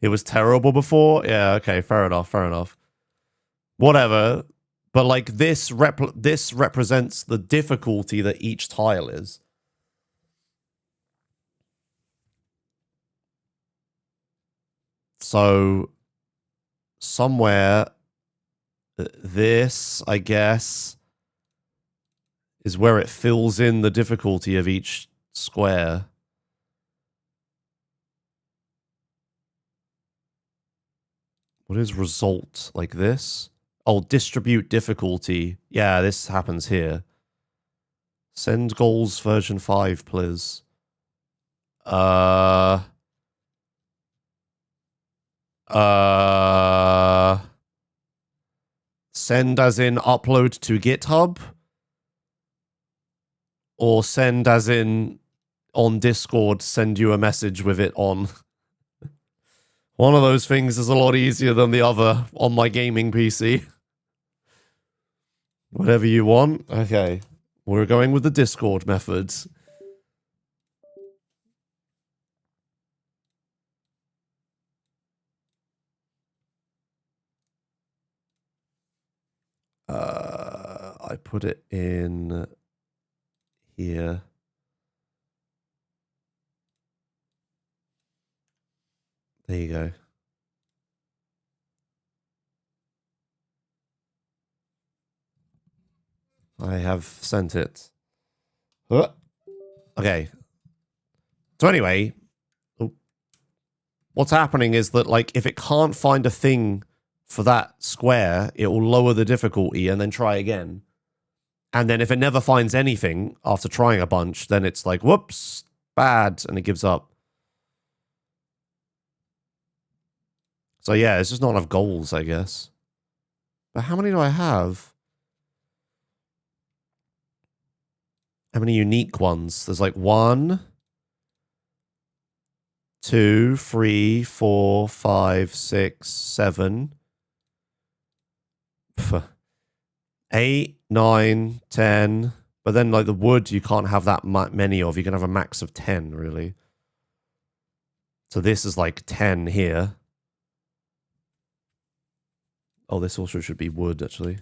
it was terrible before. Yeah, okay, fair enough. Whatever. But like this represents the difficulty that each tile is. So somewhere this, I guess, is where it fills in the difficulty of each square. What is result? Like this? Oh, distribute difficulty. Yeah, this happens here. Send goals version 5, please. Send as in upload to GitHub? Or send as in on Discord, send you a message with it on? One of those things is a lot easier than the other on my gaming PC. Whatever you want. Okay. We're going with the Discord methods. I put it in here. There you go. I have sent it. Okay. So anyway, what's happening is that, like, if it can't find a thing for that square, it will lower the difficulty and then try again. And then if it never finds anything after trying a bunch, then it's like, whoops, bad, and it gives up. So yeah, it's just not enough goals, I guess. But how many do I have? How many unique ones? There's like 1, 2, 3, 4, 5, 6, 7, 8, 9, 10. But then, like, the wood, you can't have that many of. You can have a max of 10, really. So this is like 10 here. Oh, this also should be wood, actually.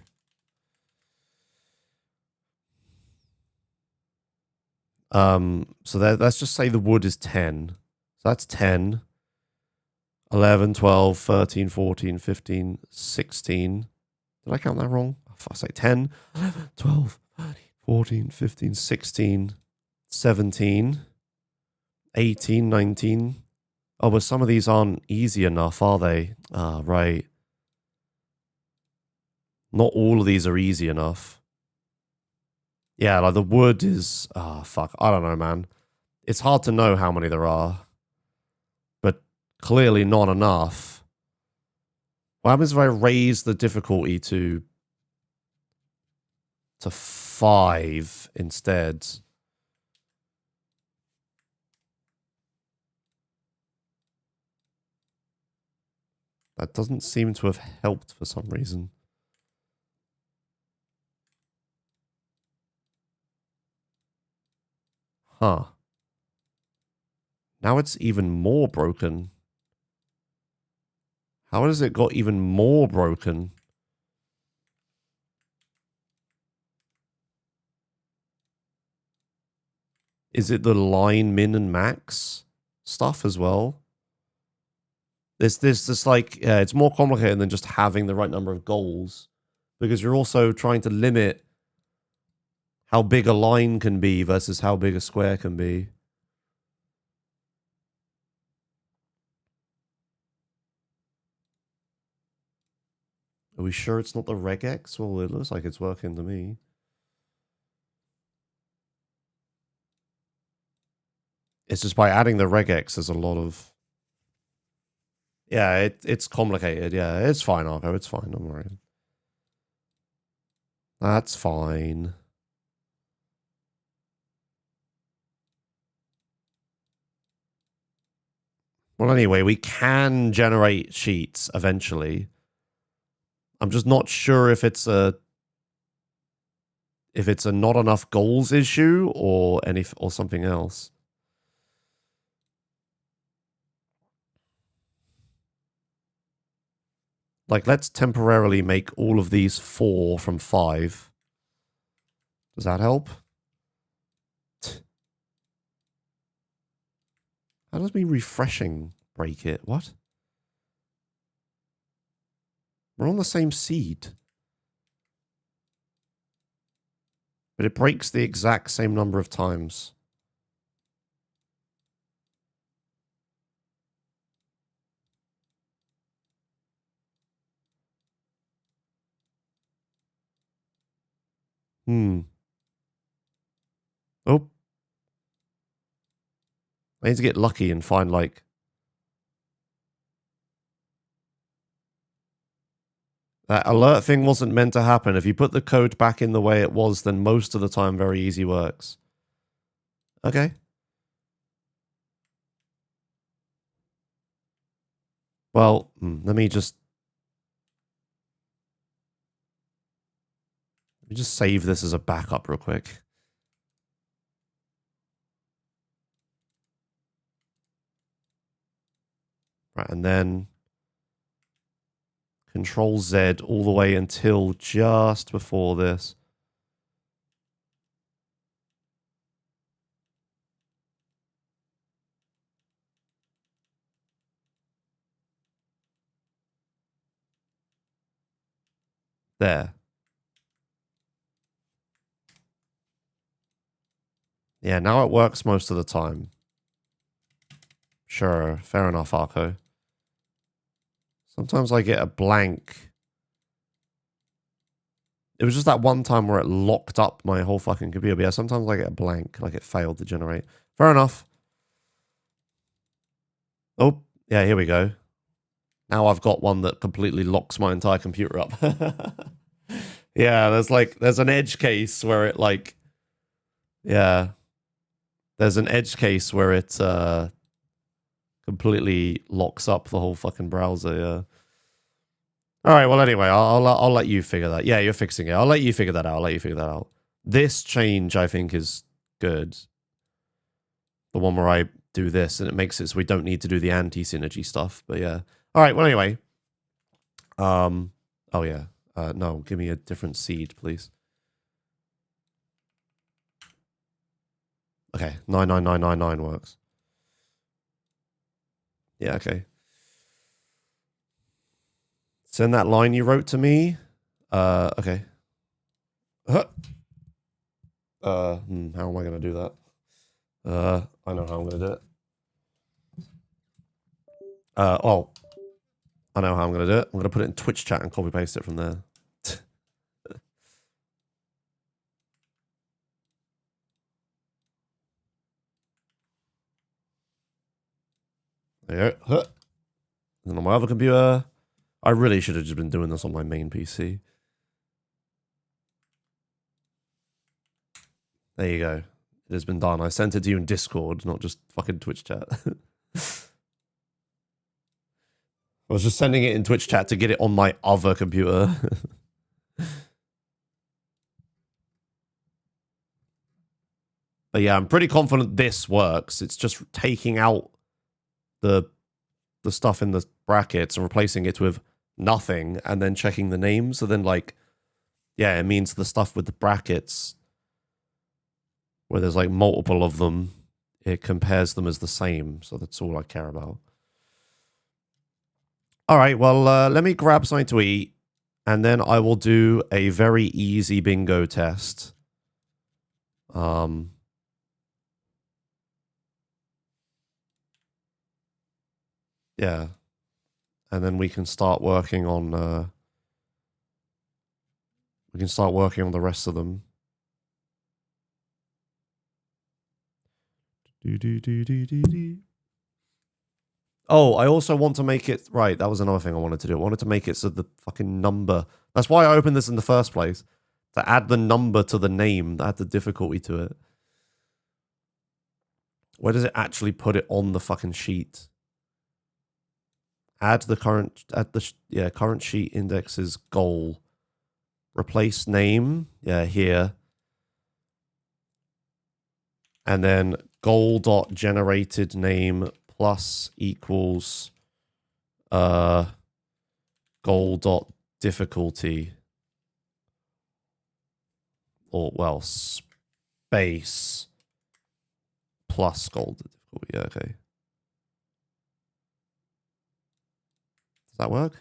So let's just say the wood is 10. So that's 10. 11, 12, 13, 14, 15, 16. Did I count that wrong? I say 10, 11, 12, 13, 14, 15, 16, 17, 18, 19. Oh, but some of these aren't easy enough, are they? Ah, right. Not all of these are easy enough. Yeah, like the wood is... Ah, fuck. I don't know, man. It's hard to know how many there are. But clearly not enough. What happens if I raise the difficulty to 5 instead? That doesn't seem to have helped for some reason. Huh. Now it's even more broken. How has it got even more broken? Is it the line min and max stuff as well? This like, it's more complicated than just having the right number of goals, because you're also trying to limit how big a line can be versus how big a square can be. Are we sure it's not the regex? Well, it looks like it's working to me. It's just by adding the regex, there's a lot of... Yeah, it's complicated. Yeah, it's fine, Arco. It's fine. Don't worry. That's fine. Well, anyway, we can generate sheets eventually. I'm just not sure if it's a not enough goals issue or something else. Like, let's temporarily make all of these 4 from 5. Does that help? How does me refreshing break it? What? We're on the same seed. But it breaks the exact same number of times. Oh. I need to get lucky and find, like... That alert thing wasn't meant to happen. If you put the code back in the way it was, then most of the time very easy works. Okay. Well, let me just save this as a backup real quick. Right, and then Control Z all the way until just before this. There. Yeah, now it works most of the time. Sure, fair enough, Arco. Sometimes I get a blank. It was just that one time where it locked up my whole fucking computer. But yeah, sometimes I get a blank, like it failed to generate. Fair enough. Oh, yeah, here we go. Now I've got one that completely locks my entire computer up. Yeah, there's an edge case where it like, yeah. There's an edge case where it completely locks up the whole fucking browser, yeah. All right, well, anyway, I'll let you figure that. Yeah, you're fixing it. I'll let you figure that out. This change, I think, is good. The one where I do this, and it makes it so we don't need to do the anti-synergy stuff. But yeah. All right, well, anyway. Oh, yeah. No, give me a different seed, please. Okay, 99999 works. Yeah, okay. Send that line you wrote to me. Okay. How am I going to do that? I know how I'm going to do it. Oh, I know how I'm going to do it. I'm going to put it in Twitch chat and copy paste it from there. There you go. And on my other computer, I really should have just been doing this on my main PC. There you go. It has been done. I sent it to you in Discord, not just fucking Twitch chat. I was just sending it in Twitch chat to get it on my other computer. But yeah, I'm pretty confident this works. It's just taking out the stuff in the brackets and replacing it with nothing and then checking the names. So then, like, yeah, it means the stuff with the brackets where there's like multiple of them, it compares them as the same. So that's all I care about. All right, well, let me grab something to eat, and then I will do a very easy bingo test. Yeah. And then we can start working on the rest of them. Oh, I also want to make it... Right, that was another thing I wanted to do. I wanted to make it so the fucking number... That's why I opened this in the first place. To add the number to the name, add the difficulty to it. Where does it actually put it on the fucking sheet? Add the current... current sheet indexes goal. Replace name. Yeah, here. And then goal.generated name plus equals goal.difficulty. Or, well, space plus goal difficulty. Yeah, okay. Does that work?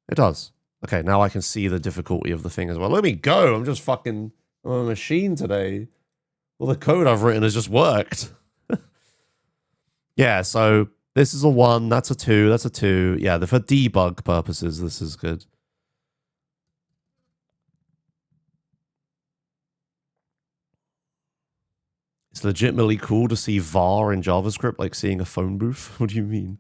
It does. Okay, now I can see the difficulty of the thing as well. Let me go. I'm just fucking on a machine today. Well, the code I've written has just worked. Yeah, so this is a 1, that's a 2, that's a 2. Yeah, for debug purposes, this is good. It's legitimately cool to see var in JavaScript, like seeing a phone booth. What do you mean?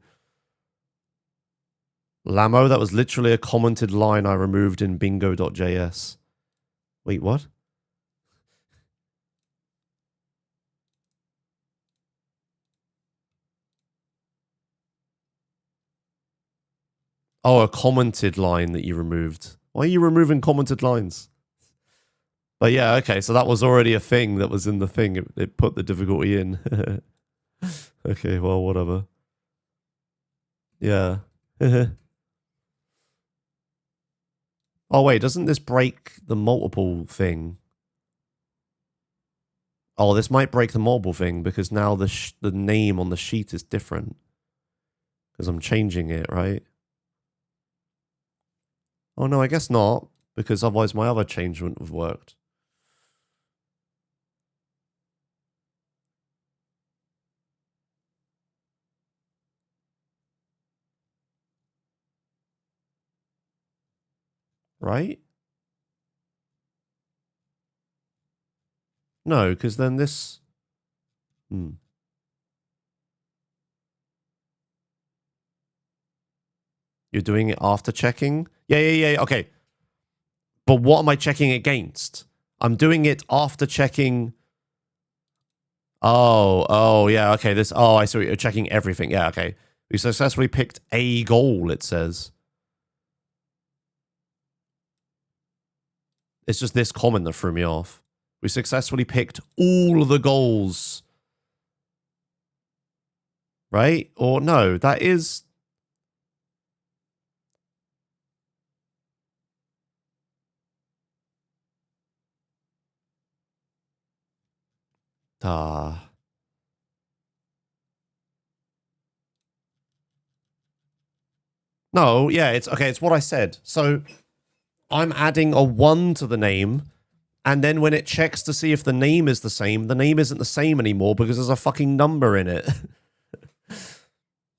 Lamo, that was literally a commented line I removed in bingo.js. Wait, what? Oh, a commented line that you removed. Why are you removing commented lines? But yeah, okay, so that was already a thing that was in the thing. It put the difficulty in. Okay, well, whatever. Yeah. Oh, wait, doesn't this break the multiple thing? Oh, this might break the multiple thing because now the name on the sheet is different. Because I'm changing it, right? Oh, no, I guess not. Because otherwise my other change wouldn't have worked. Right? No, because then this... You're doing it after checking? Yeah. Okay. But what am I checking against? I'm doing it after checking... Oh, yeah, okay. I see what you're checking everything. Yeah, okay. We successfully picked a goal, it says. It's just this comment that threw me off. We successfully picked all the goals. Right? Or no, that is... No, yeah, it's okay. It's what I said. So I'm adding a 1 to the name, and then when it checks to see if the name is the name isn't the same anymore because there's a fucking number in it.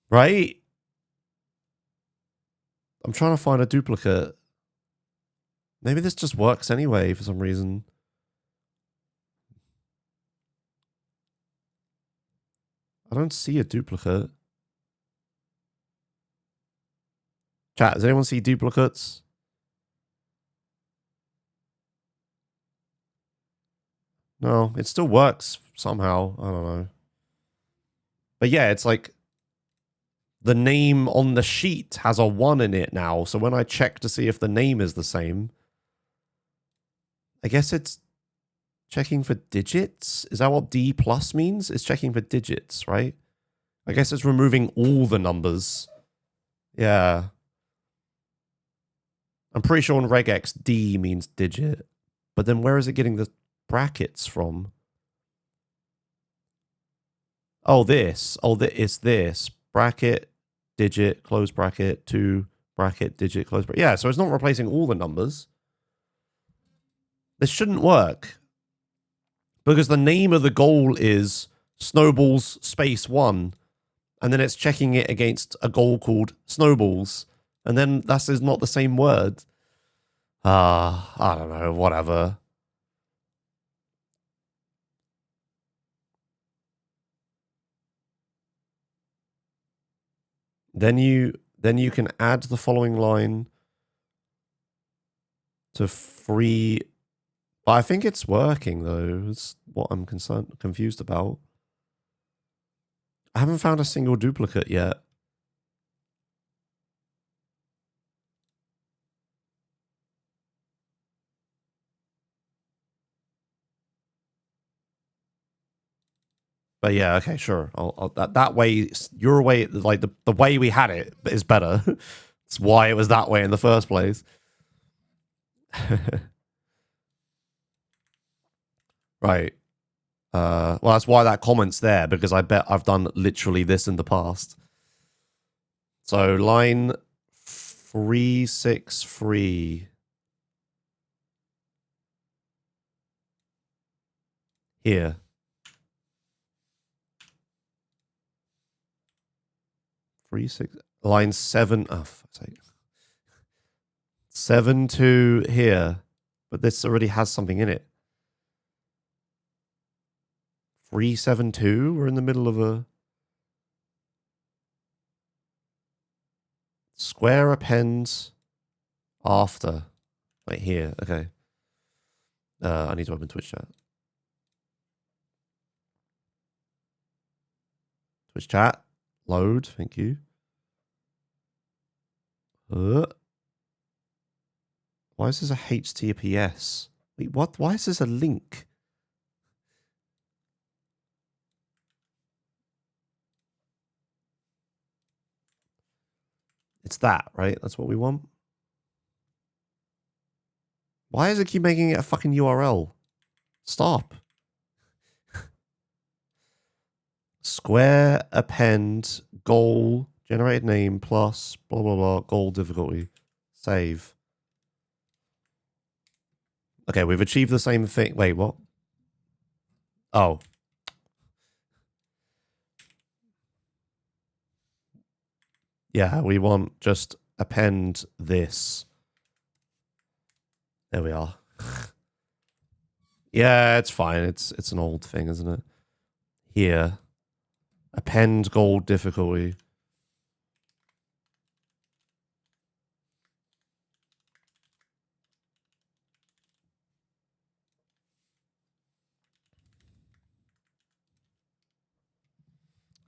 Right? I'm trying to find a duplicate. Maybe this just works anyway for some reason. I don't see a duplicate. Chat, does anyone see duplicates? No, it still works somehow. I don't know. But yeah, it's like the name on the sheet has a 1 in it now. So when I check to see if the name is the same, I guess it's checking for digits. Is that what D plus means? It's checking for digits, right? I guess it's removing all the numbers. Yeah. I'm pretty sure in regex D means digit. But then where is it getting the brackets from? Oh, this. Oh, it's this. Bracket, digit, close bracket, 2, bracket, digit, close bracket. Yeah, so it's not replacing all the numbers. This shouldn't work. Because the name of the goal is Snowballs space 1. And then it's checking it against a goal called Snowballs. And then that is not the same word. I don't know, whatever. Then you can add the following line to free. But I think it's working though. That's what I'm confused about. I haven't found a single duplicate yet. But yeah, okay, sure. That way, your way, like the way we had it is better. It's why it was that way in the first place. Right. Well, that's why that comment's there, because I bet I've done literally this in the past. So line 363 here. Line 7. Oh, fuck's sake. 7-2 here, but this already has something in it. 372. We're in the middle of a square appends after. Right here. Okay. I need to open Twitch chat. Twitch chat. Load. Thank you. Why is this a HTTPS? Wait, what? Why is this a link? It's that, right? That's what we want. Why does it keep making it a fucking URL? Stop. Square append goal generated name plus blah blah blah goal difficulty. Save. Okay, we've achieved the same thing. Wait, what? Oh. Yeah, we want just append this. There we are. Yeah, it's fine. It's an old thing, isn't it? Here. Append goal difficulty.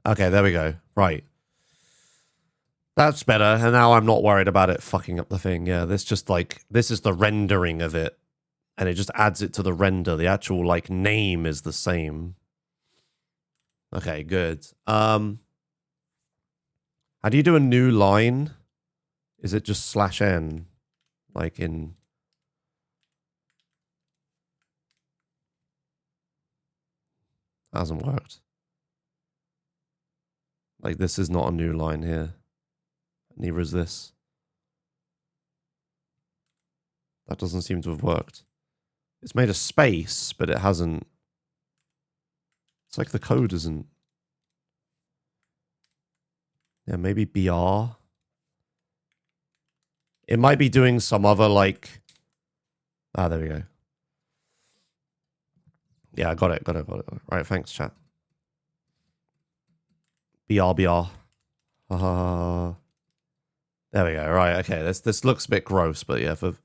Okay, there we go. Right. That's better. And now I'm not worried about it fucking up the thing. Yeah, this just like, this is the rendering of it. And it just adds it to the render. The actual like name is the same. Okay, good. How do you do a new line? Is it just /n? Like in... Hasn't worked. Like this is not a new line here. Neither is this. That doesn't seem to have worked. It's made a space, but it hasn't. It's like the code isn't. Yeah, maybe BR. It might be doing some other like... Ah, there we go. Yeah, I got it. Right, thanks, chat. BR. There we go. Right, okay. This looks a bit gross, but yeah, for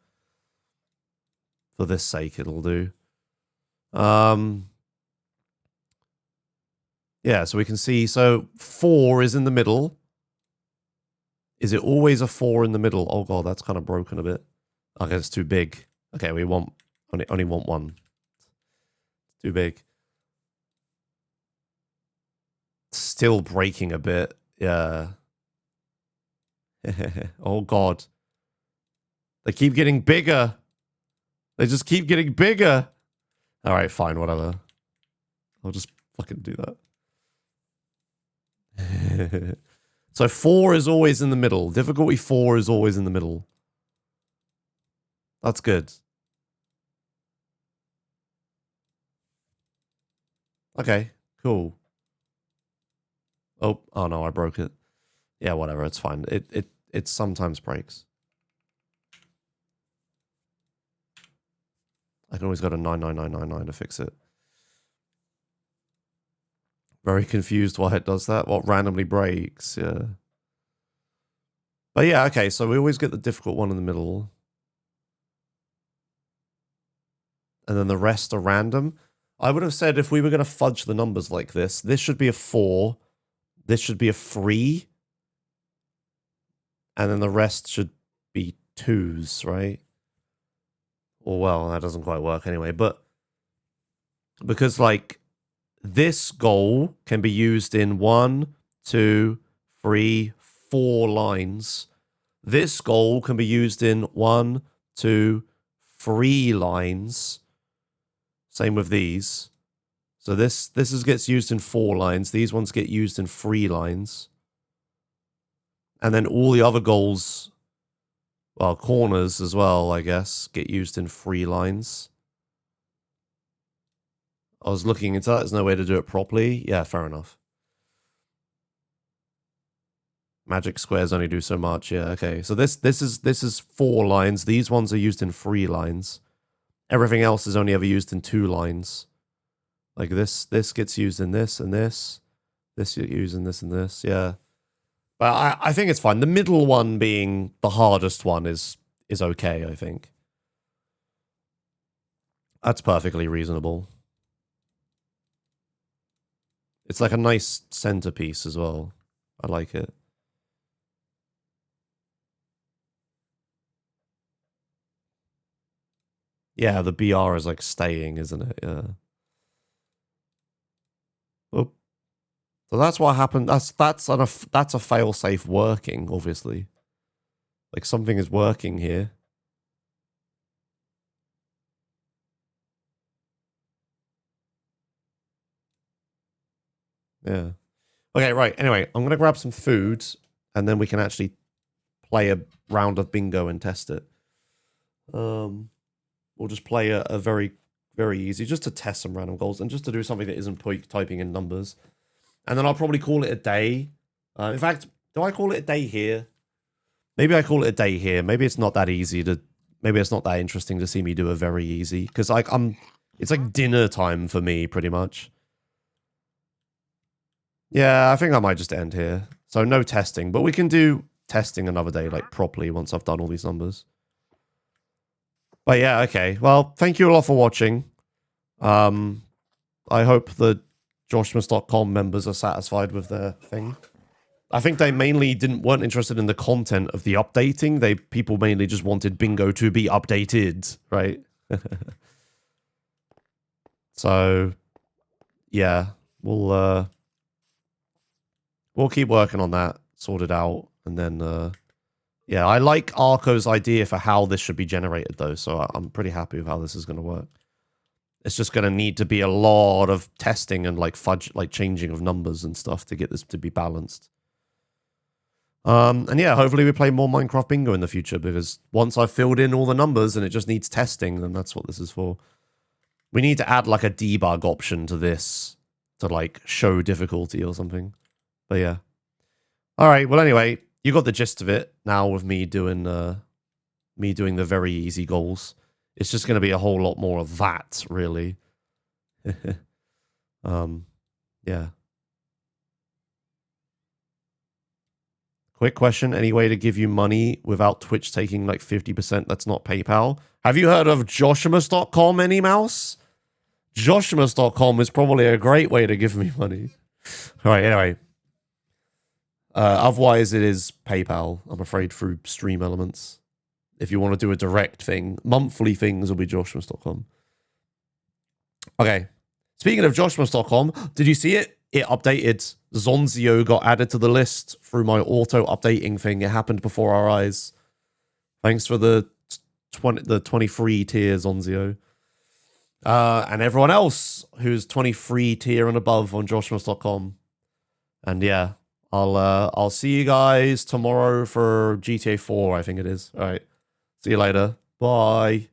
this sake, it'll do. Yeah, so we can see. So 4 is in the middle. Is it always a 4 in the middle? Oh god, that's kind of broken a bit. Okay, it's too big. Okay, we want only want 1. It's too big. Still breaking a bit. Yeah. Oh god. They keep getting bigger. They just keep getting bigger. All right, fine, whatever. I'll just fucking do that. So 4 is always in the middle. Difficulty 4 is always in the middle. That's good. Okay, cool. Oh no, I broke it. Yeah, whatever, it's fine. It sometimes breaks. I can always go to 99999 to fix it. Very confused why it does that. What randomly breaks? Yeah. But yeah, okay, so we always get the difficult one in the middle. And then the rest are random. I would have said if we were going to fudge the numbers like this should be a 4, this should be a 3, and then the rest should be 2s, right? Or, well, that doesn't quite work anyway, but because, like, this goal can be used in 1, 2, 3, 4 lines. This goal can be used in 1, 2, 3 lines. Same with these. So this gets used in 4 lines. These ones get used in 3 lines. And then all the other goals, well, corners as well, I guess, get used in 3 lines. I was looking into that. There's no way to do it properly. Yeah, fair enough. Magic squares only do so much. Yeah, okay. So this is 4 lines. These ones are used in 3 lines. Everything else is only ever used in 2 lines. Like this gets used in this and this. This gets used in this and this. Yeah. But I think it's fine. The middle one being the hardest one is okay, I think. That's perfectly reasonable. It's like a nice centerpiece as well. I like it. Yeah, the BR is like staying, isn't it? Yeah. Oh. So that's what happened. That's a fail-safe working, obviously. Like something is working here. Yeah. Okay, right. Anyway, I'm gonna grab some food, and then we can actually play a round of bingo and test it. We'll just play a very, very easy, just to test some random goals and just to do something that isn't typing in numbers. And then I'll probably call it a day. In fact, do I call it a day here? Maybe I call it a day here. Maybe it's not that easy to... Maybe it's not that interesting to see me do a very easy. Because like it's like dinner time for me, pretty much. Yeah, I think I might just end here. So no testing. But we can do testing another day, like properly, once I've done all these numbers. But yeah, okay. Well, thank you all for watching. I hope the Joshimuz.com members are satisfied with their thing. I think they mainly weren't interested in the content of the updating. People mainly just wanted bingo to be updated, right? So yeah, we'll keep working on that, sort it out, and then yeah, I like Arco's idea for how this should be generated though, so I'm pretty happy with how this is going to work. It's just going to need to be a lot of testing and like fudge, like changing of numbers and stuff to get this to be balanced. And yeah, hopefully we play more Minecraft Bingo in the future, because once I've filled in all the numbers and it just needs testing, then that's what this is for. We need to add like a debug option to this to like show difficulty or something. But yeah. All right. Well, anyway, you got the gist of it now with me doing the very easy goals. It's just going to be a whole lot more of that, really. Yeah. Quick question. Any way to give you money without Twitch taking like 50% that's not PayPal? Have you heard of Joshimuz.com, any mouse? Joshimuz.com is probably a great way to give me money. All right, anyway. Otherwise, it is PayPal, I'm afraid, through Stream Elements. If you want to do a direct thing, monthly things will be Joshimuz.com. Okay. Speaking of Joshimuz.com, did you see it? It updated. Zonzio got added to the list through my auto-updating thing. It happened before our eyes. Thanks for the 23 tier, Zonzio. And everyone else who's 23 tier and above on Joshimuz.com. And yeah, I'll see you guys tomorrow for GTA 4, I think it is. All right. See you later. Bye.